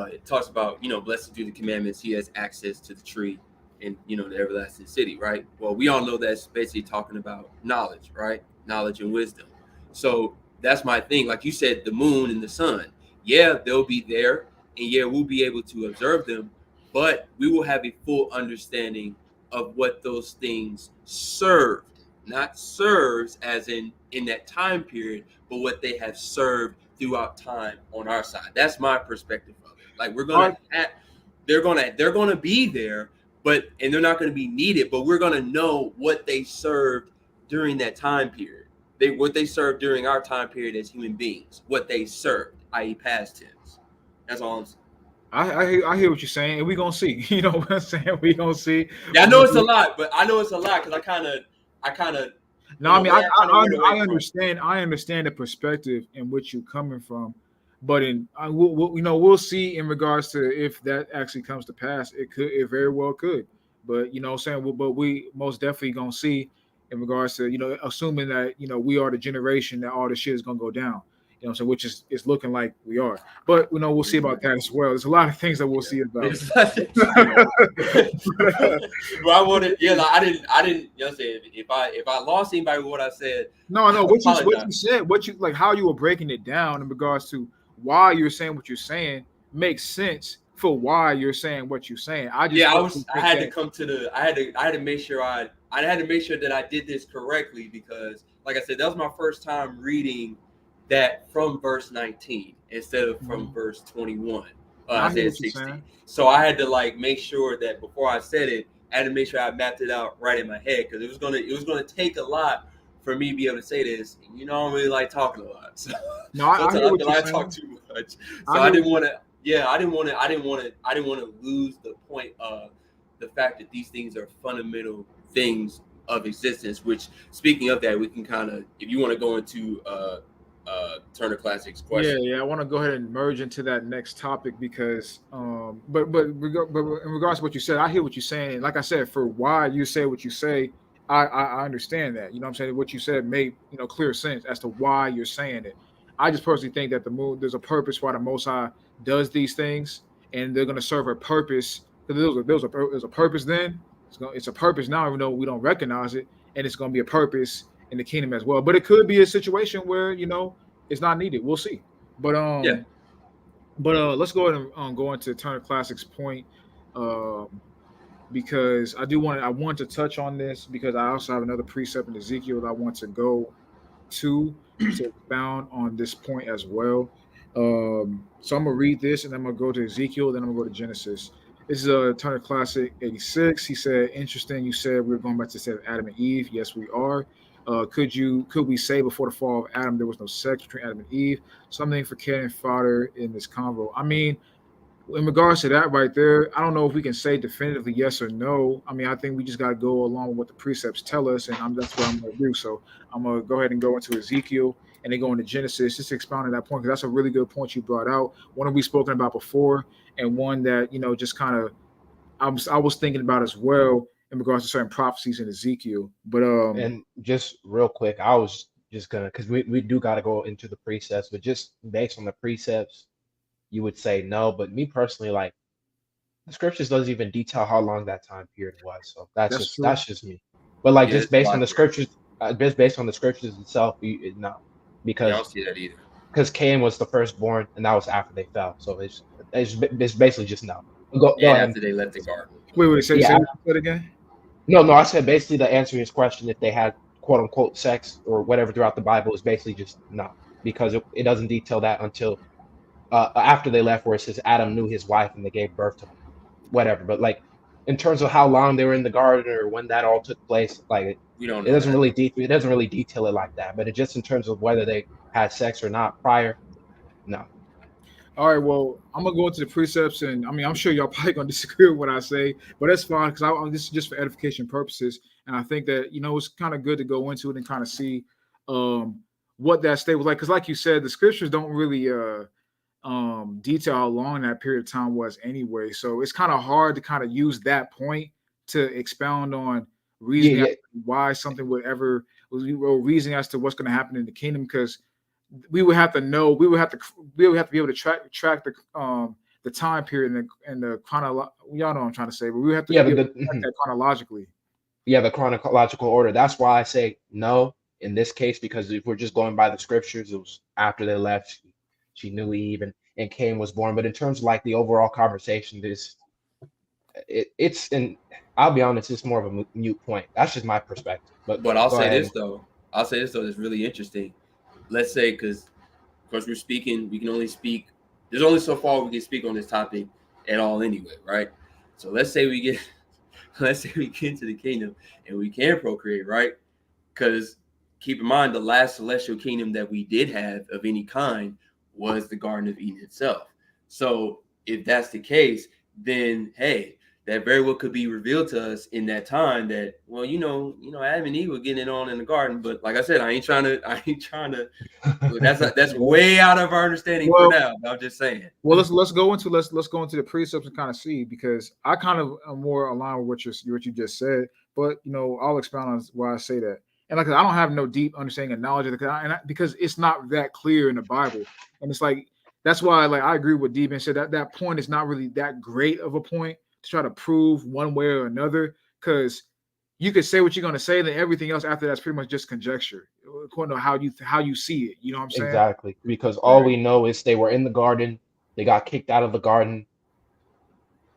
Speaker 3: it talks about, blessed do the commandments, he has access to the tree and the everlasting city, right? Well, we all know that's basically talking about knowledge, right? Knowledge and wisdom. So that's my thing. Like you said, the moon and the sun, yeah, they'll be there, and yeah, we'll be able to observe them, but we will have a full understanding of what those things served, not serves as in that time period, but what they have served throughout time on our side. That's my perspective of it. Like they're gonna be there, and they're not gonna be needed, but we're gonna know what they served during that time period. What they served during our time period as human beings, what they served, i.e. past tense. That's all I'm saying.
Speaker 1: I hear what you're saying, and we're gonna see. You know what I'm saying? We're gonna see.
Speaker 3: Yeah, I know it's a lot, but I know it's a lot because I kind of.
Speaker 1: No, I mean I understand. I understand the perspective in which you're coming from, but we'll see in regards to if that actually comes to pass. It very well could, but what I'm saying. But we most definitely gonna see in regards to assuming that we are the generation that all this shit is gonna go down. So which is looking like we are, but we'll see about that as well. There's a lot of things that we'll see about.
Speaker 3: Well, I wanted, I didn't. If I lost anybody with what I said,
Speaker 1: no, what you said, like how you were breaking it down in regards to why you're saying what you're saying makes sense for why you're saying what you're saying. I had to make sure that I did this correctly because, like I said, that was my first time reading that from verse 19 instead of from verse 21, Isaiah 60. So I had to make sure that before I said it, I had to make sure I mapped it out right in my head because it was gonna take a lot for me to be able to say this. I don't really like talking a lot, so I talk too much. So I didn't want to lose the point of the fact that these things are fundamental things of existence. Which, speaking of that, we can kind of, if you want to go into Turner Classics question. Yeah, I want to go ahead and merge into that next topic because, but in regards to what you said, I hear what you're saying. Like I said, for why you say what you say, I understand that. I'm saying what you said made clear sense as to why you're saying it. I just personally think that there's a purpose why the Most High does these things, and they're going to serve a purpose. There's a purpose then. It's a purpose now, even though we don't recognize it, and it's going to be a purpose in the kingdom as well. But it could be a situation where it's not needed. We'll see. But let's go ahead and go into Turner Classics point, because I want to touch on this because I also have another precept in Ezekiel that I want to go to expound on this point as well. So I'm gonna read this and I'm gonna go to Ezekiel, then I'm gonna go to Genesis. This is Turner Classic 86. He said, interesting. You said we are going back to say Adam and Eve. Yes, we are. Could we say before the fall of Adam there was no sex between Adam and Eve? Something for cannon fodder in this convo. I mean, in regards to that right there, I don't know if we can say definitively yes or no. I mean, I think we just got to go along with what the precepts tell us, and that's what I'm going to do. So I'm going to go ahead and go into Ezekiel and then go into Genesis, just to expound on that point, because that's a really good point you brought out. One that we've spoken about before, and one that, just kind of I was thinking about as well in regards to certain prophecies in Ezekiel. But
Speaker 2: And just real quick, I was just gonna, because we do got to go into the precepts, but just based on the precepts, you would say no. But me personally, like the scriptures doesn't even detail how long that time period was. So that's
Speaker 1: that's
Speaker 2: just
Speaker 1: true.
Speaker 2: that's just me. But like
Speaker 3: Yeah,
Speaker 2: just
Speaker 3: it's a
Speaker 2: based on
Speaker 3: lot
Speaker 2: the
Speaker 3: there.
Speaker 2: scriptures, just based on the scriptures itself, no,
Speaker 3: Yeah, I don't
Speaker 2: because
Speaker 3: see that either.
Speaker 2: Cain was the firstborn, and that was after they fell. So it's basically just no. Go
Speaker 3: And
Speaker 2: ahead.
Speaker 3: after they left the garden.
Speaker 1: Wait, say
Speaker 2: Yeah,
Speaker 1: what you said again.
Speaker 2: no, I said basically the answer to his question, if they had quote unquote sex or whatever throughout the Bible, is basically just no, because it doesn't detail that until after they left, where it says Adam knew his wife and they gave birth to whatever. But like in terms of how long they were in the garden or when that all took place, like
Speaker 3: We don't
Speaker 2: it
Speaker 3: know
Speaker 2: doesn't
Speaker 3: that.
Speaker 2: really it doesn't really detail it like that. But it just in terms of whether they had sex or not prior, no.
Speaker 1: All right, well, I'm gonna go into the precepts, and I mean, I'm sure y'all probably gonna disagree with what I say, but that's fine because this is just for edification purposes, and I think that it's kind of good to go into it and kind of see um, what that state was like, because like you said, the scriptures don't really detail how long that period of time was anyway, so it's kind of hard to kind of use that point to expound on
Speaker 2: Yeah,
Speaker 1: reasoning as
Speaker 2: yeah,
Speaker 1: to why something would ever reasoning as to what's going to happen in the kingdom because we would have to know we would have to be able to track the time period and the y'all know what I'm trying to say, but we would have to
Speaker 2: yeah.
Speaker 1: be
Speaker 2: But
Speaker 1: able to track that chronologically.
Speaker 2: yeah, the chronological order. That's why I say no in this case, because if we're just going by the scriptures, it was after they left, she knew Eve and Cain was born. But in terms of like the overall conversation, it's and I'll be honest, it's more of a mute point. That's just my perspective. But
Speaker 3: But I'll
Speaker 2: go
Speaker 3: say
Speaker 2: ahead.
Speaker 3: this though. I'll say this though. It's really interesting. Let's say, because of course we're speaking, we can only speak. There's only so far we can speak on this topic at all, anyway, right? So let's say we get, let's say we get into the kingdom and we can procreate, right? Because keep in mind, the last celestial kingdom that we did have of any kind was the Garden of Eden itself. So if that's the case, then hey, that very well could be revealed to us in that time that, well, Adam and Eve were getting it on in the garden. But like I said, I ain't trying to. That's way out of our understanding for
Speaker 1: Well,
Speaker 3: now. But I'm just saying.
Speaker 1: well, let's go into the precepts and kind of see because I kind of am more aligned with what you just said, but I'll expound on why I say that. And like I don't have no deep understanding and knowledge of because it's not that clear in the Bible, and it's like that's why like I agree with Deep and said that point is not really that great of a point to try to prove one way or another because you could say what you're going to say, then everything else after that's pretty much just conjecture according to how you see it. You know what I'm saying?
Speaker 2: Exactly, because all
Speaker 3: Right.
Speaker 2: we know is they were in the garden. They got kicked out of the garden.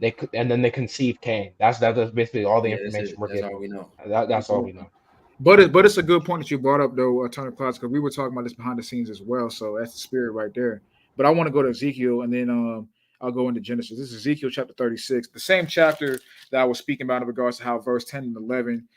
Speaker 2: And then they conceived Cain. That's basically all the
Speaker 3: Yeah, that's
Speaker 2: information
Speaker 3: it.
Speaker 2: we're
Speaker 3: That's
Speaker 2: getting.
Speaker 3: all we know.
Speaker 2: That's all we know.
Speaker 1: But it's a good point that you brought up though, Turner Class, because we were talking about this behind the scenes as well. So that's the spirit right there. But I want to go to Ezekiel and then I'll go into Genesis. This is Ezekiel chapter 36, the same chapter that I was speaking about in regards to how verse 10 and 11.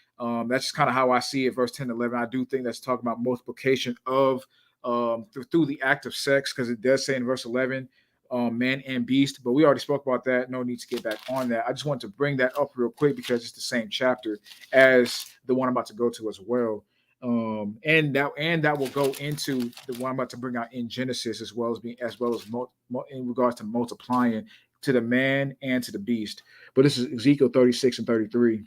Speaker 1: That's just kind of how I see it. Verse 10 and 11. I do think that's talking about multiplication of through the act of sex, because it does say in verse 11 man and beast, but we already spoke about that. No need to get back on that. I just want to bring that up real quick because it's the same chapter as the one I'm about to go to as well. And that will go into the one I'm about to bring out in Genesis as well as in regards to multiplying to the man and to the beast. But this is Ezekiel 36 and 33.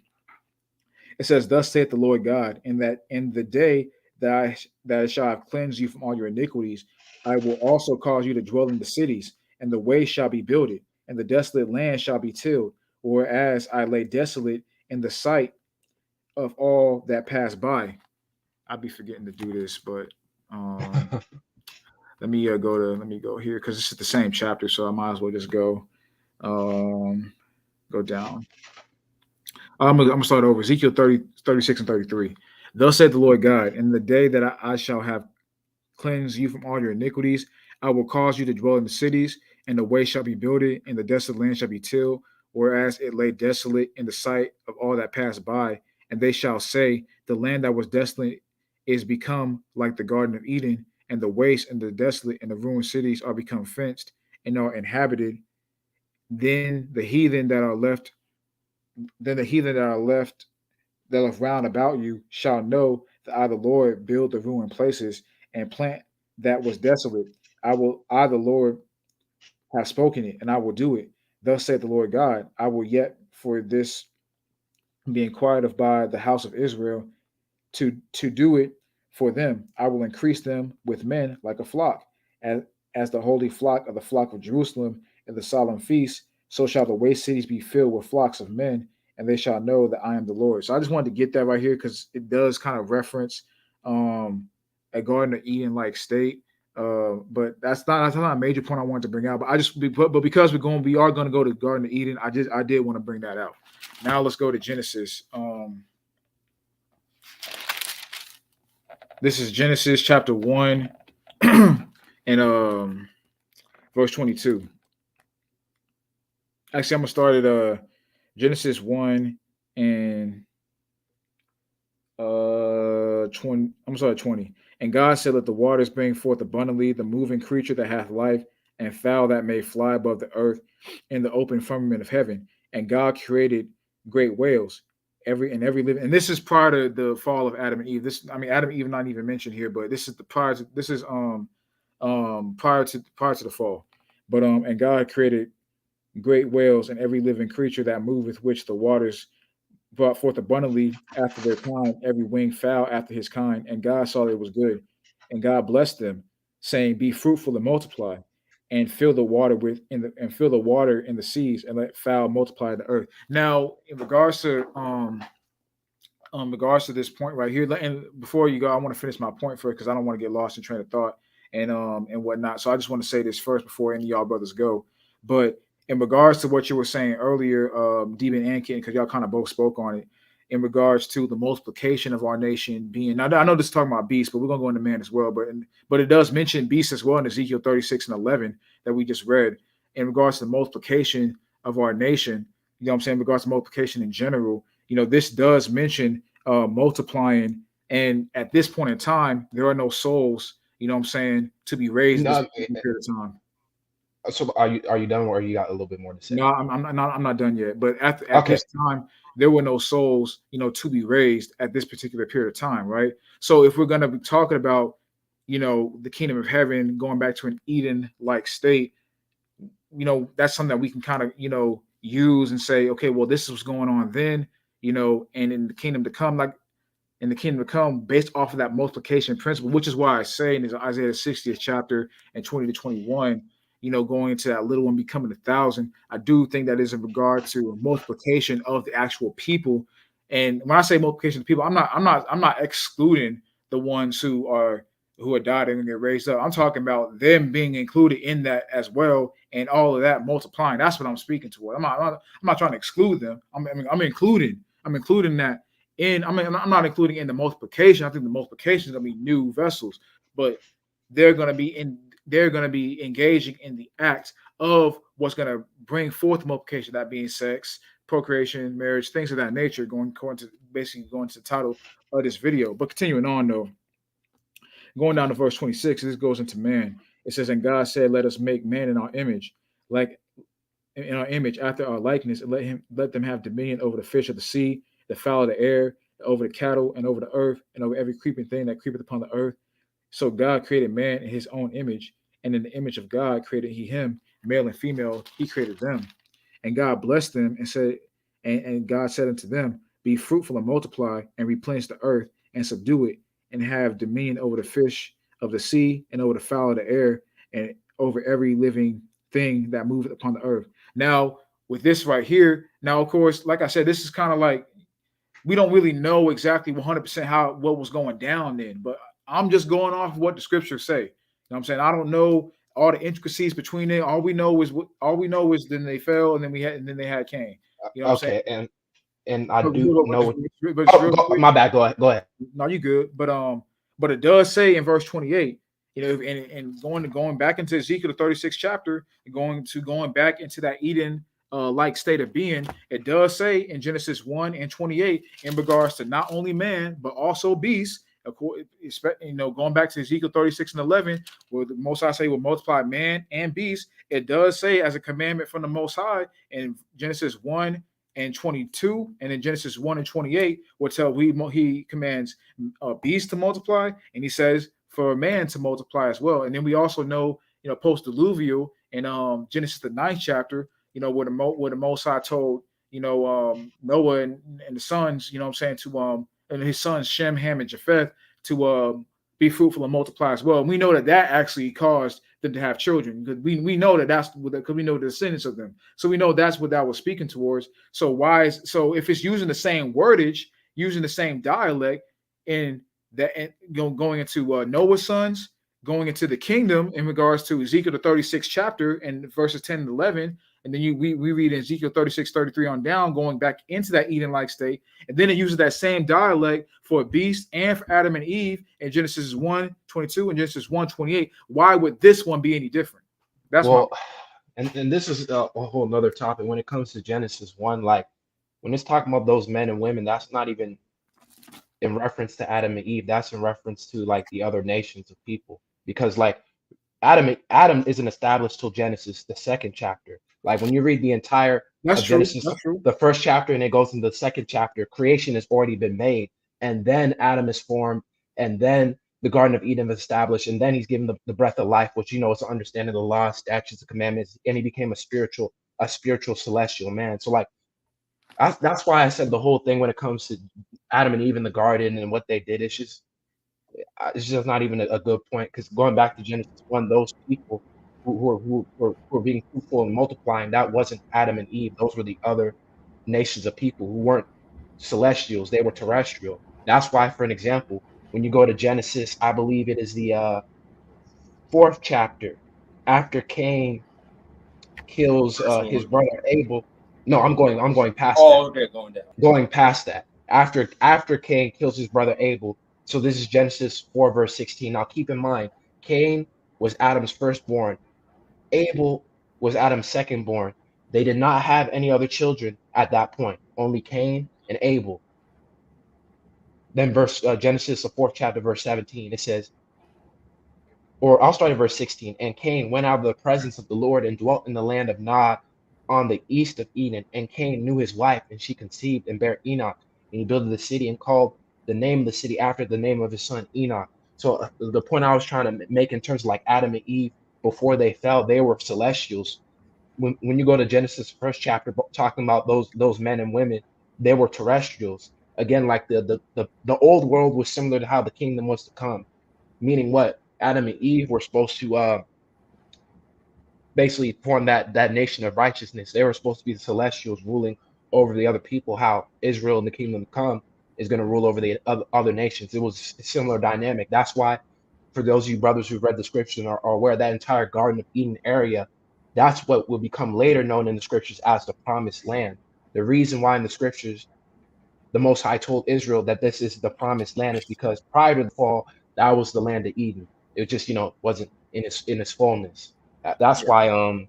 Speaker 1: It says, "Thus saith the Lord God, in that in the day that I shall have cleansed you from all your iniquities, I will also cause you to dwell in the cities, and the way shall be builded, and the desolate land shall be tilled, whereas I lay desolate in the sight of all that pass by." I'd be forgetting to do this, but let me go here because this is the same chapter, so I might as well just um, go down. I'm gonna start over. Ezekiel 30, 36, and 33. Thus said the Lord God, in the day that I shall have cleansed you from all your iniquities, I will cause you to dwell in the cities, and the way shall be builded, and the desolate land shall be tilled, whereas it lay desolate in the sight of all that passed by. And they shall say, the land that was desolate is become like the Garden of Eden, and the waste and the desolate and the ruined cities are become fenced and are inhabited. Then the heathen that are left, then the heathen that are left that are round about you shall know that I, the Lord, build the ruined places and plant that was desolate. I, the Lord, have spoken it, and I will do it. Thus saith the Lord God, I will yet for this be inquired of by the house of Israel, to do it for them. I will increase them with men like a flock, as the holy flock of the flock of Jerusalem in the solemn feast. So shall the waste cities be filled with flocks of men, and they shall know that I am the Lord. So I just wanted to get that right here because it does kind of reference um, a Garden of Eden like state. But that's not a major point I wanted to bring out. But but because we are going to go to Garden of Eden. I did want to bring that out. Now let's go to Genesis. This is Genesis chapter 1 and verse 22. Actually, I'm gonna start at Genesis 1 and 20. I'm gonna start at 20. And God said, let the waters bring forth abundantly the moving creature that hath life, and fowl that may fly above the earth in the open firmament of heaven. And God created great whales, every living. And this is prior to the fall of Adam and Eve. Adam and Eve not even mentioned here, but this is prior to the fall. But and God created great whales and every living creature that moveth, which the waters brought forth abundantly after their kind, every winged fowl after his kind. And God saw that it was good. And God blessed them, saying, be fruitful and multiply, and fill the water fill the water in the seas, and let fowl multiply in the earth. Now, in regards to this point right here, and before you go, I want to finish my point first because I don't want to get lost in train of thought and whatnot. So I just want to say this first before any of y'all brothers go. But in regards to what you were saying earlier, Deben and Ken, because y'all kind of both spoke on it, in regards to the multiplication of our nation being. Now I know this is talking about beast, but we're gonna go into man as well. But it does mention beast as well in Ezekiel 36 and 11 that we just read in regards to the multiplication of our nation. You know what I'm saying? In regards to multiplication in general, this does mention multiplying, and at this point in time, there are no souls. You know what I'm saying, to be raised in this period of time.
Speaker 2: So are you done, or you got a little bit more to say?
Speaker 1: No, I'm not done yet. But at this time, there were no souls, to be raised at this particular period of time, right? So if we're gonna be talking about, the kingdom of heaven going back to an Eden-like state, that's something that we can kind of, use and say, okay, well, this is what's going on then, and in the kingdom to come, based off of that multiplication principle, which is why I say in Isaiah 60th chapter and 20 to 21, going into that little one becoming 1,000. I do think that is in regard to multiplication of the actual people. And when I say multiplication of people, I'm not excluding the ones who are died and get raised up. I'm talking about them being included in that as well, and all of that multiplying. That's what I'm speaking toward. I'm not trying to exclude them. I'm including that I'm not including in the multiplication. I think the multiplication is going to be new vessels, but they're going to be engaging in the act of what's going to bring forth multiplication, that being sex, procreation, marriage, things of that nature, going to the title of this video. But continuing on though, going down to verse 26, this goes into man. It says, and God said, let us make man in our image, like in our image, after our likeness, and let them have dominion over the fish of the sea, the fowl of the air, over the cattle, and over the earth, and over every creeping thing that creepeth upon the earth. So God created man in his own image, and in the image of God created he him, male and female, he created them. And God blessed them and said, and God said unto them, be fruitful and multiply, and replenish the earth, and subdue it, and have dominion over the fish of the sea, and over the fowl of the air, and over every living thing that moveth upon the earth. Now, with this right here, now, of course, like I said, this is kind of like, we don't really know exactly 100% what was going down then, but I'm just going off of what the scriptures say. You know what I'm saying? I don't know all the intricacies between it. All we know is then they fell, and then they had Cain. You know what I'm saying?
Speaker 2: And I do know. My bad. Go ahead.
Speaker 1: No, you good. But it does say in verse 28, and going back into Ezekiel the 36th chapter, going back into that Eden like state of being, it does say in Genesis 1 and 28 in regards to not only man, but also beasts. Going back to Ezekiel 36 and 11, where the Most High say will multiply man and beast, it does say as a commandment from the Most High in Genesis 1 and 22, and in Genesis 1 and 28, will tell he commands beasts to multiply, and he says for man to multiply as well. And then we also know, post-diluvial in Genesis the 9th chapter, where the Most High told, Noah and the sons, what I'm saying, to and his sons Shem, Ham, and Japheth to be fruitful and multiply as well. And we know that actually caused them to have children, because we know because we know the descendants of them. So we know that's what that was speaking towards. So if it's using the same wordage, using the same dialect, in that, going into Noah's sons, going into the kingdom in regards to Ezekiel the 36th chapter and verses 10 and 11, and then we read in Ezekiel 36, 33 on down, going back into that Eden-like state. And then it uses that same dialect for a beast and for Adam and Eve in Genesis 1, 22 and Genesis 1, 28. Why would this one be any different? That's
Speaker 2: Well, and this is a whole nother topic when it comes to Genesis 1. Like when it's talking about those men and women, that's not even in reference to Adam and Eve. That's in reference to like the other nations of people. Because like Adam isn't established till Genesis, the second chapter. Like when you read the entire
Speaker 1: That's
Speaker 2: of
Speaker 1: true.
Speaker 2: Genesis,
Speaker 1: That's true.
Speaker 2: the first chapter, and it goes into the second chapter, creation has already been made, and then Adam is formed, and then the Garden of Eden is established, and then he's given the breath of life, which is understanding the law, statutes, and commandments, and he became a spiritual celestial man. So like that's why I said the whole thing when it comes to Adam and Eve in the garden and what they did, it's just not even a good point, because going back to Genesis 1, those people who are being fruitful and multiplying, that wasn't Adam and Eve. Those were the other nations of people who weren't celestials, they were terrestrial. That's why, for an example, when you go to Genesis, I believe it is the fourth chapter, after Cain kills his brother Abel. No, I'm going past that.
Speaker 3: Oh, okay, going down.
Speaker 2: Going past that. After Cain kills his brother Abel. So this is Genesis 4, verse 16. Now keep in mind, Cain was Adam's firstborn. Abel was Adam's secondborn. They did not have any other children at that point, only Cain and Abel. Then Genesis, the fourth chapter, verse 17, it says, or I'll start at verse 16. And Cain went out of the presence of the Lord and dwelt in the land of Nod on the east of Eden. And Cain knew his wife, and she conceived and bare Enoch. And he built the city and called the name of the city after the name of his son Enoch. So the point I was trying to make in terms of like Adam and Eve, before they fell, they were celestials. When you go to Genesis first chapter, talking about those men and women, they were terrestrials. Again, like the old world was similar to how the kingdom was to come, meaning what Adam and Eve were supposed to basically form that nation of righteousness. They were supposed to be the celestials ruling over the other people. How Israel and the kingdom to come is going to rule over the other nations. It was a similar dynamic. That's why, for those of you brothers who've read the scriptures and are aware, that entire Garden of Eden area, that's what will become later known in the scriptures as the promised land. The reason why in the scriptures the Most High told Israel that this is the promised land is because prior to the fall, that was the land of Eden. It just, wasn't in its fullness. That's why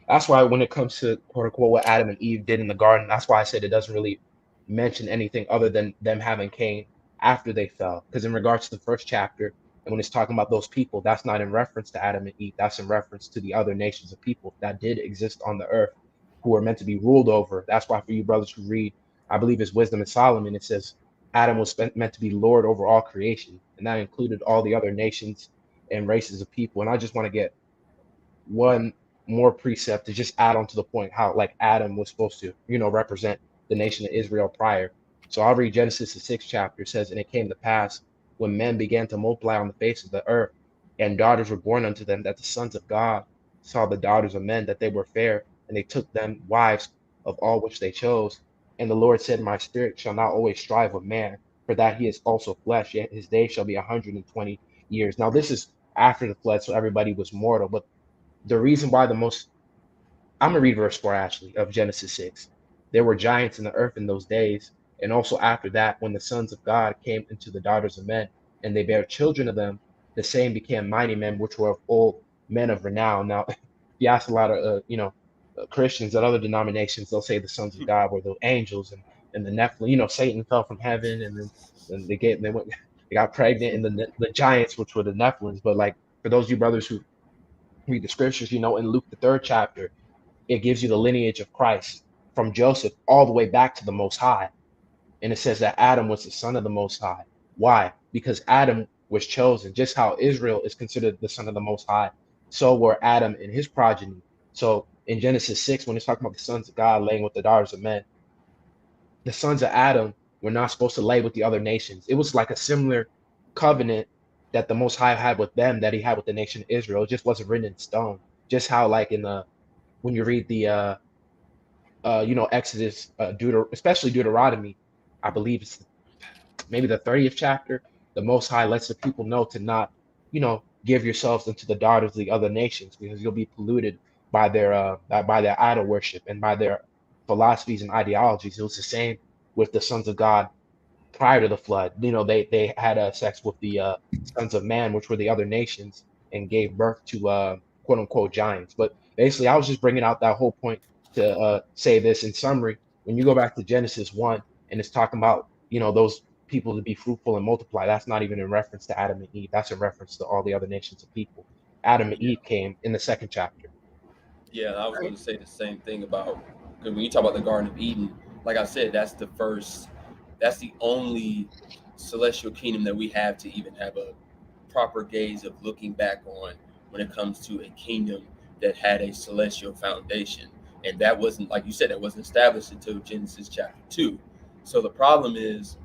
Speaker 2: that's why when it comes to quote unquote what Adam and Eve did in the garden, that's why I said it doesn't really mention anything other than them having Cain after they fell. Because in regards to the first chapter, and when it's talking about those people, that's not in reference to Adam and Eve. That's in reference to the other nations of people that did exist on the earth, who are meant to be ruled over. That's why for you brothers who read, I believe it's Wisdom of Solomon, it says Adam was meant to be Lord over all creation, and that included all the other nations and races of people. And I just want to get one more precept to just add on to the point how like Adam was supposed to, represent the nation of Israel prior. So I'll read Genesis the sixth chapter. It says, and it came to pass when men began to multiply on the face of the earth, and daughters were born unto them, that the sons of God saw the daughters of men that they were fair, and they took them wives of all which they chose. And the Lord said, my spirit shall not always strive with man, for that he is also flesh, yet his days shall be 120 years. Now this is after the flood, so everybody was mortal, but the reason why I'm gonna read verse 4 actually of Genesis 6. There were giants in the earth in those days, and also after that, when the sons of God came into the daughters of men, and they bare children of them, the same became mighty men, which were of old men of renown. Now, you ask a lot of Christians and other denominations, they'll say the sons of God were the angels and the Nephilim. You know, Satan fell from heaven, and then they got pregnant, and the giants, which were the Nephilims. But like for those of you brothers who read the scriptures, you know, in Luke the 3rd chapter, it gives you the lineage of Christ from Joseph all the way back to the Most High, and it says that Adam was the son of the Most High. Why? Because Adam was chosen, just how Israel is considered the son of the Most High. So were Adam and his progeny. So in Genesis 6, when it's talking about the sons of God laying with the daughters of men, the sons of Adam were not supposed to lay with the other nations. It was like a similar covenant that the Most High had with them that he had with the nation of Israel. It just wasn't written in stone. Just how like in the when you read the you know, Exodus, especially Deuteronomy, I believe it's maybe the 30th chapter, the Most High lets the people know to not, you know, give yourselves into the daughters of the other nations because you'll be polluted by their idol worship and by their philosophies and ideologies. It was the same with the sons of God prior to the flood. You know, they had sex with the sons of man, which were the other nations, and gave birth to quote unquote giants. But basically, I was just bringing out that whole point to say this in summary. When you go back to Genesis 1 and it's talking about, you know, those people to be fruitful and multiply, that's not even in reference to Adam and Eve. That's in reference to all the other nations of people. Adam and Eve came in the 2nd chapter.
Speaker 5: Yeah, I was going to say the same thing about, because when you talk about the Garden of Eden, like I said, that's the only celestial kingdom that we have to even have a proper gaze of looking back on when it comes to a kingdom that had a celestial foundation. And that wasn't, like you said, that wasn't established until Genesis chapter 2. So the problem is,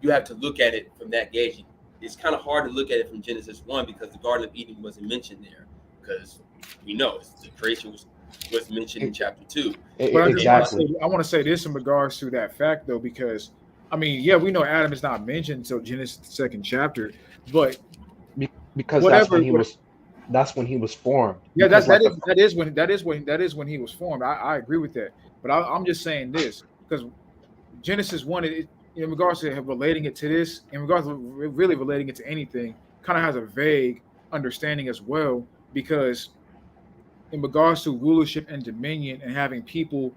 Speaker 5: you have to look at it from that gauge. It's kind of hard to look at it from Genesis 1 because the Garden of Eden wasn't mentioned there, because we know the creation was mentioned in chapter 2.
Speaker 1: But
Speaker 2: Exactly.
Speaker 1: I want to say this in regards to that fact, though, because I mean, yeah, we know Adam is not mentioned until Genesis the 2nd chapter, but
Speaker 2: Because
Speaker 1: whatever.
Speaker 2: that's when he was formed.
Speaker 1: Yeah,
Speaker 2: Because like
Speaker 1: that is when he was formed. I agree with that, but I'm just saying this because Genesis 1, in regards to relating it to this, in regards to really relating it to anything, kind of has a vague understanding as well, because in regards to rulership and dominion and having people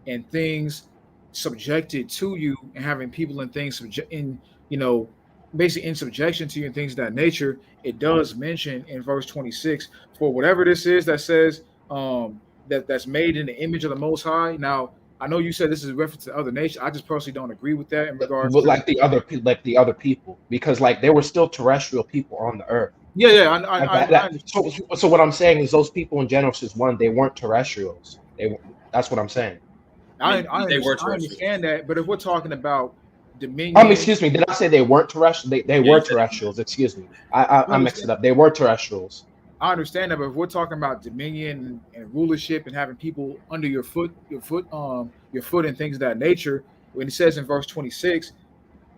Speaker 1: and things subjected to you and having people and things you know, basically in subjection to you and things of that nature, it does mention in verse 26, for whatever this is that says that's made in the image of the Most High. Now, I know you said this is a reference to other nations. I just personally don't agree with that in regards to
Speaker 2: like the other people, because like there were still terrestrial people on the earth.
Speaker 1: yeah, I
Speaker 2: so what I'm saying is those people in Genesis 1, they weren't terrestrials. That's what I'm saying.
Speaker 1: I understand that, but if we're talking about dominion,
Speaker 2: excuse me, did I say they weren't terrestrial? They were terrestrials. Excuse me, I mixed it up. They were terrestrials.
Speaker 1: I understand that, but if we're talking about dominion and rulership and having people under your foot and things of that nature, when it says in verse 26,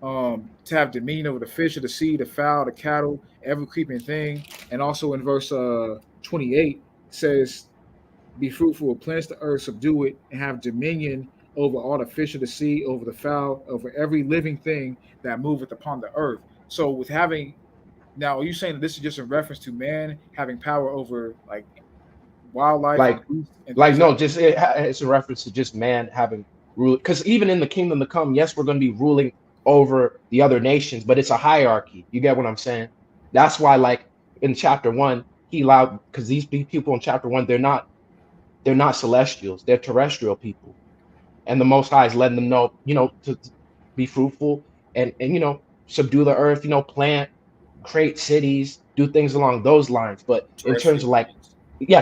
Speaker 1: to have dominion over the fish of the sea, the fowl, the cattle, every creeping thing, and also in verse 28 says, "Be fruitful, replenish the earth, subdue it, and have dominion over all the fish of the sea, over the fowl, over every living thing that moveth upon the earth." So, with having now, are you saying that this is just in reference to man having power over like wildlife
Speaker 2: no, just it's a reference to just man having rule, because even in the kingdom to come, yes, we're going to be ruling over the other nations, but it's a hierarchy. You get what I'm saying? That's why, like in chapter 1, he allowed, because these people in chapter 1, they're not celestials, they're terrestrial people, and the Most High is letting them know, you know, to be fruitful and you know, subdue the earth, you know, plant, create cities, do things along those lines. But in terms of like,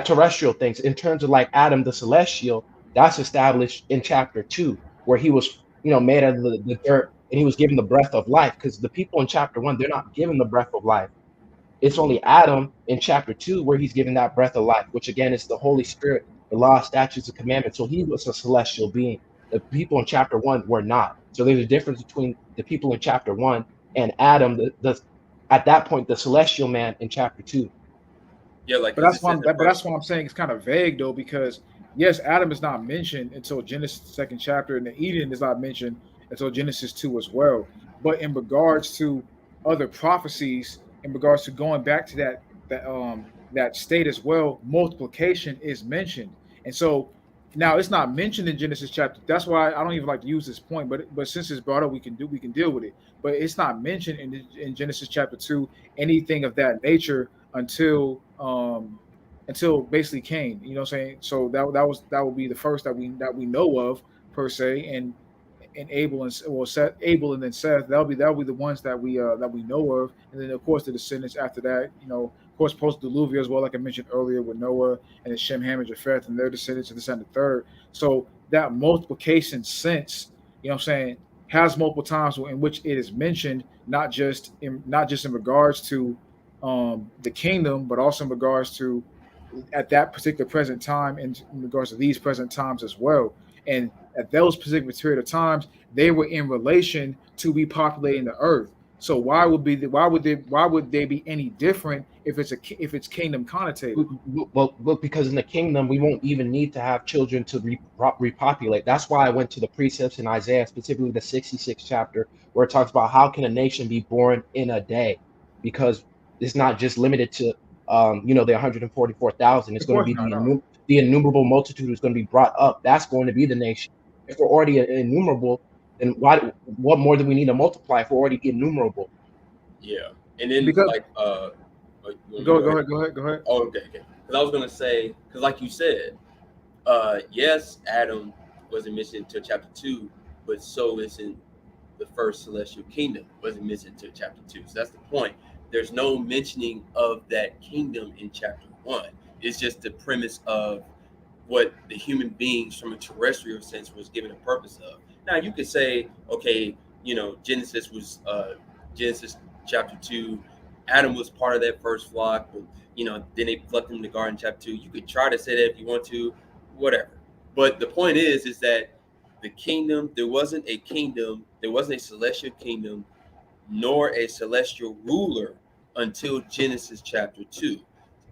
Speaker 2: terrestrial things, in terms of like Adam the celestial, that's established in chapter 2, where he was, you know, made out of the dirt and he was given the breath of life. Because the people in chapter 1, they're not given the breath of life. It's only Adam in chapter 2 where he's given that breath of life, which again is the Holy Spirit, the law, statutes, and commandments. So he was a celestial being. The people in chapter 1 were not. So there's a difference between the people in chapter 1 and Adam, at that point, the celestial man in chapter 2.
Speaker 5: Yeah, like
Speaker 1: but that's why I'm saying it's kind of vague though, because yes, Adam is not mentioned until Genesis 2nd chapter, and the Eden is not mentioned until Genesis 2 as well. But in regards to other prophecies, in regards to going back to that state as well, multiplication is mentioned. And so now it's not mentioned in Genesis chapter. That's why I don't even like to use this point, but since it's brought up, we can deal with it. But it's not mentioned in Genesis chapter 2 anything of that nature until basically Cain. You know what I'm saying? So that would be the first that we know of per se, and Abel and well Seth, Abel and then Seth. That'll be the ones that we know of, and then of course the descendants after that. Of course, post Diluvia as well, like I mentioned earlier with Noah and then Shem, Ham, and Japheth and their descendants and this and the third. So that multiplication sense, what I'm saying, has multiple times in which it is mentioned, not just in regards to the kingdom, but also in regards to at that particular present time, and in regards to these present times as well. And at those particular period of times, they were in relation to repopulating the earth. So why would they be any different if it's kingdom connotated?
Speaker 2: Well, because in the kingdom we won't even need to have children to repopulate. That's why I went to the precepts in Isaiah, specifically the 66th chapter, where it talks about how can a nation be born in a day, because it's not just limited to the 144,000. It's
Speaker 1: Of
Speaker 2: going to
Speaker 1: course
Speaker 2: be
Speaker 1: not. No.
Speaker 2: the innumerable multitude who's going to be brought up. That's going to be the nation. If we're already innumerable, then what more do we need to multiply if we're already innumerable?
Speaker 5: Yeah, and then
Speaker 1: Because
Speaker 5: go
Speaker 1: go ahead.
Speaker 5: Oh, okay. Because I was gonna say, because like you said, yes, Adam wasn't mentioned until chapter 2, but so isn't the first celestial kingdom. Wasn't mentioned until chapter 2. So that's the point. There's no mentioning of that kingdom in chapter 1. It's just the premise of what the human beings from a terrestrial sense was given a purpose of. Now you could say, okay, Genesis was Genesis chapter 2. Adam was part of that first flock, but then they plucked him in the garden chapter 2. You could try to say that if you want to, whatever. But the point is that the kingdom, there wasn't a celestial kingdom, nor a celestial ruler until Genesis chapter 2.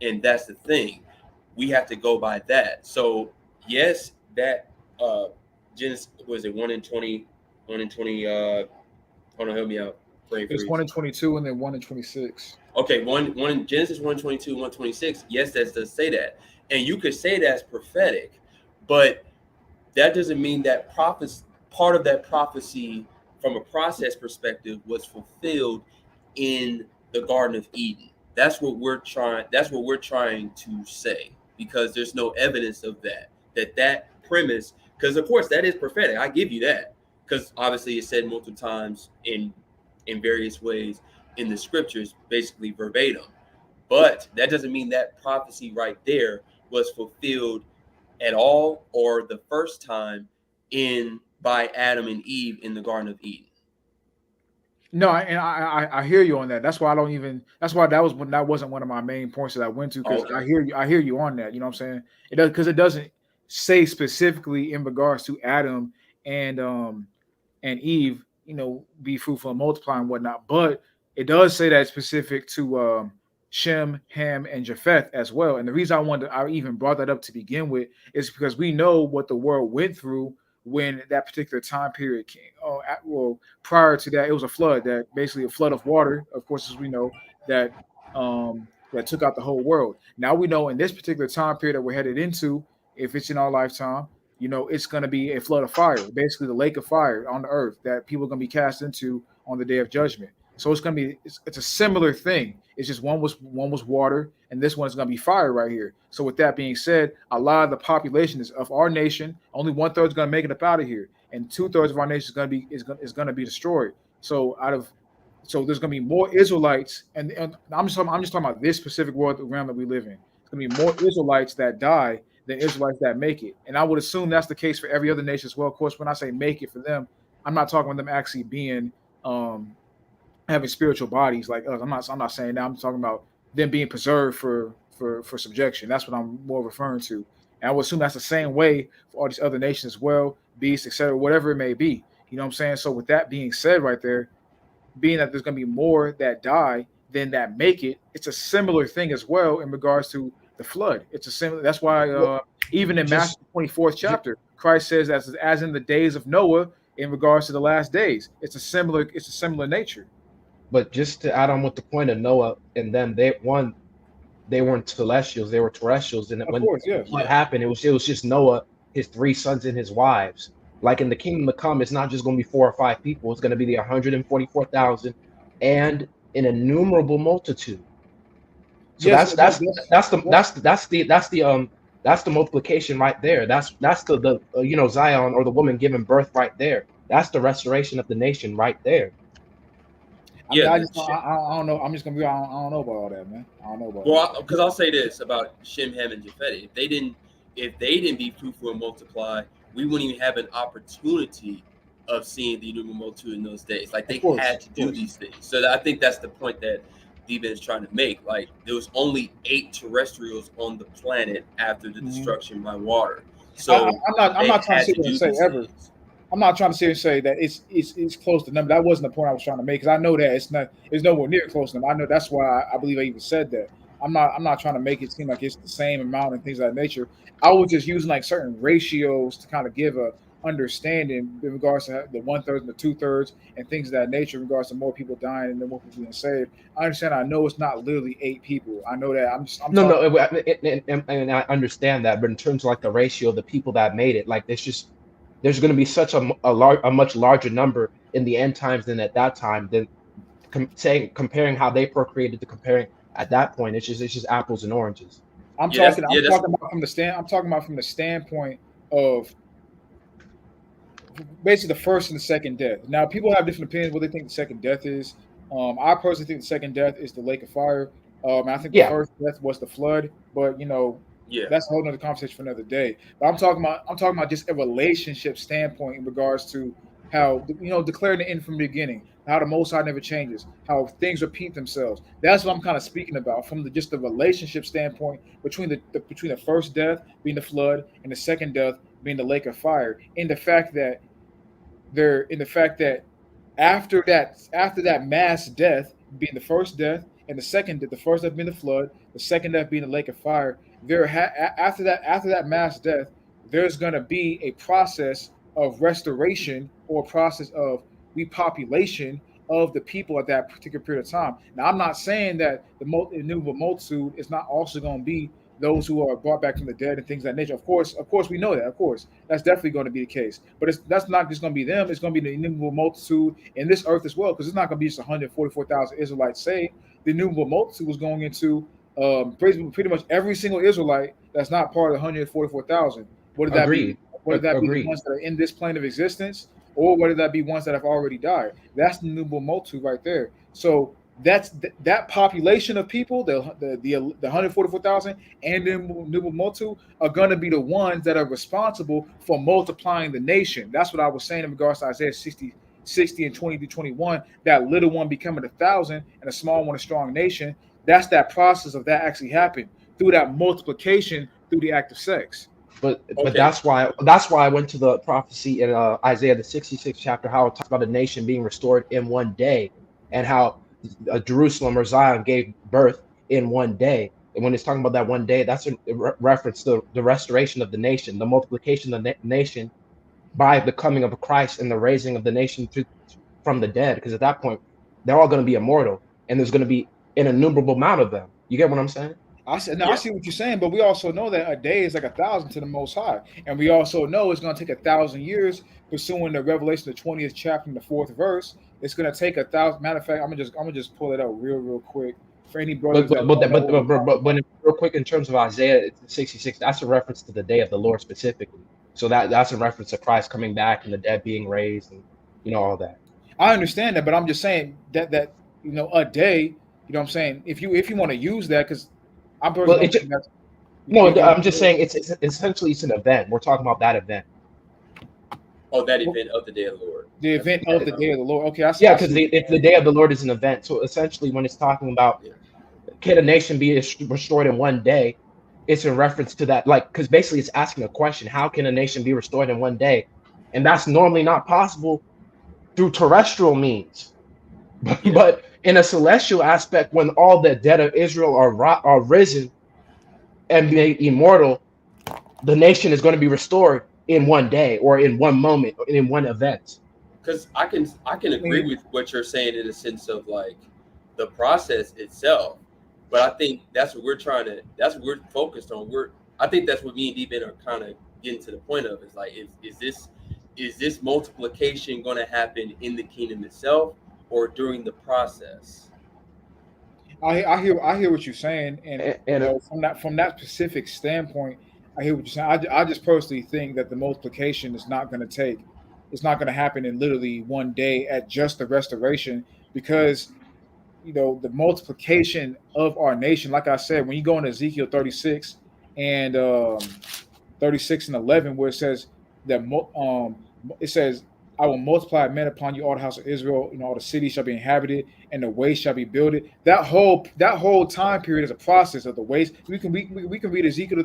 Speaker 5: And that's the thing. We have to go by that. So yes, that Genesis was it 1 in 20, 1 in 20 hold on, help me out.
Speaker 1: It's 1 in 22 and then 1 in 26.
Speaker 5: Okay, one in Genesis 1:22, 1:26. Yes, that does say that. And you could say that's prophetic, but that doesn't mean that part of that prophecy from a process perspective was fulfilled in the Garden of Eden. That's what we're trying to say, because there's no evidence of that premise, because of course that is prophetic. I give you that, because obviously it's said multiple times in various ways in the scriptures, basically verbatim. But that doesn't mean that prophecy right there was fulfilled at all, or the first time by Adam and Eve in the Garden of Eden.
Speaker 1: No, I hear you on that. That's why I don't even. That's why that wasn't one of my main points that I went to, because
Speaker 5: Okay.
Speaker 1: I hear you on that. You know what I'm saying? It does, because it doesn't say specifically in regards to Adam and Eve. Be fruitful and multiply and whatnot. But it does say that it's specific to Shem, Ham, and Japheth as well. And the reason I even brought that up to begin with is because we know what the world went through when that particular time period came. Well, prior to that, it was a flood, that basically a flood of water, of course, as we know, that that took out the whole world. Now we know in this particular time period that we're headed into, if it's in our lifetime, it's going to be a flood of fire, basically the lake of fire on the earth that people are going to be cast into on the day of judgment. So it's going to be it's a similar thing. It's just one was water, and this one is going to be fire right here. So with that being said, a lot of the population of our nation, only 1/3 is going to make it up out of here, and 2/3 of our nation is going to be destroyed. So there's going to be more Israelites, and I'm just talking about this specific world realm that we live in. It's going to be more Israelites that die than Israelites that make it, and I would assume that's the case for every other nation as well. Of course, when I say make it for them, I'm not talking about them actually being having spiritual bodies like us. I'm not saying that. I'm talking about them being preserved for subjection. That's what I'm more referring to. And I would assume that's the same way for all these other nations as well, beasts, etc., whatever it may be. You know what I'm saying? So with that being said, right there, being that there's going to be more that die than that make it, it's a similar thing as well in regards to the flood. It's a similar. That's why even in Matthew 24th chapter, Christ says as in the days of Noah in regards to the last days. It's a similar nature.
Speaker 2: But just to add on with the point of Noah and them, they weren't celestials, they were terrestrials. And
Speaker 1: Of
Speaker 2: when
Speaker 1: course, yeah.
Speaker 2: what happened, it was just Noah, his 3 sons, and his wives. Like in the kingdom to come, it's not just going to be 4 or 5 people. It's going to be the 144,000 and an innumerable multitude. So
Speaker 1: Yes,
Speaker 2: that's the multiplication right there. That's the Zion, or the woman giving birth right there. That's the restoration of the nation right there.
Speaker 1: I mean,
Speaker 5: Yeah,
Speaker 1: I don't know. I'm just gonna be. I don't know about all that, man. I don't know about.
Speaker 5: well, because I'll say this about Shem, Ham, and Japheth: if they didn't be fruitful and multiply, we wouldn't even have an opportunity of seeing the innumerable multitude in those days. Like they had to do these things. So I think that's the point that Devan is trying to make. Like there was only 8 terrestrials on the planet after the destruction by water. So
Speaker 1: I'm not trying to say ever. I'm not trying to sit and say that it's close to number. That wasn't the point I was trying to make, because I know that it's nowhere near close to them. I know that's why I believe I even said that. I'm not trying to make it seem like it's the same amount and things of that nature. I was just using like certain ratios to kind of give a understanding in regards to the 1/3 and the 2/3 and things of that nature in regards to more people dying and more people being saved. I understand. I know it's not literally 8 people. I know that.
Speaker 2: And I understand that, but in terms of like the ratio of the people that made it, like there's going to be such a much larger number in the end times than at that time. Than comparing how they procreated to comparing at that point, it's just apples and oranges.
Speaker 1: I'm talking about from the standpoint of basically the first and the second death. Now, people have different opinions what they think the second death is. I personally think the second death is the lake of fire. I think the first death was the flood, but that's a whole nother conversation for another day. But I'm talking about just a relationship standpoint in regards to how declaring the end from the beginning, how the Most High never changes, how things repeat themselves. That's what I'm kind of speaking about from just the relationship standpoint between the first death being the flood and the second death being the lake of fire. In the fact that after that mass death being the first death and the first death being the flood, the second death being the lake of fire, after that mass death, there's going to be a process of restoration or a process of repopulation of the people at that particular period of time. Now, I'm not saying that the innumerable multitude is not also going to be those who are brought back from the dead and things of that nature. Of course, we know that. Of course, that's definitely going to be the case. But that's not just going to be them. It's going to be the innumerable multitude in this earth as well, because it's not going to be just 144,000 Israelites saved. The innumerable multitude was going into pretty much every single Israelite that's not part of the 144,000. Whether that be the ones that are in this plane of existence, or whether that be ones that have already died. That's the innumerable multitude right there. So that population of people, the 144,000 and the innumerable multitude, are going to be the ones that are responsible for multiplying the nation. That's what I was saying in regards to Isaiah 60 and 20-21. That little one becoming 1,000 and a small one a strong nation. That's that process of that actually happened through that multiplication through the act of sex.
Speaker 2: But that's why I went to the prophecy in Isaiah the 66th chapter, how it talks about a nation being restored in one day, and how Jerusalem or Zion gave birth in one day. And when it's talking about that one day, that's a reference to the restoration of the nation, the multiplication of the nation by the coming of Christ and the raising of the nation from the dead. Because at that point, they're all going to be immortal, and there's going to be an innumerable amount of them. You get what I'm saying?
Speaker 1: I see what you're saying, but we also know that a day is like 1,000 to the Most High, and we also know it's going to take 1,000 years pursuing the Revelation, the 20th chapter, and the 4th verse. It's going to take 1,000. Matter of fact, I'm gonna just pull it out real quick for any brothers.
Speaker 2: But real quick, in terms of Isaiah 66, that's a reference to the day of the Lord specifically. So that's a reference to Christ coming back and the dead being raised, and all that.
Speaker 1: I understand that, but I'm just saying that a day. I'm saying if you want to use that, because I'm personally
Speaker 2: I'm just saying it's essentially an event. We're talking about that event.
Speaker 5: Oh, that event of the day of the Lord.
Speaker 1: The event of the day of the Lord. Okay, I see.
Speaker 2: Yeah, because if the day of the Lord is an event, so essentially when it's talking about can a nation be restored in one day, it's in reference to that. Like, because basically it's asking a question: how can a nation be restored in one day? And that's normally not possible through terrestrial means, but in a celestial aspect, when all the dead of Israel are risen and made immortal, the nation is going to be restored in one day, or in one moment, or in one event.
Speaker 5: Because I can agree with what you're saying in the sense of like the process itself. But I think that's what we're trying to. That's what we're focused on. I think that's what me and D-Ben are kind of getting to the point of. Is like, is this multiplication going to happen in the kingdom itself or during the process?
Speaker 1: I hear what you're saying, and
Speaker 2: And
Speaker 1: from that specific standpoint, I hear what you're saying. I just personally think that the multiplication is not going to take, it's not going to happen in literally one day at just the restoration, because the multiplication of our nation, like I said, when you go into Ezekiel 36 and 36 and 11, where it says that it says, I will multiply men upon you, all the house of Israel. All the cities shall be inhabited, and the waste shall be builded. That whole time period is a process of the waste. We can read Ezekiel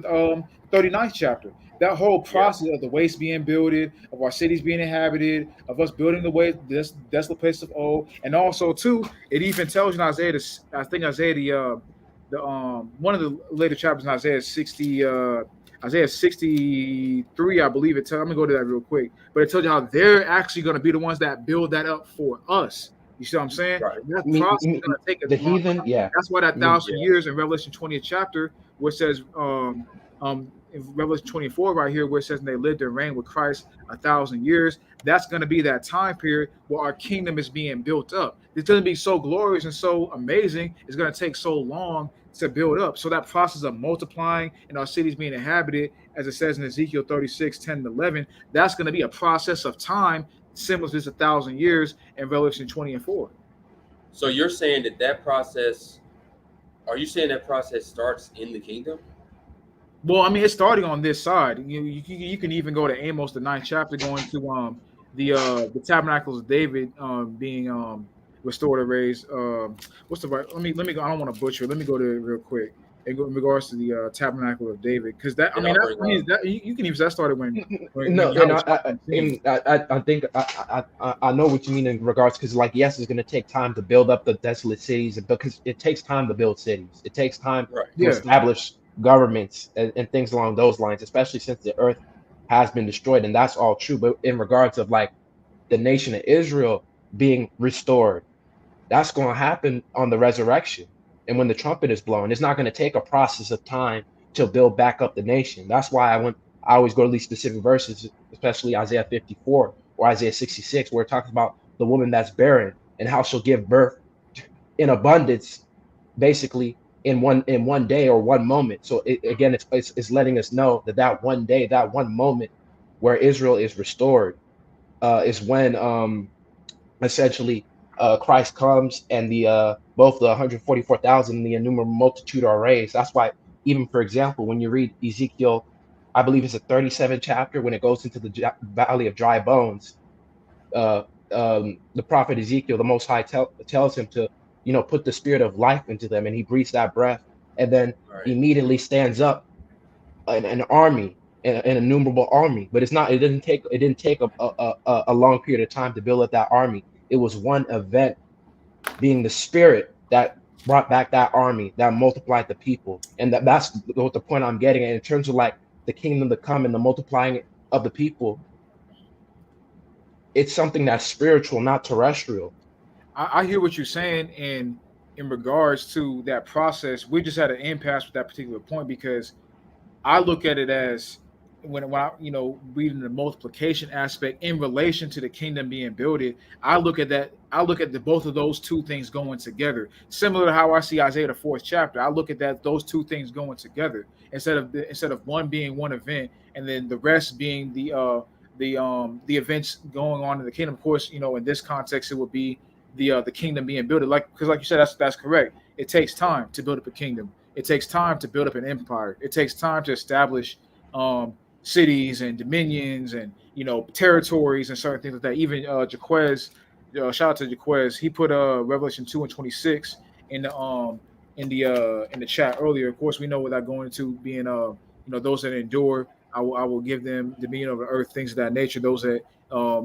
Speaker 1: 39th chapter. That whole process of the waste being builded, of our cities being inhabited, of us building the way this desolate place of old, and also too, it even tells you in Isaiah. I think Isaiah the one of the later chapters in Isaiah 60. Isaiah 63, I believe it tells. I'm gonna go to that real quick, but it tells you how they're actually going to be the ones that build that up for us. You see what I'm saying?
Speaker 5: Right.
Speaker 1: That process is going to take a
Speaker 2: the
Speaker 1: long
Speaker 2: heathen,
Speaker 1: time.
Speaker 2: yeah.
Speaker 1: That's why that 1,000 years in Revelation 20th chapter, where it says, in Revelation 24 right here, where it says, and they lived and reigned with Christ 1,000 years. That's going to be that time period where our kingdom is being built up. It's going to be so glorious and so amazing. It's going to take so long to build up. So that process of multiplying and our cities being inhabited, as it says in Ezekiel 36, 10 and 11, that's going to be a process of time similar to this 1,000 years in Revelation 20 and 4.
Speaker 5: So you're saying that process, are you saying that process starts in the kingdom?
Speaker 1: Well, I mean, it's starting on this side. You can even go to Amos, the 9th chapter, going to the tabernacles of David being restored or raised. What's the right? Let me go. I don't want to butcher. Let me go to it real quick. In regards to the tabernacle of David, because that you can even that started when
Speaker 2: No,
Speaker 1: Yahweh
Speaker 2: I think I know what you mean in regards, because like, yes, it's going to take time to build up the desolate cities, because it takes time to build cities. It takes time to establish governments and things along those lines, especially since the earth has been destroyed, and that's all true. But in regards of like the nation of Israel being restored, that's going to happen on the resurrection. And when the trumpet is blown, it's not going to take a process of time to build back up the nation. That's why I always go to these specific verses, especially Isaiah 54 or Isaiah 66, where it talks about the woman that's barren and how she'll give birth in abundance, basically in one day or one moment. So it's letting us know that one day, that one moment where Israel is restored, is when essentially Christ comes and the both the 144,000 and the innumerable multitude are raised. That's why, even for example, when you read Ezekiel, I believe it's a 37 chapter, when it goes into the valley of dry bones, the prophet Ezekiel, the Most High tells him to put the spirit of life into them, and he breathes that breath, and then immediately stands up an army, an innumerable army. But it didn't take a long period of time to build up that army. It was one event, being the spirit, that brought back that army, that multiplied the people. And that's what the point I'm getting at in terms of like the kingdom to come and the multiplying of the people. It's something that's spiritual, not terrestrial.
Speaker 1: I hear what you're saying, and in regards to that process, we just had an impasse with that particular point, because I look at it as when I reading the multiplication aspect in relation to the kingdom being built. I look at that. I look at both of those two things going together, similar to how I see Isaiah the 4th chapter. I look at those two things going together, instead of one being one event and then the rest being the events going on in the kingdom. Of course, in this context, it would be the kingdom being built. Because like you said, that's correct. It takes time to build up a kingdom. It takes time to build up an empire. It takes time to establish cities and dominions and territories and certain things like that. Even Jaquez, shout out to Jaquez. He put Revelation 2 and 26 in the chat earlier. Of course, we know without going into being those that endure, I will give them dominion over earth, things of that nature. Those that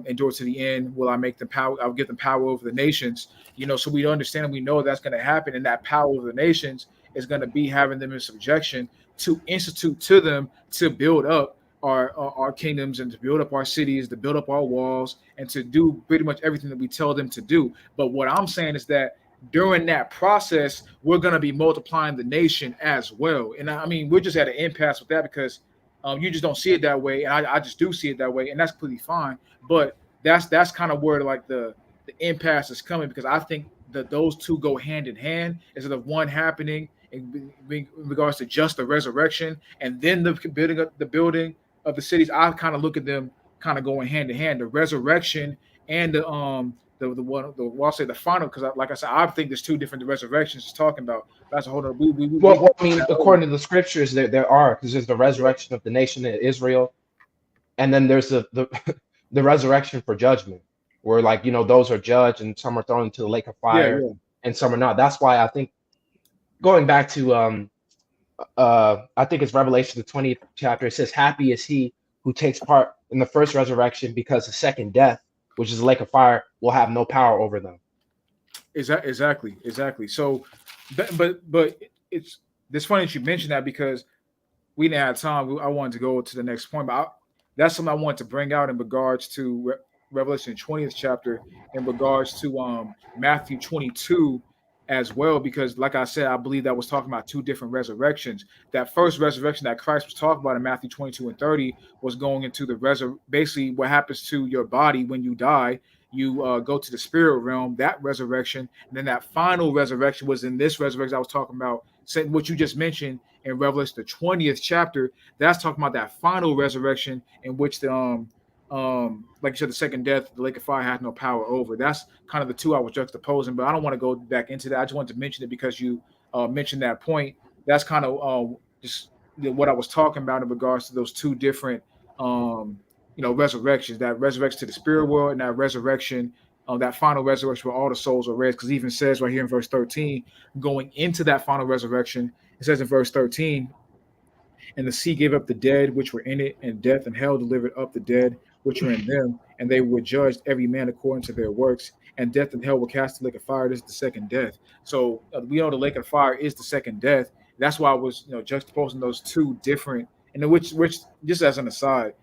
Speaker 1: endure to the end, will I make them power? I'll give them power over the nations. So we understand and we know that's going to happen, and that power over the nations is going to be having them in subjection to institute to them to build up our kingdoms and to build up our cities, to build up our walls, and to do pretty much everything that we tell them to do. But what I'm saying is that during that process, we're going to be multiplying the nation as well. And I mean, we're just at an impasse with that because you just don't see it that way, and I just do see it that way, and that's completely fine. But that's kind of where like the impasse is coming because I think that those two go hand in hand instead of one happening in regards to just the resurrection and then the building of the cities. I kind of look at them kind of going hand in hand, the resurrection and the one the well, I'll say the final because like I said, I think there's two different resurrections it's talking about. That's a whole other
Speaker 2: Well, I mean, according to the scriptures, there are, because there's the resurrection of the nation of Israel, and then there's the resurrection for judgment, where like those are judged and some are thrown into the lake of fire, and some are not. That's why I think going back to I think it's Revelation the 20th chapter. It says, "Happy is he who takes part in the first resurrection, because the second death, which is the lake of fire, will have no power over them."
Speaker 1: Exactly. So, but it's funny that you mentioned that because we didn't have time. I wanted to go to the next point, but that's something I want to bring out in regards to Revelation 20th chapter, in regards to Matthew 22 as well, because like I said, I believe that was talking about two different resurrections. That first resurrection that Christ was talking about in Matthew 22 and 30 was going into basically what happens to your body when you die. You go to the spirit realm, that resurrection, and then that final resurrection was in this resurrection I was talking about, what you just mentioned in Revelation the 20th chapter. That's talking about that final resurrection in which the like you said, the second death, the lake of fire had no power over. That's kind of the two I was juxtaposing, but I don't want to go back into that. I just wanted to mention it because you mentioned that point. That's kind of just what I was talking about in regards to those two different resurrections, that resurrection to the spirit world and that resurrection, that final resurrection where all the souls are raised. Because it even says right here in verse 13, going into that final resurrection, it says in verse 13, "And the sea gave up the dead which were in it, and death and hell delivered up the dead which were in them, and they were judged every man according to their works. And death and hell were cast to the lake of fire." This is the second death. So we know the lake of fire is the second death. That's why I was juxtaposing those two different, and which just as an aside,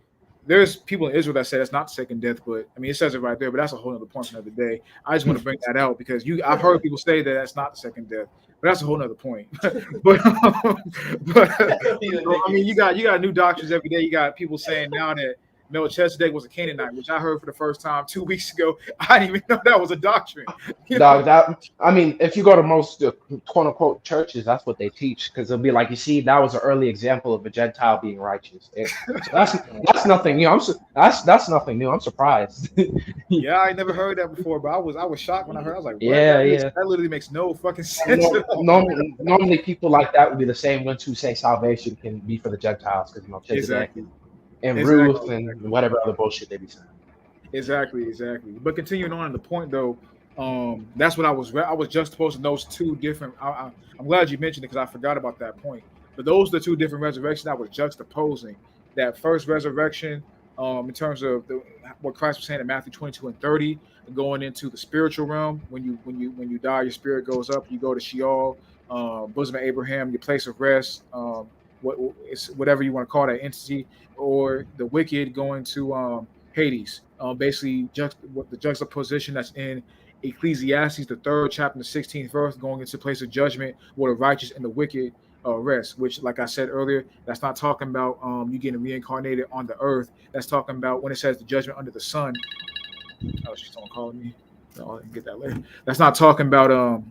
Speaker 1: there's people in Israel that say that's not the second death, but I mean it says it right there. But that's a whole other point for another day. I just want to bring that out because I've heard people say that that's not the second death, but that's a whole other point. but I mean, you got new doctrines every day. You got people saying now that Melchizedek was a Canaanite, which I heard for the first time 2 weeks ago. I didn't even know that was a doctrine.
Speaker 2: Dog, I mean, if you go to most quote unquote churches, that's what they teach, because it'll be like, you see, that was an early example of a Gentile being righteous. So that's nothing new. That's nothing new. I'm surprised.
Speaker 1: Yeah, I never heard that before, but I was shocked when I heard. I was like, what?
Speaker 2: Yeah,
Speaker 1: that literally makes no fucking sense.
Speaker 2: Normally, people like that would be the same ones who say salvation can be for the Gentiles, because
Speaker 1: Exactly.
Speaker 2: And Ruth and whatever other bullshit they be saying.
Speaker 1: Exactly. But continuing on the point though, that's what I was juxtaposing those two different. I'm glad you mentioned it because I forgot about that point. But those are the two different resurrections I was juxtaposing. That first resurrection, in terms of what Christ was saying in Matthew 22 and 30, going into the spiritual realm. When you die, your spirit goes up. You go to Sheol, bosom of Abraham, your place of rest. Whatever you want to call that entity, or the wicked going to Hades. Basically, the juxtaposition that's in Ecclesiastes, the 3rd chapter, the 16th verse, going into place of judgment where the righteous and the wicked rest. Which, like I said earlier, that's not talking about you getting reincarnated on the earth. That's talking about when it says the judgment under the sun. Oh, she's someone calling me. No, I can get that later. That's not talking about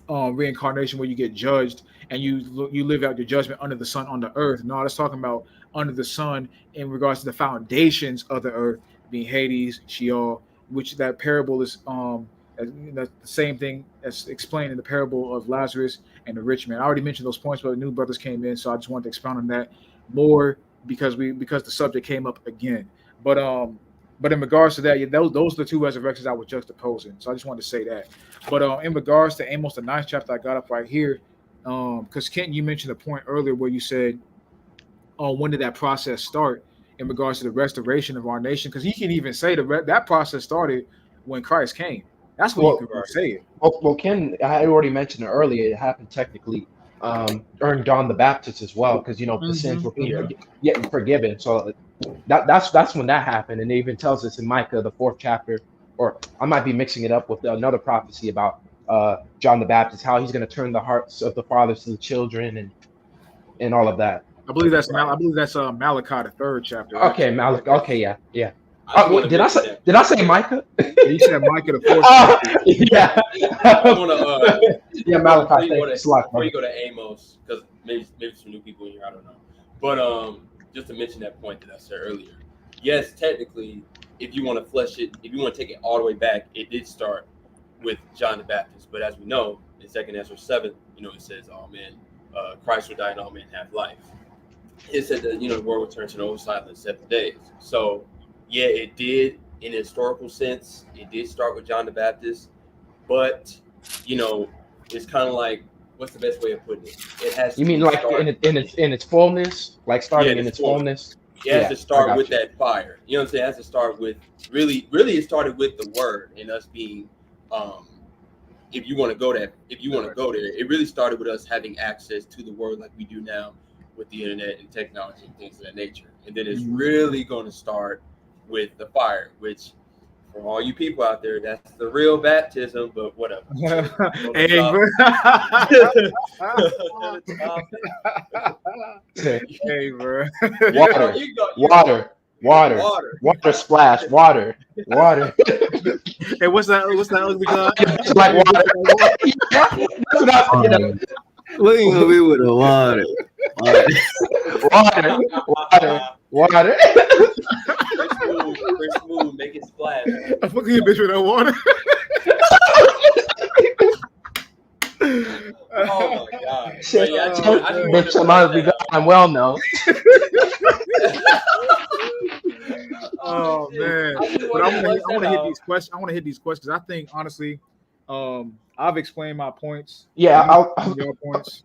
Speaker 1: reincarnation where you get judged and you live out your judgment under the sun on the earth. No, that's talking about under the sun in regards to the foundations of the earth, being Hades, Sheol, which that parable is the same thing as explained in the parable of Lazarus and the rich man. I already mentioned those points, but new brothers came in, so I just wanted to expound on that more because the subject came up again. But in regards to that, those are the two resurrections I was juxtaposing. So I just wanted to say that. But in regards to Amos, the 9th chapter, I got up right here. Because Kenton, you mentioned a point earlier where you said, when did that process start in regards to the restoration of our nation? Because he can even say that process started when Christ came. That's what you can say it.
Speaker 2: Well, Ken, I already mentioned it earlier. It happened technically during John the Baptist as well, because the sins were getting forgiven. So that's when that happened, and it even tells us in Micah, the 4th chapter, or I might be mixing it up with another prophecy about John the Baptist, how he's going to turn the hearts of the fathers to the children and all of that.
Speaker 1: I believe that's Malachi the 3rd chapter.
Speaker 2: Okay,
Speaker 1: Actually.
Speaker 2: Malik. Okay, yeah.
Speaker 5: I just wanna
Speaker 2: Did I
Speaker 5: mention
Speaker 2: say
Speaker 5: that.
Speaker 2: did I say Micah?
Speaker 1: He said Micah the 4th chapter.
Speaker 2: Yeah.
Speaker 5: I want to
Speaker 2: Yeah,
Speaker 5: before
Speaker 2: Malachi.
Speaker 5: you go
Speaker 2: Thanks
Speaker 5: to,
Speaker 2: a lot,
Speaker 5: before you
Speaker 2: brother.
Speaker 5: go to Amos, because maybe some new people in here, I don't know. But just to mention that point that I said earlier, yes, technically, if you want to flesh it, if you want to take it all the way back, it did start with John the Baptist. But as we know, in 2 Ezra 7, it says, "All men, Christ will die, and all men have life." It said that the world will turn to an old silence 7 days. So yeah, it did in a historical sense. It did start with John the Baptist, but it's kind of like, what's the best way of putting it? It has
Speaker 2: You
Speaker 5: to
Speaker 2: mean like
Speaker 5: start
Speaker 2: in its fullness, like starting in its fullness?
Speaker 5: It has
Speaker 2: Yeah,
Speaker 5: to
Speaker 2: I
Speaker 5: start
Speaker 2: got
Speaker 5: with
Speaker 2: you.
Speaker 5: that fire. You know what I'm saying? It has to start with really it started with the word and us being if you want to go there, it really started with us having access to the word like we do now with the internet and technology and things of that nature. And then it's really going to start with the fire, which for all you people out there, that's the real baptism, but whatever.
Speaker 1: Hey, bro. Hey, bro.
Speaker 2: Water splash, water.
Speaker 1: Hey, what's that ugly guy?
Speaker 2: It's like water. That's what I said.
Speaker 4: What you gonna be with the water?
Speaker 2: Water.
Speaker 5: Chris Moon, make it splash.
Speaker 1: I'm fucking you, bitch, with that water.
Speaker 5: Oh my god.
Speaker 2: Shit.
Speaker 5: But yeah, I just wanted
Speaker 2: Bitch,
Speaker 5: to
Speaker 2: I might be
Speaker 5: point that out.
Speaker 2: I'm well known.
Speaker 1: Oh man!
Speaker 5: I just
Speaker 1: But I
Speaker 5: wanted to
Speaker 1: want to
Speaker 5: point that
Speaker 1: hit
Speaker 5: out.
Speaker 1: these questions. I want to hit these questions. I think honestly, I've explained my points.
Speaker 2: Yeah,
Speaker 1: Your points.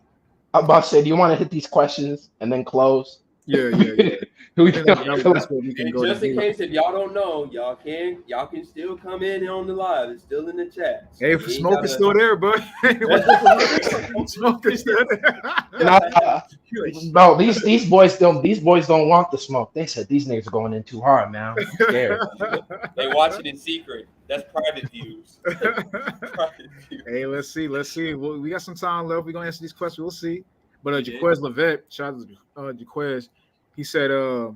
Speaker 2: I'm about to say, do you want to hit these questions and then close?
Speaker 1: Yeah.
Speaker 2: We
Speaker 1: I think
Speaker 2: can-
Speaker 1: that's what we can
Speaker 5: And
Speaker 1: go
Speaker 5: just in
Speaker 1: to.
Speaker 5: case if y'all don't know, y'all can still come in on the live. It's still in the chat. So
Speaker 1: Hey,
Speaker 5: you ain't
Speaker 1: smoke is
Speaker 5: gotta-
Speaker 1: still there, bro. Smoke is still there.
Speaker 2: No, these boys don't want the smoke. They said these niggas are going in too hard, man. I'm scared.
Speaker 5: They watch it in secret. That's private views. Private views.
Speaker 1: Hey, let's see. Well, we got some time left. We're gonna answer these questions. We'll see. But Jaquez Levette, shout out to Jaquez. He said,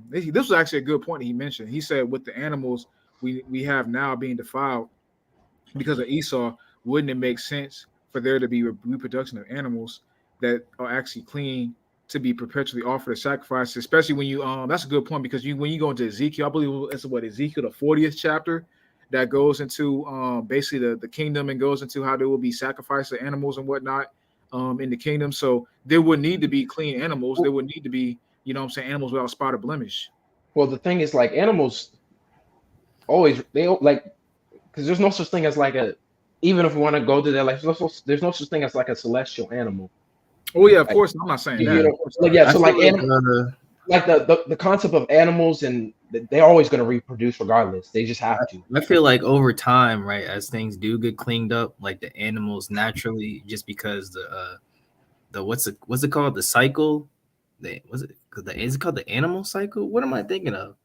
Speaker 1: this was actually a good point he mentioned. He said, with the animals we have now being defiled because of Esau, wouldn't it make sense for there to be reproduction of animals that are actually clean to be perpetually offered as sacrifice? Especially when you that's a good point, because when you go into Ezekiel, I believe it's Ezekiel the 40th chapter that goes into basically the kingdom and goes into how there will be sacrifice of animals and whatnot in the kingdom. So there would need to be clean animals. There would need to be, animals without spot or blemish.
Speaker 2: Well, the thing is, like, animals always because there's no such thing as like even if we want to go to that, like there's no such thing as like a celestial animal.
Speaker 1: Oh yeah, of course. I'm not saying that.
Speaker 2: So like the concept of animals, and they're always going to reproduce regardless. They just have to.
Speaker 4: I feel like over time, right, as things do get cleaned up, like the animals naturally, just because the what's it called, the cycle? Is it called the animal cycle? What am I thinking of?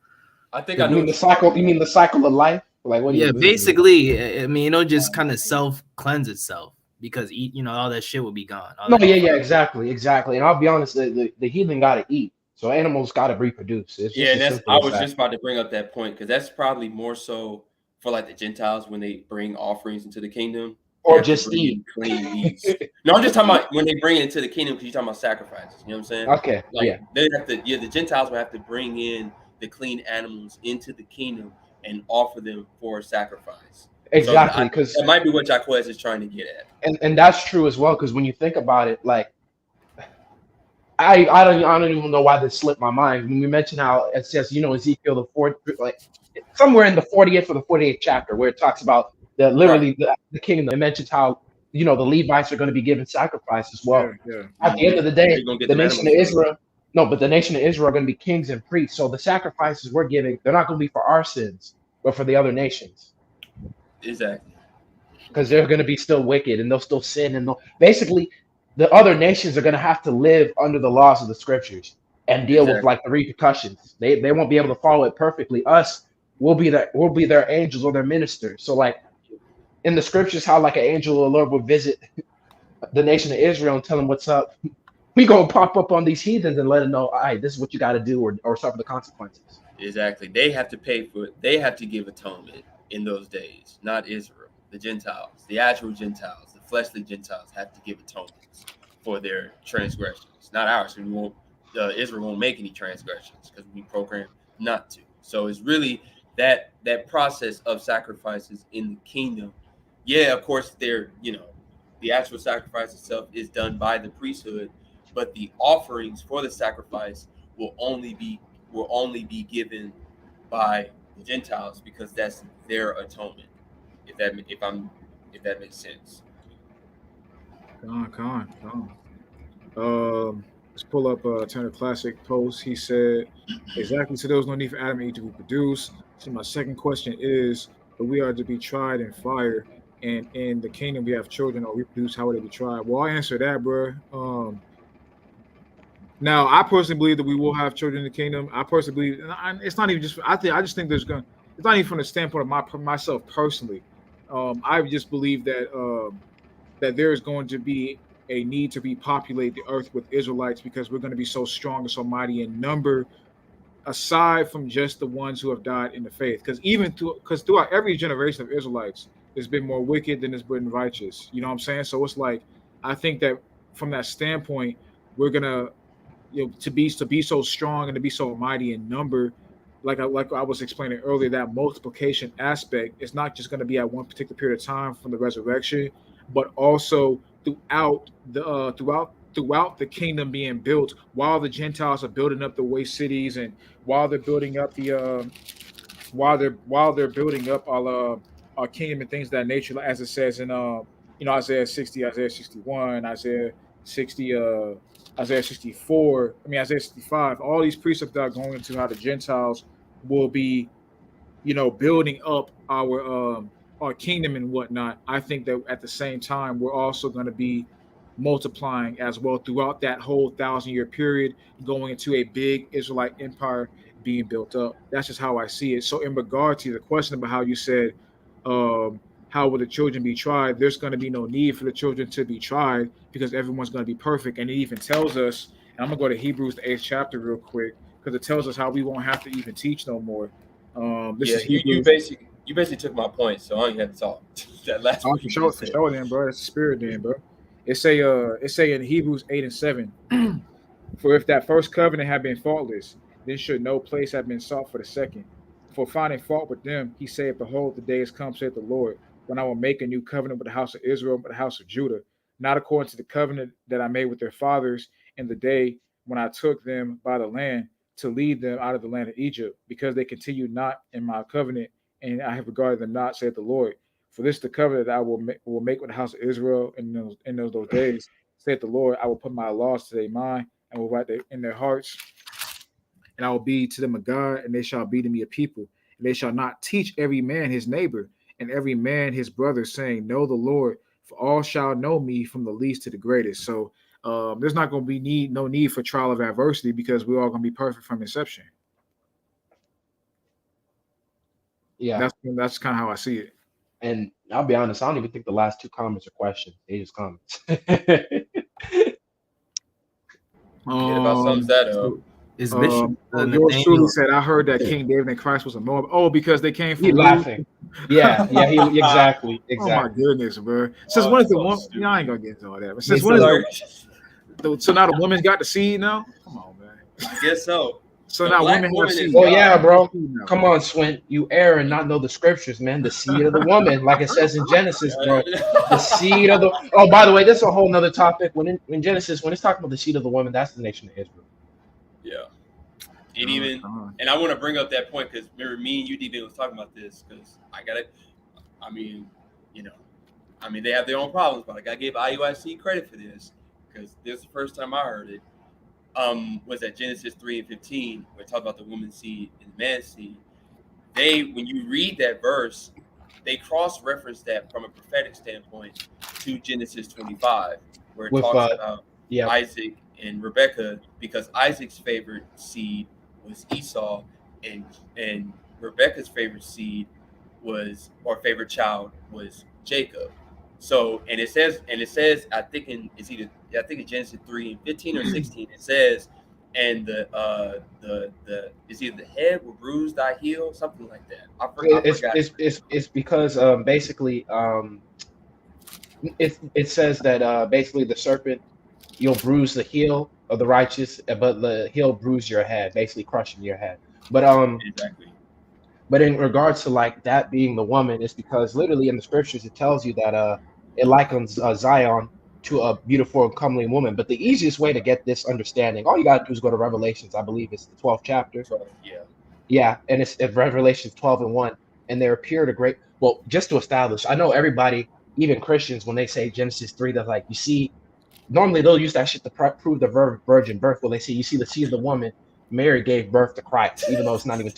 Speaker 5: I think
Speaker 2: You mean the cycle? You mean the cycle of life? Like what?
Speaker 4: Yeah, basically, I mean, it'll just kind of self cleanse itself because all that shit will be gone.
Speaker 2: Exactly. And I'll be honest, the heathen got to eat, so animals got to reproduce.
Speaker 5: I was just about to bring up that point, because that's probably more so for like the Gentiles when they bring offerings into the kingdom,
Speaker 2: or just eat
Speaker 5: clean meats. No, I'm just talking about when they bring it into the kingdom, because you're talking about sacrifices. You know what I'm saying?
Speaker 2: Okay.
Speaker 5: They have to. Yeah, the Gentiles will have to bring in the clean animals into the kingdom and offer them for sacrifice.
Speaker 2: Exactly, because
Speaker 5: that might be what Jaquez is trying to get at.
Speaker 2: And that's true as well, because when you think about it, like I don't even know why this slipped my mind when we mentioned how it says, Ezekiel the 4th, like somewhere in the 40th or the 48th chapter, where it talks about the kingdom. It mentions how the Levites are going to be given sacrifice as well.
Speaker 1: Yeah.
Speaker 2: At the end of the day, the nation of Israel. No, but the nation of Israel are going to be kings and priests. So the sacrifices we're giving, they're not going to be for our sins, but for the other nations.
Speaker 5: Exactly.
Speaker 2: Because they're going to be still wicked and they'll still sin. And basically, the other nations are going to have to live under the laws of the scriptures and deal with like the repercussions. They won't be able to follow it perfectly. We'll be their angels or their ministers. So like, in the scriptures how like an angel of the Lord would visit the nation of Israel and tell them what's up. We gonna pop up on these heathens and let them know, all right, this is what you got to do, or suffer the consequences.
Speaker 5: Exactly. They have to pay for it. They have to give atonement in those days, not Israel. The Gentiles, the actual Gentiles, the fleshly Gentiles have to give atonements for their transgressions, not ours. We won't. Israel won't make any transgressions because we program not to. So it's really that process of sacrifices in the kingdom. Yeah, of course, the actual sacrifice itself is done by the priesthood, but the offerings for the sacrifice will only be given by the Gentiles because that's their atonement. If that makes sense.
Speaker 1: Con. Let's pull up Turner Classic post. He said, exactly. So there was no need for Adam and Eve to reproduce. So my second question is, but we are to be tried in fire, and in the kingdom we have children or reproduce. How would they be tried? Well, I answer that, bro. Now, I personally believe that we will have children in the kingdom. I personally believe, and it's not even just. I just think there's going. It's not even from the standpoint of myself personally. I just believe that that there is going to be a need to repopulate the earth with Israelites because we're going to be so strong and so mighty in number, aside from just the ones who have died in the faith. Because throughout every generation of Israelites, there's been more wicked than there's been righteous. You know what I'm saying? So it's like I think that from that standpoint, we're gonna to be so strong and to be so mighty in number, like I was explaining earlier, that multiplication aspect is not just going to be at one particular period of time from the resurrection, but also throughout the kingdom being built while the Gentiles are building up the waste cities, and while they're building up the while they're building up our kingdom and things of that nature, as it says in Isaiah 60, Isaiah 61, Isaiah 60, Isaiah 64, Isaiah 65. All these precepts that are going into how the Gentiles will be, building up our kingdom and whatnot. I think that at the same time we're also going to be multiplying as well throughout that whole 1,000-year period, going into a big Israelite empire being built up. That's just how I see it. So in regard to the question about how you said, how will the children be tried? There's going to be no need for the children to be tried because everyone's going to be perfect. And it even tells us, and I'm going to go to Hebrews, the 8th chapter real quick, because it tells us how we won't have to even teach no more. This is
Speaker 5: you basically took my point, so I don't even have to talk. That last
Speaker 1: one for sure, then, bro. That's the spirit, then, bro. It say in Hebrews 8 and 7, for if that first covenant had been faultless, then should no place have been sought for the second. For finding fault with them, he said, behold, the day is come, saith the Lord, when I will make a new covenant with the house of Israel and with the house of Judah, not according to the covenant that I made with their fathers in the day when I took them by the land to lead them out of the land of Egypt, because they continued not in my covenant, and I have regarded them not, saith the Lord. For this is the covenant that I will make with the house of Israel in those days, saith the Lord. I will put my laws to their mind and will write in their hearts, and I will be to them a God, and they shall be to me a people. And they shall not teach every man his neighbor and every man his brother, saying, know the Lord, for all shall know me from the least to the greatest. So there's not going to be no need for trial of adversity because we're all going to be perfect from inception.
Speaker 2: Yeah,
Speaker 1: that's kind of how I see it.
Speaker 2: And I'll be honest, I don't even think the last two comments are questions. They just comments.
Speaker 5: It about sums that up.
Speaker 4: Is Bishop
Speaker 1: yours truly said, I heard that King David and Christ was a Moab. Oh, because they came from
Speaker 2: He laughing. Yeah, exactly.
Speaker 1: Oh my goodness, bro. Since when is the woman? Yeah, I ain't gonna get into all that. But since when is so now the woman's got the seed now? Come on, man.
Speaker 5: I guess so.
Speaker 1: So now women have seed.
Speaker 2: Oh yeah, bro. Come on, Swint. You err and not know the scriptures, man. The seed of the woman, like it says in Genesis, bro. The seed of the. Oh, by the way, this is a whole nother topic. When in Genesis, when it's talking about the seed of the woman, that's the nation of Israel.
Speaker 5: Yeah. And I want to bring up that point because remember me and you, D-Ben, was talking about this because they have their own problems, but I gotta give IUIC credit for this because this is the first time I heard it. Was at Genesis 3 and 15, where it talks about the woman's seed and the man's seed. When you read that verse, they cross-reference that from a prophetic standpoint to Genesis 25, where it talks about Isaac and Rebekah, because Isaac's favorite seed was Esau, and Rebekah's favorite seed favorite child was Jacob. So, and it says, I think in Genesis 3:15 or 16, it says, and it's either the head will bruise thy heel, something like that. I forgot.
Speaker 2: It's because basically it says that basically the serpent, you'll bruise the heel of the righteous, but the heel bruise your head, basically crushing your head. But
Speaker 5: Exactly.
Speaker 2: But in regards to like that being the woman, it's because literally in the scriptures it tells you that it likens Zion to a beautiful and comely woman. But the easiest way to get this understanding, all you gotta do is go to Revelations. I believe it's the 12th chapter.
Speaker 5: So, yeah.
Speaker 2: Yeah, and it's Revelations 12:1, and there appeared a great. Well, just to establish, I know everybody, even Christians, when they say Genesis 3, they're like, you see, normally they'll use that shit to prove the virgin birth. Well, they say, you see, the seed of the woman, Mary gave birth to Christ, even though it's not even.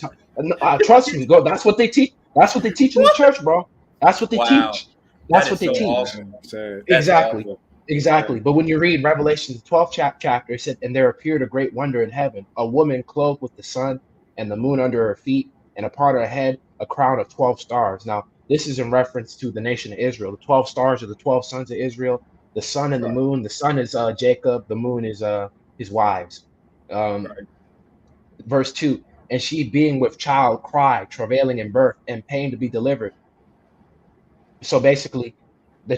Speaker 2: Trust me, go. That's what they teach. That's what they teach in the church, bro. That's what they
Speaker 5: Wow.
Speaker 2: teach. That's
Speaker 5: That
Speaker 2: what
Speaker 5: is
Speaker 2: they
Speaker 5: so
Speaker 2: teach.
Speaker 5: awesome.
Speaker 1: Sad.
Speaker 5: That's
Speaker 2: Exactly.
Speaker 5: awesome.
Speaker 2: Exactly. But when you read Revelation, the 12th chapter, it said, and there appeared a great wonder in heaven, a woman clothed with the sun and the moon under her feet, and upon her head a crown of 12 stars. Now, this is in reference to the nation of Israel. The 12 stars are the 12 sons of Israel. The sun and the
Speaker 5: Right.
Speaker 2: moon. The sun is Jacob. The moon is his wives.
Speaker 5: Right.
Speaker 2: Verse 2, and she being with child cried, travailing in birth, and pain to be delivered. So basically, the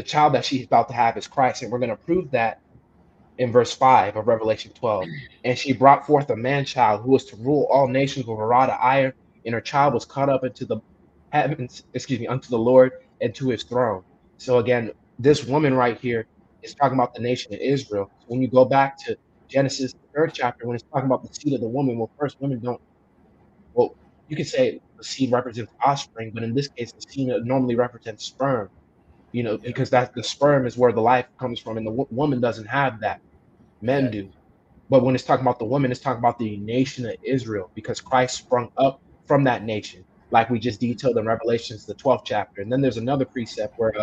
Speaker 2: child that she's about to have is Christ, and we're going to prove that in verse 5 of Revelation 12. And she brought forth a man child who was to rule all nations with a rod of iron, and her child was caught up into the heavens, unto the Lord and to his throne. So again, this woman right here is talking about the nation of Israel. So when you go back to Genesis, the 3rd chapter, when it's talking about the seed of the woman, well, first, women don't, well, you could say the seed represents offspring, but in this case, the seed normally represents sperm,
Speaker 5: Yeah.
Speaker 2: because that the sperm is where the life comes from, and the woman doesn't have that. Men do. But when it's talking about the woman, it's talking about the nation of Israel, because Christ sprung up from that nation, like we just detailed in Revelations, the 12th chapter. And then there's another precept where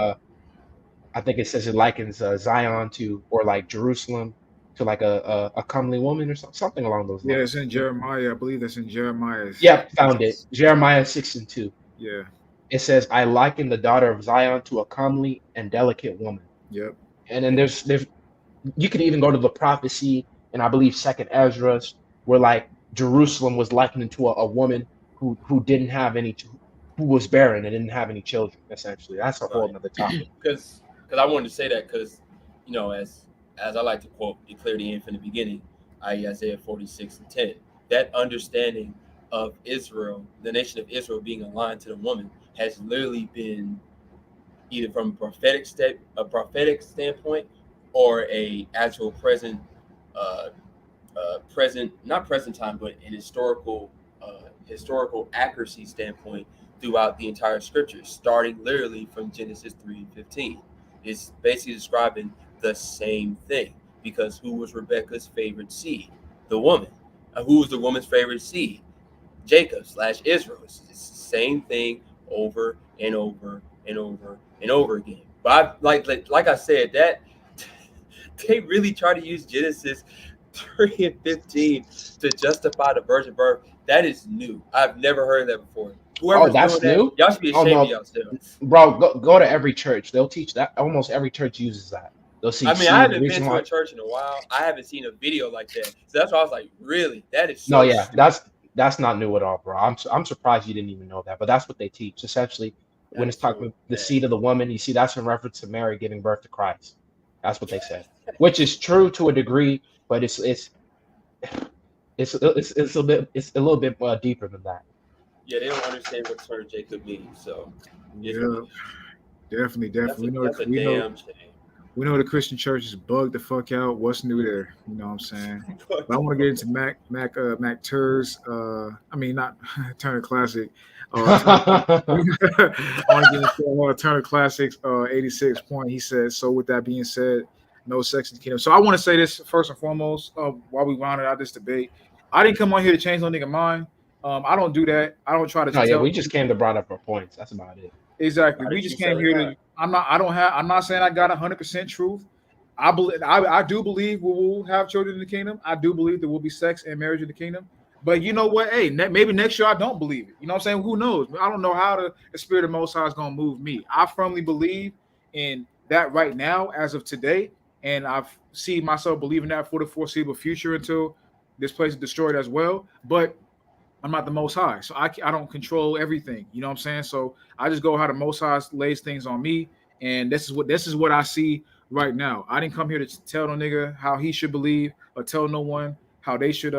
Speaker 2: I think it says it likens Zion to, or like Jerusalem to like a comely woman or something along those
Speaker 1: Yeah,
Speaker 2: lines.
Speaker 1: it's in Jeremiah. I believe that's in Jeremiah.
Speaker 2: Yep, found it. Jeremiah 6:2.
Speaker 1: Yeah.
Speaker 2: It says, I liken the daughter of Zion to a comely and delicate woman.
Speaker 1: Yep.
Speaker 2: And then there's you could even go to the prophecy, and I believe Second Ezra's, where like Jerusalem was likened to a woman who didn't have any, who was barren and didn't have any children. Essentially, that's a whole
Speaker 5: Right.
Speaker 2: other topic.
Speaker 5: Because I wanted to say that because, as I like to quote, declare the end from the beginning, i.e. Isaiah 46:10. That understanding of Israel, the nation of Israel being aligned to the woman, has literally been either from a prophetic standpoint, or a actual not present time, but an historical accuracy standpoint throughout the entire scripture, starting literally from Genesis 3:15. It's basically describing the same thing, because who was Rebecca's favorite seed? The woman. Who was the woman's favorite seed? Jacob/Israel. It's the same thing over and over and over and over again. But like I said, that they really try to use Genesis 3:15 to justify the virgin birth. That is new. I've never heard of that before. Whoever's
Speaker 2: That's
Speaker 5: doing
Speaker 2: new?
Speaker 5: that, y'all should be
Speaker 2: Oh
Speaker 5: ashamed of
Speaker 2: no,
Speaker 5: yourselves.
Speaker 2: bro, go to every church. They'll teach that. Almost every church uses that. They'll see.
Speaker 5: I mean,
Speaker 2: See,
Speaker 5: I
Speaker 2: the
Speaker 5: haven't been
Speaker 2: reason
Speaker 5: to
Speaker 2: why.
Speaker 5: a church in a while. I haven't seen a video like that. So that's why I was like, really? That is
Speaker 2: No,
Speaker 5: so
Speaker 2: yeah,
Speaker 5: stupid.
Speaker 2: that's not new at all, bro. I'm surprised you didn't even know that, but that's what they teach. Essentially, when
Speaker 5: That
Speaker 2: it's
Speaker 5: is
Speaker 2: talking
Speaker 5: so
Speaker 2: about the
Speaker 5: bad.
Speaker 2: seed of the woman, you see that's in reference to Mary giving birth to Christ. That's what they say, which is true to a degree, but it's a little bit deeper than that.
Speaker 5: Yeah, they don't understand what the term Jacob means. So it's
Speaker 1: Yeah. Definitely.
Speaker 5: that's a damn shame.
Speaker 1: We know the Christian church is bugged the fuck out. What's new there? You know what I'm saying? But I want to get into Mac Tur's. I mean, not Turner Classic. I want to get into Turner Classics. 86 point. He said. So with that being said, no sex in the kingdom. So I want to say this first and foremost. While we rounded out this debate, I didn't come on here to change no nigga mind. I don't do that. I don't try to
Speaker 2: No, yeah,
Speaker 1: tell.
Speaker 2: we just came to brought up our points. That's about it.
Speaker 1: Exactly.
Speaker 5: How
Speaker 1: We
Speaker 5: did
Speaker 1: just
Speaker 5: you
Speaker 1: came
Speaker 5: sell
Speaker 1: here
Speaker 5: it
Speaker 1: to.
Speaker 5: out?
Speaker 1: I'm not saying I got 100% truth. I do believe we will have children in the kingdom. I do believe there will be sex and marriage in the kingdom. But you know what? Hey, maybe next year I don't believe it. You know what I'm saying? Who knows? I don't know how the Spirit of Most High is going to move me. I firmly believe in that right now, as of today, and I see myself believing that for the foreseeable future until this place is destroyed as well. But I'm not the Most High, so I don't control everything. You know what I'm saying? So I just go how the Most High lays things on me, and this is what I see right now. I didn't come here to tell no nigga how he should believe or tell no one how they should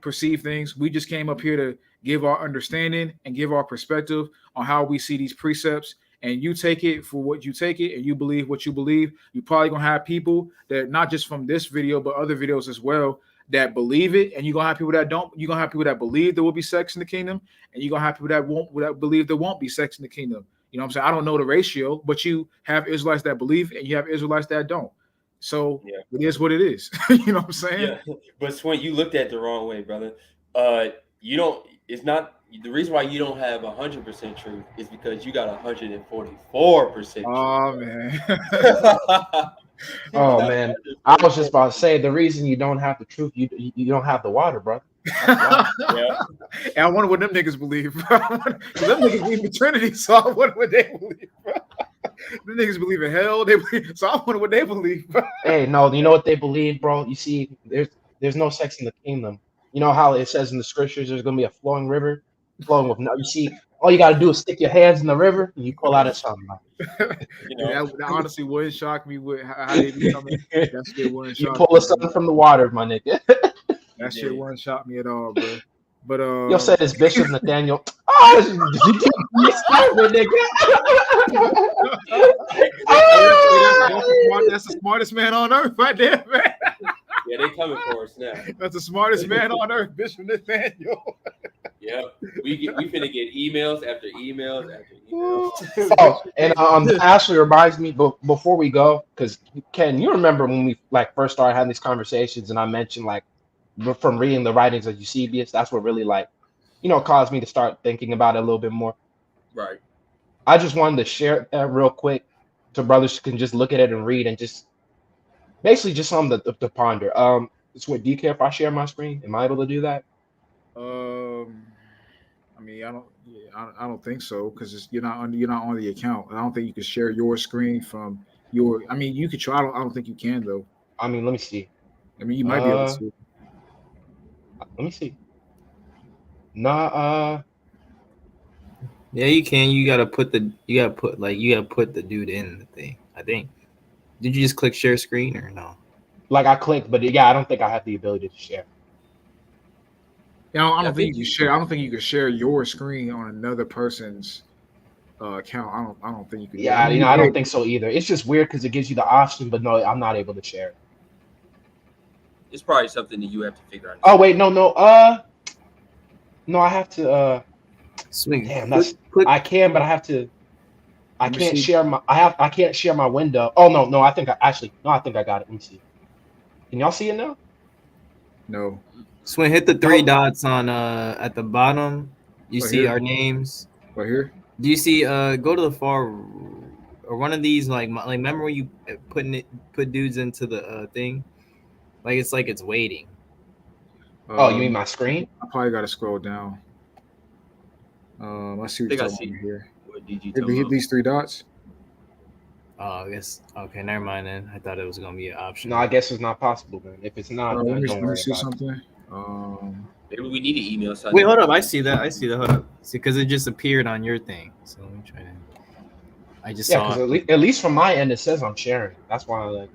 Speaker 1: perceive things. We just came up here to give our understanding and give our perspective on how we see these precepts. And you take it for what you take it, and you believe what you believe. You're probably gonna have people that not just from this video, but other videos as well that believe it, and you're gonna have people that don't. You're gonna have people that believe there will be sex in the kingdom, and you're gonna have people that won't that believe there won't be sex in the kingdom. You know what I'm saying? I don't know the ratio, but you have Israelites that believe and you have Israelites that don't. So
Speaker 5: Yeah.
Speaker 1: it is what it is. You know what I'm saying?
Speaker 5: Yeah, but Swin, you looked at the wrong way, brother. You don't. It's not the reason why you don't have 100% truth is because you got 144%
Speaker 1: Oh
Speaker 5: truth.
Speaker 1: man.
Speaker 2: Oh man, I was just about to say the reason you don't have the truth, you don't have the water, bro. That's why.
Speaker 5: Yeah.
Speaker 1: And I wonder what them niggas believe. Because them niggas believe in Trinity, so I wonder what they believe. Them niggas believe in hell. They believe, so I wonder what they believe.
Speaker 2: Hey, no, you know what they believe, bro? You see, there's no sex in the kingdom. You know how it says in the scriptures there's gonna be a flowing river, flowing with no. You see, all you gotta do is stick your hands in the river and you pull out a sunlight.
Speaker 5: You know,
Speaker 1: That honestly wouldn't shock me with how they be coming. That shit wouldn't
Speaker 2: You
Speaker 1: shock
Speaker 2: pull
Speaker 1: me.
Speaker 2: a sun from the water, my nigga.
Speaker 1: That shit wouldn't shock me at all, bro. But
Speaker 2: You'll say this Bishop Nathaniel. Oh, you get mixed up with
Speaker 1: that's the smartest man on earth right there, man.
Speaker 5: yeah, they coming for us now.
Speaker 1: That's the smartest man on earth, Bishop Nathaniel.
Speaker 5: Yeah, we finna get emails after emails after emails.
Speaker 2: Oh, and that actually reminds me, before we go, because Ken, you remember when we like first started having these conversations, and I mentioned like from reading the writings of Eusebius, that's what really like, caused me to start thinking about it a little bit more.
Speaker 5: Right.
Speaker 2: I just wanted to share that real quick, so brothers can just look at it and read, and just basically just something to ponder. So do you care if I share my screen? Am I able to do that?
Speaker 1: I mean, I don't think so because you're not on the account. I don't think you can share your screen from your. I mean, you could try. I don't think you can though.
Speaker 2: I mean, let me see.
Speaker 1: I mean, you might be able to.
Speaker 2: Let me see. Nah.
Speaker 4: Yeah, you can. You gotta put the dude in the thing. I think. Did you just click share screen or no?
Speaker 2: Like I clicked, but yeah, I don't think I have the ability to share.
Speaker 1: Yeah, I don't think you can share. I don't think you can share your screen on another person's account. I don't think you can.
Speaker 2: Yeah, I don't think so either. It's just weird because it gives you the option, but no, I'm not able to share it.
Speaker 5: It's probably something that you have to figure out.
Speaker 2: Oh wait, no, I have to.
Speaker 4: Swing.
Speaker 2: Damn, I can, but I have to. I can't share my window. Oh no, I think I got it. Let me see. Can y'all see it now?
Speaker 1: No.
Speaker 4: Swing, hit the three dots on at the bottom. You see
Speaker 1: here?
Speaker 4: our names.
Speaker 1: Right here.
Speaker 4: Do you see go to the far or one of these like remember when you put dudes into the thing? Like it's waiting.
Speaker 2: Oh, you mean my screen?
Speaker 1: I probably gotta scroll down. I see what you're talking about here. Hit these three dots.
Speaker 4: Oh, I guess okay. Never mind then. I thought it was gonna be an option.
Speaker 2: No, I guess it's not possible then. If it's not,
Speaker 1: let me
Speaker 2: don't worry
Speaker 1: see
Speaker 2: about
Speaker 1: something.
Speaker 5: Maybe we need an email.
Speaker 4: Wait, hold up. I see that. Hold up. See, because it just appeared on your thing. So let me try to. I just saw.
Speaker 2: Yeah, because at least from my end, it says I'm sharing. That's why I like.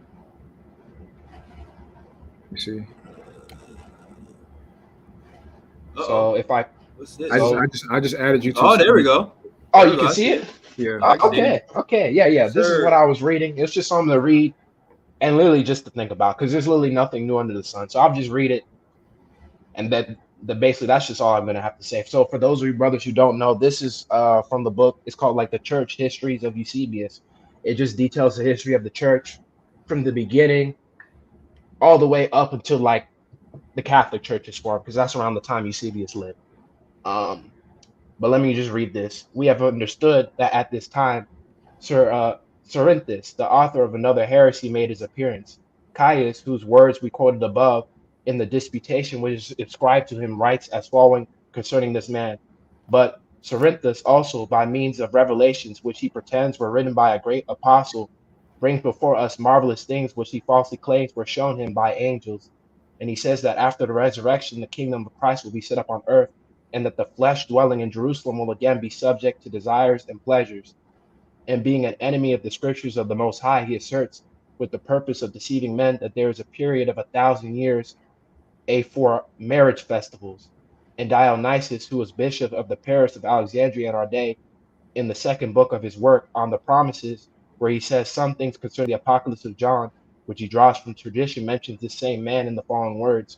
Speaker 1: You see.
Speaker 2: So if I.
Speaker 5: What's this?
Speaker 1: I just added you to.
Speaker 5: Oh, there we go.
Speaker 2: Oh, you can see it?
Speaker 1: Yeah.
Speaker 2: Okay. Yeah. This is what I was reading. It's just something to read and literally just to think about because there's literally nothing new under the sun. So I'll just read it. And basically that's just all I'm going to have to say. So for those of you brothers who don't know, this is from the book. It's called like the Church Histories of Eusebius. It just details the history of the church from the beginning all the way up until like the Catholic Church is formed because that's around the time Eusebius lived. But let me just read this. We have understood that at this time, Cerinthus, the author of another heresy, made his appearance. Caius, whose words we quoted above, in the disputation which is ascribed to him writes as following concerning this man. But Cerinthus also, by means of revelations which he pretends were written by a great apostle, brings before us marvelous things which he falsely claims were shown him by angels. And he says that after the resurrection, the kingdom of Christ will be set up on earth, and that the flesh dwelling in Jerusalem will again be subject to desires and pleasures. And being an enemy of the scriptures of the Most High, he asserts, with the purpose of deceiving men, that there is a period of 1,000 years for marriage festivals. And Dionysius, who was bishop of the parish of Alexandria in our day, in the second book of his work on the promises, where he says some things concerning the apocalypse of John, which he draws from tradition, mentions this same man in the following words.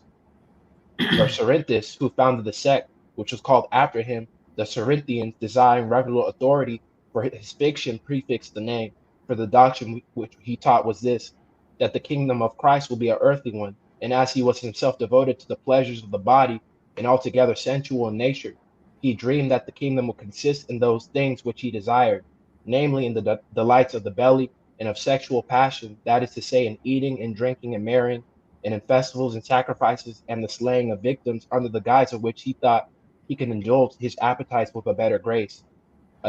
Speaker 2: Or Cerinthus, who founded the sect, which was called after him, the Cerinthians, desiring regular authority for his fiction, prefixed the name. For the doctrine which he taught was this, that the kingdom of Christ will be an earthly one, and as he was himself devoted to the pleasures of the body and altogether sensual in nature, he dreamed that the kingdom would consist in those things which he desired, namely in the delights of the belly and of sexual passion, that is to say, in eating and drinking and marrying, and in festivals and sacrifices and the slaying of victims, under the guise of which he thought he could indulge his appetites with a better grace.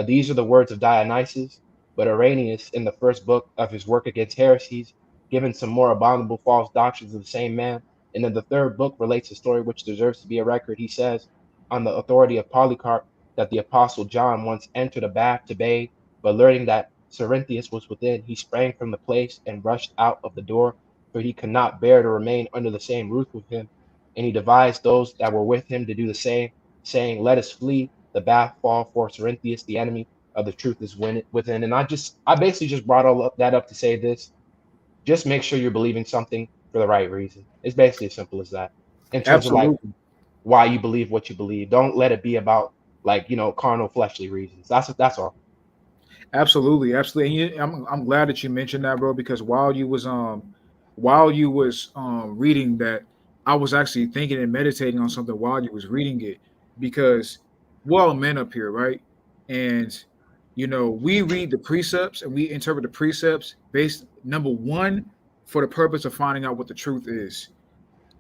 Speaker 2: These are the words of Dionysius, but Irenaeus, in the first book of his work against heresies, given some more abominable false doctrines of the same man, and in the third book relates a story which deserves to be a record. He says, on the authority of Polycarp, that the apostle John once entered a bath to bathe, but learning that Cerinthius was within, he sprang from the place and rushed out of the door, for he could not bear to remain under the same roof with him. And he devised those that were with him to do the same, saying, let us flee, the bath fall, for Cerinthius, the enemy of the truth, is within. And I basically just brought all up that up to say this. Just make sure you're believing something for the right reason. It's basically as simple as that. In terms of like
Speaker 1: Absolutely.
Speaker 2: why you believe what you believe. Don't let it be about like, carnal fleshly reasons. That's all.
Speaker 1: Absolutely, absolutely. And I'm glad that you mentioned that, bro, because while you was reading that, I was actually thinking and meditating on something while you was reading it, because we're all men up here, right? And we read the precepts and we interpret the precepts based, number one, for the purpose of finding out what the truth is.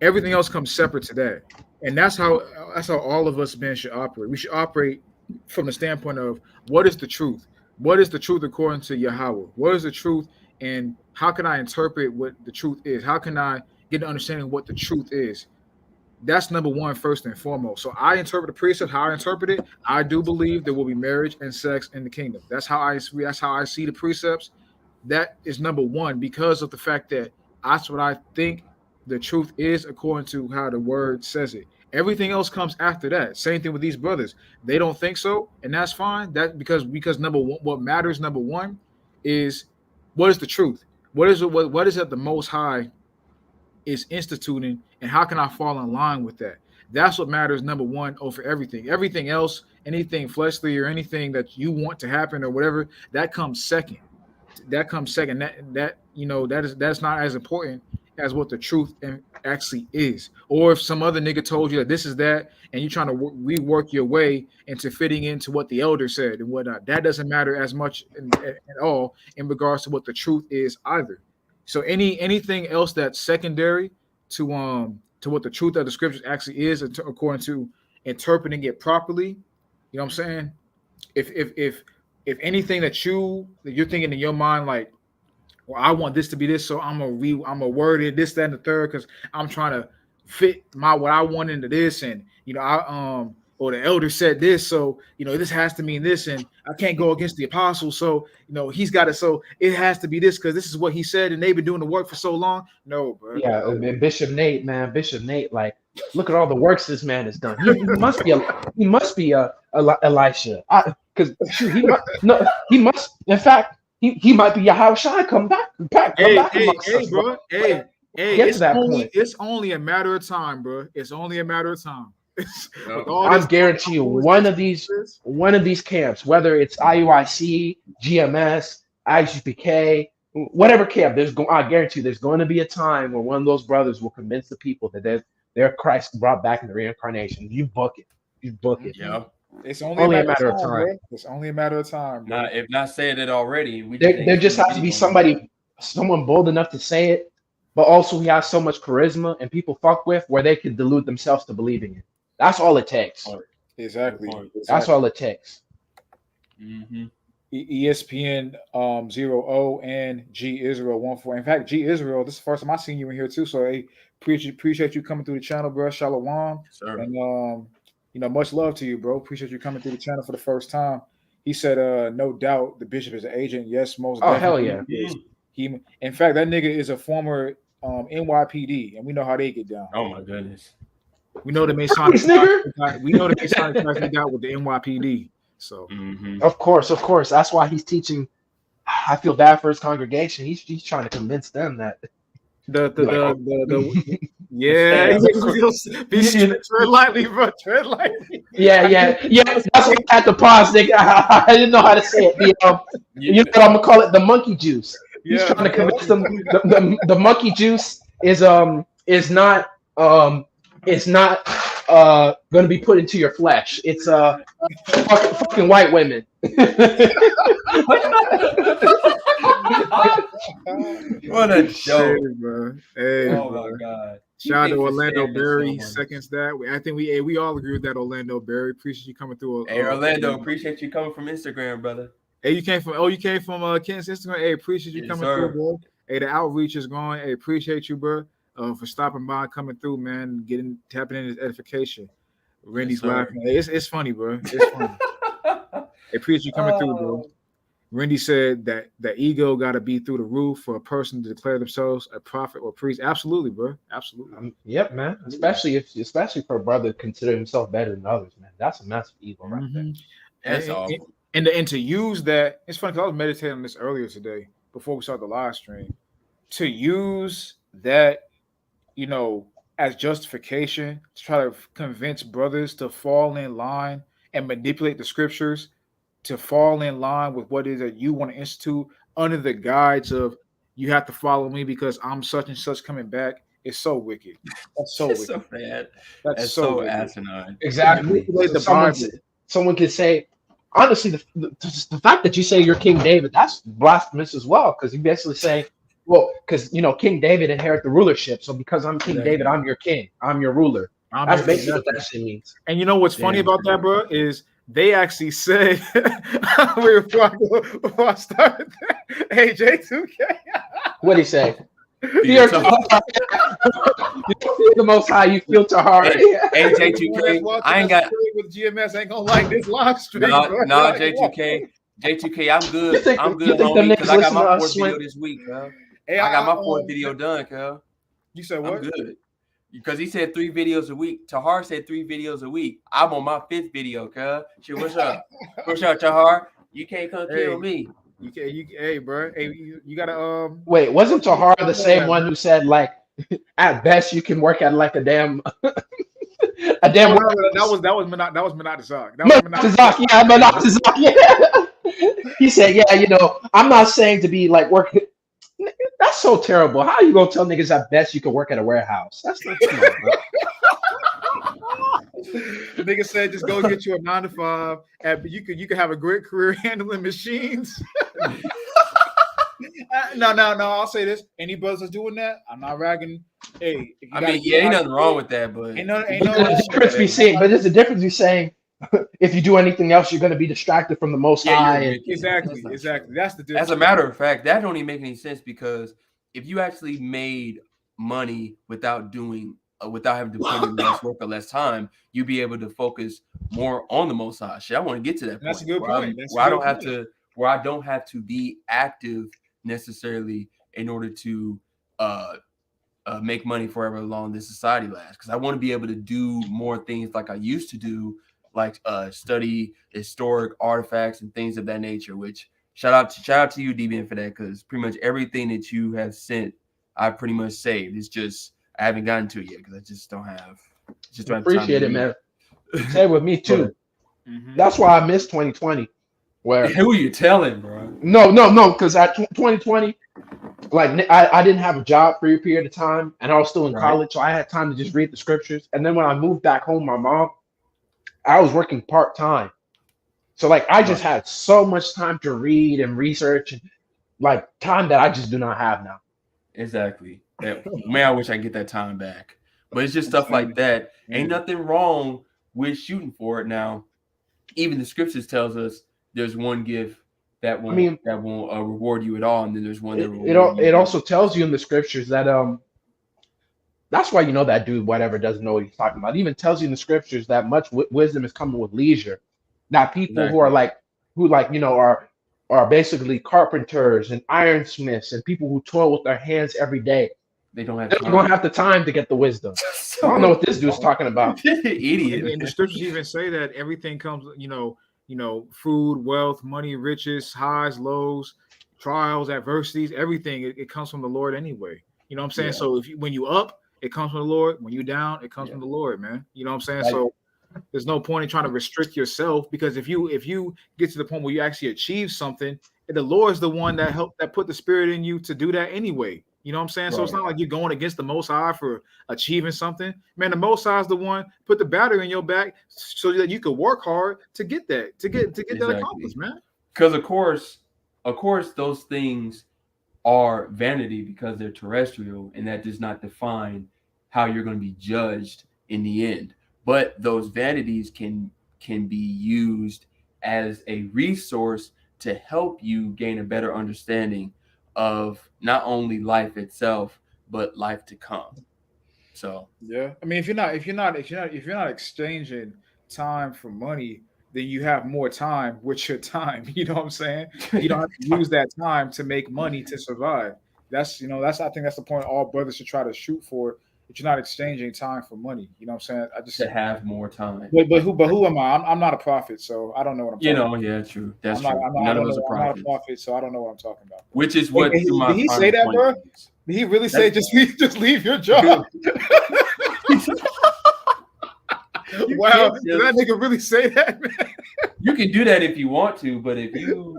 Speaker 1: Everything else comes separate to that, and that's how all of us men should operate. We should operate from the standpoint of what is the truth. What is the truth according to Yahweh? What is the truth, and how can I interpret what the truth is? How can I get an understanding of what the truth is? That's number one, first and foremost. So I interpret the precept how I interpret it. I do believe there will be marriage and sex in the kingdom. That's how I see the precepts. That is number one, because of the fact that that's what I think the truth is according to how the word says it. Everything else comes after that. Same thing with these brothers. They don't think so, and that's fine. That because number one, what matters number one is what is the truth. What is it the Most High is instituting, and how can I fall in line with that? That's what matters number one over everything. Everything else, anything fleshly or anything that you want to happen or whatever, that comes second. That comes second. That's not as important as what the truth actually is. Or if some other nigga told you that this is that, and you're trying to rework your way into fitting into what the elder said and whatnot, that doesn't matter as much at all in regards to what the truth is either. So anything else that's secondary to what the truth of the scriptures actually is, according to interpreting it properly, you know what I'm saying? If anything that you're thinking in your mind, like, well, I want this to be this, so I'm gonna word it this, that, and the third, because I'm trying to fit what I want into this, and or the elder said this, so this has to mean this, and I can't go against the apostle, so he's got it, so it has to be this because this is what he said, and they've been doing the work for so long. No, bro.
Speaker 2: Yeah, Bishop Nate, man, Bishop Nate, like, look at all the works this man has done. He must be a Elisha, because shoot, he must. In fact, he might be Yahweh Shai. Come back
Speaker 1: Hey,
Speaker 2: amongst us,
Speaker 1: bro. Hey,
Speaker 2: get to that point.
Speaker 1: It's only a matter of time, bro. It's only a matter of time.
Speaker 2: I'm guarantee you, one of these camps, whether it's IUIC, GMS, IGPK, whatever camp, I guarantee you, there's going to be a time where one of those brothers will convince the people that they're Christ brought back in the reincarnation. You book it.
Speaker 5: Yeah.
Speaker 1: It's only a matter of time.
Speaker 2: Bro.
Speaker 1: It's only a matter of time. Bro.
Speaker 5: If not said it already,
Speaker 2: There just has to be someone bold enough to say it, but also he has so much charisma and people fuck with where they could delude themselves to believing it. That's all it takes.
Speaker 1: Exactly.
Speaker 2: That's all it takes.
Speaker 5: Mm-hmm.
Speaker 1: ESPN 0O and G Israel 14. In fact, G Israel, this is the first time I seen you in here too. So hey, appreciate you coming through the channel, bro. Shalom.
Speaker 5: Sir.
Speaker 1: And much love to you, bro. Appreciate you coming through the channel for the first time. He said, no doubt the bishop is an agent. Yes, most
Speaker 2: definitely.
Speaker 1: Hell yeah. He in fact, that nigga is a former NYPD, and we know how they get down.
Speaker 5: Oh my goodness.
Speaker 1: We know the Masonic we know the Masonic ties he got with the NYPD. So
Speaker 2: of course, that's why he's teaching. I feel bad for his congregation. He's trying to convince them that
Speaker 1: tread lightly, bro. Tread lightly.
Speaker 2: Yeah. That's what I had to pause, nigga. I didn't know how to say it. You know what I'm gonna call it? The monkey juice. He's trying to convince them the monkey juice is not going to be put into your flesh. It's fucking white women.
Speaker 5: What a joke,
Speaker 1: bro. Hey,
Speaker 5: oh
Speaker 1: bro.
Speaker 5: My god.
Speaker 1: Shout out to Orlando Berry. He seconds that. I think we all agree with that. Orlando Berry. Appreciate you coming through.
Speaker 5: Hey, Orlando, appreciate you coming from Instagram, brother.
Speaker 1: Hey, you came from Ken's Instagram. Hey, appreciate you coming through, bro. Hey, the outreach is going. Hey, appreciate you, bro, for stopping by, coming through, man, tapping in his edification. Randy's laughing. Hey, it's funny, bro. It's funny. Hey, appreciate you coming through, bro. Randy said that the ego got to be through the roof for a person to declare themselves a prophet or priest. Absolutely, bro. Absolutely.
Speaker 2: Yep, man. Especially for a brother to consider himself better than others, man. That's a massive ego right there.
Speaker 5: That's awesome.
Speaker 1: And to use that, it's funny because I was meditating on this earlier today before we started the live stream. To use that, as justification to try to convince brothers to fall in line and manipulate the scriptures to fall in line with what it is that you want to institute under the guise of you have to follow me because I'm such and such coming back. It's so wicked. That's so wicked.
Speaker 5: So bad.
Speaker 1: That's
Speaker 5: so
Speaker 1: wicked.
Speaker 5: asinine.
Speaker 2: Exactly. Someone could say, honestly, the fact that you say you're King David, that's blasphemous as well, because you basically say, well, because King David inherited the rulership, so because I'm King David, I'm your king, I'm your ruler. That's basically what that shit means.
Speaker 1: And you know what's funny about that, bro, is they actually said before I started that, hey J2K.
Speaker 2: What'd he say? Fear the Most High, you feel Tahar.
Speaker 5: Hey J2K, I ain't got
Speaker 1: with GMS. Ain't gonna like this live stream.
Speaker 5: No, J2K, I'm good. I'm good, homie, because I got my fourth video this week, bro. Hey, I got my fourth video done, cuz.
Speaker 1: You said what?
Speaker 5: I'm good. Because he said 3 videos a week. Tahar said 3 videos a week. I'm on my 5th video, cuz. Shit, what's up? What's up, Tahar? You can't come kill me.
Speaker 1: Hey, bro. Hey, you gotta
Speaker 2: Wait, wasn't Tahar the same one who said like at best you can work at like a damn
Speaker 1: that was Menatizak.
Speaker 2: Menatizak, yeah. He said, yeah, I'm not saying to be like working. That's so terrible. How are you gonna tell niggas at best you can work at a warehouse? That's not come on, bro.
Speaker 1: The nigga said just go get you a 9 to 5. You could have a great career handling machines. No. I'll say this: any brothers that's doing that, I'm not ragging. Hey,
Speaker 5: ain't nothing wrong with that, but
Speaker 1: ain't no
Speaker 2: difference we saying. But there's a difference we saying. If you do anything else, you're going to be distracted from the Most High.
Speaker 1: Exactly. That's the difference.
Speaker 5: As a matter of fact, that don't even make any sense, because if you actually made money without having to put in less work or less time, you'd be able to focus more on the Most High. Shit, I want to get to that point.
Speaker 1: That's a good point.
Speaker 5: Where I don't have to be active necessarily in order to make money forever long this society lasts. Because I want to be able to do more things like I used to do, like study historic artifacts and things of that nature. Which shout out to you, DBN, for that, because pretty much everything that you have sent, I pretty much saved. It's just I haven't gotten to it yet because I just don't have.
Speaker 2: Appreciate it, man. Same with me too. That's why I missed 2020. Where
Speaker 5: who are you telling, bro?
Speaker 2: No, because at 2020, like I didn't have a job for a period of time, and I was still in college, so I had time to just read the scriptures. And then when I moved back home, my mom, I was working part-time. So like I just had so much time to read and research, and like time that I just do not have now.
Speaker 5: Exactly.
Speaker 3: that, man, I wish I could get that time back. But it's just stuff like that. Ain't nothing wrong with shooting for it. Now, even the scriptures tells us there's one gift that won't reward you at all, and then there's one that will.
Speaker 2: It also tells you in the scriptures that that's why that dude whatever doesn't know what he's talking about. It even tells you in the scriptures that much wisdom is coming with leisure. Not people who are are basically carpenters and ironsmiths and people who toil with their hands every day.
Speaker 3: They don't
Speaker 2: have the time to get the wisdom. I don't know what this dude's talking about.
Speaker 3: Idiot.
Speaker 1: And the scriptures even say that everything comes, food, wealth, money, riches, highs, lows, trials, adversities, everything. It comes from the Lord anyway. You know what I'm saying?
Speaker 3: Yeah.
Speaker 1: So when you up, it comes from the Lord. When you down, it comes from the Lord, man. You know what I'm saying? So there's no point in trying to restrict yourself, because if you get to the point where you actually achieve something, the Lord's the one that put the spirit in you to do that anyway. You know what I'm saying? Right. So it's not like you're going against the Most High for achieving something. Man, the Most High is the one put the battery in your back so that you could work hard to get that, that accomplished, man.
Speaker 3: Because of course, those things are vanity because they're terrestrial, and that does not define how you're going to be judged in the end. But those vanities can be used as a resource to help you gain a better understanding of not only life itself, but life to come. So
Speaker 1: yeah, I mean, if you're not exchanging time for money, then you have more time with your time. You know what I'm saying? You don't have to use that time to make money to survive. I think that's the point all brothers should try to shoot for. If you're not exchanging time for money, you know what I'm saying? I just
Speaker 3: to have more time.
Speaker 1: But who am I? I'm not a prophet, so I don't know what I'm talking about.
Speaker 3: Yeah, true. That's true.
Speaker 1: None of us are prophets. I'm not a prophet, so I don't know what I'm talking about.
Speaker 3: Which is what
Speaker 1: did he say that, bro? Did he really say just leave your job? Wow, did that nigga really say that, man?
Speaker 3: You can do that if you want to, but if you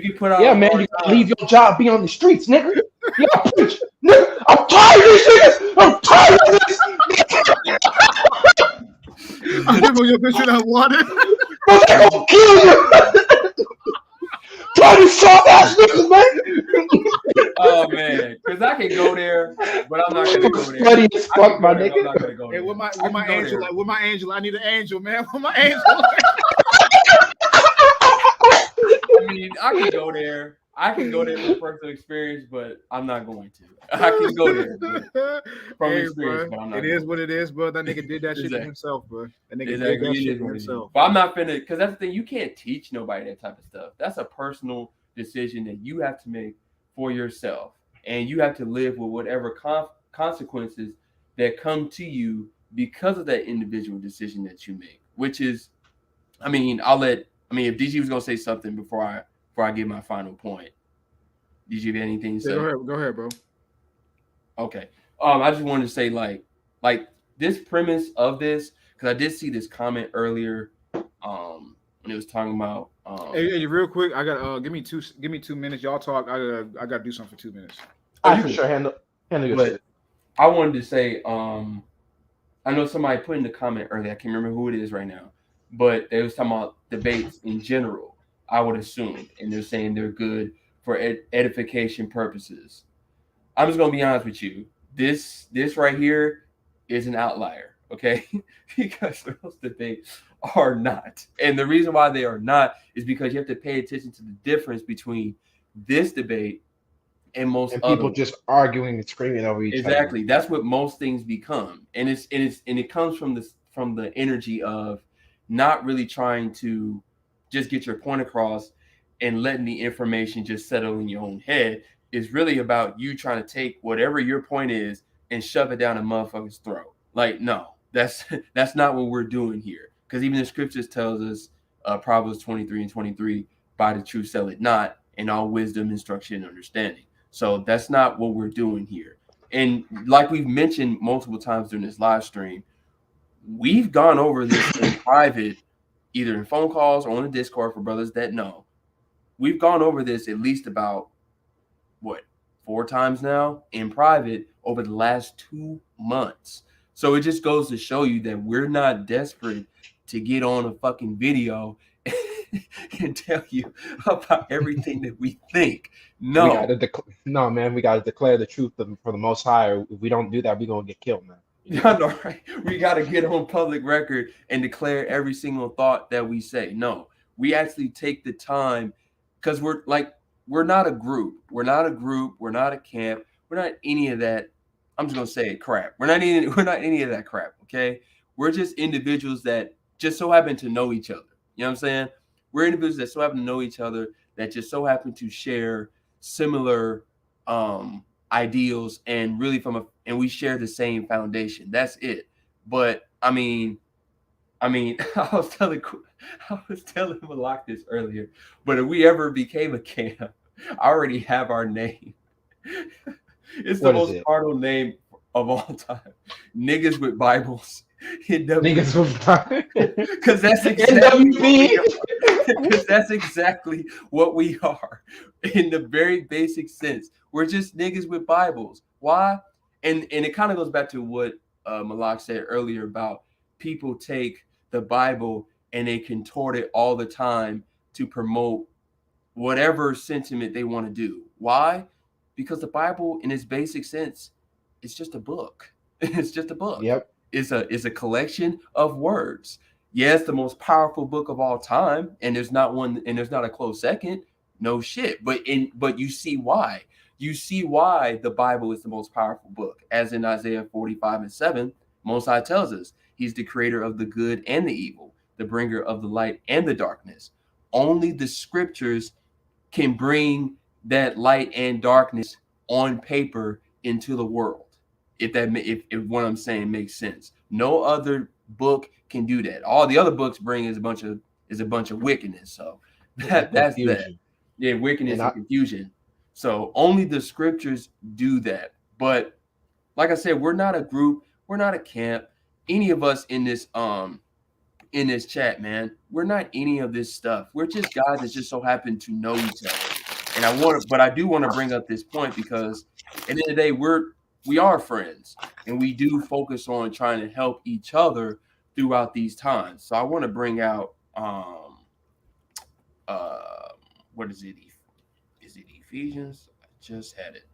Speaker 3: get put out,
Speaker 2: man, you can leave your job, be on the streets, nigga. Yeah, preach, nigga. I'm tired of these niggas. I'm tired of this.
Speaker 1: I remember your picture that wanted.
Speaker 2: Bro, they gonna kill you. Try to soft ass niggas, man.
Speaker 3: Oh man, because I can go there, but I'm not gonna go there.
Speaker 2: Funny as fuck, my nigga.
Speaker 3: I'm not gonna go there.
Speaker 1: Hey, with my angel, like, with my angel, I need an angel, man. With my angel.
Speaker 3: I mean, I can go there. I can go there from personal experience, but I'm not going to. I can go there from experience, but I'm not.
Speaker 1: It is what it is, bro. That nigga did that shit to himself, bro. That nigga did that shit to himself.
Speaker 3: But I'm not finna, because that's the thing. You can't teach nobody that type of stuff. That's a personal decision that you have to make for yourself, and you have to live with whatever consequences that come to you because of that individual decision that you make. Which is, if DG was gonna say something before I give my final point. Did you have anything to say?
Speaker 1: Go ahead, bro.
Speaker 3: Okay. I just wanted to say like this premise of this, because I did see this comment earlier when it was talking about
Speaker 1: hey, real quick, I got give me 2 minutes. Y'all talk. I gotta do something for 2 minutes.
Speaker 2: I for sure handle your shit.
Speaker 3: I wanted to say I know somebody put in the comment earlier, I can't remember who it is right now, but they was talking about debates in general, I would assume, and they're saying they're good for edification purposes. I'm just gonna be honest with you. This right here is an outlier, okay? Because those debates are not. And the reason why they are not is because you have to pay attention to the difference between this debate and people
Speaker 2: just arguing and screaming over each other.
Speaker 3: Exactly. That's what most things become. And it comes from the energy of not really trying to just get your point across and letting the information just settle in your own head. Is really about you trying to take whatever your point is and shove it down a motherfucker's throat. Like, no, that's not what we're doing here. Because even the scriptures tells us, Proverbs 23:23, buy the truth, sell it not, and all wisdom, instruction, and understanding. So that's not what we're doing here. And like we've mentioned multiple times during this live stream, we've gone over this in private, either in phone calls or on the Discord for brothers that know. We've gone over this at least about 4 times now in private over the last 2 months. So it just goes to show you that we're not desperate to get on a fucking video
Speaker 5: and tell you about everything that we think.
Speaker 2: We
Speaker 5: No,
Speaker 2: gotta no, man. We gotta declare the truth for the Most High. Or if we don't do that, we gonna get killed, man.
Speaker 5: I know, right? We got to get on public record and declare every single thought that we say. No, we actually take the time because we're not a group. We're not a group. We're not a camp. We're not any of that. I'm just gonna say it, crap. We're not any of that crap. Okay, we're just individuals that just so happen to know each other. You know what I'm saying? We're individuals that so happen to know each other that just so happen to share similar ideals and really and we share the same foundation. That's it. But I mean, I was telling Malak this earlier. But if we ever became a camp, I already have our name. It's the
Speaker 2: What is
Speaker 5: most
Speaker 2: it?
Speaker 5: cardinal name of all time. Niggas with Bibles.
Speaker 2: Niggas with
Speaker 5: Because that's exactly what we
Speaker 2: NWB.
Speaker 5: are. Because that's exactly what we are in the very basic sense. We're just niggas with Bibles. Why? And it kind of goes back to what Malak said earlier about people take the Bible and they contort it all the time to promote whatever sentiment they want to do. Why? Because the Bible, in its basic sense, it's just a book. It's just a book.
Speaker 2: Yep.
Speaker 5: It's a collection of words. Yes, the most powerful book of all time, and there's not a close second. No shit. But you see why. You see why the Bible is the most powerful book. As in Isaiah 45:7, Most High tells us he's the creator of the good and the evil, the bringer of the light and the darkness. Only the scriptures can bring that light and darkness on paper into the world. If what I'm saying makes sense. No other book can do that. All the other books bring is a bunch of wickedness. So that's that. Yeah, wickedness and confusion. So only the scriptures do that. But like I said, we're not a group, we're not a camp. Any of us in this chat, man, we're not any of this stuff. We're just guys that just so happen to know each other. And I do want to bring up this point because at the end of the day, we are friends and we do focus on trying to help each other throughout these times. So I want to bring out what is it? Is it Ephesians? I just had it.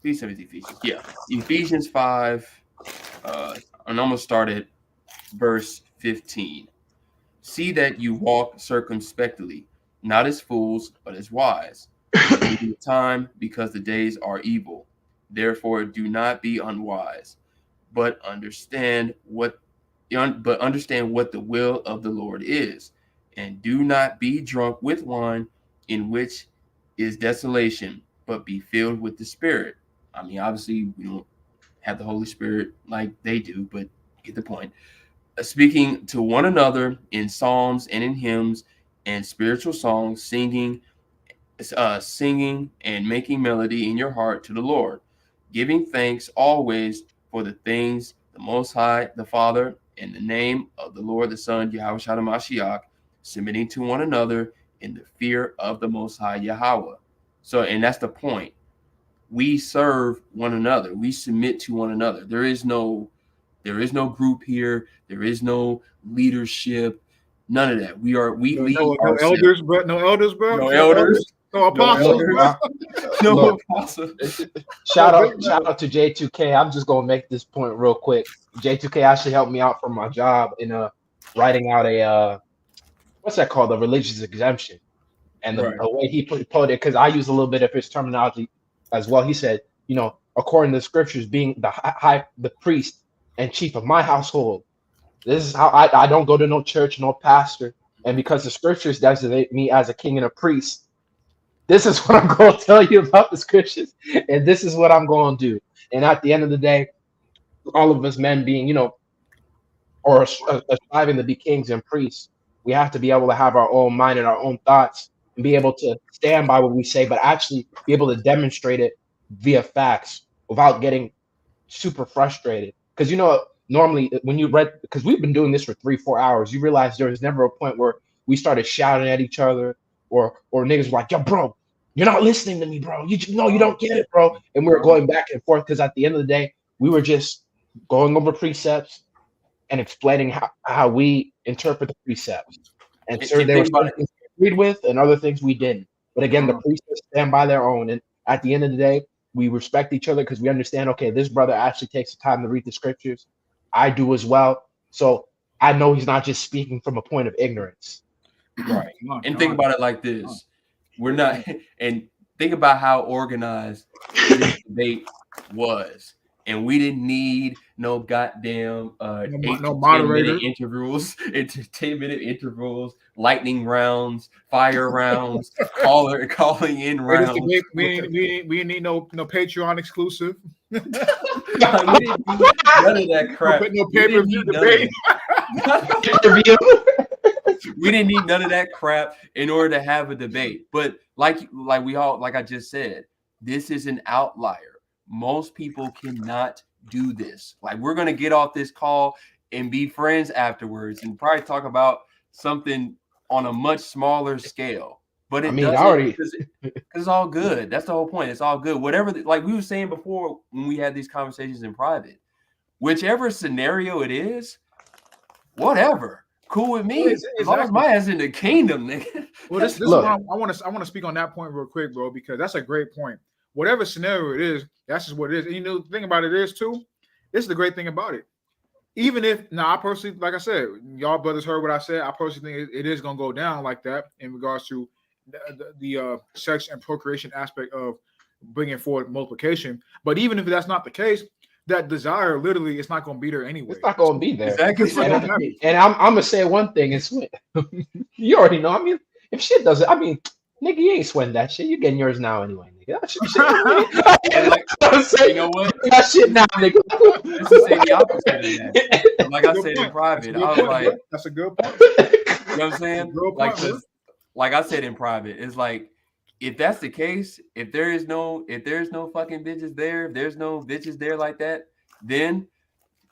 Speaker 5: Please tell me it's Ephesians. Yeah. Ephesians 5. And I'm gonna start at verse 15. See that you walk circumspectly, not as fools, but as wise, in time, because the days are evil. Therefore, do not be unwise, but understand what the will of the Lord is, and do not be drunk with wine, in which is desolation, but be filled with the Spirit. I mean, obviously, we don't have the Holy Spirit like they do, but you get the point. Speaking to one another in psalms and in hymns and spiritual songs, singing and making melody in your heart to the Lord, giving thanks always for the things the Most High, the Father, in the name of the Lord, the Son, Yahweh Shai Mashiach, submitting to one another in the fear of the Most High Yahweh. So, and that's the point. We serve one another. We submit to one another. There is no group here. There is no leadership. None of that. We lead
Speaker 1: no
Speaker 5: ourselves.
Speaker 1: elders, bro. No elders, bro.
Speaker 5: No elders.
Speaker 1: No apostles.
Speaker 5: No apostle.
Speaker 2: Shout out to J2K. I'm just gonna make this point real quick. J2K actually helped me out for my job in writing out a what's that called? A religious exemption. And the way he put it, because I use a little bit of his terminology as well. He said, according to the scriptures, being the priest and chief of my household. This is how I don't go to no church, no pastor. And because the scriptures designate me as a king and a priest, this is what I'm going to tell you about the scriptures. And this is what I'm going to do. And at the end of the day, all of us men being, or striving to be kings and priests, we have to be able to have our own mind and our own thoughts and be able to stand by what we say, but actually be able to demonstrate it via facts without getting super frustrated. Because, normally when you read, because we've been doing this for 3-4 hours, you realize there was never a point where we started shouting at each other or niggas were like, yo, bro, you're not listening to me, bro. You don't get it, bro. And we were going back and forth because at the end of the day, we were just going over precepts and explaining how we interpret the precepts. And so there was agreed with and other things we didn't. But again, the
Speaker 1: Uh-huh.
Speaker 2: priests stand by their own. And at the end of the day, we respect each other because we understand, okay, this brother actually takes the time to read the scriptures. I do as well. So I know he's not just speaking from a point of ignorance.
Speaker 5: Right.
Speaker 1: Come on,
Speaker 5: And
Speaker 1: come
Speaker 5: think
Speaker 1: on.
Speaker 5: about it like this. We're not and think about how organized this debate was. And we didn't need no goddamn
Speaker 1: No
Speaker 5: 8 to 10 minute
Speaker 1: moderator.
Speaker 5: intervals, 10-minute intervals, lightning rounds, fire rounds, calling in
Speaker 1: Hey, this
Speaker 5: rounds.
Speaker 1: debate, we ain't need no Patreon exclusive.
Speaker 5: Like, we didn't need none of that crap.
Speaker 1: No
Speaker 5: We didn't
Speaker 1: pay-per-view
Speaker 5: need none of
Speaker 1: debate.
Speaker 5: that. We didn't need none of that crap in order to have a debate. But like I just said, this is an outlier. Most people cannot do this. Like, we're gonna get off this call and be friends afterwards and probably talk about something on a much smaller scale. But it doesn't, because it's all good. That's the whole point. It's all good. Whatever, like we were saying before when we had these conversations in private, whichever scenario it is, whatever, cool with me. As long as my ass in the kingdom, nigga.
Speaker 1: Well, this is what I want to speak on that point real quick, bro, because that's a great point. Whatever scenario it is, that's just what it is. And you know, the thing about it is too, this is the great thing about it. Even if now, I personally, like I said, y'all brothers heard what I said. I personally think it is gonna go down like that in regards to the sex and procreation aspect of bringing forward multiplication. But even if that's not the case, that desire literally it's not going to be there anyway.
Speaker 2: It's not going to be there.
Speaker 5: Exactly.
Speaker 2: And I'm gonna say one thing. It's you already know. I mean, if shit doesn't, I mean, nigga, you ain't sweating that shit. You getting yours now anyway, nigga. That shit,
Speaker 5: you know what?
Speaker 2: That shit now, nigga.
Speaker 5: Let's just say the opposite of that. Like I said in private, I was like,
Speaker 1: that's a good point.
Speaker 5: You know what I'm saying? Like I said in private, it's like, if that's the case, if there's no fucking bitches there, if there's no bitches there like that, then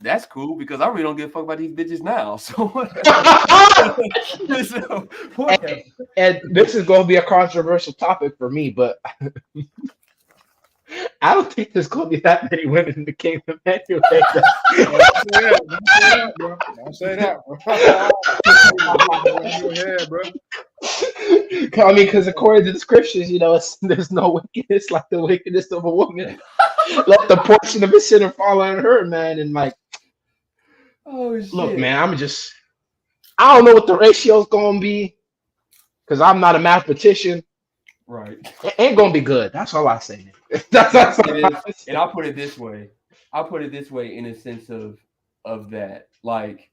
Speaker 5: that's cool because I really don't give a fuck about these bitches now. So,
Speaker 2: and this is going to be a controversial topic for me, but I don't think there's going to be that many women in the kingdom anyway.
Speaker 1: Don't say that, bro.
Speaker 2: I mean, because according to the scriptures, you know, there's no wickedness like the wickedness of a woman. Let the portion of a sinner fall on her, man. And like,
Speaker 5: oh shit.
Speaker 2: Look, man, I don't know what the ratio's gonna be because I'm not a mathematician.
Speaker 5: Right.
Speaker 2: It ain't gonna be good. That's all I say.
Speaker 5: And I'll put it this way. In a sense of that, like,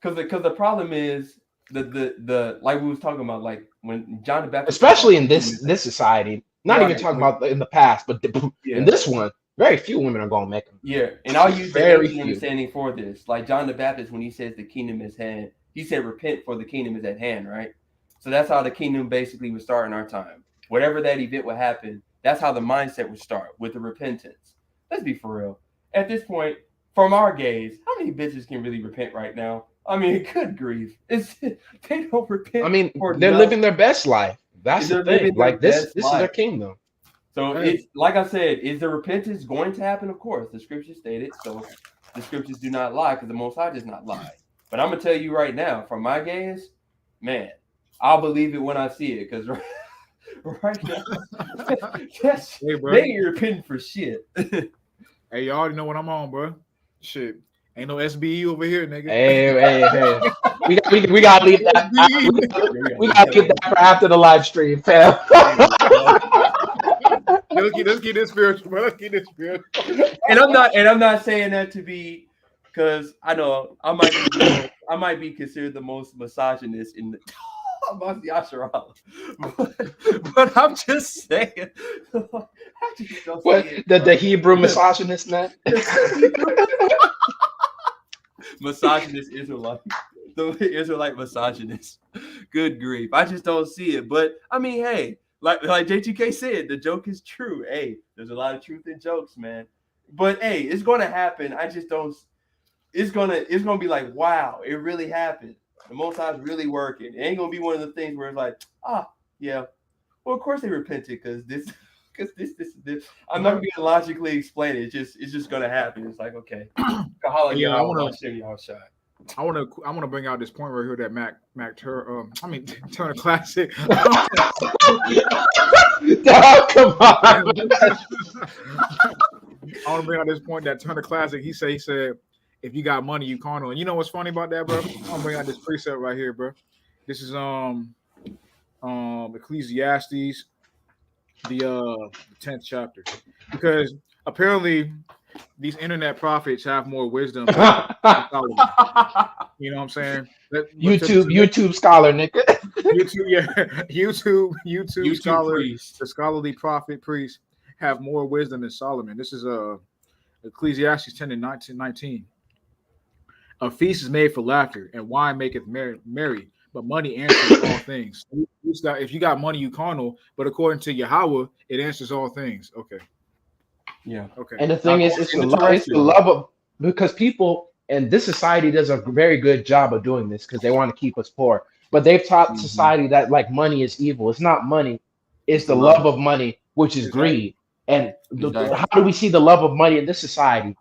Speaker 5: because the problem is the like we was talking about, like when John the Baptist,
Speaker 2: especially in this society, not even talking about in the past, but in this one, very few women are gonna make them.
Speaker 5: Yeah, and I'll use the ancient understanding for this. Like John the Baptist, when he says the kingdom is hand, he said repent for the kingdom is at hand, right? So that's how the kingdom basically would start in our time. Whatever that event would happen, that's how the mindset would start, with the repentance. Let's be for real. At this point, from our gaze, how many bitches can really repent right now? I mean, good grief. They don't repent.
Speaker 2: I mean, they're living their best life. That's the thing. Like this is their kingdom.
Speaker 5: So it's like I said, is the repentance going to happen? Of course, the scriptures state it. So the scriptures do not lie because the Most High does not lie. But I'm gonna tell you right now, from my gaze, man, I'll believe it when I see it, because right now, they ain't repenting for shit.
Speaker 1: Hey, you already know what I'm on, bro. Shit, ain't no SBE over here, nigga.
Speaker 2: Hey. We gotta leave that. We gotta keep that for after the live stream, fam.
Speaker 1: Let's keep this spiritual, bro. Let's keep this spiritual.
Speaker 5: And I'm not saying that to be, because I know I might be considered the most misogynist in the amongst the Asherah. But I'm just saying.
Speaker 2: The Hebrew misogynist, man.
Speaker 5: Misogynist Israelite. The Israelite misogynist. Good grief. I just don't see it. But I mean, hey, like JTK said, the joke is true. Hey, there's a lot of truth in jokes, man. But hey, it's gonna happen. I just don't. It's gonna be like, wow, it really happened. The Most High is really working. It ain't gonna be one of the things where it's like, yeah. Well, of course they repented because this. I'm not gonna logically explain it. It's just gonna happen. It's like, okay.
Speaker 1: I want to I want to bring out this point right here that Turner Classic.
Speaker 2: Oh, come on.
Speaker 1: I want to bring out this point that Turner Classic. He said, if you got money, you carnal. And you know what's funny about that, bro? I'm gonna bring out this precept right here, bro. This is Ecclesiastes, the 10th chapter, because apparently these internet prophets have more wisdom than Solomon. You know what I'm saying?
Speaker 2: YouTube scholar, nigga.
Speaker 1: YouTube, yeah, YouTube scholar,
Speaker 3: priest.
Speaker 1: the scholarly prophet priest have more wisdom than Solomon. This is Ecclesiastes 10 and 19. A feast is made for laughter, and wine maketh merry, but money answers all things. If you got money, you carnal, but according to Yahweh, it answers all things. Okay.
Speaker 3: Yeah.
Speaker 1: Okay.
Speaker 2: And the thing is, it's the love of, because people and this society does a very good job of doing this because they want to keep us poor. But they've taught society that like money is evil. It's not money, it's the love of money, which is greed. And how do we see the love of money in this society?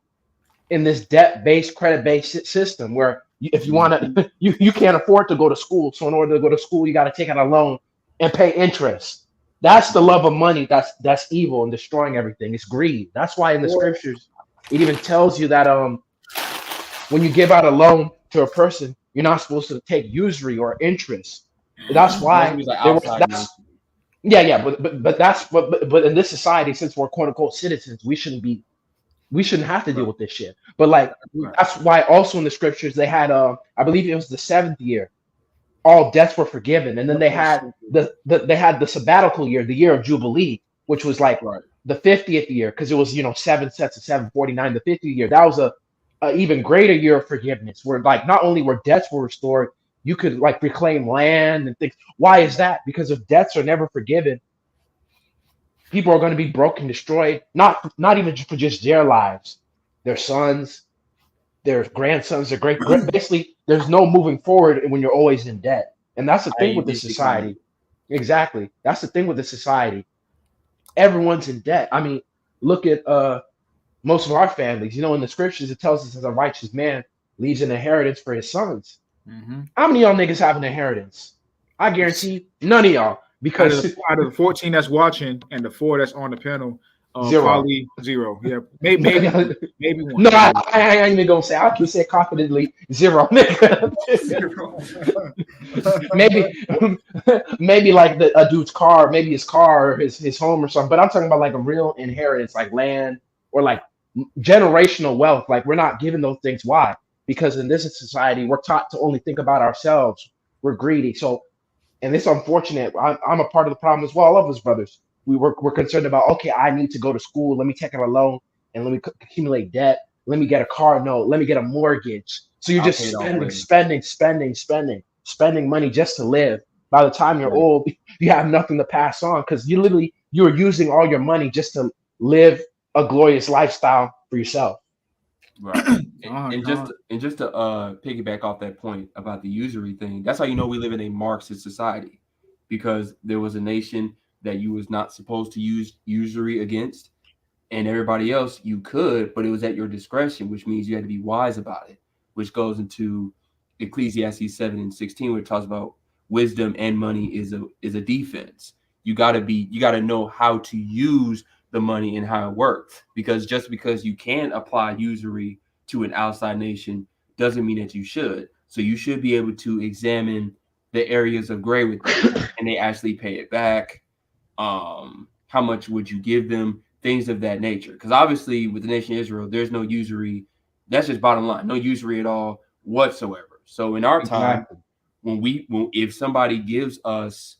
Speaker 2: In this debt-based, credit-based system where if you want to, you can't afford to go to school. So in order to go to school, you got to take out a loan and pay interest. That's the love of money. That's evil and destroying everything. It's greed. That's why in the scriptures it even tells you that when you give out a loan to a person, you're not supposed to take usury or interest. That's why but in this society, since we're quote unquote citizens, we shouldn't have to deal with this shit. But like that's why also in the scriptures they had I believe it was the 7th year, all debts were forgiven, and then they had the sabbatical year, the year of Jubilee, which was like the 50th year, because it was 7 sets of 749. The 50th year, that was a even greater year of forgiveness, where like not only were debts were restored, you could like reclaim land and things. Why is that? Because if debts are never forgiven, people are going to be broken, destroyed, not even for just their lives, their sons, their grandsons, their great. Basically, there's no moving forward when you're always in debt, and that's the thing with this society. Exactly, that's the thing with this society. Everyone's in debt. I mean, look at most of our families. In the scriptures, it tells us that a righteous man leaves an inheritance for his sons. How many of y'all niggas have an inheritance? I guarantee none of y'all. Because
Speaker 1: out of the 14 that's watching and the 4 that's on the panel,
Speaker 2: zero.
Speaker 1: Probably 0. Yeah, maybe 1.
Speaker 2: No, I ain't even gonna say. I can say confidently 0. maybe like a dude's car, maybe his car or his home or something. But I'm talking about like a real inheritance, like land or like generational wealth. Like we're not given those things. Why? Because in this society, we're taught to only think about ourselves. We're greedy. So. And it's unfortunate. I'm a part of the problem as well. All of us brothers, we're concerned about. Okay, I need to go to school. Let me take out a loan and let me accumulate debt. Let me get a car note. Let me get a mortgage. So you're just spending money just to live. By the time you're old, you have nothing to pass on because you're using all your money just to live a glorious lifestyle for yourself.
Speaker 3: Right. And just to piggyback off that point about the usury thing, that's how you know we live in a Marxist society, because there was a nation that you was not supposed to use usury against, and everybody else you could, but it was at your discretion, which means you had to be wise about it, which goes into Ecclesiastes 7 and 16, where it talks about wisdom and money is a defense. You gotta know how to use the money and how it works, because just because you can apply usury to an outside nation doesn't mean that you should. So you should be able to examine the areas of gray with them, and they actually pay it back. How much would you give them? Things of that nature. Because obviously with the nation of Israel, there's no usury. That's just bottom line. No usury at all whatsoever. So in our time, if somebody gives us,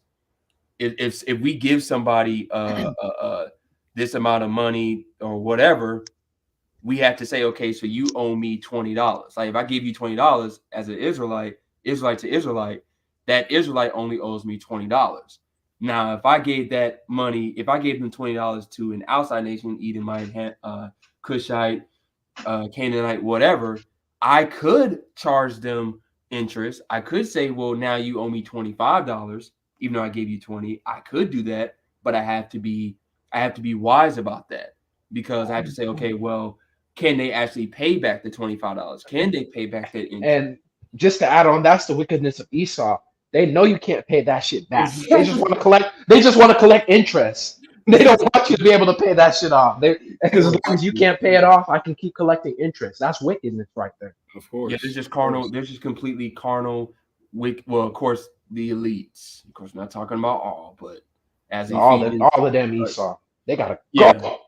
Speaker 3: if we give somebody this amount of money or whatever, we have to say, okay, so you owe me $20. Like if I give you $20 as an Israelite to Israelite, that Israelite only owes me $20. Now, if I gave them $20 to an outside nation, Edomite, Cushite, Canaanite, whatever, I could charge them interest. I could say, well, now you owe me $25, even though I gave you 20. I could do that, but I have to be wise about that, because I have to say, okay, well, can they actually pay back the $25? Can they pay back that interest?
Speaker 2: just to add on, that's the wickedness of Esau. They know you can't pay that shit back. They just
Speaker 3: Exactly.
Speaker 2: want to collect. They just want to collect interest. They don't want you to be able to pay that shit off. Because as long as you can't pay it off, I can keep collecting interest. That's wickedness right there.
Speaker 1: Of
Speaker 3: Yeah,
Speaker 1: course.
Speaker 3: there's just
Speaker 1: Of course.
Speaker 3: carnal. There's just completely carnal. Well, of course, the elites. Of course, we're not talking about all, but as Ephesians,
Speaker 2: All of them Esau, they gotta
Speaker 3: yeah,
Speaker 2: go.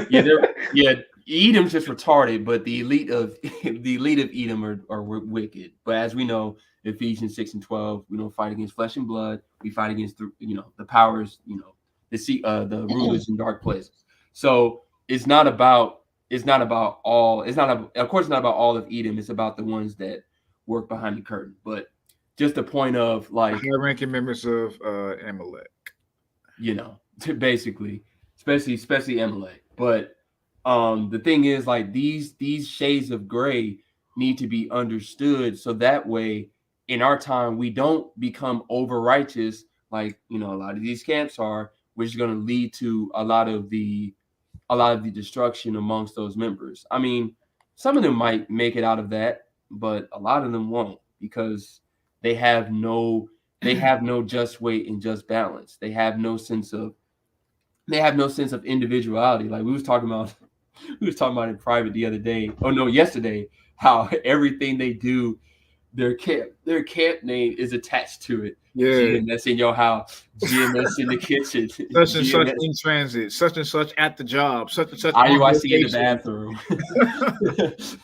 Speaker 3: yeah. Edom's just retarded, but the elite of the elite of Edom are wicked. But as we know, Ephesians 6:12, we don't fight against flesh and blood. We fight against the powers, the rulers in dark places. So of course it's not about all of Edom. It's about the ones that work behind the curtain. But just the point of like,
Speaker 1: High-ranking members of Amalek.
Speaker 3: basically, especially Amalek. But the thing is, like, these shades of gray need to be understood, so that way in our time we don't become over righteous like a lot of these camps are, which is going to lead to a lot of the destruction amongst those members. I mean, some of them might make it out of that, but a lot of them won't, because they have no just weight and just balance. They have no sense of individuality. Like we was talking about in private the other day. Oh no, yesterday, how everything they do, their camp name is attached to it.
Speaker 1: Yeah.
Speaker 3: GMS in your house, GMS in the kitchen,
Speaker 1: Such and such
Speaker 3: GMS
Speaker 1: in transit, such and such at the job, such and such on
Speaker 3: IUIC in the
Speaker 1: vacation.
Speaker 3: bathroom.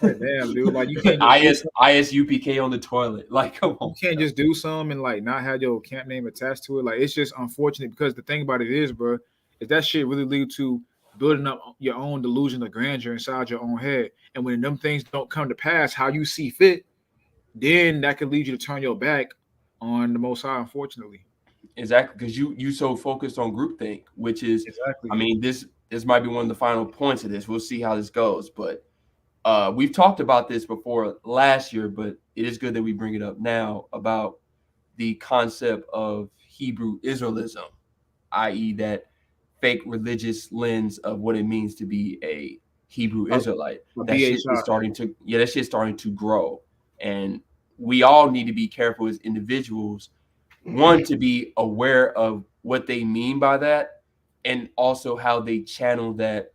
Speaker 1: Like, damn, dude, like you can't
Speaker 3: ISUPK on the toilet. Like, come on.
Speaker 1: you can't just do something and like not have your camp name attached to it. Like, it's just unfortunate, because the thing about it is, bro, is that shit really lead to building up your own delusion of grandeur inside your own head. And when them things don't come to pass how you see fit, then that could lead you to turn your back on the Most High, unfortunately.
Speaker 3: Exactly, because you so focused on groupthink, which is
Speaker 1: Exactly.
Speaker 3: I mean, this might be one of the final points of this. We'll see how this goes, but we've talked about this before last year, but it is good that we bring it up now about the concept of Hebrew Israelism, i.e., that fake religious lens of what it means to be a Hebrew Israelite. That shit is starting to grow, and we all need to be careful as individuals. One, to be aware of what they mean by that, and also how they channel that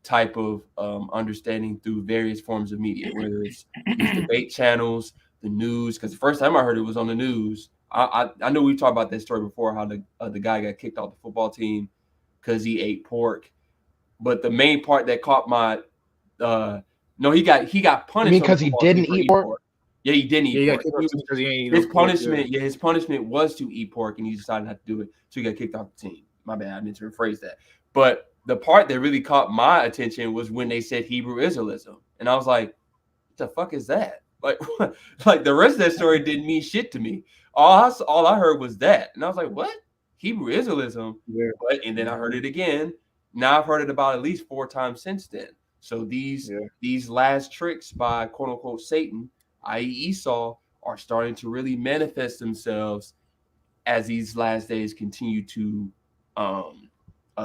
Speaker 3: type of understanding through various forms of media, whether it's these debate channels, the news. Because the first time I heard it was on the news. I know we talked about that story before, how the guy got kicked off the football team because he ate pork. But the main part that caught my no, he got punished
Speaker 2: because he didn't eat pork.
Speaker 3: Yeah, he didn't eat pork.
Speaker 1: Because he ain't
Speaker 3: His punishment, his punishment was to eat pork, and he decided not to do it, so he got kicked off the team. My bad, I meant to rephrase that. But the part that really caught my attention was when they said Hebrew Israelism, and I was like, "What the fuck is that?" Like, like the rest of that story didn't mean shit to me. All I heard was that, and I was like, "What? Hebrew Israelism?"
Speaker 1: Yeah.
Speaker 3: And then I heard it again. Now I've heard it about at least 4 times since then. So these last tricks by quote unquote Satan, i.e. Esau, are starting to really manifest themselves as these last days continue to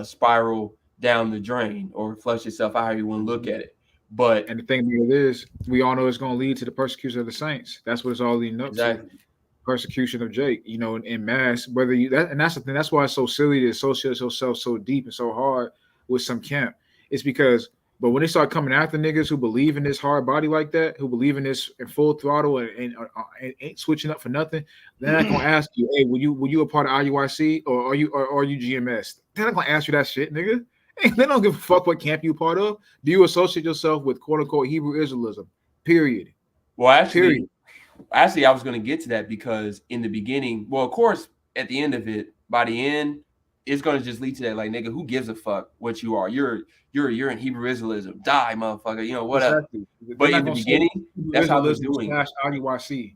Speaker 3: spiral down the drain or flush itself out, how you want to look at it. But
Speaker 1: and the thing about it is, we all know it's going to lead to the persecution of the saints. That's what it's all leading up to. Persecution of Jake, in mass. Whether you and that's the thing. That's why it's so silly to associate yourself so deep and so hard with some camp. It's because, but when they start coming after niggas who believe in this hard body like that, who believe in this in full throttle and ain't switching up for nothing, they're not gonna ask you, hey, were you a part of IUIC or are you GMS? They're not gonna ask you that shit, nigga. They don't give a fuck what camp you part of. Do you associate yourself with quote unquote Hebrew Israelism? Period.
Speaker 3: Well, actually, I was going to get to that, because in the beginning, well, of course, at the end of it, by the end, it's going to just lead to that, like, nigga, who gives a fuck what you are? You're in Hebrew Israelism. Die, motherfucker. Whatever.
Speaker 1: Exactly.
Speaker 3: But in the beginning, that's how they're doing it.
Speaker 1: IUIC.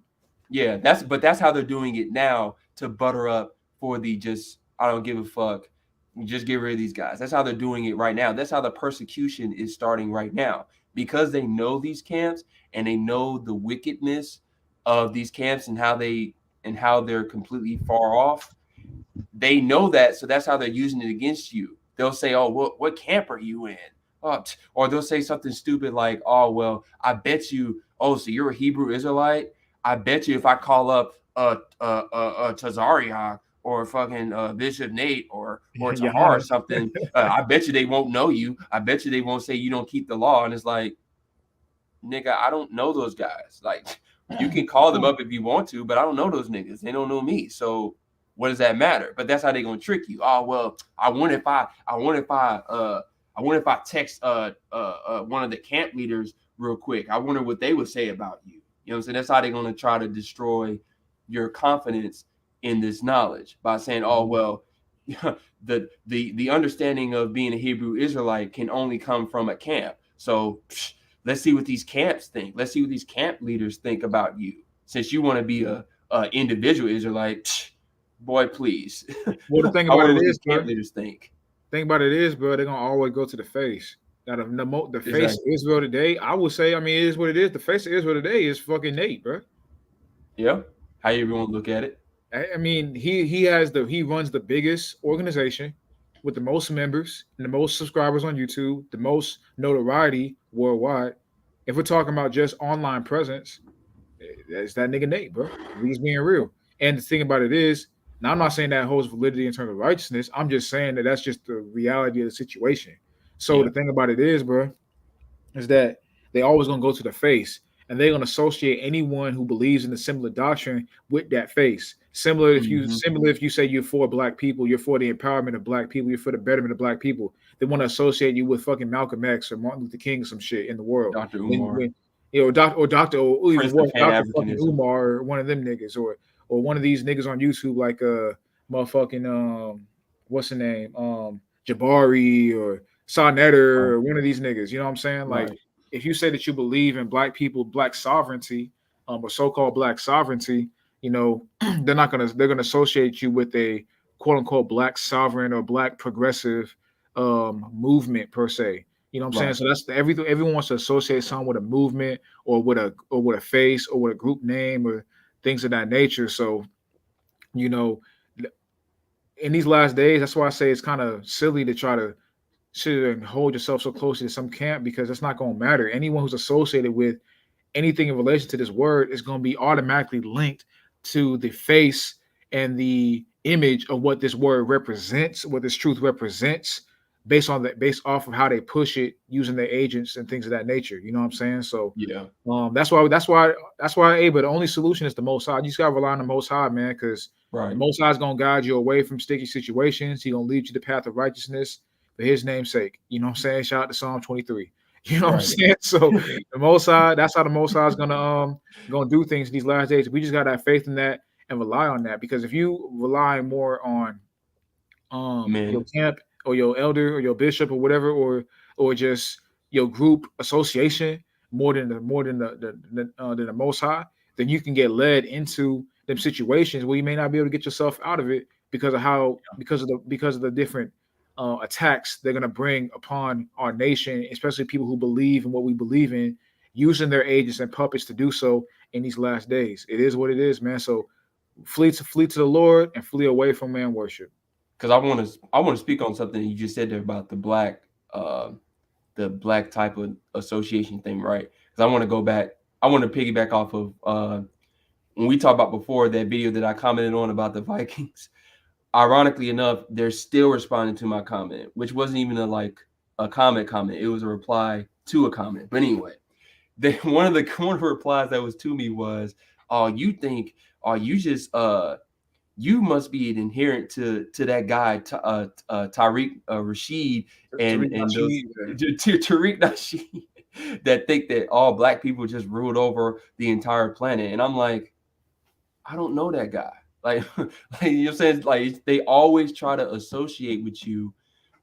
Speaker 3: Yeah, that's how they're doing it now, to butter up for the just, I don't give a fuck. Just get rid of these guys. That's how they're doing it right now. That's how the persecution is starting right now, because they know these camps and they know the wickedness of these camps and how they're completely far off. They know that, so that's how they're using it against you. They'll say, "Oh, what camp are you in?" Or they'll say something stupid like, "Oh, well, I bet you. Oh, so you're a Hebrew Israelite? I bet you if I call up Tazariak or fucking Bishop Nate or Tahar or
Speaker 1: Johanna.
Speaker 3: something, I bet you they won't know you. I bet you they won't say you don't keep the law. And it's like, nigga, I don't know those guys. Like, you can call them up if you want to, but I don't know those niggas. They don't know me. So what does that matter? But that's how they gonna trick you. Oh well, I wonder if I text one of the camp leaders real quick. I wonder what they would say about you. You know what I'm saying? That's how they're gonna try to destroy your confidence in this knowledge by saying, oh well, the understanding of being a Hebrew Israelite can only come from a camp. So let's see what these camps think. Let's see what these camp leaders think about you. Since you want to be a individual Israelite, boy, please.
Speaker 1: Well, the thing
Speaker 3: I
Speaker 1: about
Speaker 3: wonder
Speaker 1: it
Speaker 3: what
Speaker 1: is,
Speaker 3: these camp
Speaker 1: bro,
Speaker 3: leaders think.
Speaker 1: thing about it is, bro, they're gonna always go to the face. Now, the face of Israel today, I would say, I mean, it is what it is. The face of Israel today is fucking Nate, bro.
Speaker 3: Yeah, how everyone look at it.
Speaker 1: I mean, he runs the biggest organization with the most members and the most subscribers on YouTube, the most notoriety worldwide. If we're talking about just online presence, that's that nigga Nate, bro. He's being real. And the thing about it is, now I'm not saying that holds validity in terms of righteousness. I'm just saying that that's just the reality of the situation. So
Speaker 3: Yeah.
Speaker 1: the thing about it is, bro, is that they always gonna go to the face, and they're gonna associate anyone who believes in a similar doctrine with that face. Similar if you say you're for black people, you're for the empowerment of black people, you're for the betterment of black people. They want to associate you with fucking Malcolm X or Martin Luther King or some shit in the world.
Speaker 3: Dr. Umar,
Speaker 1: You know, Doctor or even
Speaker 3: Prince of
Speaker 1: worse, Doctor fucking
Speaker 3: Pan-Africanism.
Speaker 1: Umar or one of them niggas or one of these niggas on YouTube like motherfucking what's the name Jabari or Sarnetter or one of these niggas. You know what I'm saying? Like
Speaker 3: Right.
Speaker 1: if you say that you believe in black people, black sovereignty, or so-called black sovereignty, you know, they're gonna associate you with a quote unquote black sovereign or black progressive movement per se. You know what I'm saying?
Speaker 3: Right.
Speaker 1: So that's everything. Everyone wants to associate something with a movement or with a face or with a group name or things of that nature. So, you know, in these last days, that's why I say it's kind of silly to try to sit and hold yourself so closely to some camp because it's not going to matter. Anyone who's associated with anything in relation to this word is going to be automatically linked to the face and the image of what this word represents, what this truth represents, based off of how they push it using their agents and things of that nature. You know what I'm saying? So
Speaker 3: Yeah.
Speaker 1: that's why but the only solution is the most high. You just gotta rely on the most high, man, because the
Speaker 3: Right.
Speaker 1: most high is gonna guide you away from sticky situations. He's gonna lead you the path of righteousness for his name's sake. You know what I'm saying? Shout out to Psalm 23. You know what I'm
Speaker 3: Right.
Speaker 1: saying? So the most high, that's how the most high is gonna do things in these last days. We just gotta have faith in that and rely on that. Because if you rely more on your
Speaker 3: Men.
Speaker 1: camp or your elder or your bishop or whatever, or just your group association more than the most high, then you can get led into them situations where you may not be able to get yourself out of it because of the different attacks they're gonna bring upon our nation, especially people who believe in what we believe in, using their agents and puppets to do so in these last days. It is what it is, man. So flee to the Lord and flee away from man worship.
Speaker 3: Because I want to speak on something you just said there about the black type of association thing, right? Because I want to go back. I want to piggyback off of when we talked about before that video that I commented on about the Vikings. Ironically enough, they're still responding to my comment, which wasn't even a comment. It was a reply to a comment. But anyway, one of the replies that was to me was, "Oh, you just you must be an adherent to that guy, Tariq Rashid and those Tariq Nasheed that think that all black people just ruled over the entire planet." And I'm like, I don't know that guy. Like, you know what I'm saying? Like, they always try to associate with you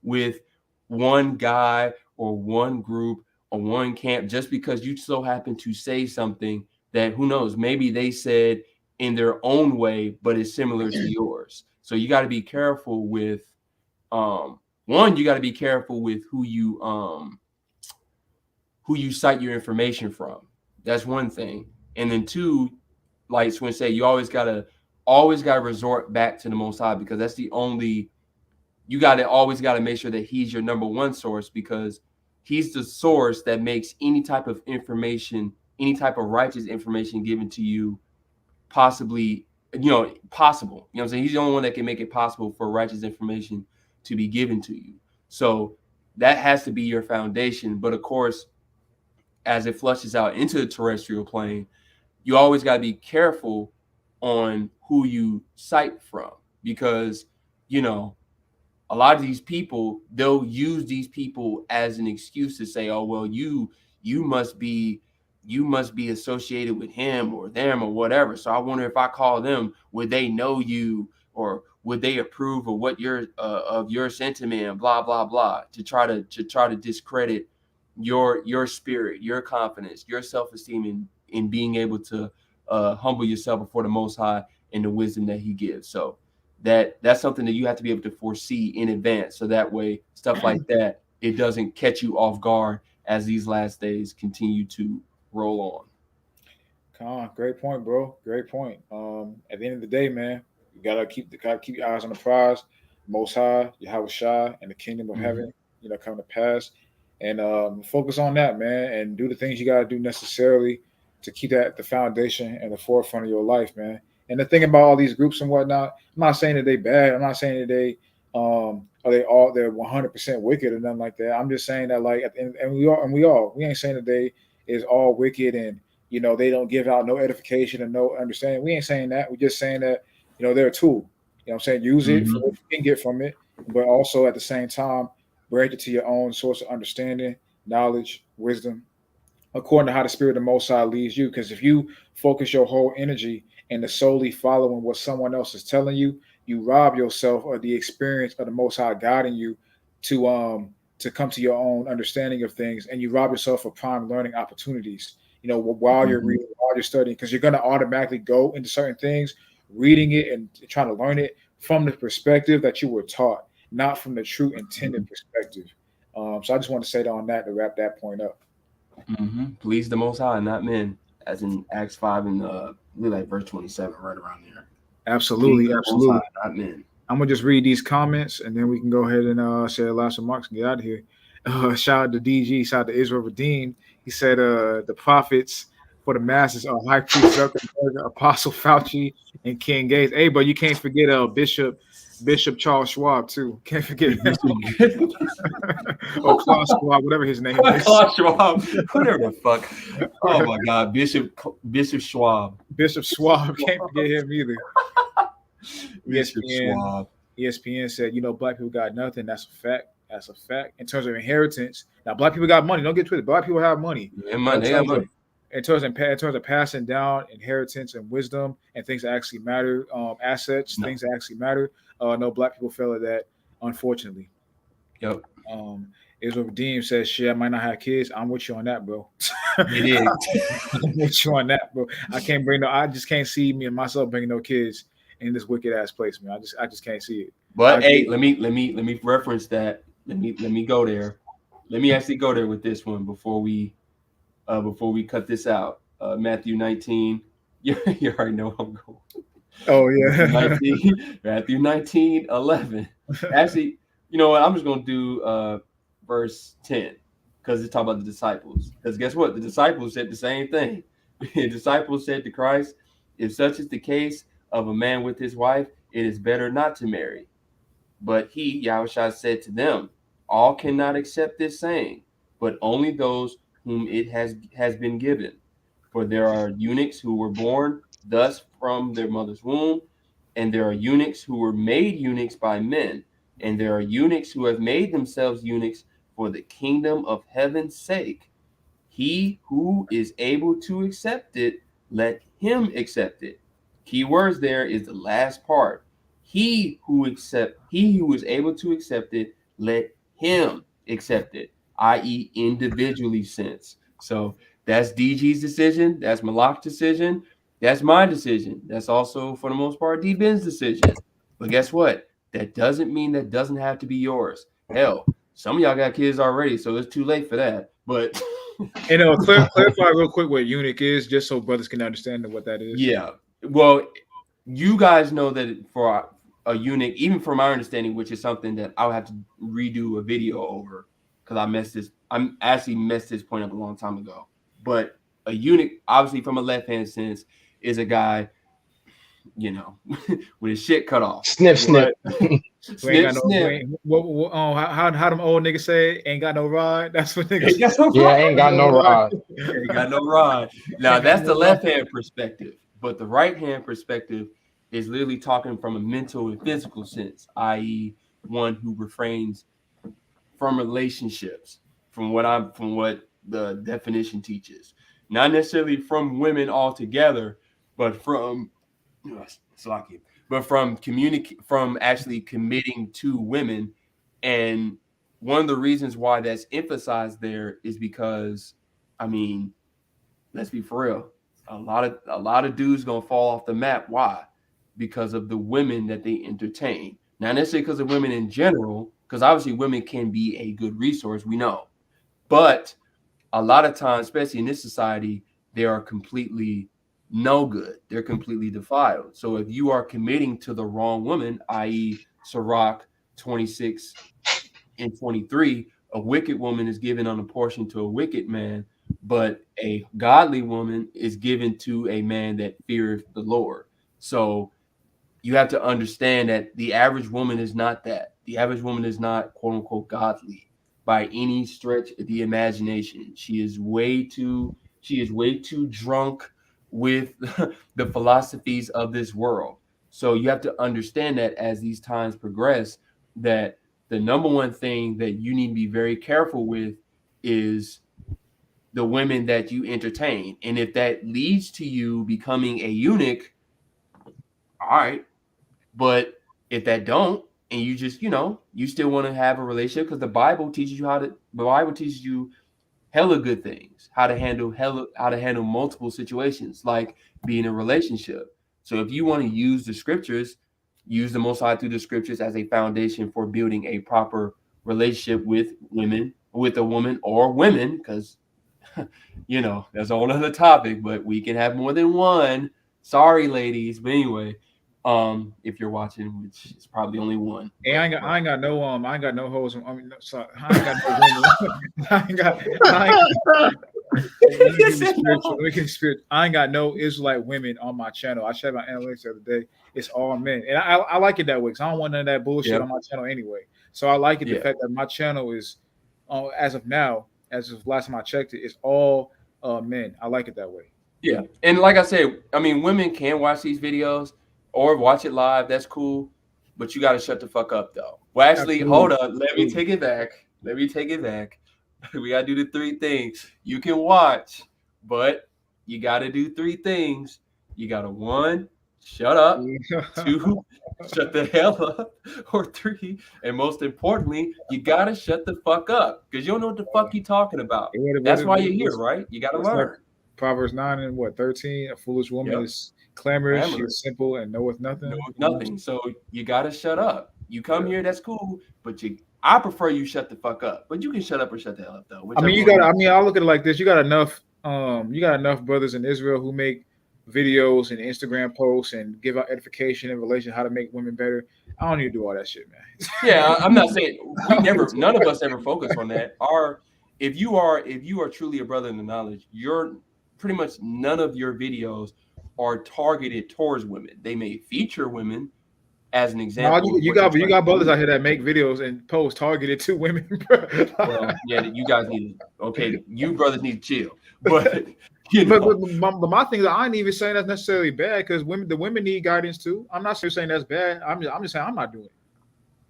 Speaker 3: with one guy or one group or one camp just because you so happen to say something that, who knows, maybe they said in their own way, but it's similar to yours. So you got to be careful with one, you got to be careful with who you cite your information from. That's one thing. And then two, like Swin said, you always gotta resort back to the Most High, because that's the only, you always gotta make sure that he's your number one source, because he's the source that makes any type of information, any type of righteous information given to you possibly, possible. You know what I'm saying? He's the only one that can make it possible for righteous information to be given to you. So that has to be your foundation. But of course, as it flushes out into the terrestrial plane, you always got to be careful on who you cite from, because, you know, a lot of these people, they'll use these people as an excuse to say, oh, well, you must be associated with him or them or whatever. So I wonder if I call them, would they know you, or would they approve of what of your sentiment, and blah blah blah, to try to discredit your spirit, your confidence, your self-esteem in being able to humble yourself before the Most High and the wisdom that He gives. So that's something that you have to be able to foresee in advance, so that way stuff like that, it doesn't catch you off guard as these last days continue to roll on.
Speaker 1: Great point, bro. Great point. At the end of the day, man, you gotta keep your eyes on the prize, Most High, Yahweh Shai, and the kingdom of heaven, come to pass, and focus on that, man, and do the things you gotta do necessarily to keep that the foundation and the forefront of your life, man. And the thing about all these groups and whatnot, I'm not saying that they bad. I'm not saying that they're 100% wicked or nothing like that. I'm just saying that, like, at the end, and we ain't saying that they is all wicked and they don't give out no edification and no understanding. We ain't saying that. We're just saying that, they're a tool. You know what I'm saying? Use it for what you can get from it, but also at the same time, break it to your own source of understanding, knowledge, wisdom, according to how the Spirit of the Most High leads you. Because if you focus your whole energy into solely following what someone else is telling you, you rob yourself of the experience of the Most High guiding you to come to your own understanding of things, and you rob yourself of prime learning opportunities. While you're reading, while you're studying, because you're going to automatically go into certain things, reading it and trying to learn it from the perspective that you were taught, not from the true intended perspective. So I just want to say that on that to wrap that point up.
Speaker 3: Please the Most High, not men, as in Acts 5 and like verse 27, right around there.
Speaker 1: Absolutely, absolutely.
Speaker 3: High, not men.
Speaker 1: I'm gonna just read these comments and then we can go ahead and say the last remarks and get out of here. Shout out to DG, shout out to Israel Redeemed. He said the prophets for the masses are High Priest Zuckerberg, Apostle Fauci, and King Gates. Hey, but you can't forget Bishop Charles Schwab too. Can't forget or Klaus Schwab, whatever his name is.
Speaker 3: Klaus Schwab, whatever the fuck. Oh my God, Bishop Schwab.
Speaker 1: Bishop Schwab, can't forget him either.
Speaker 3: Bishop Schwab.
Speaker 1: ESPN said, black people got nothing. That's a fact. That's a fact. In terms of inheritance, now black people got money. Don't get twisted. Black people have money.
Speaker 3: They got money.
Speaker 1: In terms of passing down inheritance and wisdom and things that actually matter, assets, things that actually matter. No, black people fail at that, unfortunately.
Speaker 3: Yep.
Speaker 1: Israel Redeem says, shit, I might not have kids. I'm with you on that, bro.
Speaker 3: It is.
Speaker 1: I'm with you on that, bro. I just can't see me and myself bringing no kids in this wicked ass place, man. I just can't see it.
Speaker 3: But hey, let me reference that. Let me go there. Let me actually go there with this one before we cut this out. Matthew 19. You already know I'm going.
Speaker 1: Oh yeah.
Speaker 3: Matthew 19:11. Actually, you know what? I'm just gonna do verse 10 because it's talking about the disciples. Because guess what? The disciples said the same thing. The disciples said to Christ, if such is the case of a man with his wife, it is better not to marry. But he, Yahushua, said to them, all cannot accept this saying, but only those whom it has been given. For there are eunuchs who were born thus from their mother's womb, and there are eunuchs who were made eunuchs by men, and there are eunuchs who have made themselves eunuchs for the kingdom of heaven's sake. He who is able to accept it, let him accept it. Key words there is the last part. He who is able to accept it, let him accept it, i.e. individually sense. So that's DG's decision. That's Malak's decision. That's my decision. That's also, for the most part, D-Ben's decision. But guess what? That doesn't mean that doesn't have to be yours. Hell, some of y'all got kids already, so it's too late for that. But
Speaker 1: clarify real quick what eunuch is, just so brothers can understand what that is.
Speaker 3: Yeah. Well, you guys know that for a eunuch, even from my understanding, which is something that I'll have to redo a video over because I actually messed this point up a long time ago. But a eunuch, obviously from a left-hand sense, is a guy you know, with his shit cut off.
Speaker 2: Snip, snip.
Speaker 1: We ain't
Speaker 3: Snip,
Speaker 1: got no.
Speaker 3: snip.
Speaker 1: We ain't, how them old niggas say? Ain't got no ride. That's what niggas.
Speaker 3: Ain't got no
Speaker 2: Yeah,
Speaker 3: rod.
Speaker 2: ain't got no rod.
Speaker 3: Ain't got no rod. Now that's the left hand perspective, but the right hand perspective is literally talking from a mental and physical sense, i.e., one who refrains from relationships, from what the definition teaches, not necessarily from women altogether, but from from actually committing to women. And one of the reasons why that's emphasized there is because, I mean, let's be for real, a lot of dudes gonna fall off the map. Why? Because of the women that they entertain. Not necessarily because of women in general, because obviously women can be a good resource, we know. But a lot of times, especially in this society, they are completely no good. They're completely defiled. So if you are committing to the wrong woman, i.e., Sirach 26 and 23, a wicked woman is given on a portion to a wicked man, but a godly woman is given to a man that feareth the Lord. So you have to understand that the average woman is not that. The average woman is not quote unquote godly by any stretch of the imagination. She is way too drunk with the philosophies of this world. So you have to understand that as these times progress, that the number one thing that you need to be very careful with is the women that you entertain. And if that leads to you becoming a eunuch, all right. But if that don't, and you just, you still want to have a relationship, because the Bible teaches you hella good things, how to handle multiple situations, like being in a relationship. So if you want to use the scriptures, use the Most High through the scriptures as a foundation for building a proper relationship with a woman or women, because that's a whole other topic, but we can have more than one. Sorry, ladies. But anyway, if you're watching, which is probably only one.
Speaker 1: Hey, I ain't got no hoes. I mean, no, sorry, I ain't got no women. I ain't got no Israelite women on my channel. I checked my analytics the other day. It's all men, and I like it that way because I don't want none of that bullshit on my channel anyway. So I like it the fact that my channel is, as of now, as of last time I checked it, it's all men. I like it that way.
Speaker 3: Yeah, and like I said, I mean, women can watch these videos or watch it live. That's cool, but you got to shut the fuck up, though. Well, actually, hold up. Let me take it back. We got to do the three things. You can watch, but you got to do three things. You got to, 1, shut up. 2, shut the hell up. Or 3, and most importantly, you got to shut the fuck up because you don't know what the fuck you're talking about. That's why you're here, right? You got to learn.
Speaker 1: Proverbs 9 and 13. A foolish woman is clamorous. She is simple and knoweth nothing.
Speaker 3: So you gotta shut up. You come here, that's cool, but I prefer you shut the fuck up. But you can shut up or shut the hell up though.
Speaker 1: I mean, I look at it like this. You got enough brothers in Israel who make videos and Instagram posts and give out edification in relation to how to make women better. I don't need to do all that shit, man.
Speaker 3: Yeah, I'm not saying none of us ever focus on that. If you are truly a brother in the knowledge, you're pretty much none of your videos are targeted towards women. They may feature women as an example.
Speaker 1: No, you got brothers out here that make videos and post targeted to women.
Speaker 3: Well, yeah, you guys need you brothers need to chill. But
Speaker 1: but my thing is, I ain't even saying that's necessarily bad because the women need guidance too. I'm not saying that's bad. I'm just saying I'm not doing it.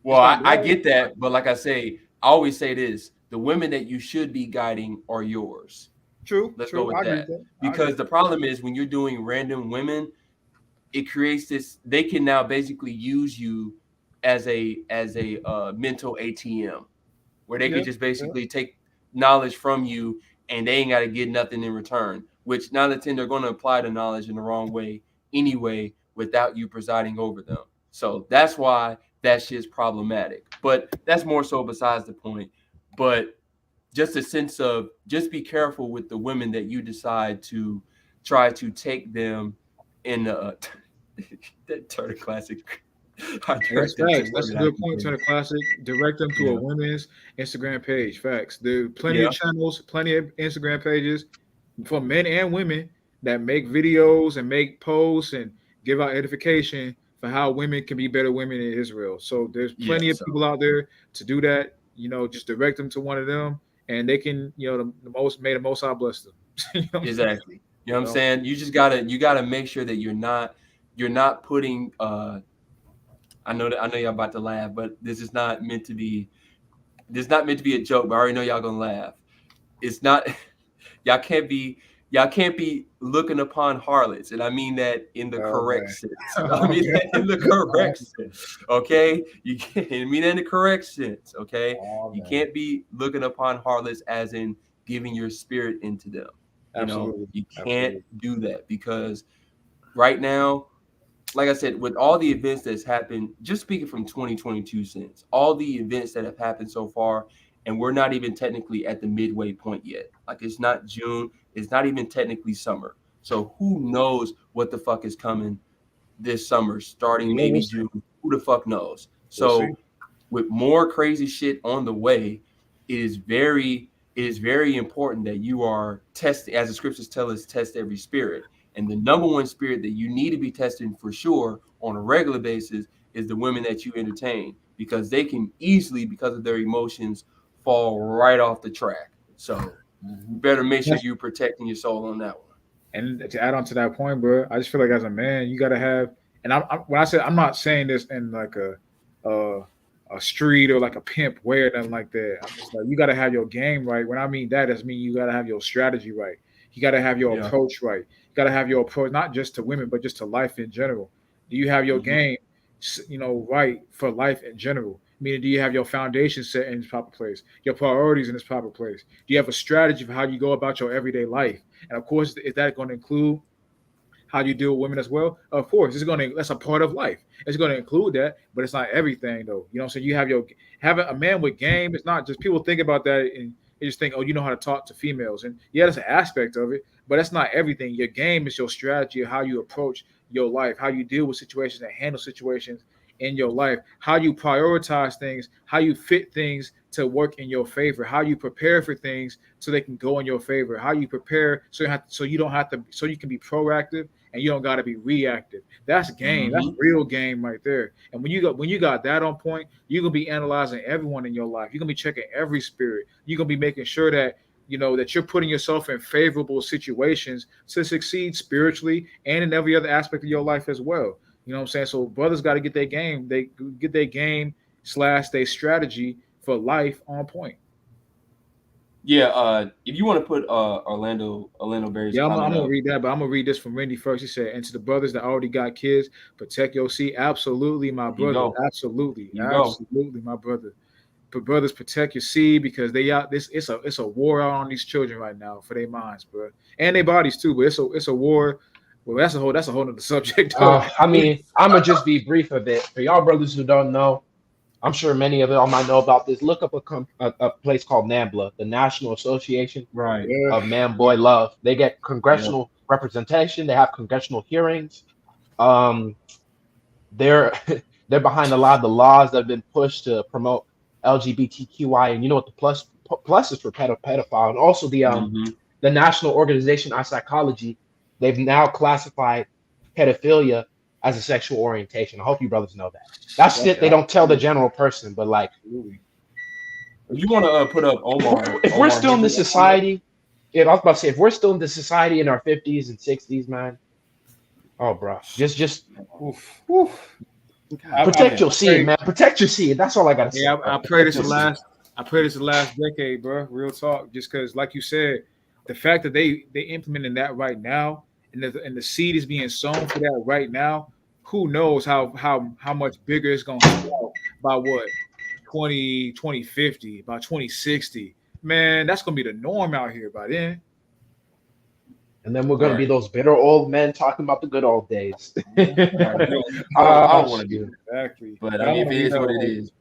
Speaker 3: Well, I get that, but like I say, I always say this: the women that you should be guiding are yours.
Speaker 1: True.
Speaker 3: Let's go with that. Because the problem is when you're doing random women, it creates this. They can now basically use you as a mental ATM, where they can just basically take knowledge from you, and they ain't got to get nothing in return. Which 9 out of 10 they're going to apply the knowledge in the wrong way anyway, without you presiding over them. So that's why that shit's problematic. But that's more so besides the point. But just a sense of just be careful with the women that you decide to try to take them in that Turner Classic.
Speaker 1: That's facts. That's a good point. Turner Classic. Direct them to a women's Instagram page. Facts. There are plenty of channels, plenty of Instagram pages for men and women that make videos and make posts and give out edification for how women can be better women in Israel. So there's
Speaker 5: Yeah,
Speaker 1: plenty of
Speaker 5: so
Speaker 1: people out there to do that. Just direct them to one of them, and they can, the most may the Most High bless them. You know what I'm saying?
Speaker 5: exactly. You know what I'm saying? You gotta make sure that you're not putting I know y'all about to laugh, but this is not meant to be a joke, but I already know y'all gonna laugh. It's not y'all can't be looking upon harlots, and I mean that in the
Speaker 1: Oh
Speaker 5: correct
Speaker 1: man.
Speaker 5: sense. I mean
Speaker 1: Okay.
Speaker 5: that in the correct sense. Okay, you can't I mean that in the correct sense. Okay,
Speaker 1: Oh
Speaker 5: you
Speaker 1: man.
Speaker 5: can't be looking upon harlots as in giving your spirit into them.
Speaker 1: Absolutely.
Speaker 5: You can't
Speaker 1: Absolutely.
Speaker 5: do that because right now, like I said, with all the events that's happened, just speaking from 2022 since, all the events that have happened so far, and we're not even technically at the midway point yet. Like it's not June, it's not even technically summer. So who knows what the fuck is coming this summer, starting
Speaker 1: Yeah, we'll
Speaker 5: maybe
Speaker 1: see.
Speaker 5: June. Who the fuck knows?
Speaker 1: We'll see.
Speaker 5: So with more crazy shit on the way, it is very important that you are testing, as the scriptures tell us, test every spirit. And the number one spirit that you need to be testing for sure on a regular basis is the women that you entertain, because they can easily, because of their emotions, fall right off the track. So you better make sure
Speaker 1: Yes.
Speaker 5: you're protecting your soul on that one.
Speaker 1: And to add on to that point, bro, I just feel like as a man, you gotta have. And when I say, I'm not saying this in like a a street or like a pimp way or nothing like that. I'm just like, you gotta have your game right. When I mean that, does mean you gotta have your strategy right. You gotta have your
Speaker 5: Yeah.
Speaker 1: approach right. You gotta have your approach not just to women, but just to life in general. Do you have your
Speaker 5: Mhm.
Speaker 1: game, right for life in general? Meaning, do you have your foundation set in its proper place, your priorities in its proper place? Do you have a strategy for how you go about your everyday life? And of course, is that going to include how you deal with women as well? Of course, that's a part of life. It's going to include that, but it's not everything though. You know what I'm saying? You have having a man with game. It's not just people think about that and they just think, oh, you know how to talk to females. And yeah, that's an aspect of it, but that's not everything. Your game is your strategy of how you approach your life, how you deal with situations and handle situations in your life, how you prioritize things, how you fit things to work in your favor, how you prepare for things so they can go in your favor, how you prepare so you don't have to so you can be proactive and you don't got to be reactive. That's game. That's
Speaker 5: Mhm.
Speaker 1: real game right there. And when you got that on point, you're gonna be analyzing everyone in your life. You're gonna be checking every spirit. You're gonna be making sure that that you're putting yourself in favorable situations to succeed spiritually and in every other aspect of your life as well. You know what I'm saying? So brothers got to get their game. They get their game slash their strategy for life on point.
Speaker 5: Yeah, if you want to put Orlando Berry's
Speaker 1: Yeah, I'm
Speaker 5: comment
Speaker 1: gonna
Speaker 5: up.
Speaker 1: read that, but I'm gonna read this from Randy first. He said, "And to the brothers that already got kids, protect your seed." Absolutely, my
Speaker 5: There you
Speaker 1: brother.
Speaker 5: go.
Speaker 1: Absolutely,
Speaker 5: There you go.
Speaker 1: absolutely, my brother. But brothers, protect your seed because they out. It's a war out on these children right now for their minds, bro, and their bodies too. But it's a war. Well, that's a whole nother subject, though.
Speaker 2: I mean, I'm gonna just be brief a bit for y'all brothers who don't know. I'm sure many of y'all might know about this. Look up a place called NAMBLA, the National Association
Speaker 5: Right.
Speaker 1: Yeah,
Speaker 2: of Man Boy Love. They get
Speaker 5: Yeah.
Speaker 2: congressional representation. They have congressional hearings. Um, they're they're behind a lot of the laws that have been pushed to promote LGBTQI, and you know what the plus is for pedophile, and also
Speaker 5: Hmm.
Speaker 2: the National Organization on Psychology. They've now classified pedophilia as a sexual orientation. I hope you brothers know that. That's
Speaker 1: that's
Speaker 2: shit they don't tell the
Speaker 1: absolutely,
Speaker 2: general person, but like
Speaker 1: absolutely.
Speaker 5: If you want to put up
Speaker 2: if we're
Speaker 5: Omar
Speaker 2: still in
Speaker 5: Henry
Speaker 2: this society, if I was about to say if we're still in this society in our 50s and 60s, man, oh bro, just
Speaker 1: Oof, oof.
Speaker 5: God
Speaker 2: protect
Speaker 5: damn.
Speaker 2: your seed, man. Protect your seed. That's all I gotta say,
Speaker 1: Yeah,
Speaker 2: bro.
Speaker 1: I pray
Speaker 2: Protect
Speaker 1: this
Speaker 2: your
Speaker 1: the
Speaker 2: seed.
Speaker 1: last. I pray this the last decade, bro. Real talk. Just because, like you said, the fact that they implementing that right now, and the seed is being sown for that right now. Who knows how much bigger it's gonna sprout by what 2050 by 2060. Man, that's gonna be the norm out here by then.
Speaker 2: And then we're gonna be
Speaker 5: Right.
Speaker 2: those bitter old men talking about the good old days.
Speaker 5: Right. I don't
Speaker 2: Ah,
Speaker 5: want to be.
Speaker 2: shoot.
Speaker 1: Exactly.
Speaker 5: But
Speaker 1: But
Speaker 5: I
Speaker 1: I
Speaker 5: mean,
Speaker 1: want
Speaker 5: if
Speaker 1: to
Speaker 5: it
Speaker 1: read
Speaker 5: is what
Speaker 1: a
Speaker 5: it is.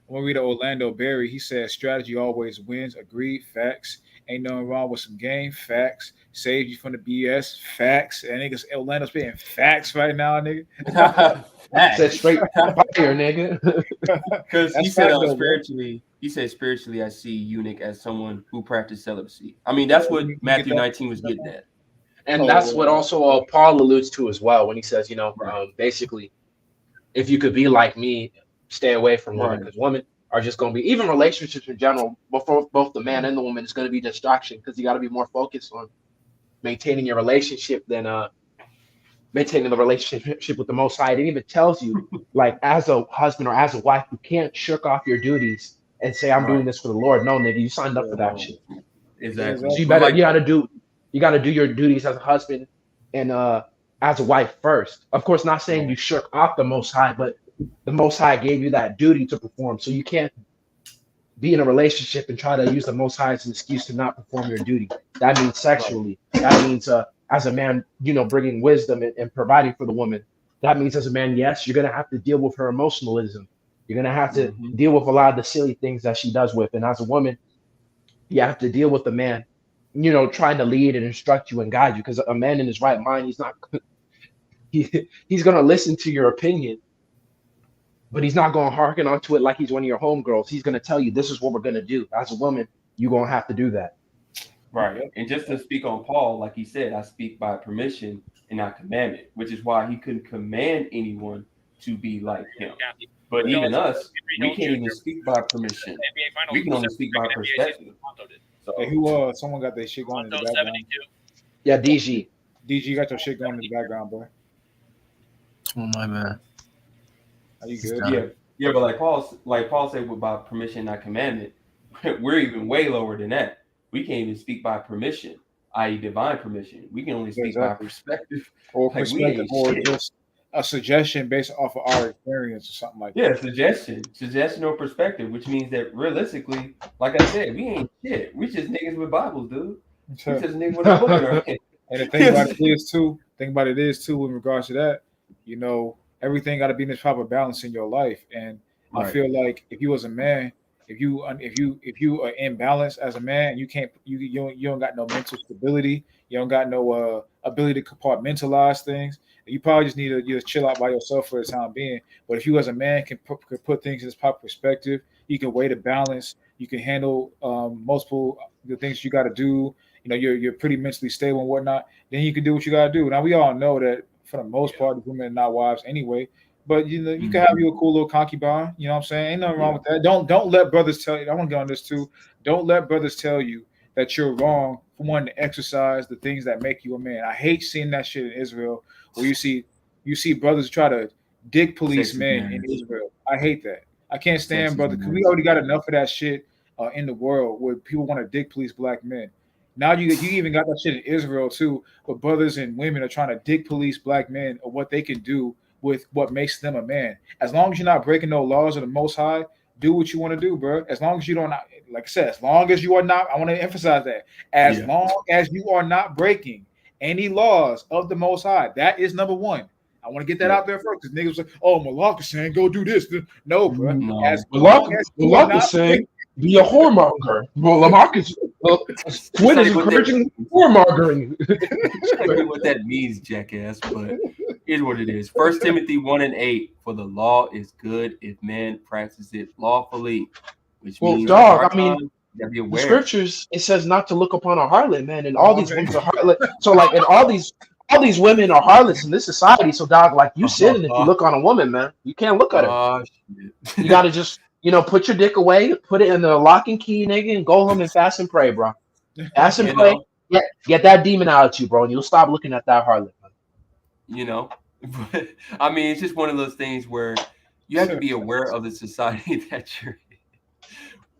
Speaker 1: I'm gonna read a Orlando Berry. He said, "Strategy always wins. Agreed. Facts. Ain't nothing wrong with some game. Facts. Save you from the BS. Facts." And niggas, Orlando spitting facts right now, nigga.
Speaker 2: Said
Speaker 5: Facts.
Speaker 2: straight fire, nigga.
Speaker 5: Because
Speaker 1: That's fact though, bro.
Speaker 5: spiritually, I see eunuch as someone who practiced celibacy. I mean, that's what
Speaker 1: You get
Speaker 5: Matthew
Speaker 1: that?
Speaker 5: 19 was getting at.
Speaker 2: And that's what also Paul alludes to as well when he says, basically, if you could be like me, stay away from women, because women are just going to be, even relationships in general, before both the man and the woman, is going to be distraction, because you got to be more focused on maintaining your relationship than maintaining the relationship with the Most High. It even tells you, like, as a husband or as a wife, you can't shirk off your duties and say, I'm doing this for the Lord. No, nigga, you signed up for that shit.
Speaker 3: Exactly.
Speaker 2: So you gotta do your duties as a husband and as a wife first. Of course, not saying you shirk off the Most High, but the Most High gave you that duty to perform. So you can't be in a relationship and try to use the Most High as an excuse to not perform your duty. That means sexually. That means as a man, bringing wisdom and providing for the woman. That means as a man, yes, you're gonna have to deal with her emotionalism. You're gonna have to deal with a lot of the silly things that she does with. And as a woman, you have to deal with the man, trying to lead and instruct you and guide you. Because a man in his right mind, he's gonna listen to your opinion, but he's not gonna hearken onto it like he's one of your homegirls. He's gonna tell you, this is what we're gonna do. As a woman, you're gonna have to do that.
Speaker 3: Right. And just to speak on Paul, like he said, I speak by permission and not commandment, which is why he couldn't command anyone to be like him. But even us, we can't even speak by permission. We can only speak by perspective. So,
Speaker 1: hey, someone got their shit going in the background.
Speaker 2: Yeah, DG.
Speaker 1: DG, you got your shit going in the background, boy.
Speaker 4: Oh my man.
Speaker 1: Are you good?
Speaker 3: Yeah, but like Paul said, by permission, not commandment, we're even way lower than that. We can't even speak by permission, i.e., divine permission. We can only speak by perspective,
Speaker 1: or just a suggestion based off of our experience or something like that.
Speaker 3: Yeah, suggestion or perspective, which means that realistically, like I said, we ain't shit. We just niggas with Bibles, dude. We just niggas with a book in our hand.
Speaker 1: And the thing about it is too, in regards to that, everything got to be in its proper balance in your life. And I feel like if you as a man, if you are in balance as a man, you don't got no mental stability, you don't got no ability to compartmentalize things. You probably just need to just chill out by yourself for the time being. But if you as a man can put things in its proper perspective, you can weigh the balance, you can handle multiple the things you got to do. You're pretty mentally stable and whatnot. Then you can do what you got to do. Now we all know that for the most part, women are not wives anyway. But you can have you a cool little concubine. You know what I'm saying? Ain't nothing wrong with that. Don't let brothers tell you. I want to get on this too. Don't let brothers tell you that you're wrong for wanting to exercise the things that make you a man. I hate seeing that shit in Israel, where you see brothers try to dick police men in Israel. I hate that. I can't stand brothers, because we already got enough of that shit in the world where people want to dick police black men. Now you even got that shit in Israel too, where brothers and women are trying to dick police black men of what they can do with what makes them a man. As long as you're not breaking no laws of the Most High, do what you want to do, bro. As long as you don't, like I said, as long as you are not, I want to emphasize that, as long as you are not breaking any laws of the Most High, that is number one. I want to get that out there first, because niggas say, "Oh, Malak is saying go do this." No, bro.
Speaker 2: No. Malak is saying be a whoremonger. Well, Malak is Twin is encouraging whoremongering.
Speaker 3: What that means, jackass, but here's what it is. 1 Timothy 1:8, for the law is good if man practices it lawfully, which means
Speaker 2: the scriptures, it says not to look upon a harlot, man, and all these women are harlot. So like, and all these women are harlots in this society. So dog, like, you sinning if you look on a woman, man. You can't look at her. You gotta just put your dick away, put it in the lock and key, nigga, and go home and fast and pray, bro. Fast and pray. Get that demon out of you, bro, and you'll stop looking at that harlot, man.
Speaker 3: But I mean, it's just one of those things where you have to be aware of the society that you're in.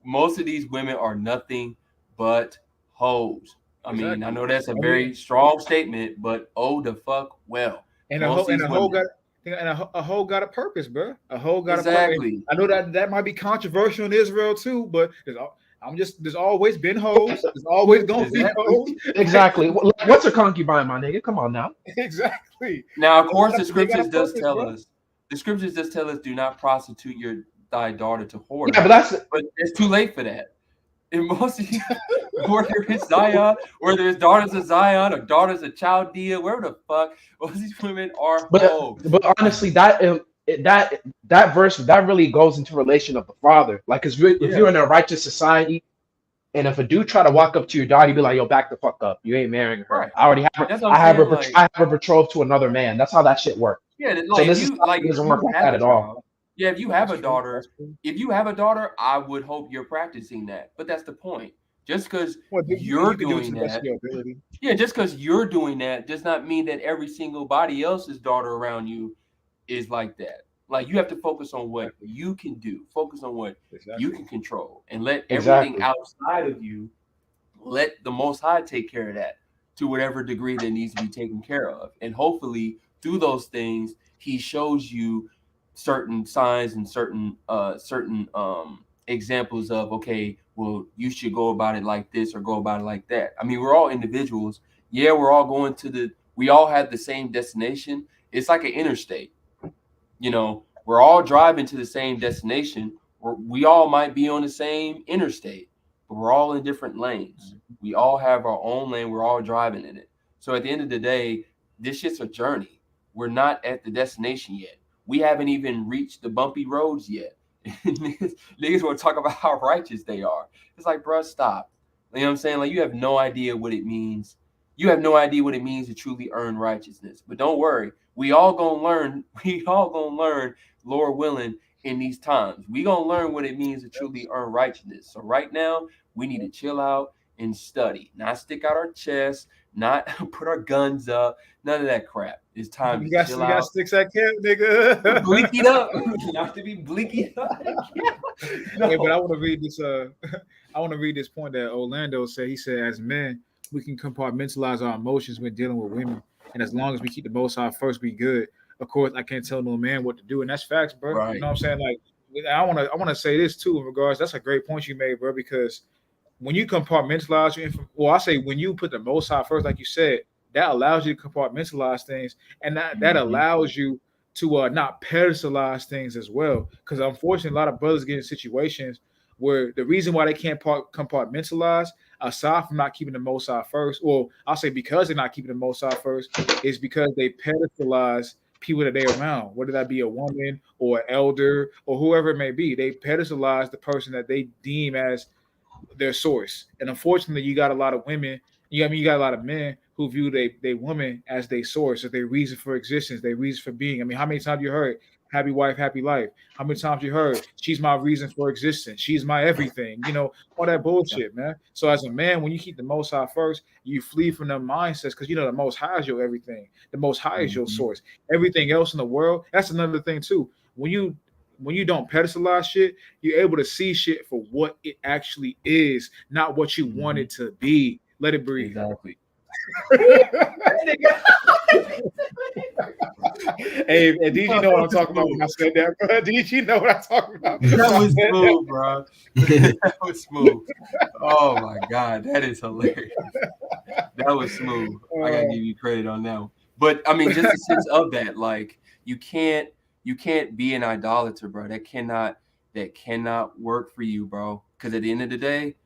Speaker 3: Most of these women are nothing but hoes. I mean, I know that's a very strong statement, but the fuck well.
Speaker 1: And a hoe got a purpose, bro. A hoe got a purpose. I know that might be controversial in Israel too, but there's always been hoes. There's always gonna be hoes.
Speaker 2: Exactly. What's a concubine, my nigga? Come on now.
Speaker 1: Exactly.
Speaker 3: Now, of course, the scriptures does tell us. The scriptures does tell us, do not prostitute thy daughter to whore.
Speaker 2: Yeah, but
Speaker 3: it's too late for that. In most of you, whether it's Zion, whether it's daughters of Zion or daughters of Chaldea, wherever the fuck, most of these women are hoes.
Speaker 2: But honestly, that verse that really goes into relation of the father. Like, if you're in a righteous society, And if a dude try to walk up to your daughter, you be like, "Yo, back the fuck up. You ain't marrying her.
Speaker 5: Right.
Speaker 2: I already have her.
Speaker 5: That's what
Speaker 2: I
Speaker 5: I'm
Speaker 2: have her.
Speaker 5: saying. Like,
Speaker 2: I have her betrothed to another man." That's how that shit works.
Speaker 5: yeah,
Speaker 2: So
Speaker 5: like
Speaker 2: this is it
Speaker 5: if
Speaker 2: doesn't
Speaker 5: you
Speaker 2: work like
Speaker 5: have
Speaker 2: that
Speaker 5: a
Speaker 2: at all.
Speaker 5: child, yeah, if you have a
Speaker 1: That's true.
Speaker 5: daughter,
Speaker 1: That's true.
Speaker 5: if you have a daughter, I would hope you're practicing that. But that's the point. Just because
Speaker 1: Well,
Speaker 5: you're
Speaker 1: you can do it to
Speaker 5: doing
Speaker 1: the best of
Speaker 5: that,
Speaker 1: your ability.
Speaker 5: yeah, just because you're doing that does not mean that every single body else's daughter around you is like that. Like you have to focus on what
Speaker 1: Exactly.
Speaker 5: you can do, focus on what you
Speaker 1: Exactly.
Speaker 5: can control, and let everything
Speaker 2: Exactly.
Speaker 5: outside of you, let the Most High take care of that to whatever degree that needs to be taken care of. And hopefully, through those things, He shows you certain signs and certain examples of, okay, well, you should go about it like this or go about it like that. I mean, we're all individuals. Yeah, we're all going to we all have the same destination. It's like an interstate. You know, we're all driving to the same destination. We all might be on the same interstate, but we're all in different lanes. We all have our own lane. We're all driving in it. So at the end of the day, this shit's a journey. We're not at the destination yet. We haven't even reached the bumpy roads yet. niggas want to talk about how righteous they are. It's like, bro, stop. You know what I'm saying? Like, you have no idea what it means. You have no idea what it means to truly earn righteousness. But don't worry, we all gonna learn. We all gonna learn, Lord willing, in these times. We gonna learn what it means to truly earn righteousness. So right now, we need to chill out and study, not stick out our chest, not put our guns up, none of that crap. It's time to chill
Speaker 1: You got
Speaker 5: out.
Speaker 1: sticks at camp, nigga.
Speaker 5: Bleak it up. You have to be bleaky up. No.
Speaker 1: Hey, but I want to read this. I want to read this point that Orlando said. He said, "As men, we can compartmentalize our emotions when dealing with women, and as long as we keep the Most High first, we good. Of course, I can't tell no man what to do, and that's facts, bro.
Speaker 5: Right.
Speaker 1: You know what I'm saying? Like, I want to say this too in regards. That's a great point you made, bro, because when you compartmentalize your well, I say when you put the Most High first, like you said, that allows you to compartmentalize things, and that allows you to not pedestalize things as well. Because unfortunately, a lot of brothers get in situations where the reason why they can't compartmentalize, aside from not keeping the Most High first, or I'll say because they're not keeping the Most High first, is because they pedestalize people that they're around, whether that be a woman or an elder or whoever it may be. They pedestalize the person that they deem as their source. And unfortunately, you got a lot of women. You got a lot of men who view they woman as their source, as their reason for existence, their reason for being. I mean, how many times you heard "happy wife, happy life"? How many times you heard "she's my reason for existence"? She's my everything. You know, all that bullshit, man. So as a man, when you keep the Most High first, you flee from them mindsets because you know the Most High is your everything. The Most High is your source. Everything else in the world. That's another thing too. When you don't pedestalize shit, you're able to see shit for what it actually is, not what you want it to be. Let it breathe.
Speaker 5: Exactly.
Speaker 1: Hey, did you know what I'm talking about when I said that, bro? Did you know what I'm talking about?
Speaker 5: That was smooth, bro. That was smooth. Oh my god, that is hilarious. That was smooth. I gotta give you credit on that one. But I mean, just the sense of that, like you can't be an idolater, bro. That cannot work for you, bro. Because at the end of the day,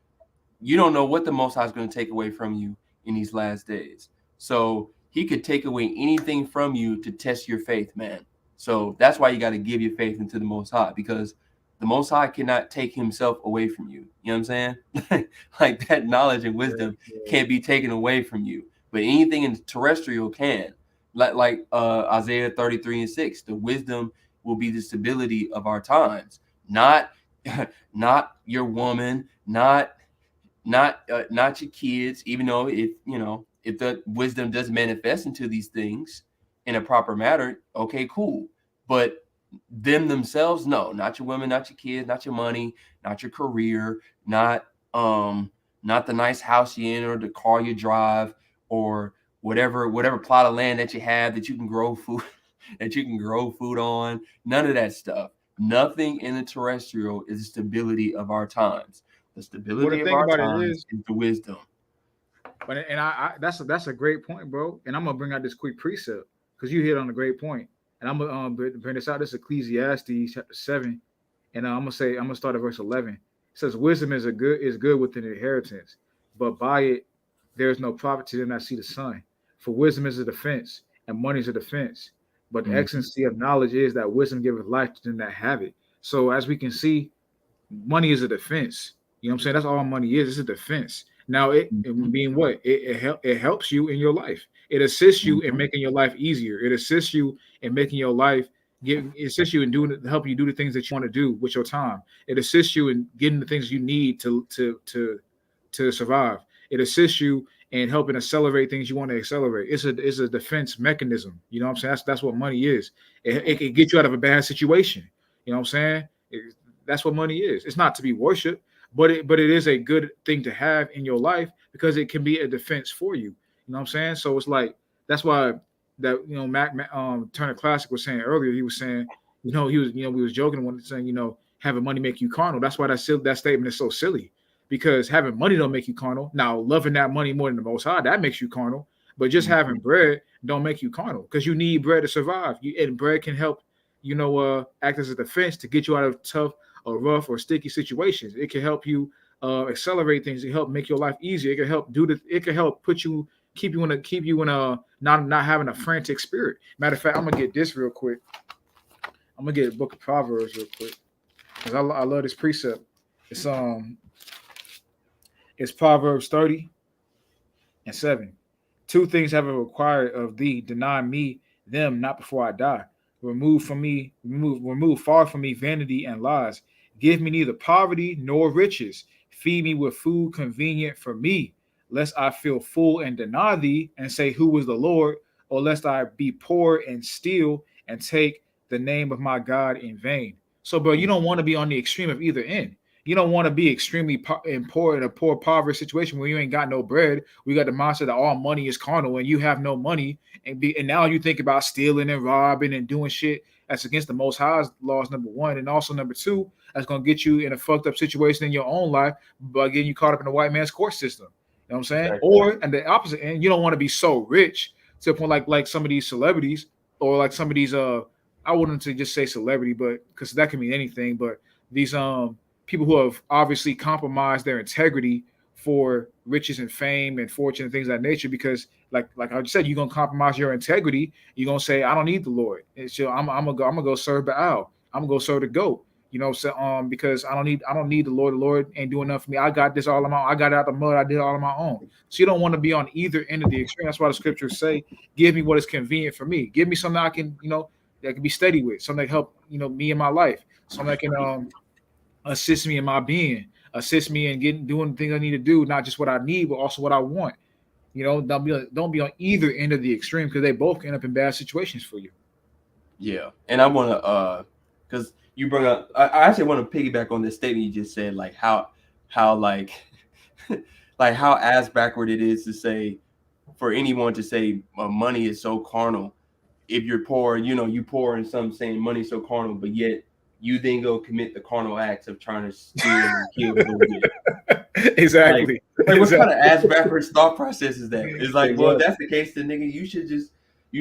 Speaker 5: you don't know what the Most High is going to take away from you in these last days. So He could take away anything from you to test your faith, man. So that's why you got to give your faith into the Most High, because the Most High cannot take Himself away from you. You know what I'm saying? Like that knowledge and wisdom can't be taken away from you, but anything in terrestrial can. Like Isaiah 33:6, the wisdom will be the stability of our times, not not your woman, not your kids. Even though if the wisdom does manifest into these things in a proper manner, okay, cool. But them themselves, no, not your women, not your kids, not your money, not your career, not the nice house you're in or the car you drive or whatever plot of land that you have that you can grow food on. None of that stuff. Nothing in the terrestrial is the stability of our times. The stability of our times is the wisdom.
Speaker 1: But and that's a great point, bro. And I'm gonna bring out this quick precept because you hit on a great point. And I'm gonna bring this out. This is Ecclesiastes chapter 7, and I'm gonna start at verse 11. It says, "Wisdom is good with an inheritance, but by it there is no profit to them that see the sun. For wisdom is a defense, and money is a defense. But the excellency of knowledge is that wisdom giveth life to them that have it." So as we can see, money is a defense. You know what I'm saying? That's all money is. It's a defense. Now, it being what it helps you in your life. It assists you in making your life easier. It assists you in making your life it assists you in doing help you do the things that you want to do with your time. It assists you in getting the things you need to survive. It assists you in helping accelerate things you want to accelerate. It's a defense mechanism. You know what I'm saying? That's what money is. It can get you out of a bad situation. You know what I'm saying? That's what money is. It's not to be worshipped, but it is a good thing to have in your life because it can be a defense for you. You know what I'm saying? So it's like that's why that Turner Classic was saying earlier. He was saying, we was joking when saying, having money make you carnal. That's why that statement is so silly because having money don't make you carnal. Now loving that money more than the Most High, that makes you carnal. But just having bread don't make you carnal because you need bread to survive. And bread can help, act as a defense to get you out of tough or rough or sticky situations. It can help you accelerate things. It can help make your life easier. It can help It can help keep you in a not having a frantic spirit. Matter of fact, I'm gonna get this real quick. I'm gonna get the book of Proverbs real quick because I love this precept. It's Proverbs 30:7. Two things have I required of thee, deny me them not before I die. Remove far from me vanity and lies. Give me neither poverty nor riches. Feed me with food convenient for me, lest I feel full and deny thee and say, who is the Lord? Or lest I be poor and steal and take the name of my God in vain. So, bro, you don't want to be on the extreme of either end. You don't want to be extremely poor in a poor, poverty situation where you ain't got no bread. We got the mindset that all money is carnal and you have no money, and now you think about stealing and robbing and doing shit that's against the Most High's laws. Number one, and also number two, that's gonna get you in a fucked up situation in your own life by getting you caught up in the white man's court system. You know what I'm saying?
Speaker 3: Exactly.
Speaker 1: Or and the opposite end, you don't want to be so rich to the point like some of these celebrities or like some of these I wouldn't to just say celebrity, but because that can mean anything, but these people who have obviously compromised their integrity for riches and fame and fortune and things of that nature. Because, like I just said, you're gonna compromise your integrity. You're gonna say, "I don't need the Lord." It's I'm gonna go serve Baal. I'm gonna go serve the goat. Because I don't need the Lord. The Lord ain't doing nothing for me. I got this all on my own. I got it out the mud. I did it all on my own. So you don't want to be on either end of the extreme. That's why the scriptures say, "Give me what is convenient for me. Give me something I can, that can be steady with. Something that help, me in my life. Something that can assist me in my being, assist me in doing the things I need to do, not just what I need, but also what I want. Don't be on either end of the extreme because they both can end up in bad situations for you.
Speaker 3: Yeah, and I want to because you bring up, I actually want to piggyback on this statement you just said, like how like like how ass backward it is to say for anyone to say money is so carnal. If you're poor, you poor and some saying money's so carnal, but yet you then go commit the carnal acts of trying to steal and kill a little bit.
Speaker 1: Exactly.
Speaker 3: Like what kind of ass backwards thought process is that? It's like, well, if
Speaker 1: Exactly.
Speaker 3: that's the case, then nigga, you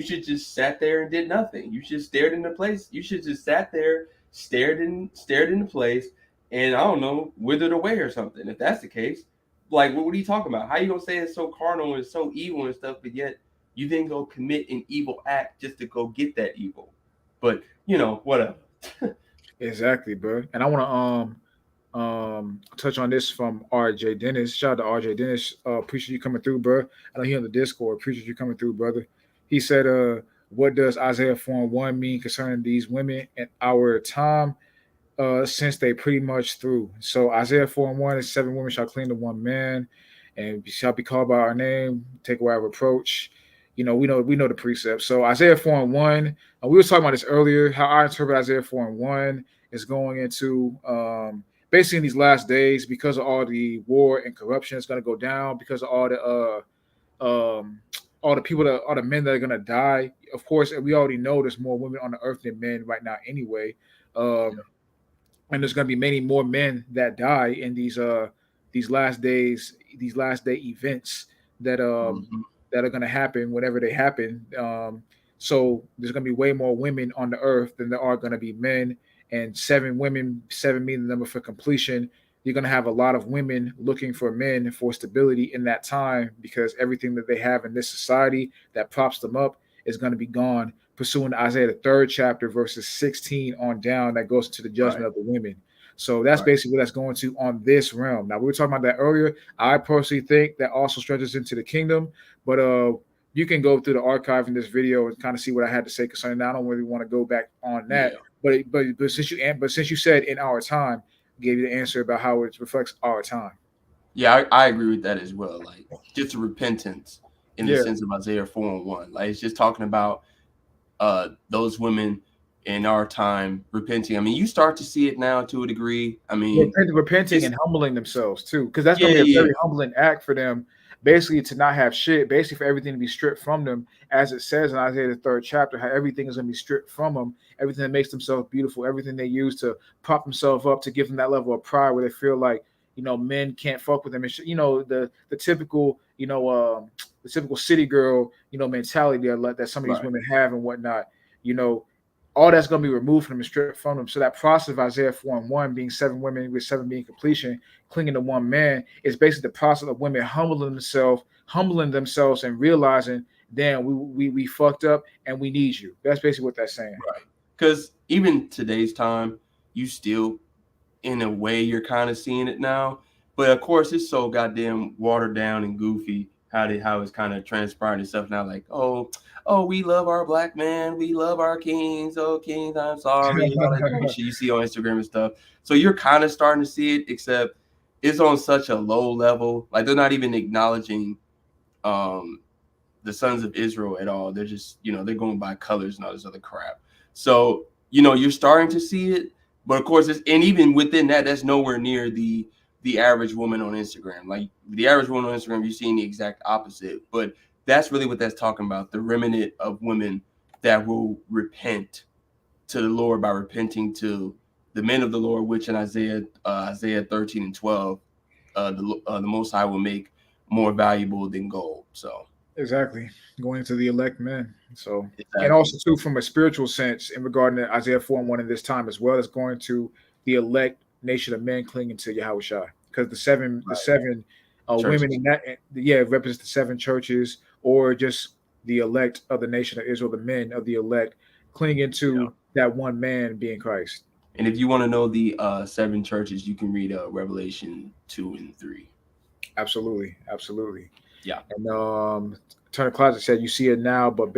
Speaker 3: should just sat there and did nothing. You should stared into place. You should just sat there, stared into place, and I don't know, withered away or something. If that's the case, like what are you talking about? How you gonna say it's so carnal and so evil and stuff, but yet you then go commit an evil act just to go get that evil? But whatever.
Speaker 1: Exactly, bro. And I want to touch on this from RJ Dennis. Shout out to RJ Dennis. Appreciate you coming through, bro. I know he on the Discord. Appreciate you coming through, brother. He said, what does Isaiah 4:1 mean concerning these women in our time? Since they pretty much through. So Isaiah 4:1 is 7 women shall cling to one man, and shall be called by our name, take away our reproach. We know the precepts. So Isaiah 4:1, we were talking about this earlier. How I interpret Isaiah 4:1 is going into basically in these last days because of all the war and corruption that's going to go down because of all the people all the men that are going to die. Of course, we already know there's more women on the earth than men right now anyway. And there's going to be many more men that die in these last days, these last day events that that are going to happen whenever they happen. So there's going to be way more women on the earth than there are going to be men, and 7 women, 7 being the number for completion. You're going to have a lot of women looking for men for stability in that time because everything that they have in this society that props them up is going to be gone, pursuing Isaiah the 3rd chapter, verses 16 on down, that goes to the judgment of the women. So that's
Speaker 5: Right.
Speaker 1: basically what that's going to on this realm. Now we were talking about that earlier. I personally think that also stretches into the kingdom, but you can go through the archive in this video and kind of see what I had to say concerning that. I don't really want to go back on that,
Speaker 5: Yeah.
Speaker 1: but since you said in our time, gave you the answer about how it reflects our time.
Speaker 5: Yeah, I agree with that as well. Like just a repentance in the
Speaker 1: Yeah,
Speaker 5: sense of Isaiah 4:1. Like it's just talking about those women in our time repenting. I mean, you start to see it now to a degree. I mean,
Speaker 1: repenting
Speaker 5: it's
Speaker 1: and humbling themselves too, because that's
Speaker 5: yeah,
Speaker 1: going to be a
Speaker 5: yeah,
Speaker 1: very humbling act for them. Basically, to not have shit, basically for everything to be stripped from them, as it says in Isaiah the third chapter, how everything is going to be stripped from them, everything that makes themselves beautiful, everything they use to prop themselves up, to give them that level of pride where they feel like men can't fuck with them. And the typical the typical city girl mentality that some of these
Speaker 5: right.
Speaker 1: women have and whatnot. You know, all that's going to be removed from them, stripped from them. So that process of Isaiah 4:1 being 7 women with 7 being completion, clinging to one man, is basically the process of women humbling themselves and realizing, damn, we fucked up and we need you. That's basically what that's saying.
Speaker 5: Right. Because even today's time, you still, in a way, you're kind of seeing it now. But of course, it's so goddamn watered down and goofy how it's kind of transpired and stuff now. Like, oh, we love our black man, we love our kings. Oh, kings, I'm sorry, and all that kind of shit you see on Instagram and stuff. So you're kind of starting to see it, except it's on such a low level. Like they're not even acknowledging um the sons of Israel at all. They're just, they're going by colors and all this other crap. So, you're starting to see it, but of course, and even within that, that's nowhere near the average woman on Instagram. Like the average woman on Instagram, you're seeing the exact opposite. But that's really what that's talking about: the remnant of women that will repent to the Lord by repenting to the men of the Lord, which in Isaiah 13:12, the Most High will make more valuable than gold. So.
Speaker 1: Exactly. Going into the elect men. So, and
Speaker 5: Exactly.
Speaker 1: also too from a spiritual sense in regard to Isaiah 4:1 in this time as well as going to the elect nation of men clinging to Yahushua. Because the
Speaker 5: Right.
Speaker 1: seven women
Speaker 5: Churches.
Speaker 1: in that, yeah, it represents the 7 churches, or just the elect of the nation of Israel, the men of the elect clinging
Speaker 5: Yeah.
Speaker 1: to that one man being Christ.
Speaker 5: And if you want to know the 7 churches, you can read Revelation 2 and 3.
Speaker 1: Absolutely, absolutely.
Speaker 5: Yeah.
Speaker 1: And Turner Closet said, "You see it now, but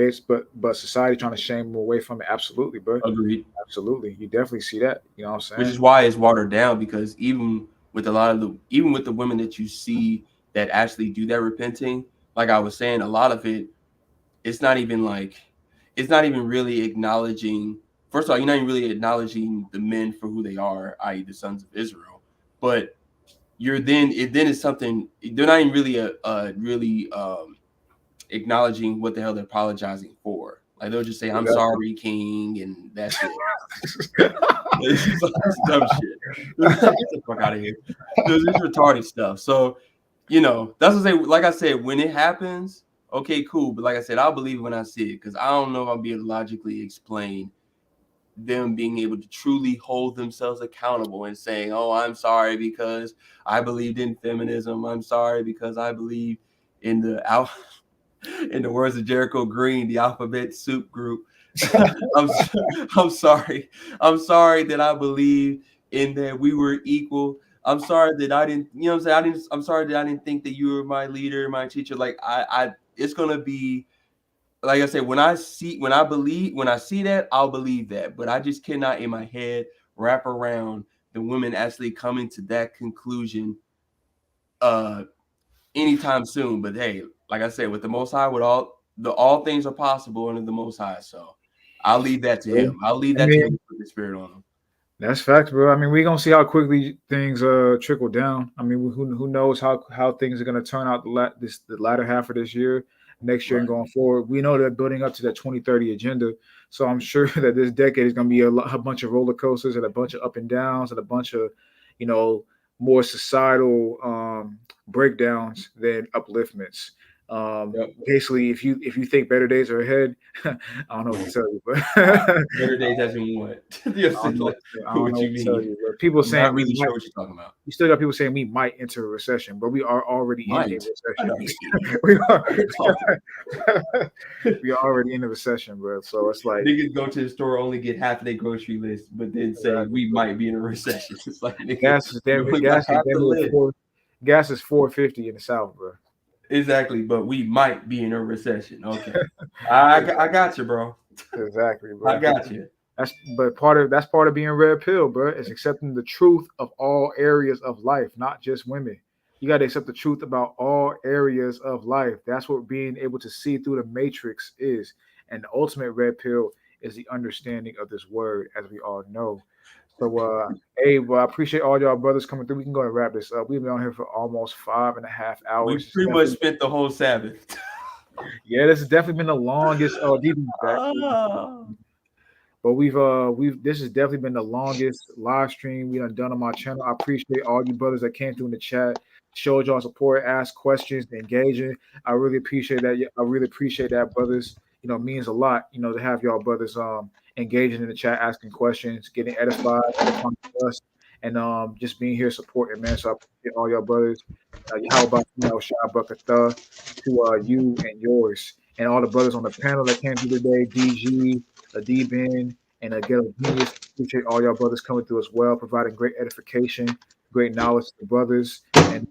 Speaker 1: society trying to shame them away from it." Absolutely, bro.
Speaker 5: Agreed.
Speaker 1: Absolutely, you definitely see that. You know what I'm
Speaker 5: Which
Speaker 1: saying?
Speaker 5: is why it's watered down, because even with the women that you see that actually do that repenting, like I was saying, a lot of it, it's not even really acknowledging. First of all, you're not even really acknowledging the men for who they are, i.e., the sons of Israel. But then it's something they're not even really really acknowledging what the hell they're apologizing for. Like they'll just say, "I'm
Speaker 1: Exactly.
Speaker 5: sorry, King," and that's it. It's just like this dumb shit. Get the fuck out of here. It's retarded stuff. So, that's what I say. Like I said, when it happens, okay, cool. But like I said, I'll believe it when I see it, because I don't know if I'll be able to logically explain them being able to truly hold themselves accountable and saying, "Oh, I'm sorry because I believed in feminism. I'm sorry because I believe in in the words of Jericho Green, the alphabet soup group. I'm I'm sorry. I'm sorry that I believe in that we were equal. I'm sorry that I didn't, what I'm saying? I'm sorry that I didn't think that you were my leader, my teacher. Like it's gonna be, like I said, when I see that, I'll believe that. But I just cannot in my head wrap around the women actually coming to that conclusion uh anytime soon. But hey, like I said, with the Most High, with all things are possible under the Most High. So I'll leave that to
Speaker 1: Yeah.
Speaker 5: him. I'll leave
Speaker 1: I
Speaker 5: that to him
Speaker 1: mean,
Speaker 5: to put the spirit on him.
Speaker 1: that's facts, bro. I mean, we're gonna see how quickly things trickle down. I mean, who knows how things are gonna turn out the latter half of this year, next year, and
Speaker 5: Right.
Speaker 1: going forward. We know they're building up to that 2030 agenda, so I'm sure that this decade is gonna be a bunch of roller coasters and a bunch of up and downs and a bunch of, more societal breakdowns than upliftments. Basically, if you think better days are ahead, I don't know what to tell you, but
Speaker 3: Better days has been what? Yes,
Speaker 1: I don't know,
Speaker 3: like,
Speaker 1: I don't know
Speaker 3: what you
Speaker 1: what to tell
Speaker 3: mean?
Speaker 1: you. But people
Speaker 3: I'm not
Speaker 1: saying we
Speaker 3: really
Speaker 1: might,
Speaker 3: sure what you're talking about.
Speaker 1: you still got people saying we might enter a recession, but we are already in a
Speaker 3: Might. I know.
Speaker 1: recession. we are already in a recession, bro. So it's like
Speaker 3: Niggas go to the store, only get half of their grocery list, but then say
Speaker 1: exactly,
Speaker 3: we
Speaker 1: bro.
Speaker 3: might be in a recession. It's like, nigga,
Speaker 1: gas is
Speaker 3: you
Speaker 1: damn
Speaker 3: only
Speaker 1: gas
Speaker 3: got
Speaker 1: is
Speaker 3: half to
Speaker 1: damn near
Speaker 3: live.
Speaker 1: gas is $4.50 in the South, bro.
Speaker 3: Exactly, but we might be in a recession. Okay, I got you, bro.
Speaker 1: Exactly,
Speaker 3: I
Speaker 1: bro.
Speaker 3: got you.
Speaker 1: That's part of being red pill, bro. Is accepting the truth of all areas of life, not just women. You got to accept the truth about all areas of life. That's what being able to see through the matrix is. And the ultimate red pill is the understanding of this word, as we all know. So, hey, well, I appreciate all y'all brothers coming through. We can go and wrap this up. We've been on here for almost 5.5 hours.
Speaker 3: We pretty much spent the whole Sabbath.
Speaker 1: Yeah, this has definitely been the longest DB back. But we've this has definitely been the longest live stream we done on my channel. I appreciate all you brothers that came through in the chat, showed y'all support, asked questions, engaging. I really appreciate that. I really appreciate that, brothers. It means a lot, to have y'all brothers engaging in the chat, asking questions, getting edified, edifying us, and just being here supporting, man. So I appreciate all y'all brothers. How about Shah Buckatha to you and yours, and all the brothers on the panel that came through today, DG, D-Ben, and Ghetto Genius. Appreciate all y'all brothers coming through as well, providing great edification, great knowledge to the brothers, and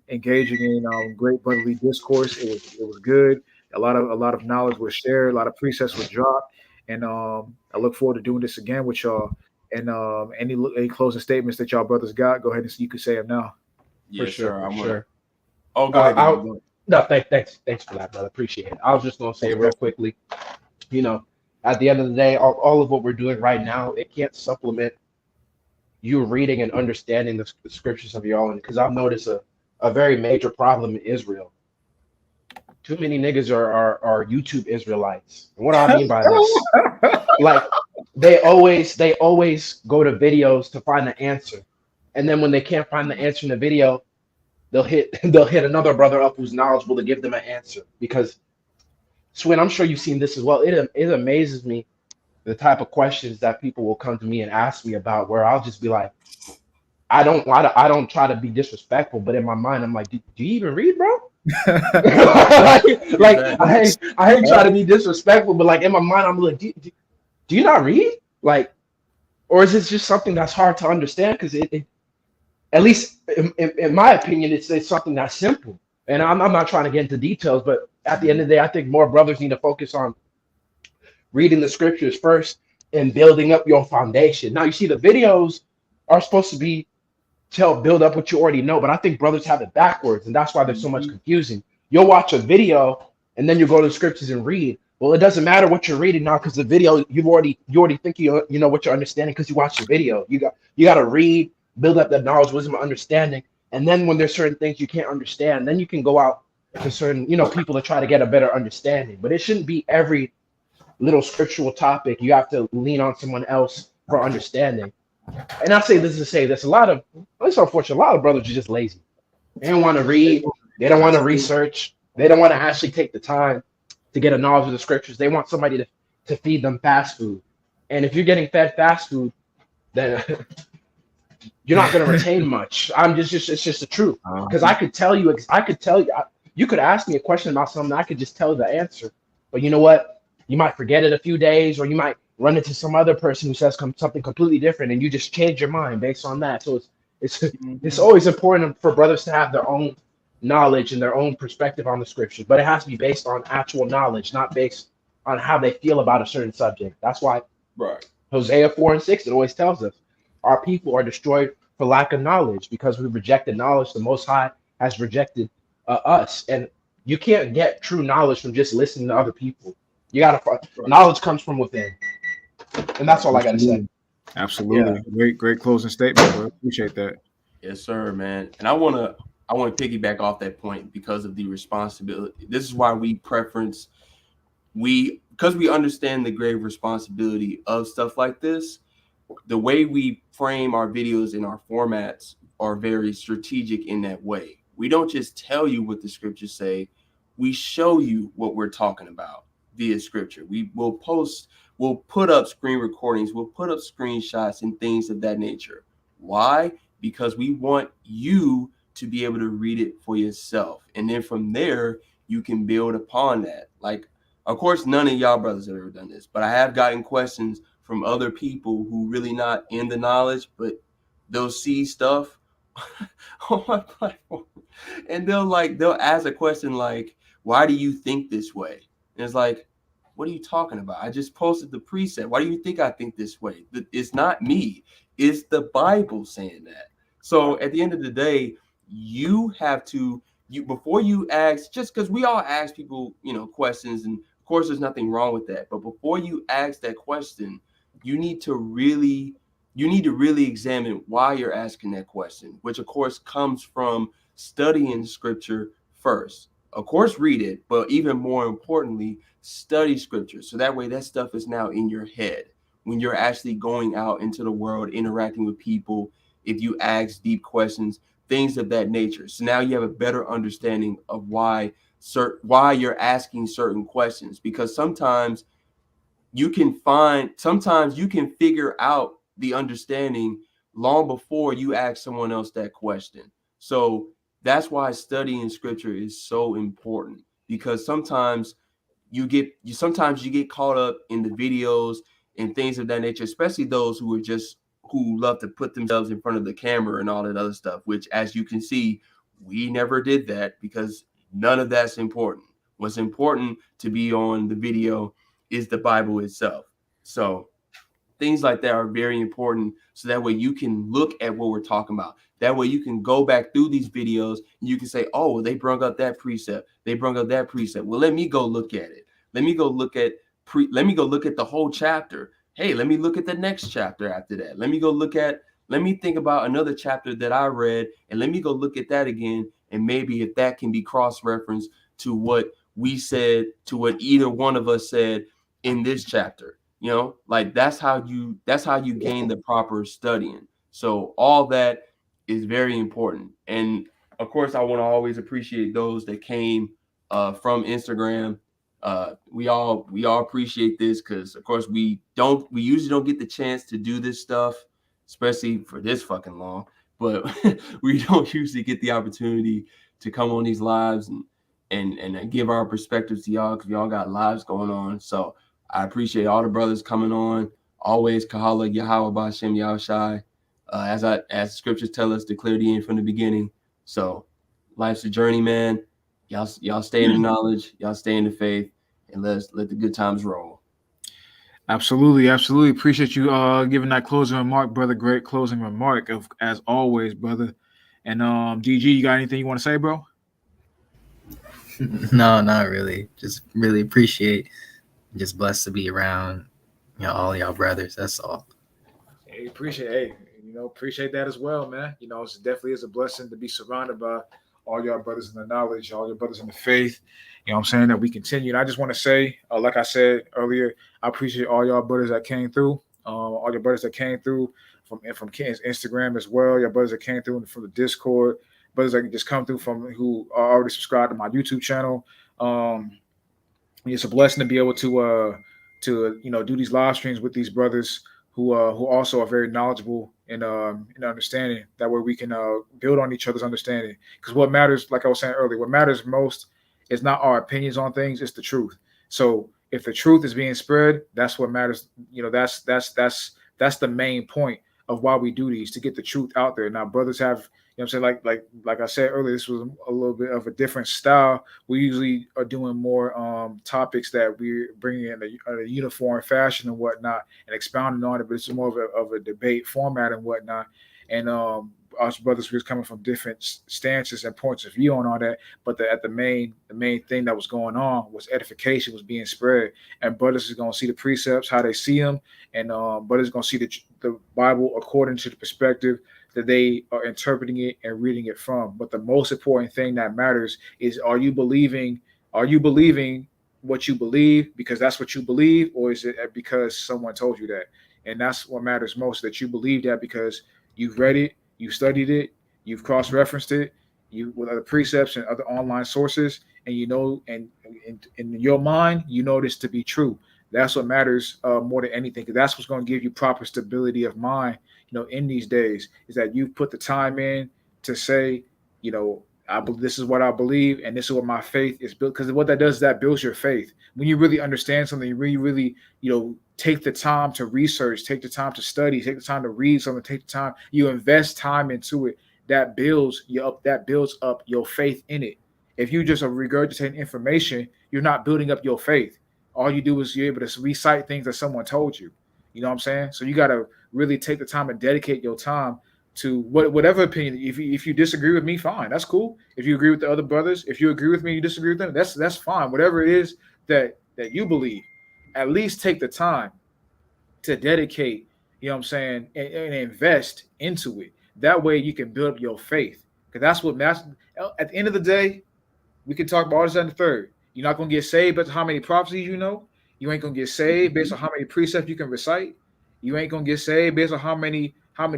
Speaker 1: engaging in great brotherly discourse. It was good. A lot of knowledge was shared. A lot of precepts were dropped, and I look forward to doing this again with y'all. And any closing statements that y'all brothers got, go ahead and you can say them now.
Speaker 3: Yes,
Speaker 2: sure,
Speaker 3: sir.
Speaker 2: for
Speaker 3: I want.
Speaker 2: sure.
Speaker 3: Oh, go ahead.
Speaker 2: No, thanks for that, brother. Appreciate it. I was just gonna say real quickly, at the end of the day, all of what we're doing right now, it can't supplement you reading and understanding the scriptures of your own. Because I've noticed a very major problem in Israel. Too many niggas are YouTube Israelites. And what do I mean by this? Like they always go to videos to find the answer, and then when they can't find the answer in the video, they'll hit another brother up who's knowledgeable to give them an answer. Because Swin, I'm sure you've seen this as well. It amazes me the type of questions that people will come to me and ask me about, where I'll just be like, I don't try to be disrespectful, but in my mind I'm like, do you even read, bro? like I ain't trying to be disrespectful, but like in my mind I'm like, do you not read? Like, or is it just something that's hard to understand? Because it at least in my opinion, it's something that's simple. And I'm not trying to get into details, but at the end of the day, I think more brothers need to focus on reading the scriptures first and building up your foundation. Now, you see, the videos are supposed to be to help build up what you already know, but I think brothers have it backwards, and that's why there's so much confusing. You'll watch a video and then you go to the scriptures and read. Well, it doesn't matter what you're reading now, because the video you already think you know what you're understanding because you watched the video. You got to read, build up that knowledge, wisdom, and understanding, and then when there's certain things you can't understand, then you can go out to certain people to try to get a better understanding. But it shouldn't be every little scriptural topic you have to lean on someone else for understanding. And I say this to say this: it's unfortunate. A lot of brothers are just lazy. They don't want to read. They don't want to research. They don't want to actually take the time to get a knowledge of the scriptures. They want somebody to feed them fast food. And if you're getting fed fast food, then you're not going to retain much. It's just the truth. Because I could tell you, you could ask me a question about something, I could just tell you the answer. But you know what? You might forget it a few days, or you might run into some other person who says something completely different, and you just change your mind based on that. So it's always important for brothers to have their own knowledge and their own perspective on the scriptures, but it has to be based on actual knowledge, not based on how they feel about a certain subject. That's why Hosea 4:6, it always tells us our people are destroyed for lack of knowledge, because we rejected knowledge. The Most High has rejected us, and you can't get true knowledge from just listening to other people. You gotta knowledge comes from within, and that's all I gotta say.
Speaker 1: Absolutely, great closing statement, bro. Appreciate that.
Speaker 3: Yes, sir, man. And I wanna piggyback off that point because of the responsibility. This is why we preference because we understand the grave responsibility of stuff like this. The way we frame our videos and our formats are very strategic in that way. We don't just tell you what the scriptures say.
Speaker 5: we show you what we're talking about via scripture. We'll put up screen recordings, we'll put up screenshots and things of that nature. Why? Because we want you to be able to read it for yourself. And then from there, you can build upon that. Like, of course, none of y'all brothers have ever done this, but I have gotten questions from other people who really not in the knowledge, but they'll see stuff on my platform, and they'll ask a question like, "Why do you think this way?" And it's like, "What are you talking about? I just posted the precept. Why do you think I think this way? It's not me. It's the Bible saying that." So at the end of the day, you have to before you ask, just because we all ask people, questions, and of course there's nothing wrong with that. But before you ask that question, you need to really examine why you're asking that question, which of course comes from studying scripture first. Of course, read it, but even more importantly, study scripture. So that way that stuff is now in your head when you're actually going out into the world, interacting with people. If you ask deep questions, things of that nature. So now you have a better understanding of why you're asking certain questions, because sometimes you can figure out the understanding long before you ask someone else that question. So that's why studying scripture is so important, because sometimes you get caught up in the videos and things of that nature, especially those who love to put themselves in front of the camera and all that other stuff, which, as you can see, we never did that, because none of that's important. What's important to be on the video is the Bible itself. So things like that are very important, so that way you can look at what we're talking about. That way you can go back through these videos and you can say, "Oh, well, they brought up that precept, they brought up that precept. Well, let me go look at it. Let me go look at the whole chapter. Hey, let me look at the next chapter after that. Let me think about another chapter that I read, and let me go look at that again, and maybe if that can be cross-referenced to what we said, to what either one of us said in this chapter." Like that's how you gain the proper studying. So all that is very important. And of course, I want to always appreciate those that came from Instagram. We all appreciate this, because of course we usually don't get the chance to do this stuff, especially for this fucking long. But we don't usually get the opportunity to come on these lives and give our perspectives to y'all, because y'all got lives going on. So I appreciate all the brothers coming on. Always Kahala Yahweh Bashem Yahushai. As scriptures tell us, declare the end from the beginning. So life's a journey, man. Y'all stay in the knowledge, y'all stay in the faith, and let the good times roll.
Speaker 1: Absolutely. Appreciate you giving that closing remark, brother. Great closing remark, as always, brother. And DG, you got anything you want to say, bro?
Speaker 4: No, not really. Just really appreciate. Just blessed to be around, all y'all brothers. That's all.
Speaker 1: Hey, appreciate that as well, man. It definitely is a blessing to be surrounded by all y'all brothers in the knowledge, all your brothers in the faith. You know what I'm saying? That we continue. And I just want to say, like I said earlier, I appreciate all y'all brothers that came through, all your brothers that came through from Ken's Instagram as well, your brothers that came through from the Discord, brothers that just come through from who are already subscribed to my YouTube channel. It's a blessing to be able to do these live streams with these brothers who also are very knowledgeable in understanding. That way we can build on each other's understanding. Because what matters, like I was saying earlier, what matters most is not our opinions on things; it's the truth. So if the truth is being spread, that's what matters. That's the main point of why we do these, to get the truth out there. Now, brothers have, what I'm saying, like I said earlier, this was a little bit of a different style. We usually are doing more topics that we're bringing in a uniform fashion and whatnot, and expounding on it. But it's more of a debate format and whatnot. And us brothers were coming from different stances and points of view on all that. But the main thing that was going on was edification was being spread, and brothers is going to see the precepts how they see them, and brothers going to see the Bible according to the perspective that they are interpreting it and reading it from. But the most important thing that matters is, are you believing what you believe because that's what you believe, or is it because someone told you that? And that's what matters most, that you believe that because you've read it, you've studied it, you've cross-referenced it, you with other precepts and other online sources, and you know, and in your mind, you know this to be true. That's what matters more than anything, because that's what's going to give you proper stability of mind. You know, in these days, is that you've put the time in to say, you know, this is what I believe, and this is what my faith is built. Because what that does is that builds your faith. When you really understand something, you really, you know, take the time to research, take the time to study, take the time to read something, take the time, you invest time into it. That builds you up. That builds up your faith in it. If you just are regurgitating information, you're not building up your faith. All you do is you're able to recite things that someone told you. You know what I'm saying? So you got to really take the time and dedicate your time to whatever opinion. If you disagree with me, fine, that's cool. If you agree with the other brothers, if you agree with me, you disagree with them, that's fine. Whatever it is that you believe, at least take the time to dedicate. You know what I'm saying, and invest into it. That way you can build up your faith, because that's what matters. At the end of the day, we can talk about all this and the third. You're not going to get saved based on how many prophecies you know. You ain't going to get saved based on how many precepts you can recite. You ain't going to get saved based on how many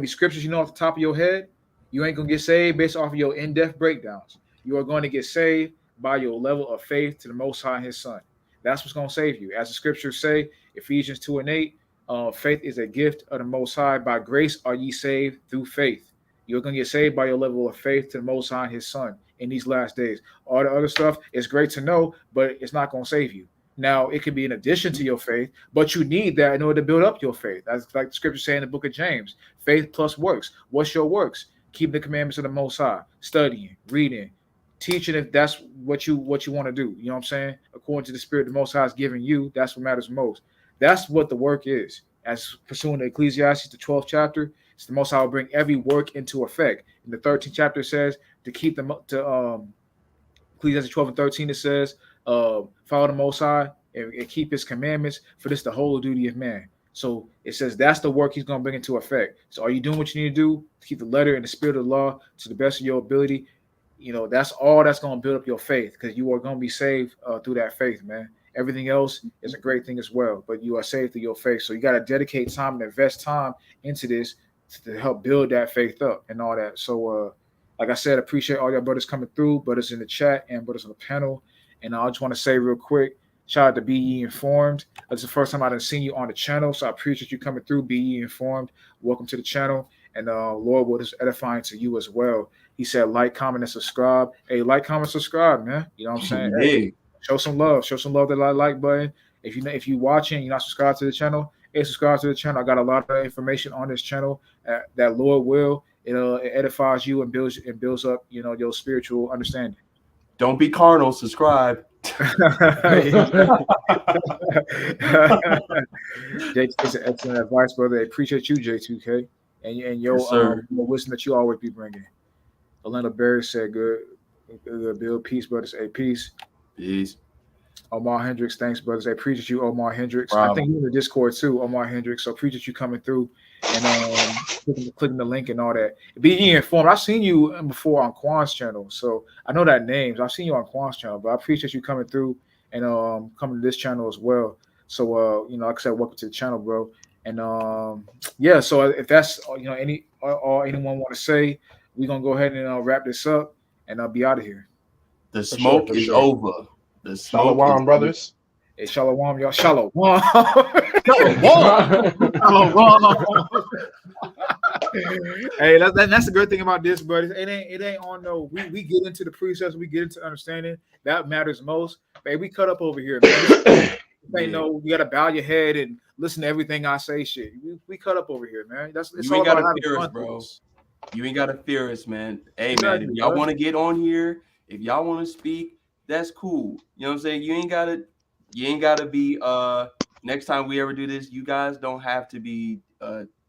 Speaker 1: scriptures you know off the top of your head. You ain't going to get saved based off of your in-depth breakdowns. You are going to get saved by your level of faith to the Most High and His Son. That's what's going to save you. As the scriptures say, Ephesians 2:8, faith is a gift of the Most High. By grace are ye saved through faith. You're going to get saved by your level of faith to the Most High and His Son in these last days. All the other stuff is great to know, but it's not going to save you. Now, it could be in addition to your faith, but you need that in order to build up your faith. That's like the scripture saying in the book of James, faith plus works. What's your works? Keep the commandments of the Most High, studying, reading, teaching, if that's what you want to do. You know what I'm saying? According to the Spirit the Most High is giving you, that's what matters most. That's what the work is. As pursuing the Ecclesiastes, the 12th chapter, it's the Most High will bring every work into effect. In the 13th chapter, it says to keep them Ecclesiastes 12 and 13, it says, follow the Most High and keep His commandments, for this the whole duty of man. So it says that's the work He's going to bring into effect. So are you doing what you need to do to keep the letter and the spirit of the law to the best of your ability? You know, that's all that's going to build up your faith, because you are going to be saved through that faith, man. Everything else is a great thing as well, but you are saved through your faith. So you got to dedicate time and invest time into this to help build that faith up and all that. So, like I said, appreciate all your brothers coming through, brothers in the chat and brothers on the panel. And I just want to say real quick, shout out to Be Ye Informed. It's the first time I've seen you on the channel, so I appreciate you coming through. Be Ye Informed. Welcome to the channel. And Lord will just edifying to you as well. He said, like, comment, and subscribe. Hey, like, comment, subscribe, man. You know what I'm saying? Hey, show some love. Show some love to that like button. If you watching, you're not subscribed to the channel, hey, subscribe to the channel. I got a lot of information on this channel that Lord will. It edifies you and builds up, you know, your spiritual understanding.
Speaker 3: Don't be carnal. Subscribe.
Speaker 1: JT, excellent advice, brother. I appreciate you, J2K, and your
Speaker 3: yes,
Speaker 1: wisdom that you always be bringing. Orlando Berry said, "Good, Bill. Peace, brothers. Hey, peace.
Speaker 3: Peace."
Speaker 1: Omar Hendricks, thanks, brothers. I appreciate you, Omar Hendricks.
Speaker 3: Wow.
Speaker 1: I think you're in the Discord too, Omar Hendricks. So appreciate you coming through and clicking the link and all that. Be informed. I've seen you before on Quan's channel, so I know that names. I've seen you on Quan's channel, but I appreciate you coming through and coming to this channel as well. So you know, like I said, welcome to the channel, bro. And yeah, so if that's any or anyone want to say, we're gonna go ahead and wrap this up and I'll be out of here.
Speaker 3: The smoke is over. The smoke
Speaker 2: Shalom, brothers.
Speaker 1: Hey, shalom, y'all. Shalom. Hey, that's the good thing about this, buddy. It ain't on no. We get into the precepts, we get into understanding that matters most. Hey, we cut up over here, man. Ain't no, you gotta bow your head and listen to everything I say. Shit, we cut up over here, man. It's
Speaker 3: you
Speaker 1: all
Speaker 3: ain't gotta
Speaker 1: about
Speaker 3: fear us, bro. You ain't gotta fear us, man. Hey, man, if y'all want to get on here, if y'all want to speak, that's cool. You know what I'm saying? You ain't gotta be next time we ever do this, you guys don't have to be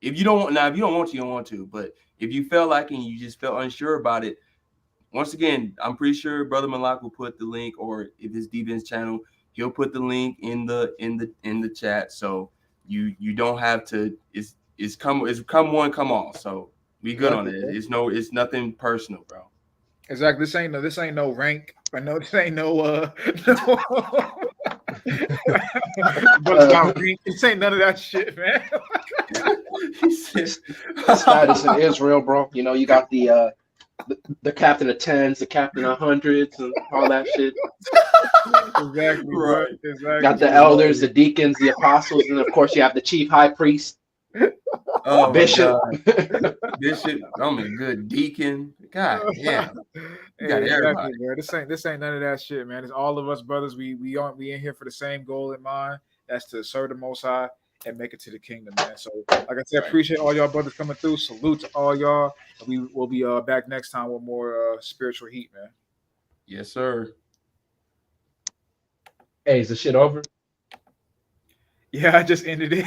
Speaker 3: if you don't want to, you don't want to. But if you felt like it and you just felt unsure about it, once again, I'm pretty sure Brother Malak will put the link, or if it's D-Ben's channel, he'll put the link in the chat. So you don't have to, it's come one, come all. So we good on it. It's nothing personal, bro.
Speaker 1: Exactly. This ain't no rank. I know this ain't no but this ain't none of that shit, man.
Speaker 2: Status in Israel, bro. You know, you got the the captain of tens, the captain of hundreds, and all that shit.
Speaker 1: Exactly, bro.
Speaker 3: Right.
Speaker 1: Exactly.
Speaker 2: Got the elders, the deacons, the apostles, and of course you have the chief high priest,
Speaker 3: Oh
Speaker 2: bishop.
Speaker 3: my God. Bishop, I'm a good deacon. God damn. You got
Speaker 1: Hey,
Speaker 3: everybody.
Speaker 1: exactly, bro. This ain't none of that shit, man. It's all of us brothers. We in here for the same goal in mind. That's to serve the Most High and make it to the kingdom, man. So, like I said,
Speaker 3: Right.
Speaker 1: appreciate all y'all brothers coming through. Salute to all y'all. We will be back next time with more spiritual heat, man.
Speaker 3: Yes, sir.
Speaker 2: Hey, is the shit over?
Speaker 1: Yeah, I just ended it.